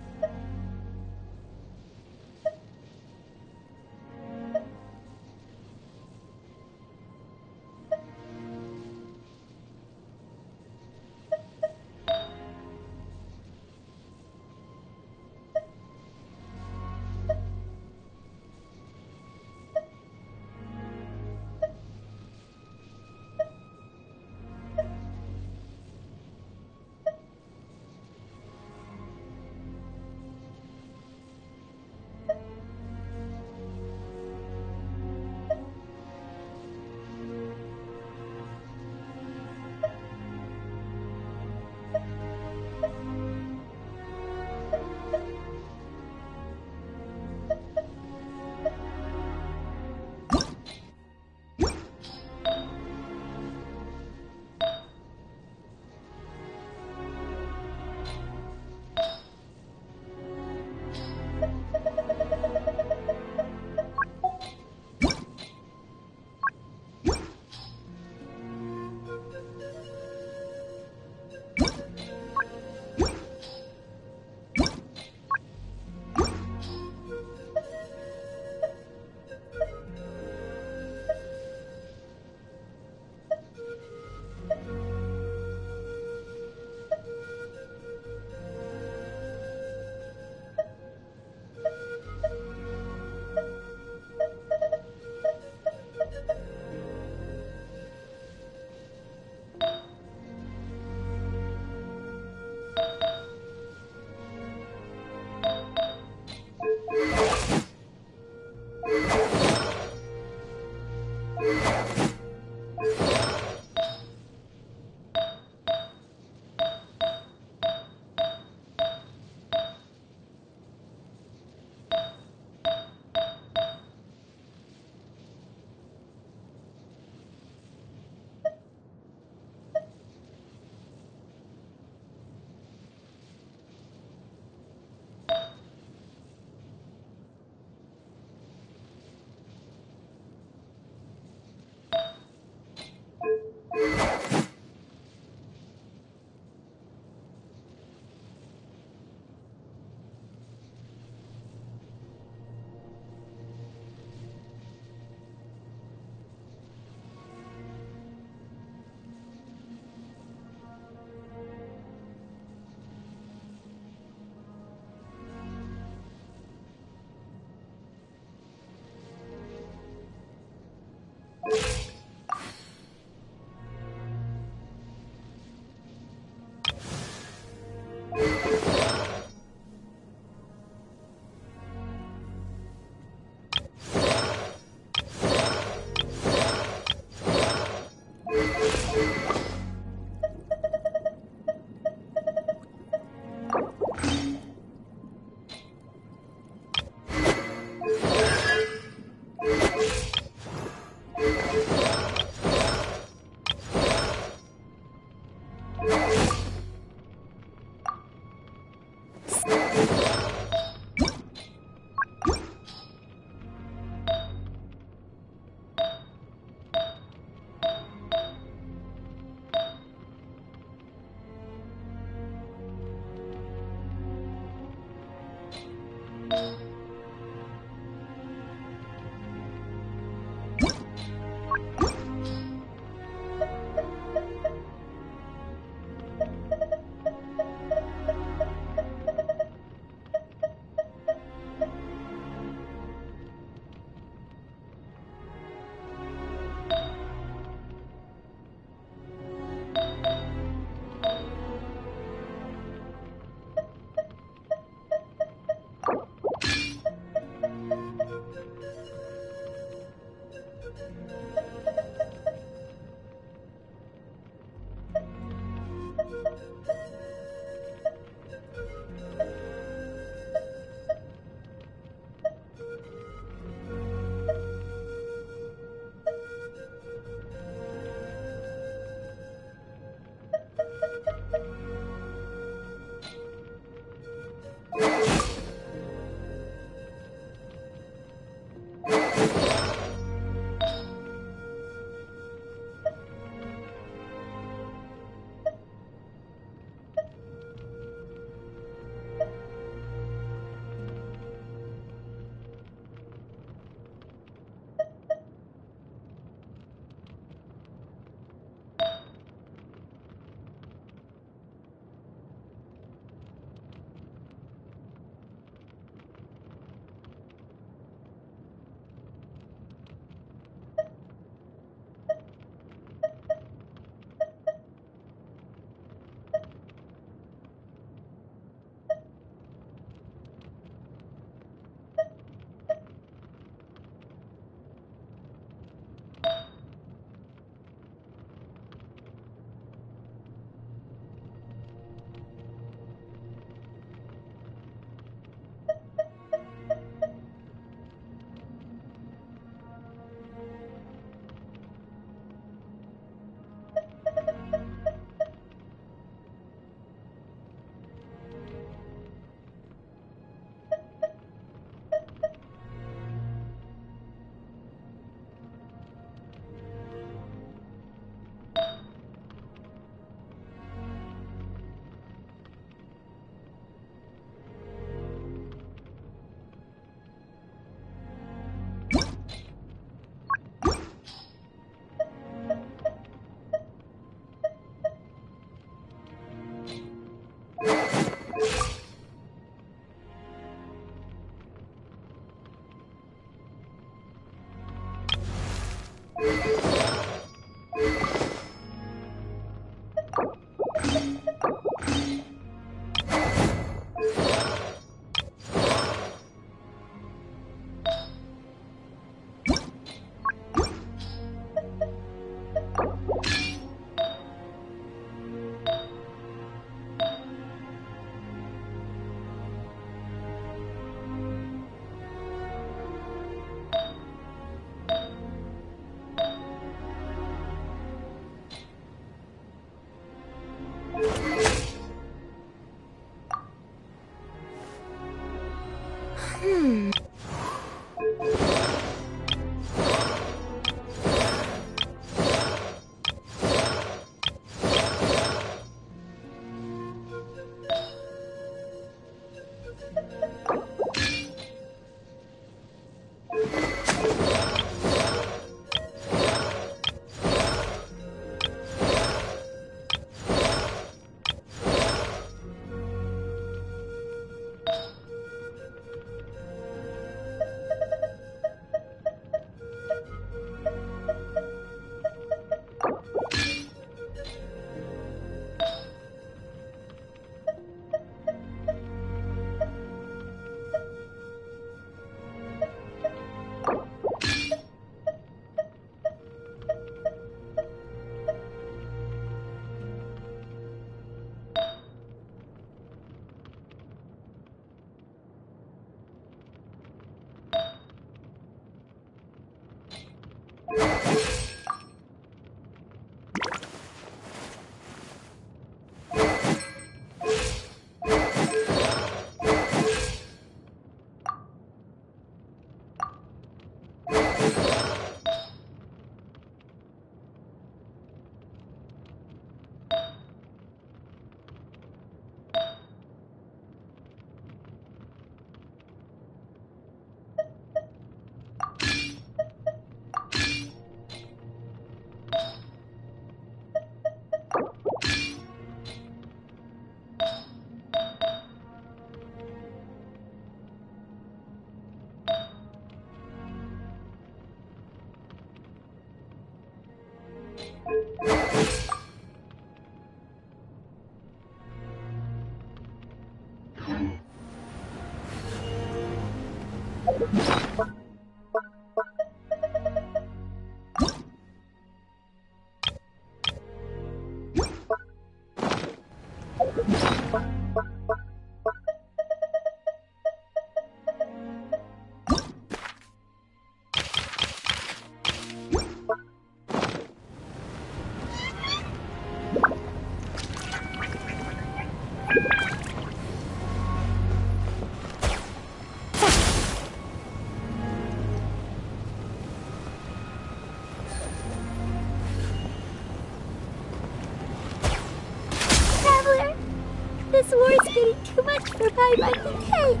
This war is getting too much for Paimon to take.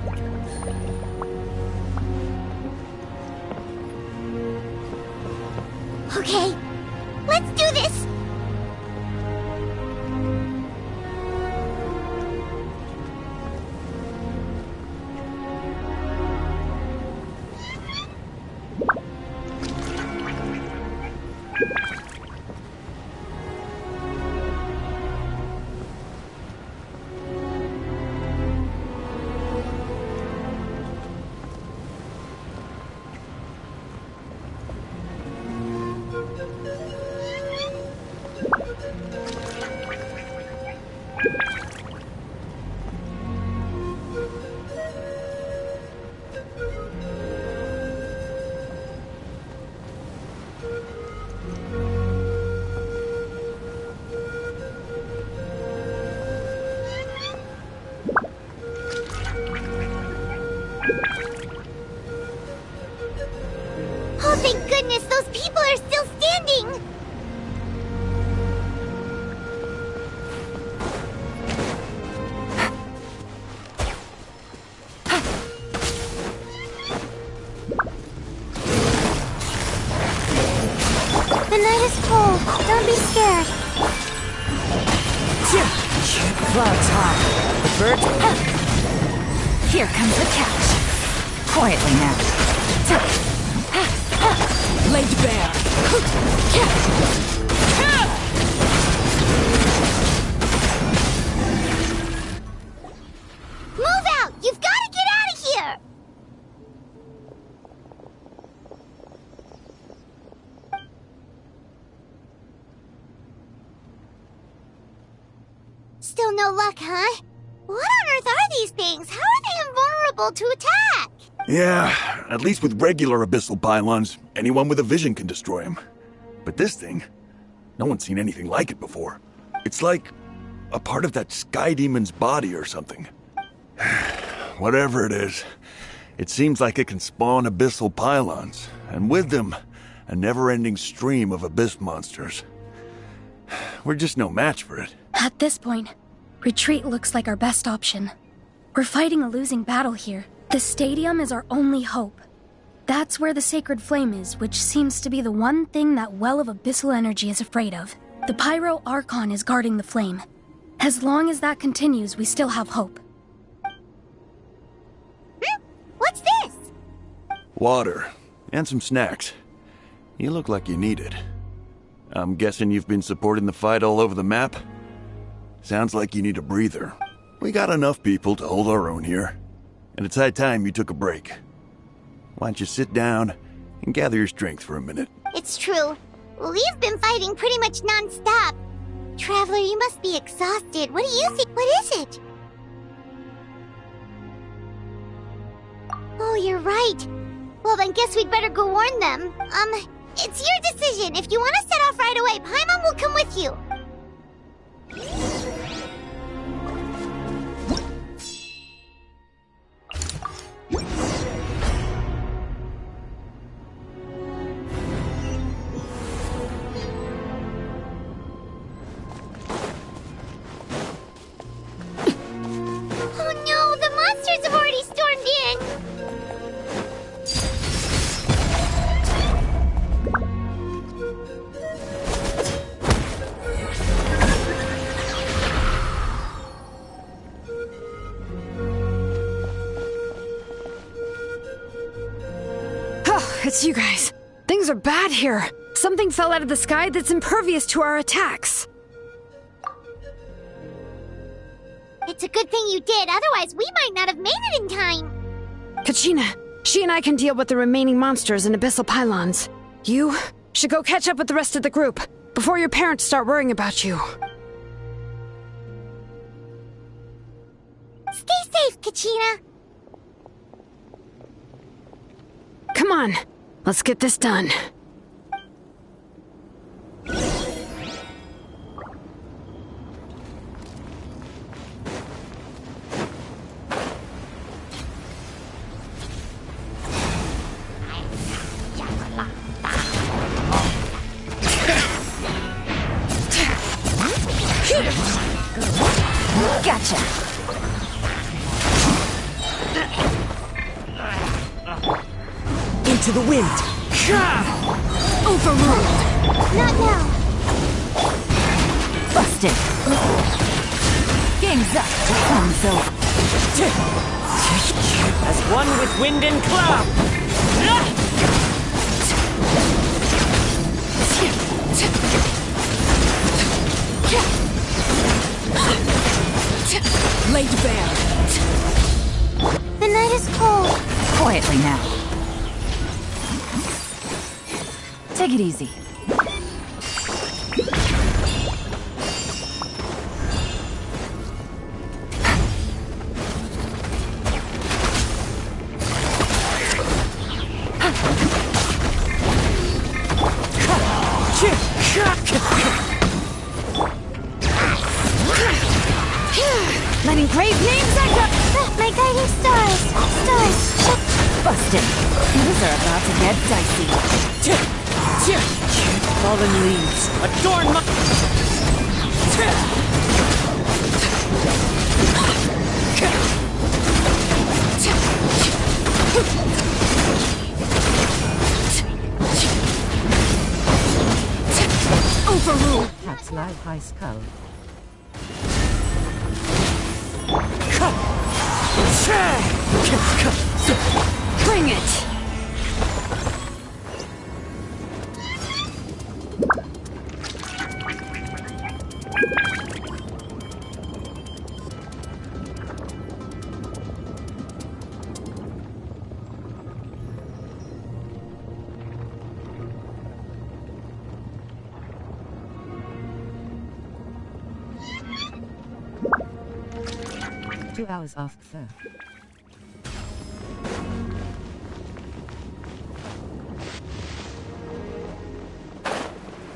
Okay, let's do this! Oh, thank goodness, those people are still standing! The night is cold. Don't be scared. Clouds high. The birds... Here comes the catch. Quietly now. Laid bare. Move out! You've got to get out of here! Still no luck, huh? What on earth are these things? How are they invulnerable to attack? Yeah, at least with regular abyssal pylons, anyone with a vision can destroy them. But this thing, no one's seen anything like it before. It's like a part of that sky demon's body or something. Whatever it is, it seems like it can spawn abyssal pylons, and with them, a never-ending stream of abyss monsters. We're just no match for it. At this point, retreat looks like our best option. We're fighting a losing battle here. The stadium is our only hope. That's where the sacred flame is, which seems to be the one thing that well of abyssal energy is afraid of. The Pyro Archon is guarding the flame. As long as that continues, we still have hope. What's this? Water, and some snacks. You look like you need it. I'm guessing you've been supporting the fight all over the map? Sounds like you need a breather. We got enough people to hold our own here. And it's high time you took a break. Why don't you sit down and gather your strength for a minute? It's true. We've been fighting pretty much non-stop. Traveler, you must be exhausted. What do you think? What is it? Oh, you're right. Well, then guess we'd better go warn them. It's your decision. If you want to set off right away, Paimon will come with you. Oh no, the monsters have already stormed in! It's you guys. Things are bad here. Something fell out of the sky that's impervious to our attacks. It's a good thing you did, otherwise we might not have made it in time. Kachina, she and I can deal with the remaining monsters and abyssal pylons. You should go catch up with the rest of the group before your parents start worrying about you. Stay safe, Kachina. Come on, let's get this done. Gotcha. Into the wind. Overruled. Not now. Busted. Game's up. Time's over. As one with wind and cloud. Laid bare. The night is cold. Quietly now. Take it easy. Letting great names echo. My guiding stars. Stars. Busted. Things are about to get dicey. Fallen leaves. Adorn my... Overruled. Cat's live high skull. Bring it! 2 hours after, sir.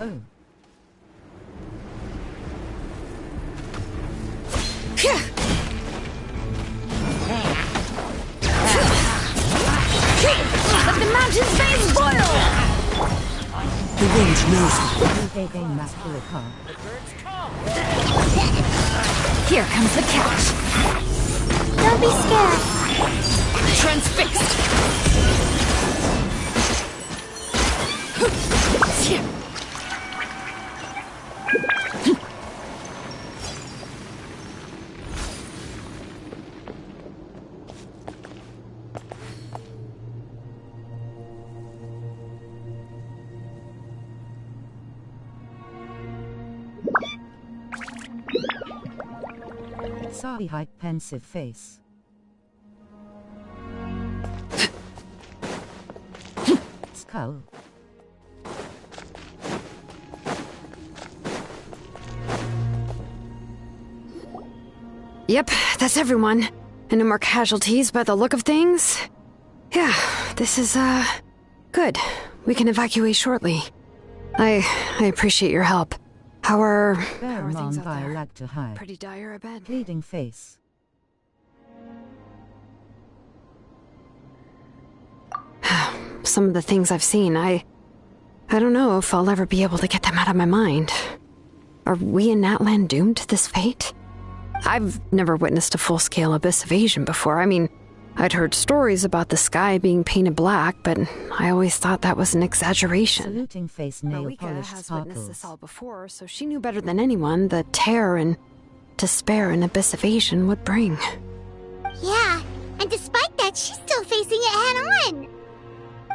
Oh. Let the mountain's veins boil! The wind knows me. Here comes the catch. Don't be scared. Transfixed! Sorry, high pensive face. Skull. Yep, that's everyone. And no more casualties by the look of things. Yeah, this is, good. We can evacuate shortly. I appreciate your help. How are things out there? Like to hide. Pretty dire, I bet. Bleeding face. Some of the things I've seen, I don't know if I'll ever be able to get them out of my mind. Are we in Natlan doomed to this fate? I've never witnessed a full-scale abyss invasion before. I mean, I'd heard stories about the sky being painted black, but I always thought that was an exaggeration. Saluting face, nail Marika polished has sparkles. witnessed this all before, so she knew better than anyone the terror and despair an abyss invasion would bring. Yeah, and despite that, she's still facing it head on.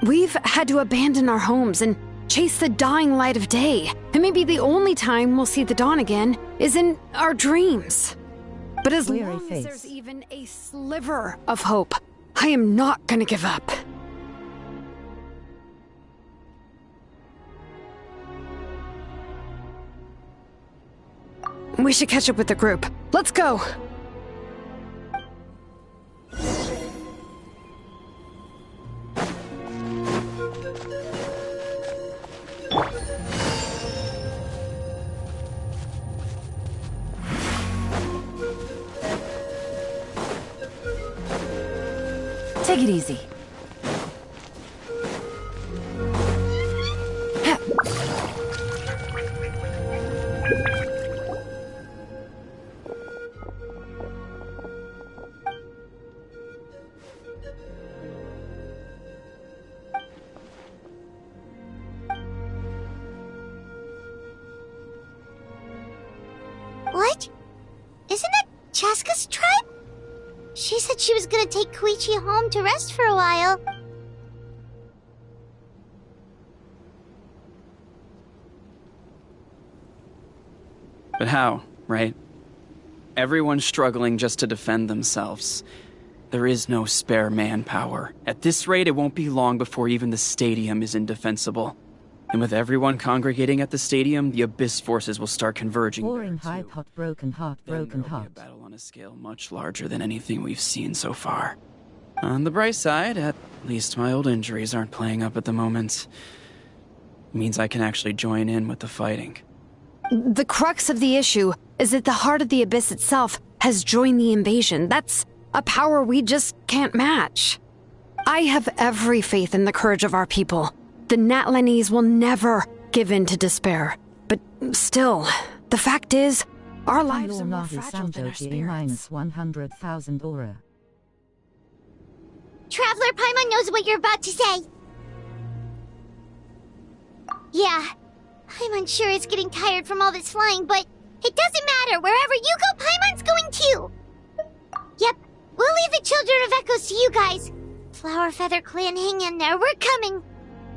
We've had to abandon our homes and chase the dying light of day. And maybe the only time we'll see the dawn again is in our dreams. But as long as there's even a sliver of hope, I am not gonna give up. We should catch up with the group. Let's go! Take it easy. What? Isn't that Chaska's tribe? She said she was gonna take Koichi home to rest for a while. But how, right? Everyone's struggling just to defend themselves. There is no spare manpower. At this rate, it won't be long before even the stadium is indefensible. And with everyone congregating at the stadium, the Abyss forces will start converging. Boring hype, hot, broken heart, broken heart. A battle on a scale much larger than anything we've seen so far. On the bright side, at least my old injuries aren't playing up at the moment. It means I can actually join in with the fighting. The crux of the issue is that the heart of the Abyss itself has joined the invasion. That's a power we just can't match. I have every faith in the courage of our people. The Natlanese will never give in to despair. But still, the fact is, our lives are more fragile than our spirits. 100,000 aura. Traveler, Paimon knows what you're about to say. Yeah, Paimon sure is getting tired from all this flying, but it doesn't matter. Wherever you go, Paimon's going too. Yep, we'll leave the Children of Echoes to you guys. Flower Feather Clan, hang in there. We're coming.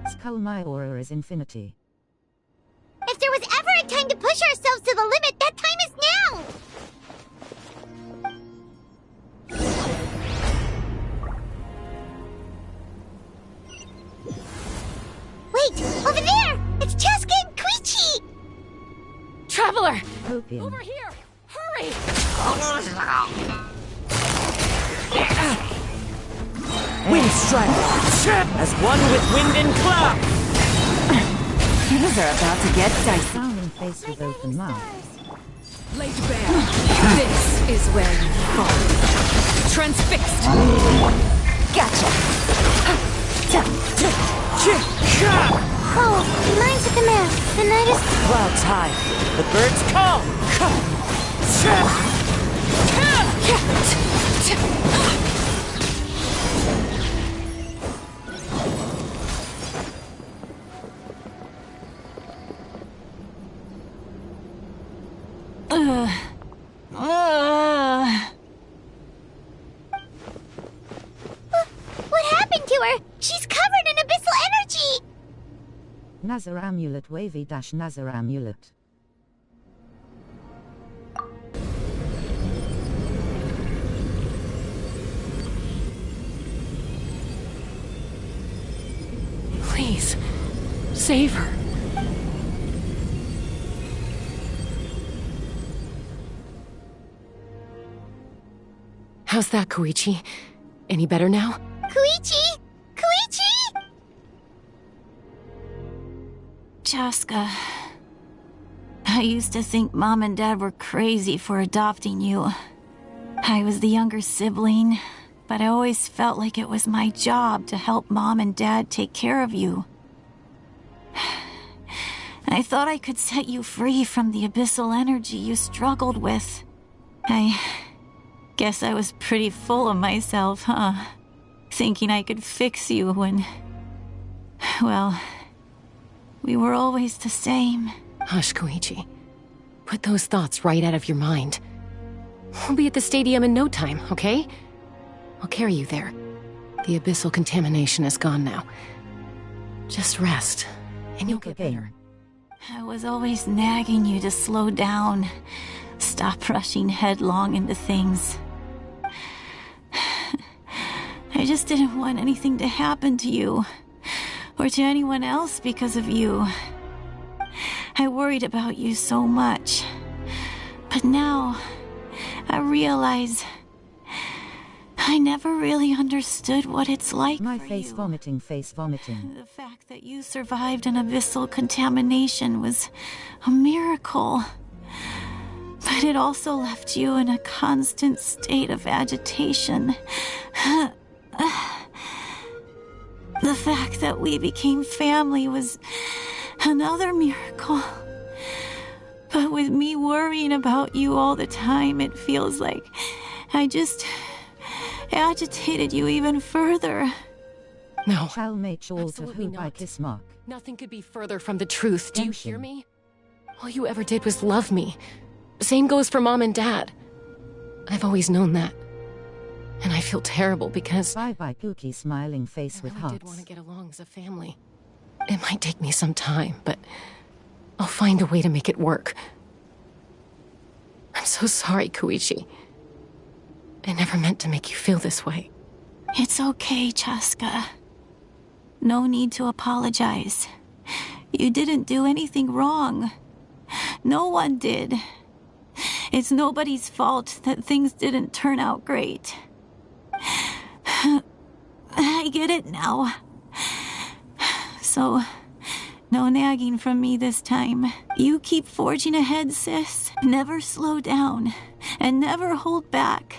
Skull, my aura is infinity. If there was ever a time to push ourselves to the limit, that time is now! Wait! Over there! It's Chaska and Koichi! Traveler! Opium. Over here! Hurry! Wind strike! As one with wind and cloud! Things are about to get dicey. Down in face with open mouth. Laid bare. This is where you fall. Transfixed. Gotcha. Oh, mine's at the mare. The night is... Clouds high. The birds call! What happened to her? She's covered in abyssal energy! Nazar amulet wavy dash Nazar amulet. Please, save her. How's that, Koichi? Any better now? Koichi! Koichi! Chaska, I used to think Mom and Dad were crazy for adopting you. I was the younger sibling, but I always felt like it was my job to help Mom and Dad take care of you. I thought I could set you free from the abyssal energy you struggled with. I guess I was pretty full of myself, huh? Thinking I could fix you when... well, we were always the same. Hush, Koichi. Put those thoughts right out of your mind. We'll be at the stadium in no time, okay? I'll carry you there. The abyssal contamination is gone now. Just rest And you'll get better. I was always nagging you to slow down. Stop rushing headlong into things. I just didn't want anything to happen to you. Or to anyone else because of you. I worried about you so much. But now, I realize I never really understood what it's like My for face you. vomiting, face vomiting. The fact that you survived an abyssal contamination was a miracle. But it also left you in a constant state of agitation. The fact that we became family was another miracle. But with me worrying about you all the time, it feels like I just agitated you even further. No. Shall make all to Absolutely who by not. kiss mark. Nothing could be further from the truth. Do you Genshin. hear me? All you ever did was love me. Same goes for Mom and Dad. I've always known that. And I feel terrible because Bye-bye Pookie smiling face I with really did hearts. want to get along as a family. It might take me some time, but I'll find a way to make it work. I'm so sorry, Koichi. I never meant to make you feel this way. It's okay, Chaska. No need to apologize. You didn't do anything wrong. No one did. It's nobody's fault that things didn't turn out great. I get it now. So, no nagging from me this time. You keep forging ahead, sis. Never slow down. And never hold back.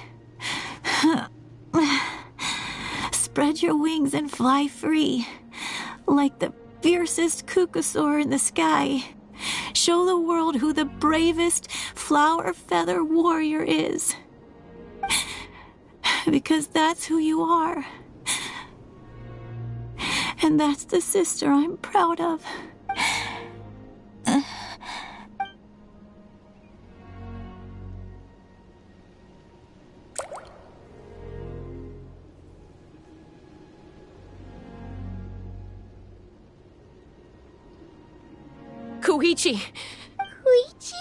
Spread your wings and fly free. Like the fiercest kukusaur in the sky. Show the world who the bravest flower feather warrior is. Because that's who you are. And that's the sister I'm proud of. Koichi! Koichi?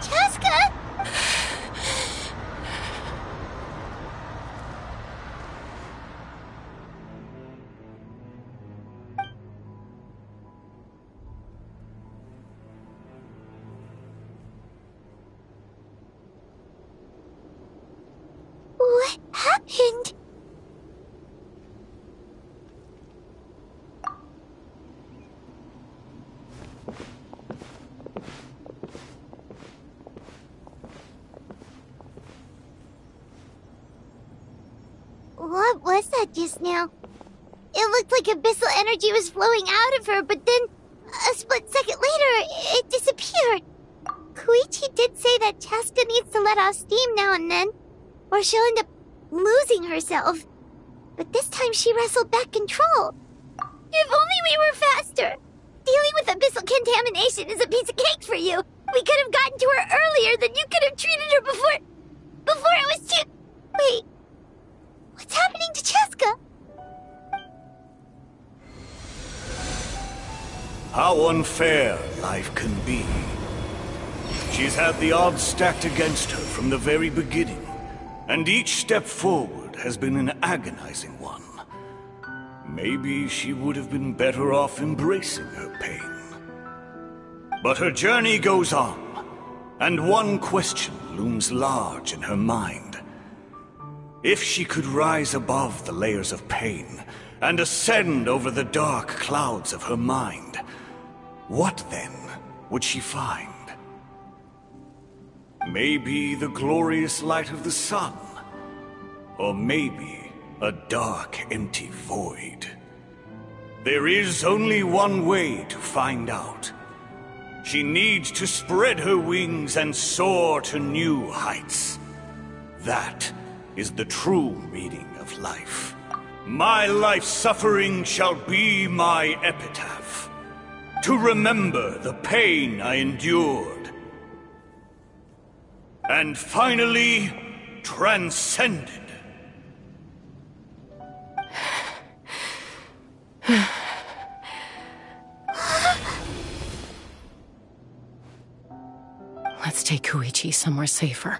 Chaska? What happened? What was that just now? It looked like abyssal energy was flowing out of her, but then a split second later, it disappeared. Koichi did say that Chaska needs to let off steam now and then, or she'll end up losing herself. But this time she wrestled back control. If only we were faster! Dealing with abyssal contamination is a piece of cake for you. We could have gotten to her earlier, then you could have treated her before it was too... Wait. What's happening to Chaska? How unfair life can be. She's had the odds stacked against her from the very beginning, and each step forward has been an agonizing one. Maybe she would have been better off embracing her pain. But her journey goes on, and one question looms large in her mind. If she could rise above the layers of pain and ascend over the dark clouds of her mind, what then would she find? Maybe the glorious light of the sun, or maybe a dark, empty void. There is only one way to find out. She needs to spread her wings and soar to new heights. That is the true meaning of life. My life's suffering shall be my epitaph, to remember the pain I endured, and finally transcended. Let's take Koichi somewhere safer.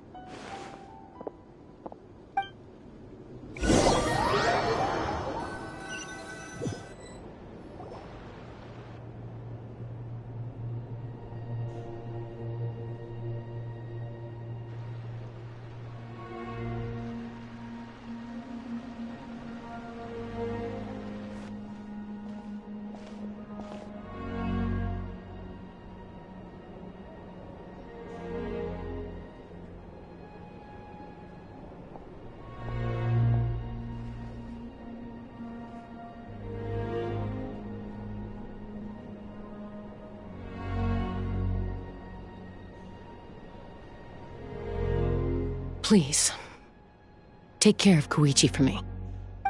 Please, take care of Koichi for me.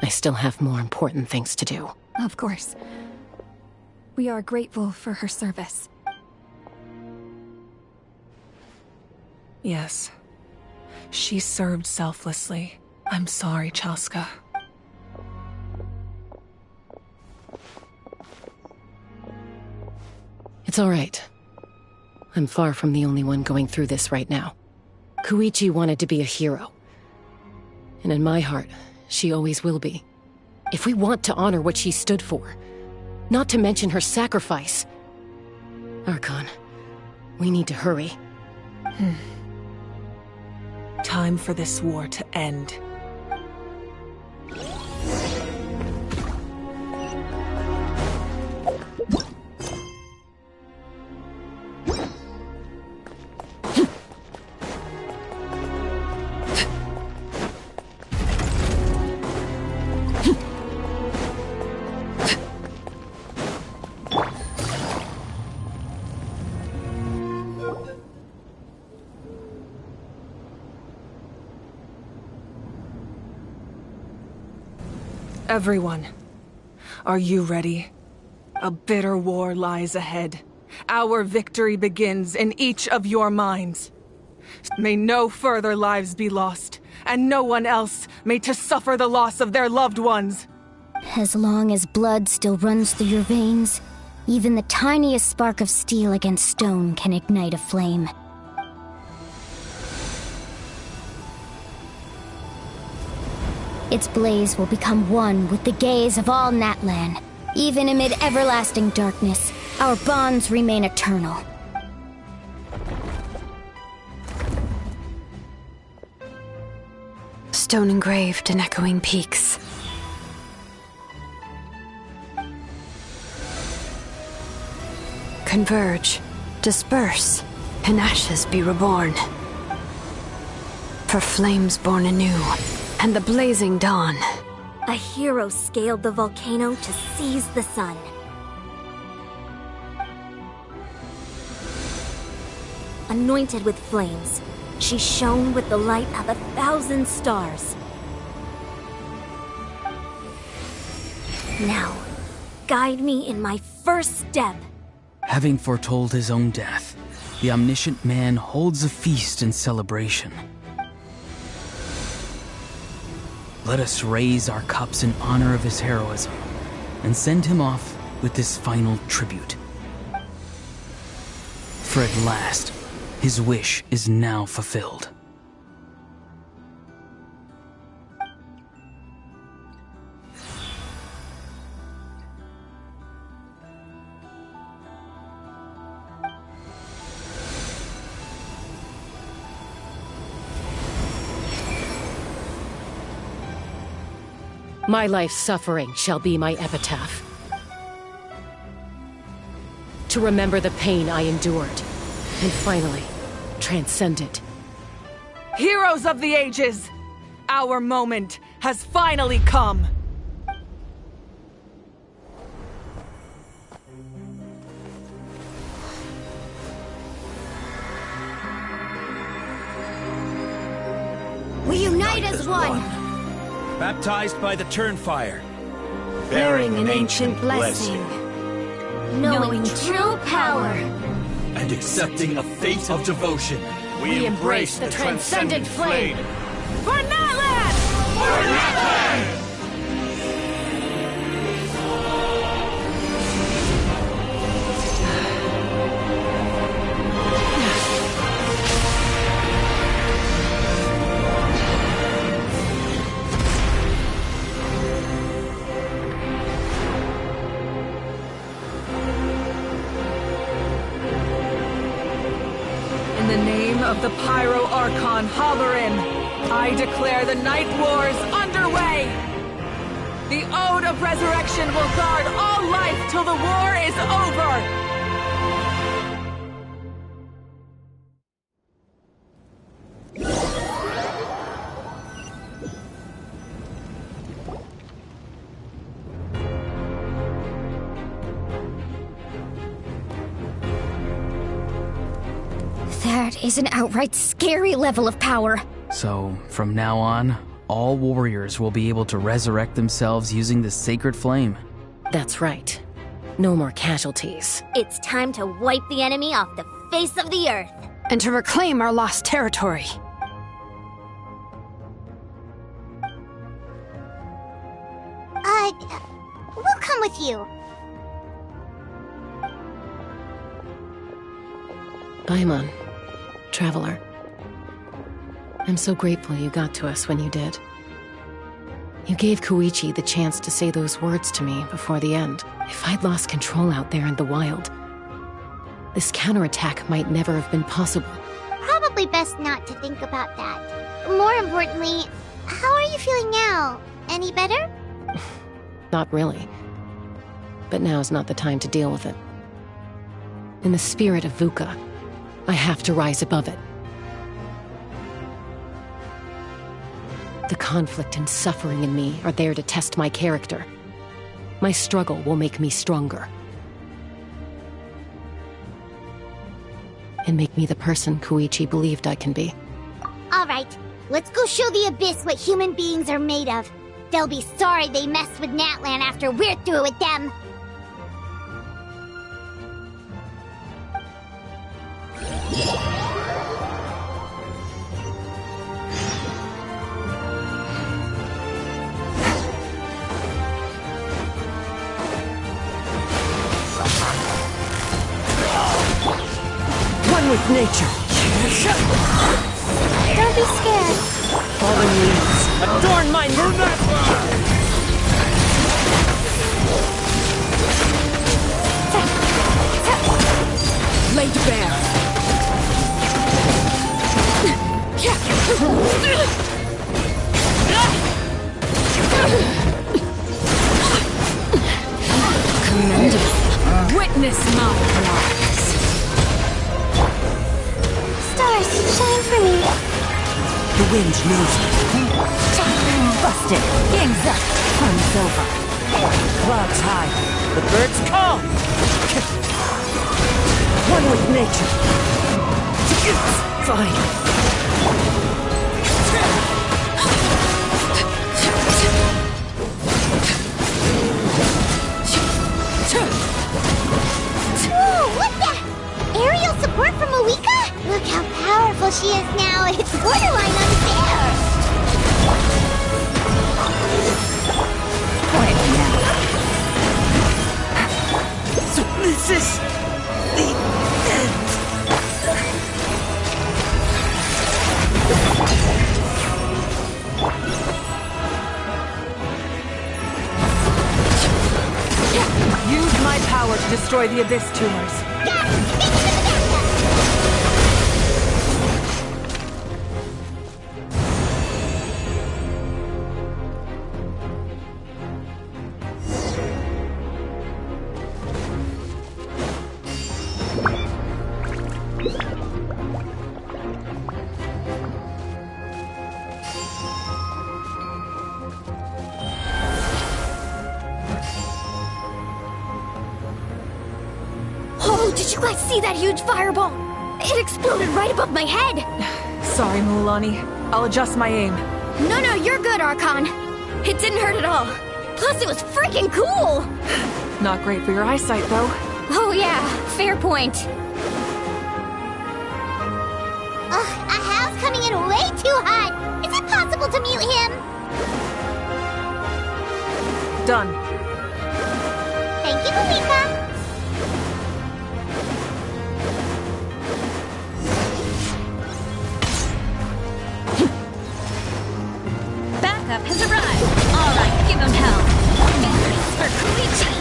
I still have more important things to do. Of course. We are grateful for her service. Yes. She served selflessly. I'm sorry, Chaska. It's all right. I'm far from the only one going through this right now. Koichi wanted to be a hero. And in my heart, she always will be. If we want to honor what she stood for, not to mention her sacrifice. Archon, we need to hurry. Time for this war to end. Everyone, are you ready? A bitter war lies ahead. Our victory begins in each of your minds. May no further lives be lost, and no one else may to suffer the loss of their loved ones. As long as blood still runs through your veins, even the tiniest spark of steel against stone can ignite a flame. Its blaze will become one with the gaze of all Natlan. Even amid everlasting darkness, our bonds remain eternal. Stone engraved in echoing peaks. Converge, disperse, in ashes be reborn. For flames born anew, and the blazing dawn. A hero scaled the volcano to seize the sun. Anointed with flames, she shone with the light of 1,000 stars. Now, guide me in my first step. Having foretold his own death, the omniscient man holds a feast in celebration. Let us raise our cups in honor of his heroism, and send him off with this final tribute. For at last, his wish is now fulfilled. My life's suffering shall be my epitaph. To remember the pain I endured, and finally, transcend it. Heroes of the ages! Our moment has finally come! We unite as one. Baptized by the Turnfire. Bearing an ancient blessing. Knowing true power. And accepting a fate of devotion. We embrace the transcendent flame. For Natlan! For Natlan! In the name of the Pyro Archon Halloran, I declare the Night Wars underway! The Ode of Resurrection will guard all life till the war is over! That is an outright scary level of power. So, from now on, all warriors will be able to resurrect themselves using the sacred flame. That's right. No more casualties. It's time to wipe the enemy off the face of the earth. And to reclaim our lost territory. We'll come with you. Paimon, traveler. I'm so grateful you got to us when you did. You gave Koichi the chance to say those words to me before the end. If I'd lost control out there in the wild, this counterattack might never have been possible. Probably best not to think about that. More importantly, how are you feeling now? Any better? Not really. But now's not the time to deal with it. In the spirit of VUCA, I have to rise above it. The conflict and suffering in me are there to test my character. My struggle will make me stronger. And make me the person Koichi believed I can be. Alright, let's go show the Abyss what human beings are made of. They'll be sorry they messed with Natlan after we're through with them. One with nature. Don't be scared. Fallen leaves, adorn my laid bare. Commendable. Witness my rise. Stars, shine for me. The wind knows me. Busted. Game's up. Fun's over. Clouds high. The birds call. One with nature. Fine. What the? Aerial support from Moika? Look how powerful she is now. It's borderline unfair. Quiet now. So this is the end. Use my power to destroy the Abyss tumors. Oh, did you guys see that huge fireball? It exploded right above my head! Sorry, Mulani. I'll adjust my aim. No, you're good, Archon. It didn't hurt at all. Plus, it was freaking cool! Not great for your eyesight, though. Oh yeah, fair point. Ugh, a howl's coming in way too hot! Is it possible to mute him? Done. Thank you, Malika. Backup has arrived. All right, give him hell. Increase for Koichi.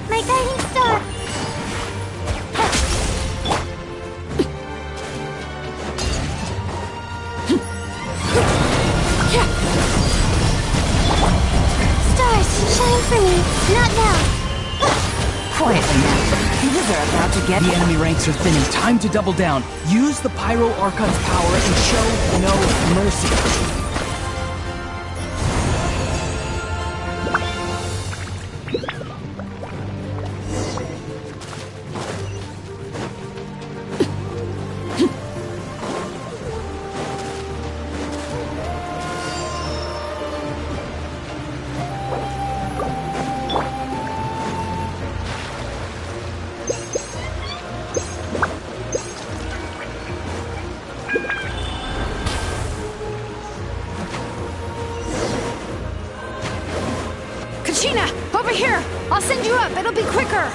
My guiding star. Stars, shine for me. Not now. Quietly now. These are about to get... The enemy ranks are thinning. Time to double down. Use the Pyro Archon's power and show no mercy. Over here! I'll send you up, it'll be quicker!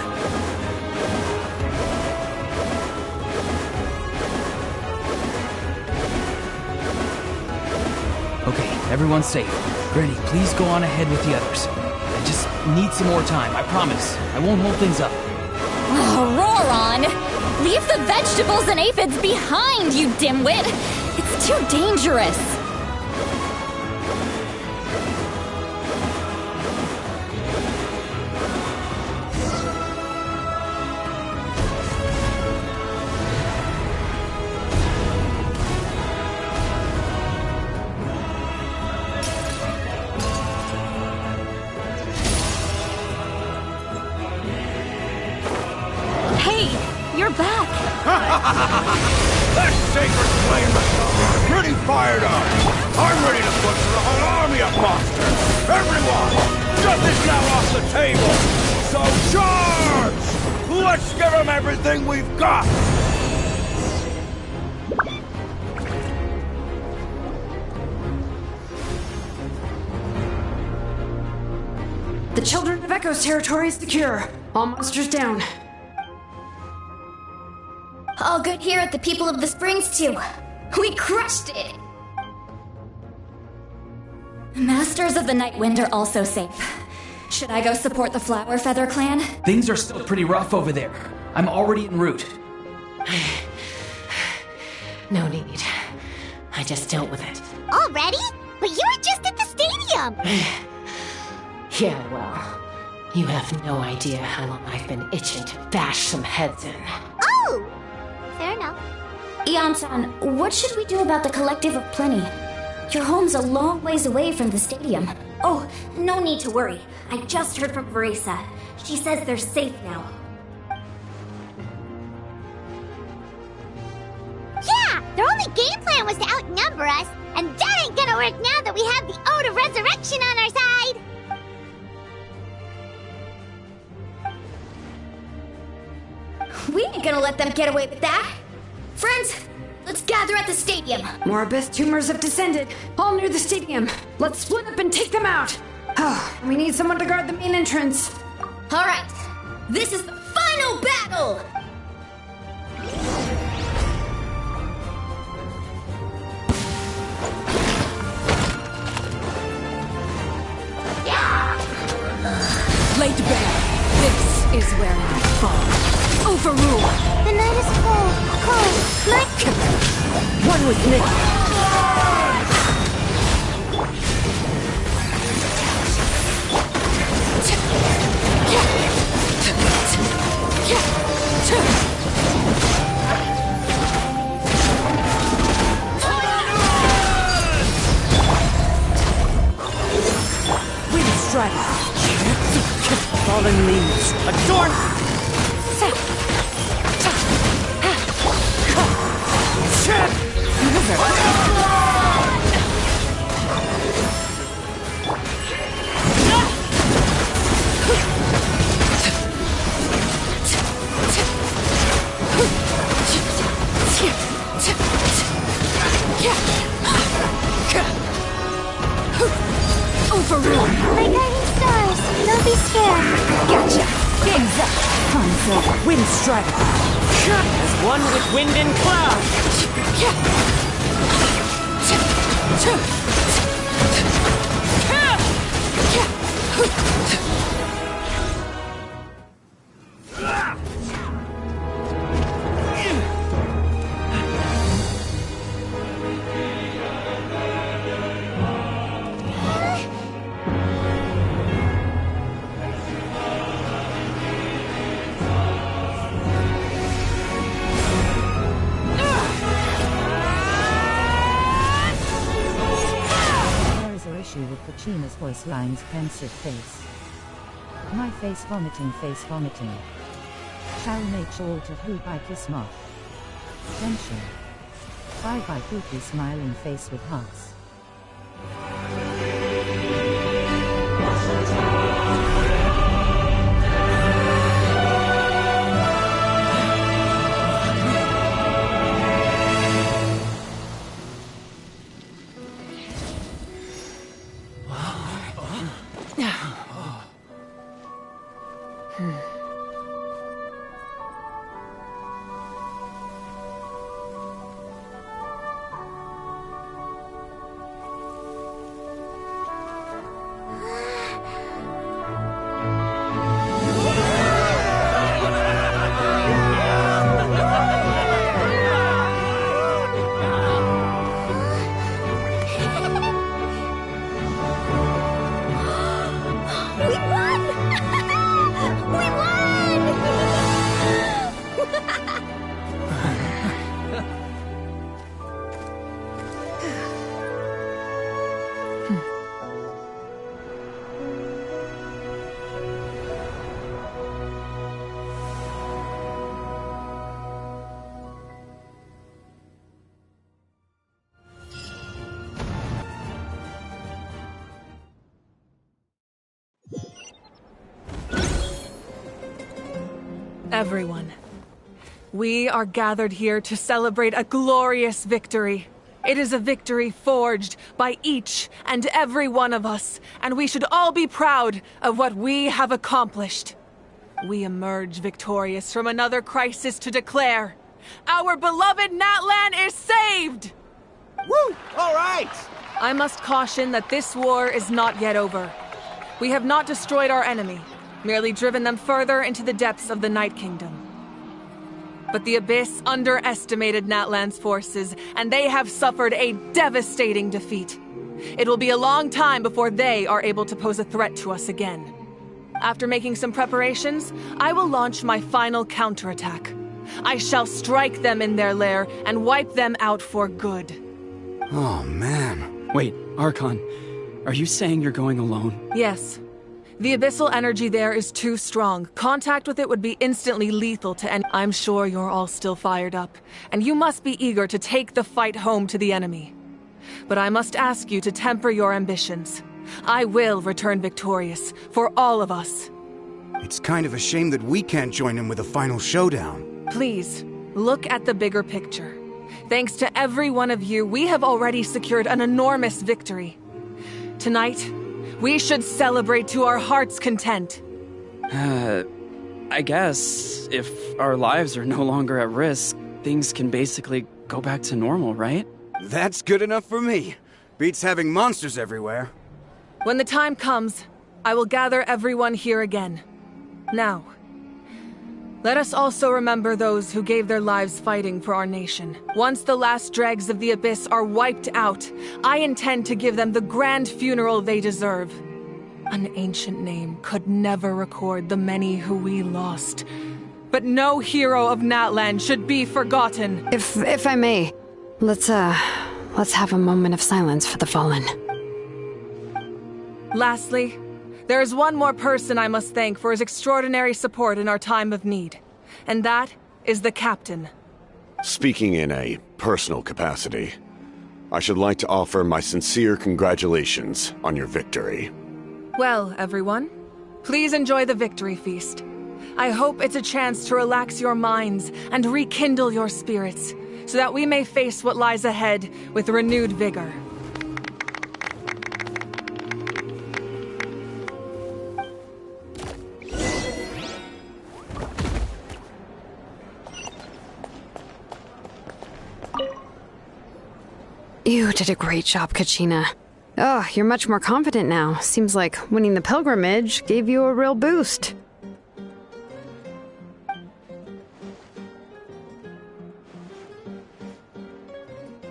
Okay, everyone's safe. Granny, please go on ahead with the others. I just need some more time, I promise. I won't hold things up. Oh, roar on! Leave the vegetables and aphids behind, you dimwit! It's too dangerous! That sacred flame is pretty fired up. I'm ready to butcher a whole army of monsters. Everyone, shut this now off the table. So charge! Let's give them everything we've got. The Children of Echo's territory is secure. All monsters down. All good here at the People of the Springs, too. We crushed it! Masters of the Night Wind are also safe. Should I go support the Flower Feather clan? Things are still pretty rough over there. I'm already en route. No need. I just dealt with it. Already? But you were just at the stadium! Yeah, well, you have no idea how long I've been itching to bash some heads in. Oh! Fair enough. Ian-san, what should we do about the Collective of Plenty? Your home's a long ways away from the stadium. Oh, no need to worry. I just heard from Verisa. She says they're safe now. Yeah! Their only game plan was to outnumber us, and that ain't gonna work now that we have the Ode of Resurrection on our side! We ain't gonna let them get away with that! Friends, let's gather at the stadium! More abyss tumors have descended, all near the stadium. Let's split up and take them out! We need someone to guard the main entrance. Alright, this is the final battle! Laid bare. This is where I fall. Overrule. The night is cold. One with me. Strider! Fallen leaves, adorn! Overrule! My guiding stars, don't be scared. Gotcha! Game's up! Time's over. Wind Strider! As one with wind and cloud! With Pachina's voice line's pensive face. My face vomiting, Shall make sure to who by kiss moth. Genshin. Bye by poopy smiling face with hearts. Everyone, we are gathered here to celebrate a glorious victory. It is a victory forged by each and every one of us, and we should all be proud of what we have accomplished. We emerge victorious from another crisis to declare, our beloved Natlan is saved! Woo! All right! I must caution that this war is not yet over. We have not destroyed our enemy, merely driven them further into the depths of the Night Kingdom. But the Abyss underestimated Natlan's forces, and they have suffered a devastating defeat. It will be a long time before they are able to pose a threat to us again. After making some preparations, I will launch my final counterattack. I shall strike them in their lair and wipe them out for good. Oh, man. Wait, Archon, are you saying you're going alone? Yes. The abyssal energy there is too strong. Contact with it would be instantly lethal to any— I'm sure you're all still fired up, and you must be eager to take the fight home to the enemy. But I must ask you to temper your ambitions. I will return victorious, for all of us. It's kind of a shame that we can't join in with a final showdown. Please, look at the bigger picture. Thanks to every one of you, we have already secured an enormous victory. Tonight, we should celebrate to our heart's content. I guess if our lives are no longer at risk, things can basically go back to normal, right? That's good enough for me. Beats having monsters everywhere. When the time comes, I will gather everyone here again. Now, let us also remember those who gave their lives fighting for our nation. Once the last dregs of the Abyss are wiped out, I intend to give them the grand funeral they deserve. An ancient name could never record the many who we lost. But no hero of Natlan should be forgotten. If I may, let's have a moment of silence for the fallen. Lastly, There's one more person I must thank for his extraordinary support in our time of need, and that is the Captain. Speaking in a personal capacity, I should like to offer my sincere congratulations on your victory. Well, everyone, please enjoy the victory feast. I hope it's a chance to relax your minds and rekindle your spirits, so that we may face what lies ahead with renewed vigor. You did a great job, Kachina. Oh, you're much more confident now. Seems like winning the pilgrimage gave you a real boost.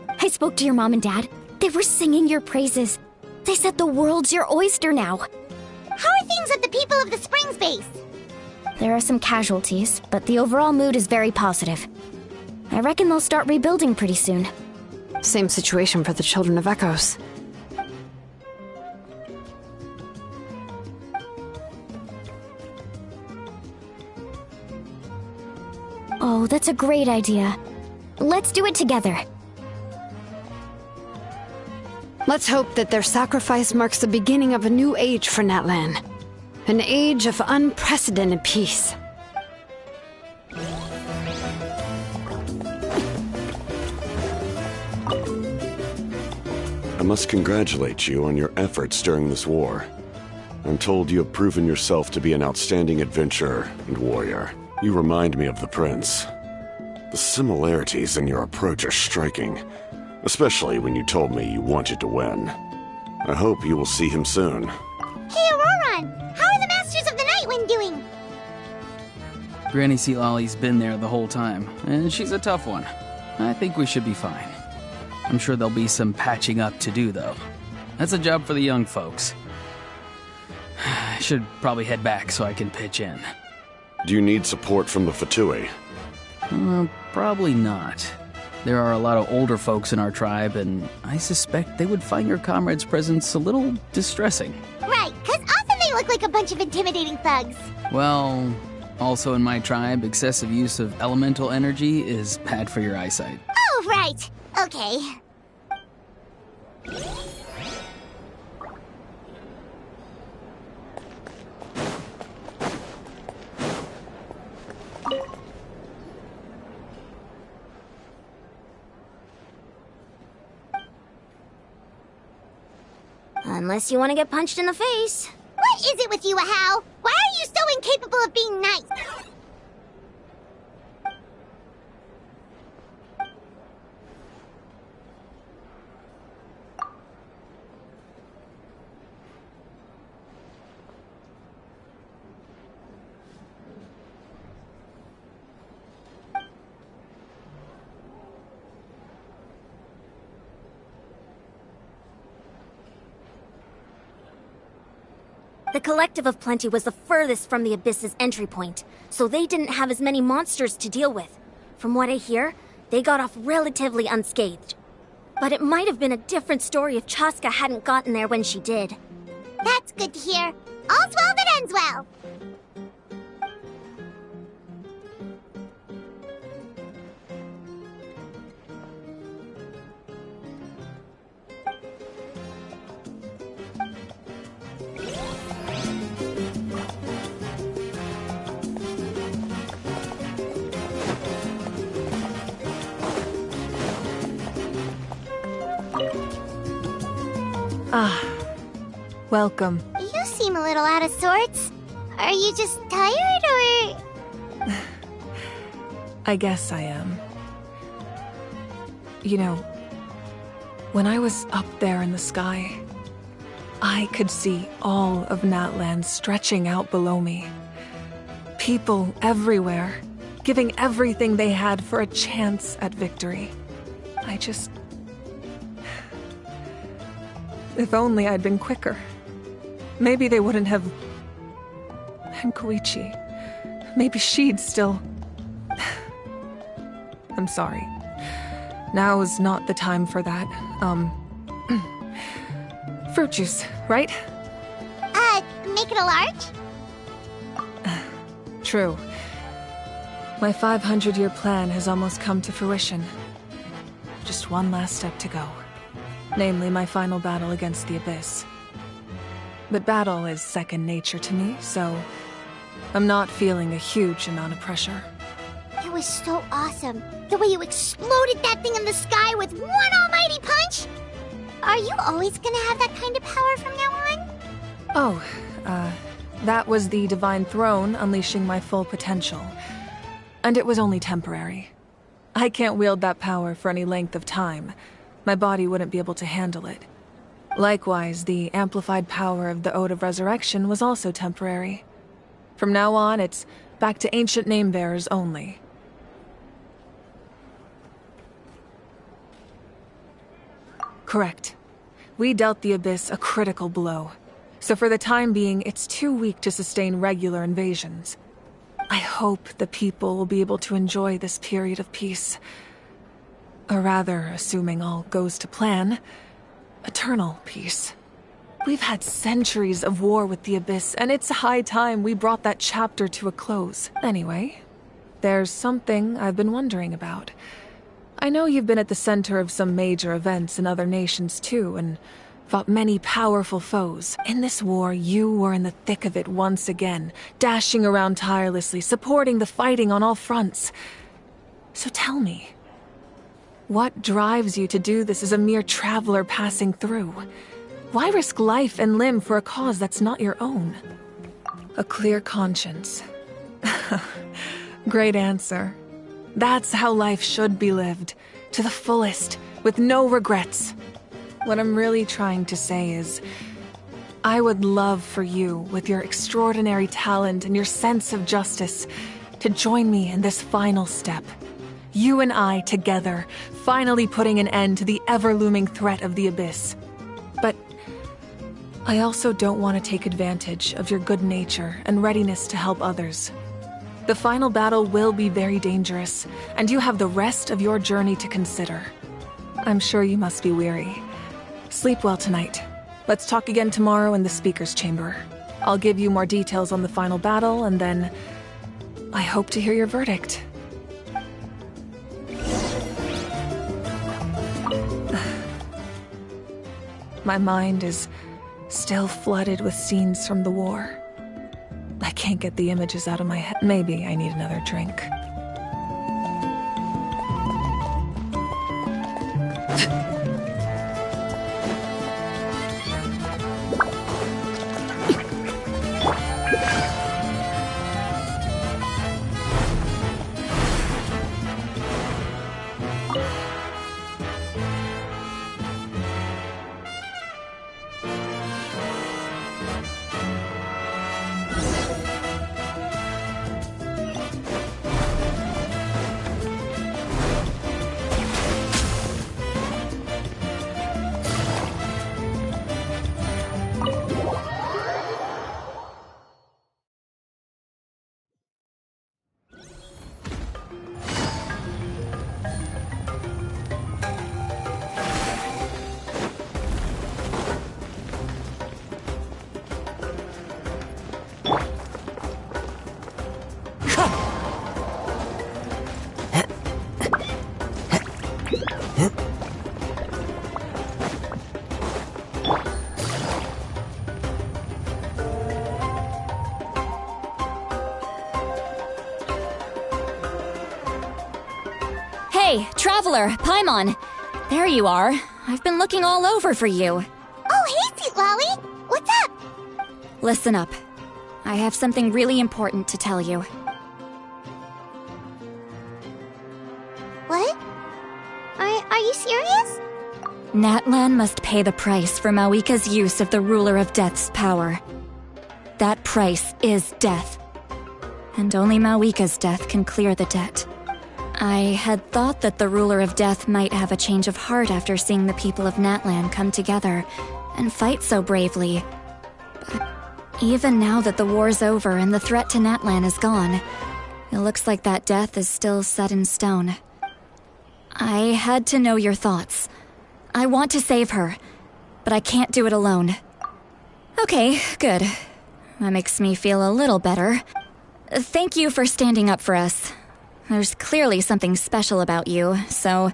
I spoke to your mom and dad. They were singing your praises. They said the world's your oyster now. How are things at the People of the Springs base? There are some casualties, but the overall mood is very positive. I reckon they'll start rebuilding pretty soon. Same situation for the Children of Echoes. Oh, that's a great idea. Let's do it together. Let's hope that their sacrifice marks the beginning of a new age for Natlan. An age of unprecedented peace. I must congratulate you on your efforts during this war. I'm told you have proven yourself to be an outstanding adventurer and warrior. You remind me of the Prince. The similarities in your approach are striking, especially when you told me you wanted to win. I hope you will see him soon. Hey, Auroran! How are the Masters of the Nightwind doing? Granny Sealolly's been there the whole time, and she's a tough one. I think we should be fine. I'm sure there'll be some patching up to do, though. That's a job for the young folks. I should probably head back so I can pitch in. Do you need support from the Fatui? Probably not. There are a lot of older folks in our tribe, and I suspect they would find your comrade's presence a little distressing. Right, because often they look like a bunch of intimidating thugs. Well, also in my tribe, excessive use of elemental energy is bad for your eyesight. Oh, right. Okay. Unless you want to get punched in the face. What is it with you, Ahau? Why are you so incapable of being nice? The Collective of Plenty was the furthest from the Abyss's entry point, so they didn't have as many monsters to deal with. From what I hear, they got off relatively unscathed. But it might have been a different story if Chaska hadn't gotten there when she did. That's good to hear. All's well that ends well. Ah, welcome. You seem a little out of sorts. Are you just tired, or...? I guess I am. You know, when I was up there in the sky, I could see all of Natlan stretching out below me. People everywhere, giving everything they had for a chance at victory. If only I'd been quicker. Maybe they wouldn't have... And Koichi. Maybe she'd still... I'm sorry. Now is not the time for that. Fruit juice, right? make it a large? True. My 500-year plan has almost come to fruition. Just one last step to go. Namely, my final battle against the Abyss. But battle is second nature to me, so I'm not feeling a huge amount of pressure. It was so awesome. The way you exploded that thing in the sky with one almighty punch! Are you always gonna have that kind of power from now on? Oh, that was the Divine Throne unleashing my full potential. And it was only temporary. I can't wield that power for any length of time. My body wouldn't be able to handle it. Likewise, the amplified power of the Ode of Resurrection was also temporary. From now on, it's back to ancient name-bearers only. Correct. We dealt the Abyss a critical blow. So for the time being, it's too weak to sustain regular invasions. I hope the people will be able to enjoy this period of peace. Or rather, assuming all goes to plan, eternal peace. We've had centuries of war with the Abyss, and it's high time we brought that chapter to a close. Anyway, there's something I've been wondering about. I know you've been at the center of some major events in other nations too, and fought many powerful foes. In this war, you were in the thick of it once again, dashing around tirelessly, supporting the fighting on all fronts. So tell me, what drives you to do this as a mere traveler passing through? Why risk life and limb for a cause that's not your own? A clear conscience. Great answer. That's how life should be lived, to the fullest, with no regrets. What I'm really trying to say is, I would love for you, with your extraordinary talent and your sense of justice, to join me in this final step. You and I together, finally putting an end to the ever-looming threat of the Abyss. But I also don't want to take advantage of your good nature and readiness to help others. The final battle will be very dangerous, and you have the rest of your journey to consider. I'm sure you must be weary. Sleep well tonight. Let's talk again tomorrow in the speaker's chamber. I'll give you more details on the final battle, and then I hope to hear your verdict. My mind is still flooded with scenes from the war. I can't get the images out of my head. Maybe I need another drink. Hey, Traveler, Paimon. There you are. I've been looking all over for you. Oh, hey, Sweet Lolly! What's up? Listen up. I have something really important to tell you. What? Are you serious? Natlan must pay the price for Mawika's use of the Ruler of Death's power. That price is death. And only Mawika's death can clear the debt. I had thought that the Ruler of Death might have a change of heart after seeing the people of Natlan come together and fight so bravely. But even now that the war's over and the threat to Natlan is gone, it looks like that death is still set in stone. I had to know your thoughts. I want to save her, but I can't do it alone. Okay, good. That makes me feel a little better. Thank you for standing up for us. There's clearly something special about you, so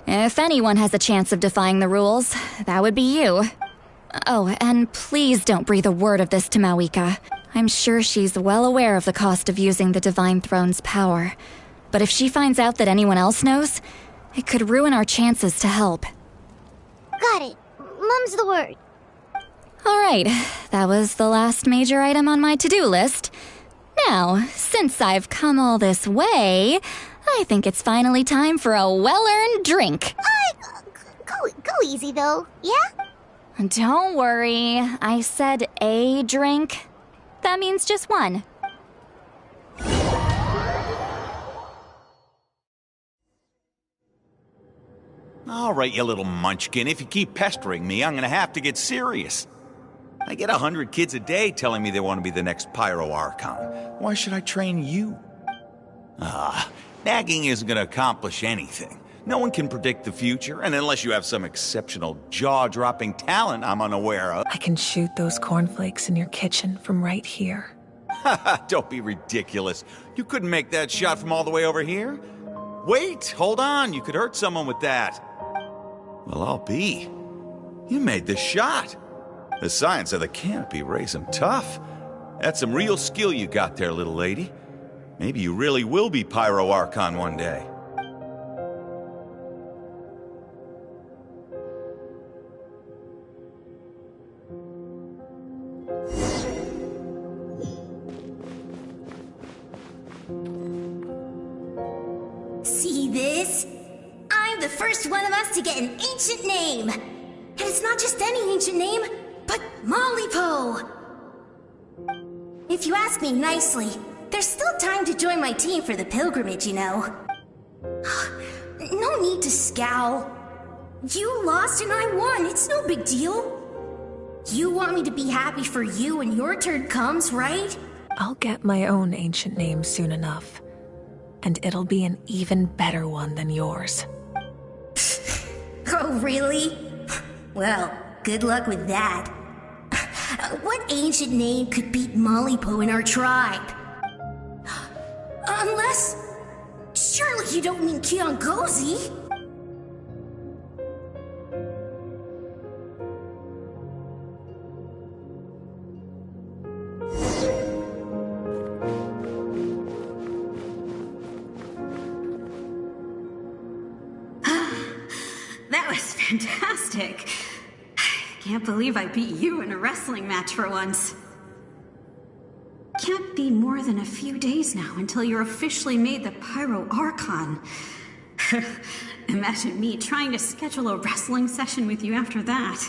if anyone has a chance of defying the rules, that would be you. Oh, and please don't breathe a word of this to Mawika. I'm sure she's well aware of the cost of using the Divine Throne's power. But if she finds out that anyone else knows, it could ruin our chances to help. Got it. Mum's the word. Alright, that was the last major item on my to-do list. Now, since I've come all this way, I think it's finally time for a well-earned drink. Go easy, though, yeah? Don't worry, I said a drink. That means just one. All right, you little munchkin. If you keep pestering me, I'm gonna have to get serious. I get 100 kids a day telling me they want to be the next Pyro Archon. Why should I train you? Nagging isn't gonna accomplish anything. No one can predict the future, and unless you have some exceptional jaw-dropping talent I'm unaware of... I can shoot those cornflakes in your kitchen from right here. Don't be ridiculous. You couldn't make that shot from all the way over here? Wait, hold on. You could hurt someone with that. Well, I'll be. You made the shot. The science of the canopy raised him tough. That's some real skill you got there, little lady. Maybe you really will be Pyro Archon one day. See this? I'm the first one of us to get an ancient name. And it's not just any ancient name, but Malipo. If you ask me nicely, there's still time to join my team for the pilgrimage, you know. No need to scowl. You lost and I won, it's no big deal. You want me to be happy for you when your turn comes, right? I'll get my own ancient name soon enough. And it'll be an even better one than yours. Oh, really? Well, good luck with that. What ancient name could beat Malipo in our tribe? Unless... surely you don't mean Kiangozi? That was fantastic. Can't believe I beat you in a wrestling match for once. Can't be more than a few days now until you're officially made the Pyro Archon. Imagine me trying to schedule a wrestling session with you after that.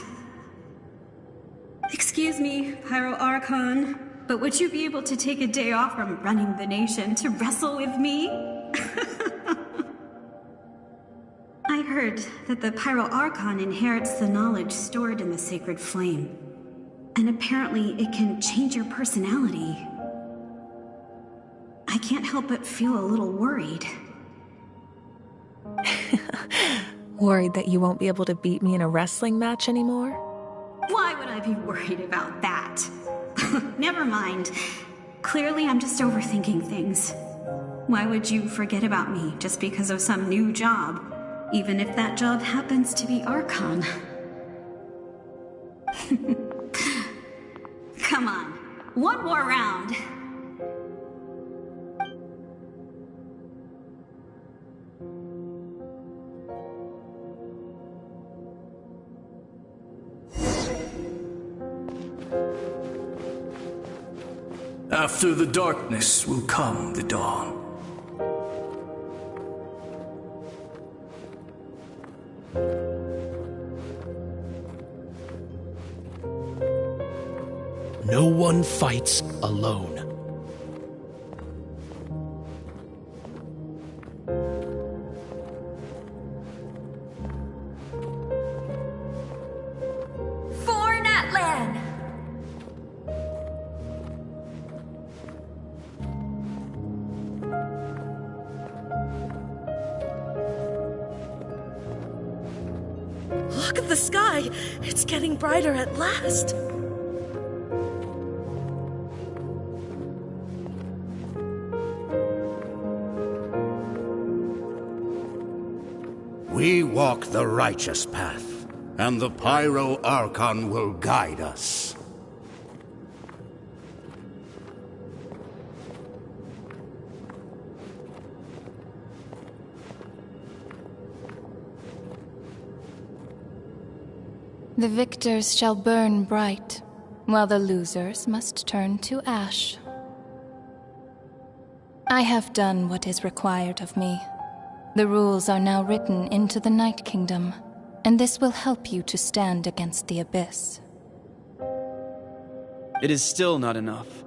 Excuse me, Pyro Archon, but would you be able to take a day off from running the nation to wrestle with me? I heard that the Pyro Archon inherits the knowledge stored in the sacred flame. And apparently it can change your personality. I can't help but feel a little worried. Worried that you won't be able to beat me in a wrestling match anymore? Why would I be worried about that? Never mind. Clearly I'm just overthinking things. Why would you forget about me just because of some new job? Even if that job happens to be Archon. Come on, one more round. After the darkness will come the dawn. No one fights alone. For Natlan! Look at the sky! It's getting brighter at last! walk the righteous path, and the Pyro Archon will guide us. The victors shall burn bright, while the losers must turn to ash. I have done what is required of me. The rules are now written into the Night Kingdom, and this will help you to stand against the Abyss. It is still not enough.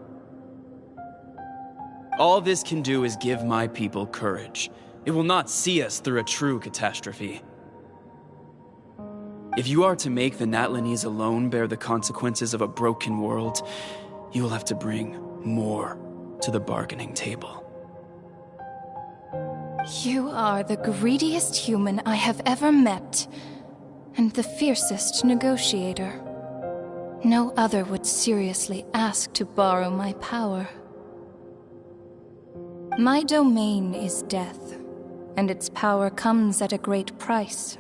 All this can do is give my people courage. It will not see us through a true catastrophe. If you are to make the Natlanese alone bear the consequences of a broken world, you will have to bring more to the bargaining table. You are the greediest human I have ever met, and the fiercest negotiator. No other would seriously ask to borrow my power. My domain is death, and its power comes at a great price.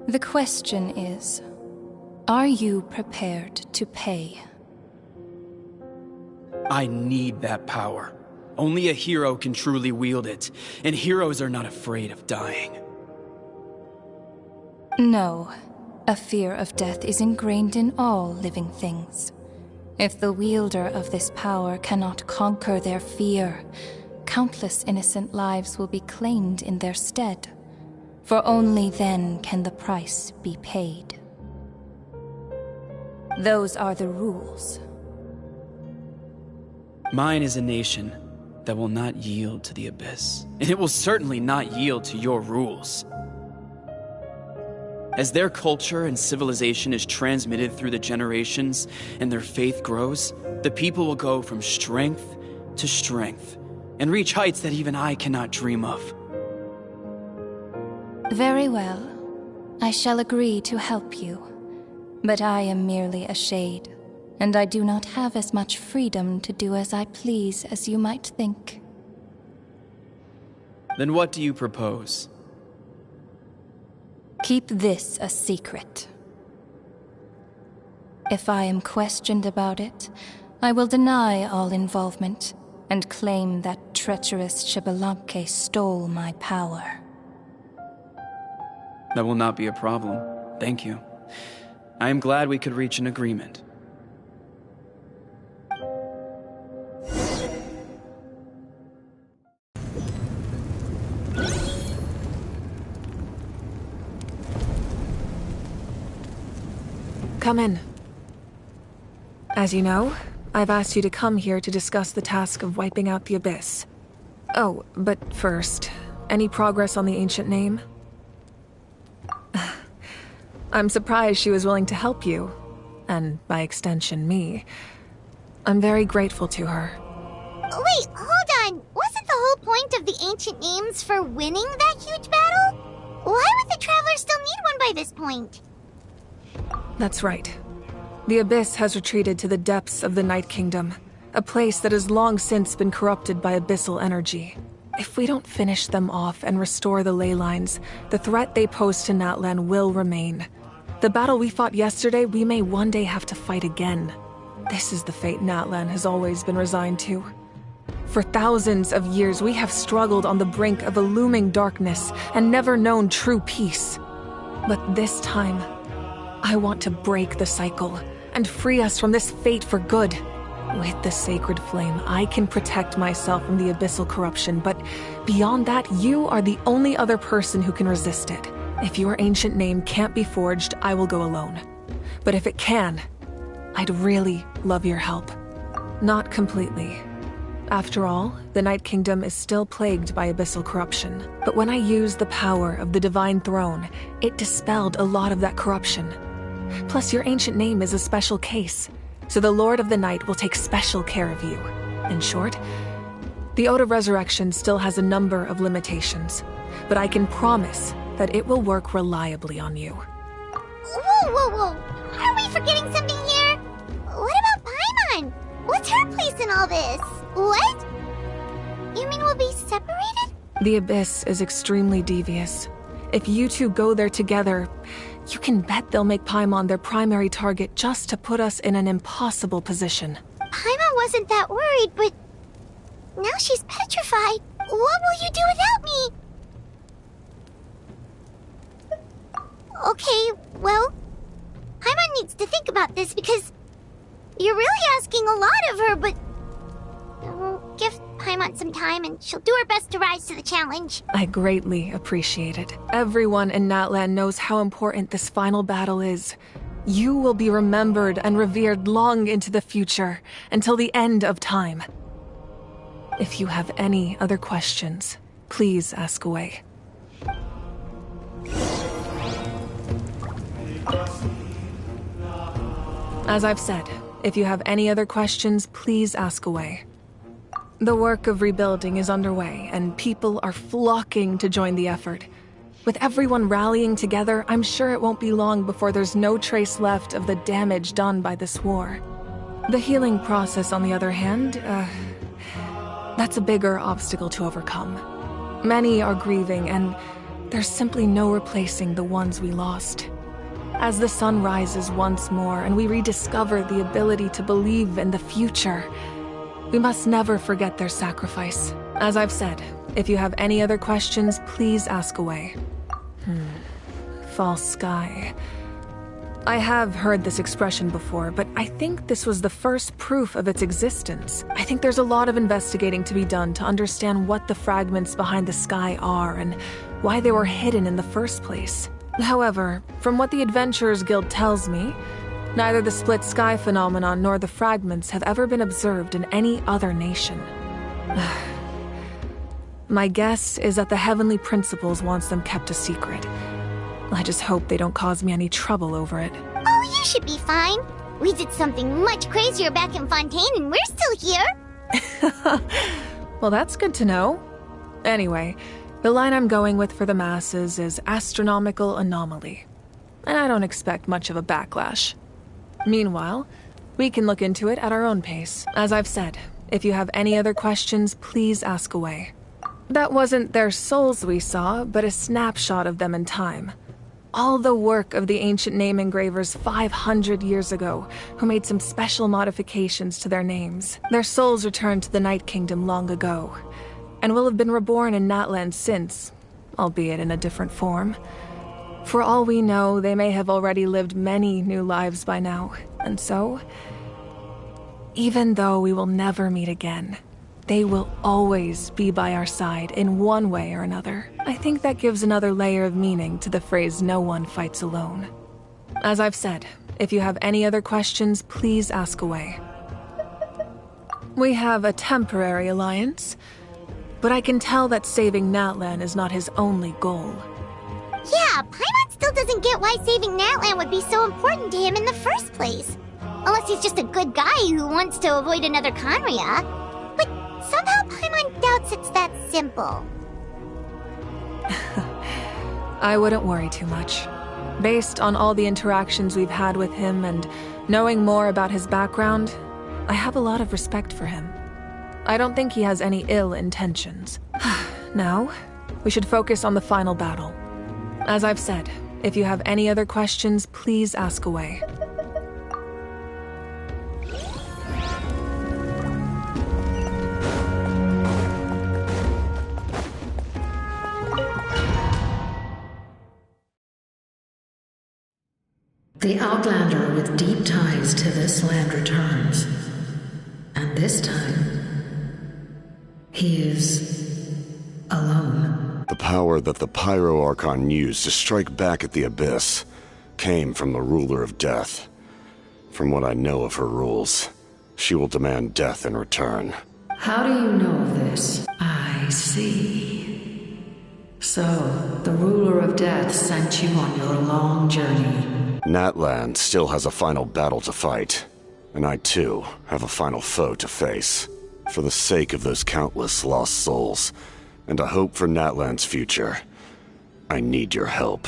The question is, are you prepared to pay? I need that power. Only a hero can truly wield it, and heroes are not afraid of dying. No, a fear of death is ingrained in all living things. If the wielder of this power cannot conquer their fear, countless innocent lives will be claimed in their stead. For only then can the price be paid. Those are the rules. Mine is a nation that will not yield to the Abyss, and it will certainly not yield to your rules. As their culture and civilization is transmitted through the generations and their faith grows, the people will go from strength to strength and reach heights that even I cannot dream of. Very well. I shall agree to help you. But I am merely a shade, and I do not have as much freedom to do as I please as you might think. Then what do you propose? Keep this a secret. If I am questioned about it, I will deny all involvement and claim that treacherous Xbalanque stole my power. That will not be a problem. Thank you. I am glad we could reach an agreement. Come in. As you know, I've asked you to come here to discuss the task of wiping out the Abyss. Oh, but first, any progress on the ancient name? I'm surprised she was willing to help you, and by extension, me. I'm very grateful to her. Wait, hold on. Wasn't the whole point of the ancient names for winning that huge battle? Why would the Travelers still need one by this point? That's right. The Abyss has retreated to the depths of the Night Kingdom, a place that has long since been corrupted by abyssal energy. If we don't finish them off and restore the ley lines, the threat they pose to Natlan will remain. The battle we fought yesterday, we may one day have to fight again. This is the fate Natlan has always been resigned to. For thousands of years, we have struggled on the brink of a looming darkness and never known true peace. But this time, I want to break the cycle and free us from this fate for good. With the sacred flame, I can protect myself from the abyssal corruption, but beyond that, you are the only other person who can resist it. If your ancient name can't be forged, I will go alone. But if it can, I'd really love your help. Not completely. After all, the Night Kingdom is still plagued by abyssal corruption. But when I used the power of the Divine Throne, it dispelled a lot of that corruption. Plus, your ancient name is a special case, so the Lord of the Night will take special care of you. In short, the Ode of Resurrection still has a number of limitations, but I can promise that it will work reliably on you. Whoa. Are we forgetting something here? What about Paimon? What's her place in all this? What? You mean we'll be separated? The Abyss is extremely devious. If you two go there together, you can bet they'll make Paimon their primary target just to put us in an impossible position. Paimon wasn't that worried, but now she's petrified. What will you do without me? Okay, well, Paimon needs to think about this because you're really asking a lot of her, but we'll give Paimon some time and she'll do her best to rise to the challenge. I greatly appreciate it. Everyone in Natlan knows how important this final battle is. You will be remembered and revered long into the future, until the end of time. If you have any other questions, please ask away. As I've said, if you have any other questions, please ask away. The work of rebuilding is underway, and people are flocking to join the effort. With everyone rallying together, I'm sure it won't be long before there's no trace left of the damage done by this war. The healing process, on the other hand, that's a bigger obstacle to overcome. Many are grieving, and there's simply no replacing the ones we lost. As the sun rises once more and we rediscover the ability to believe in the future, we must never forget their sacrifice. As I've said, if you have any other questions, please ask away. False sky. I have heard this expression before, but I think this was the first proof of its existence. I think there's a lot of investigating to be done to understand what the fragments behind the sky are and why they were hidden in the first place. However, from what the Adventurers Guild tells me, neither the split sky phenomenon nor the fragments have ever been observed in any other nation. My guess is that the Heavenly Principles wants them kept a secret. I just hope they don't cause me any trouble over it. Oh, you should be fine. We did something much crazier back in Fontaine and we're still here. Well, that's good to know. Anyway, the line I'm going with for the masses is astronomical anomaly. And I don't expect much of a backlash. Meanwhile, we can look into it at our own pace. As I've said, if you have any other questions, please ask away. That wasn't their souls we saw, but a snapshot of them in time. All the work of the ancient name engravers 500 years ago, who made some special modifications to their names. Their souls returned to the Night Kingdom long ago, and will have been reborn in Natlan since, albeit in a different form. For all we know, they may have already lived many new lives by now, and so, even though we will never meet again, they will always be by our side in one way or another. I think that gives another layer of meaning to the phrase "no one fights alone." As I've said, if you have any other questions, please ask away. We have a temporary alliance, but I can tell that saving Natlan is not his only goal. Yeah, Paimon still doesn't get why saving Natlan would be so important to him in the first place. Unless he's just a good guy who wants to avoid another Conria. But somehow Paimon doubts it's that simple. I wouldn't worry too much. Based on all the interactions we've had with him and knowing more about his background, I have a lot of respect for him. I don't think he has any ill intentions. Now, we should focus on the final battle. As I've said, if you have any other questions, please ask away. The Outlander with deep ties to this land returns. And this time, he is alone. The power that the Pyro Archon used to strike back at the Abyss came from the Ruler of Death. From what I know of her rules, she will demand death in return. How do you know of this? I see. So, the Ruler of Death sent you on your long journey. Natlan still has a final battle to fight, and I too have a final foe to face. For the sake of those countless lost souls, and a hope for Natlan's future, I need your help.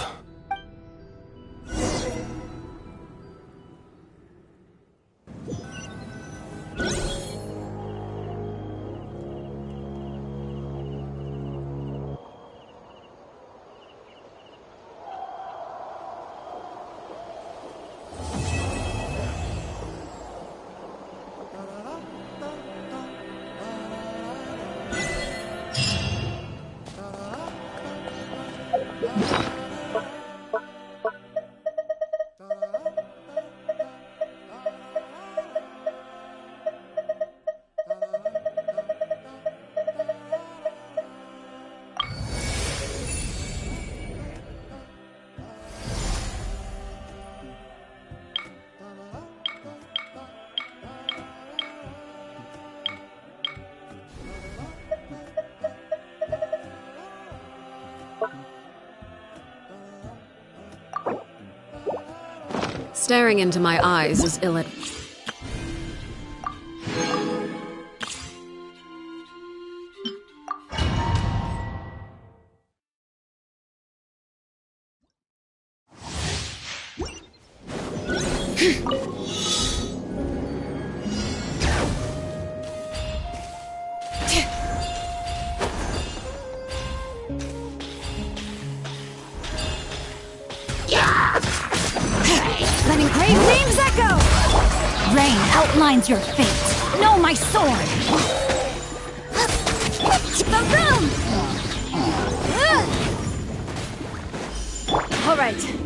Staring into my eyes is ill. Letting grave names echo! Rain outlines your fate. Know my sword! Boom! All right.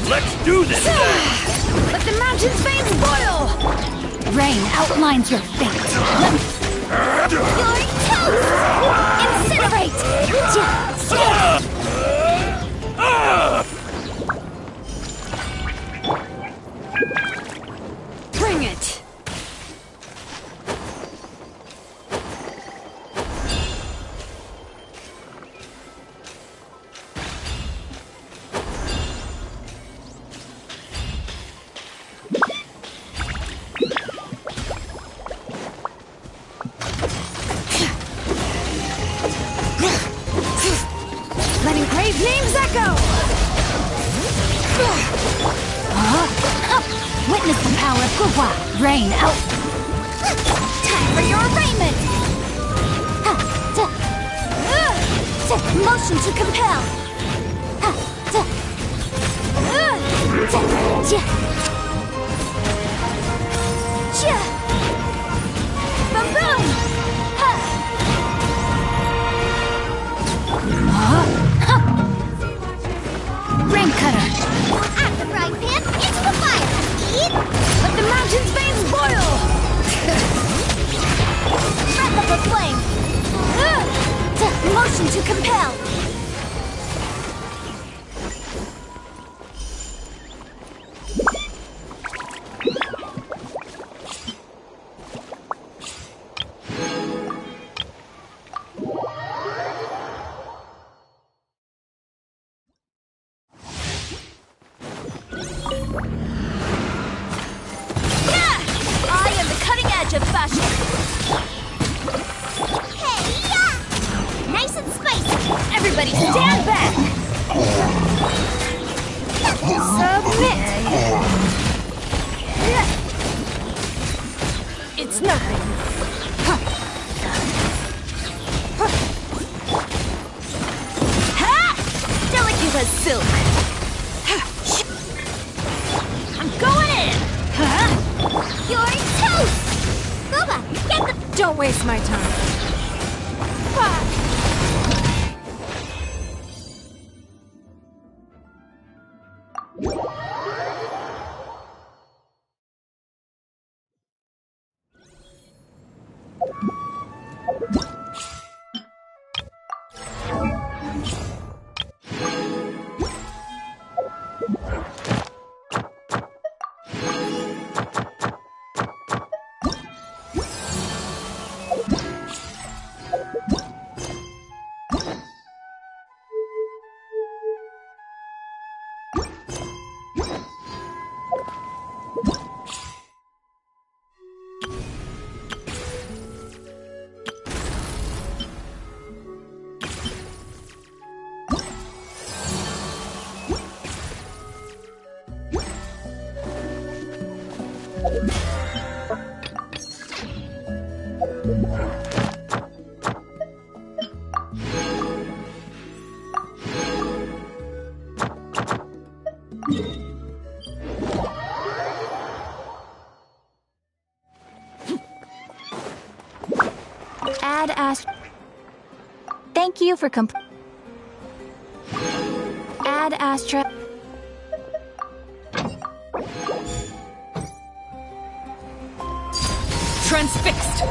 Let's do this then! Let the mountain's veins boil! Rain outlines your fate. You're toast! Incinerate! Bring it! Letting grave names echo! Witness the power of Gugwa! Rain out! Time for your arraignment! Motion to compel! Boom boom! Rain cutter! At the frying pan, into the fire! Eat! Let the mountain's veins boil! Breath of the flame! Motion to compel! I am the cutting edge of fashion! Hey-ya! Nice and spicy! Everybody stand back! Submit! It's nothing. Ha! Delicate as silk. I'm going in! You're toast! Boba, get the... Don't waste my time. Add Ash. Thank you for Ad Astra. Transfixed!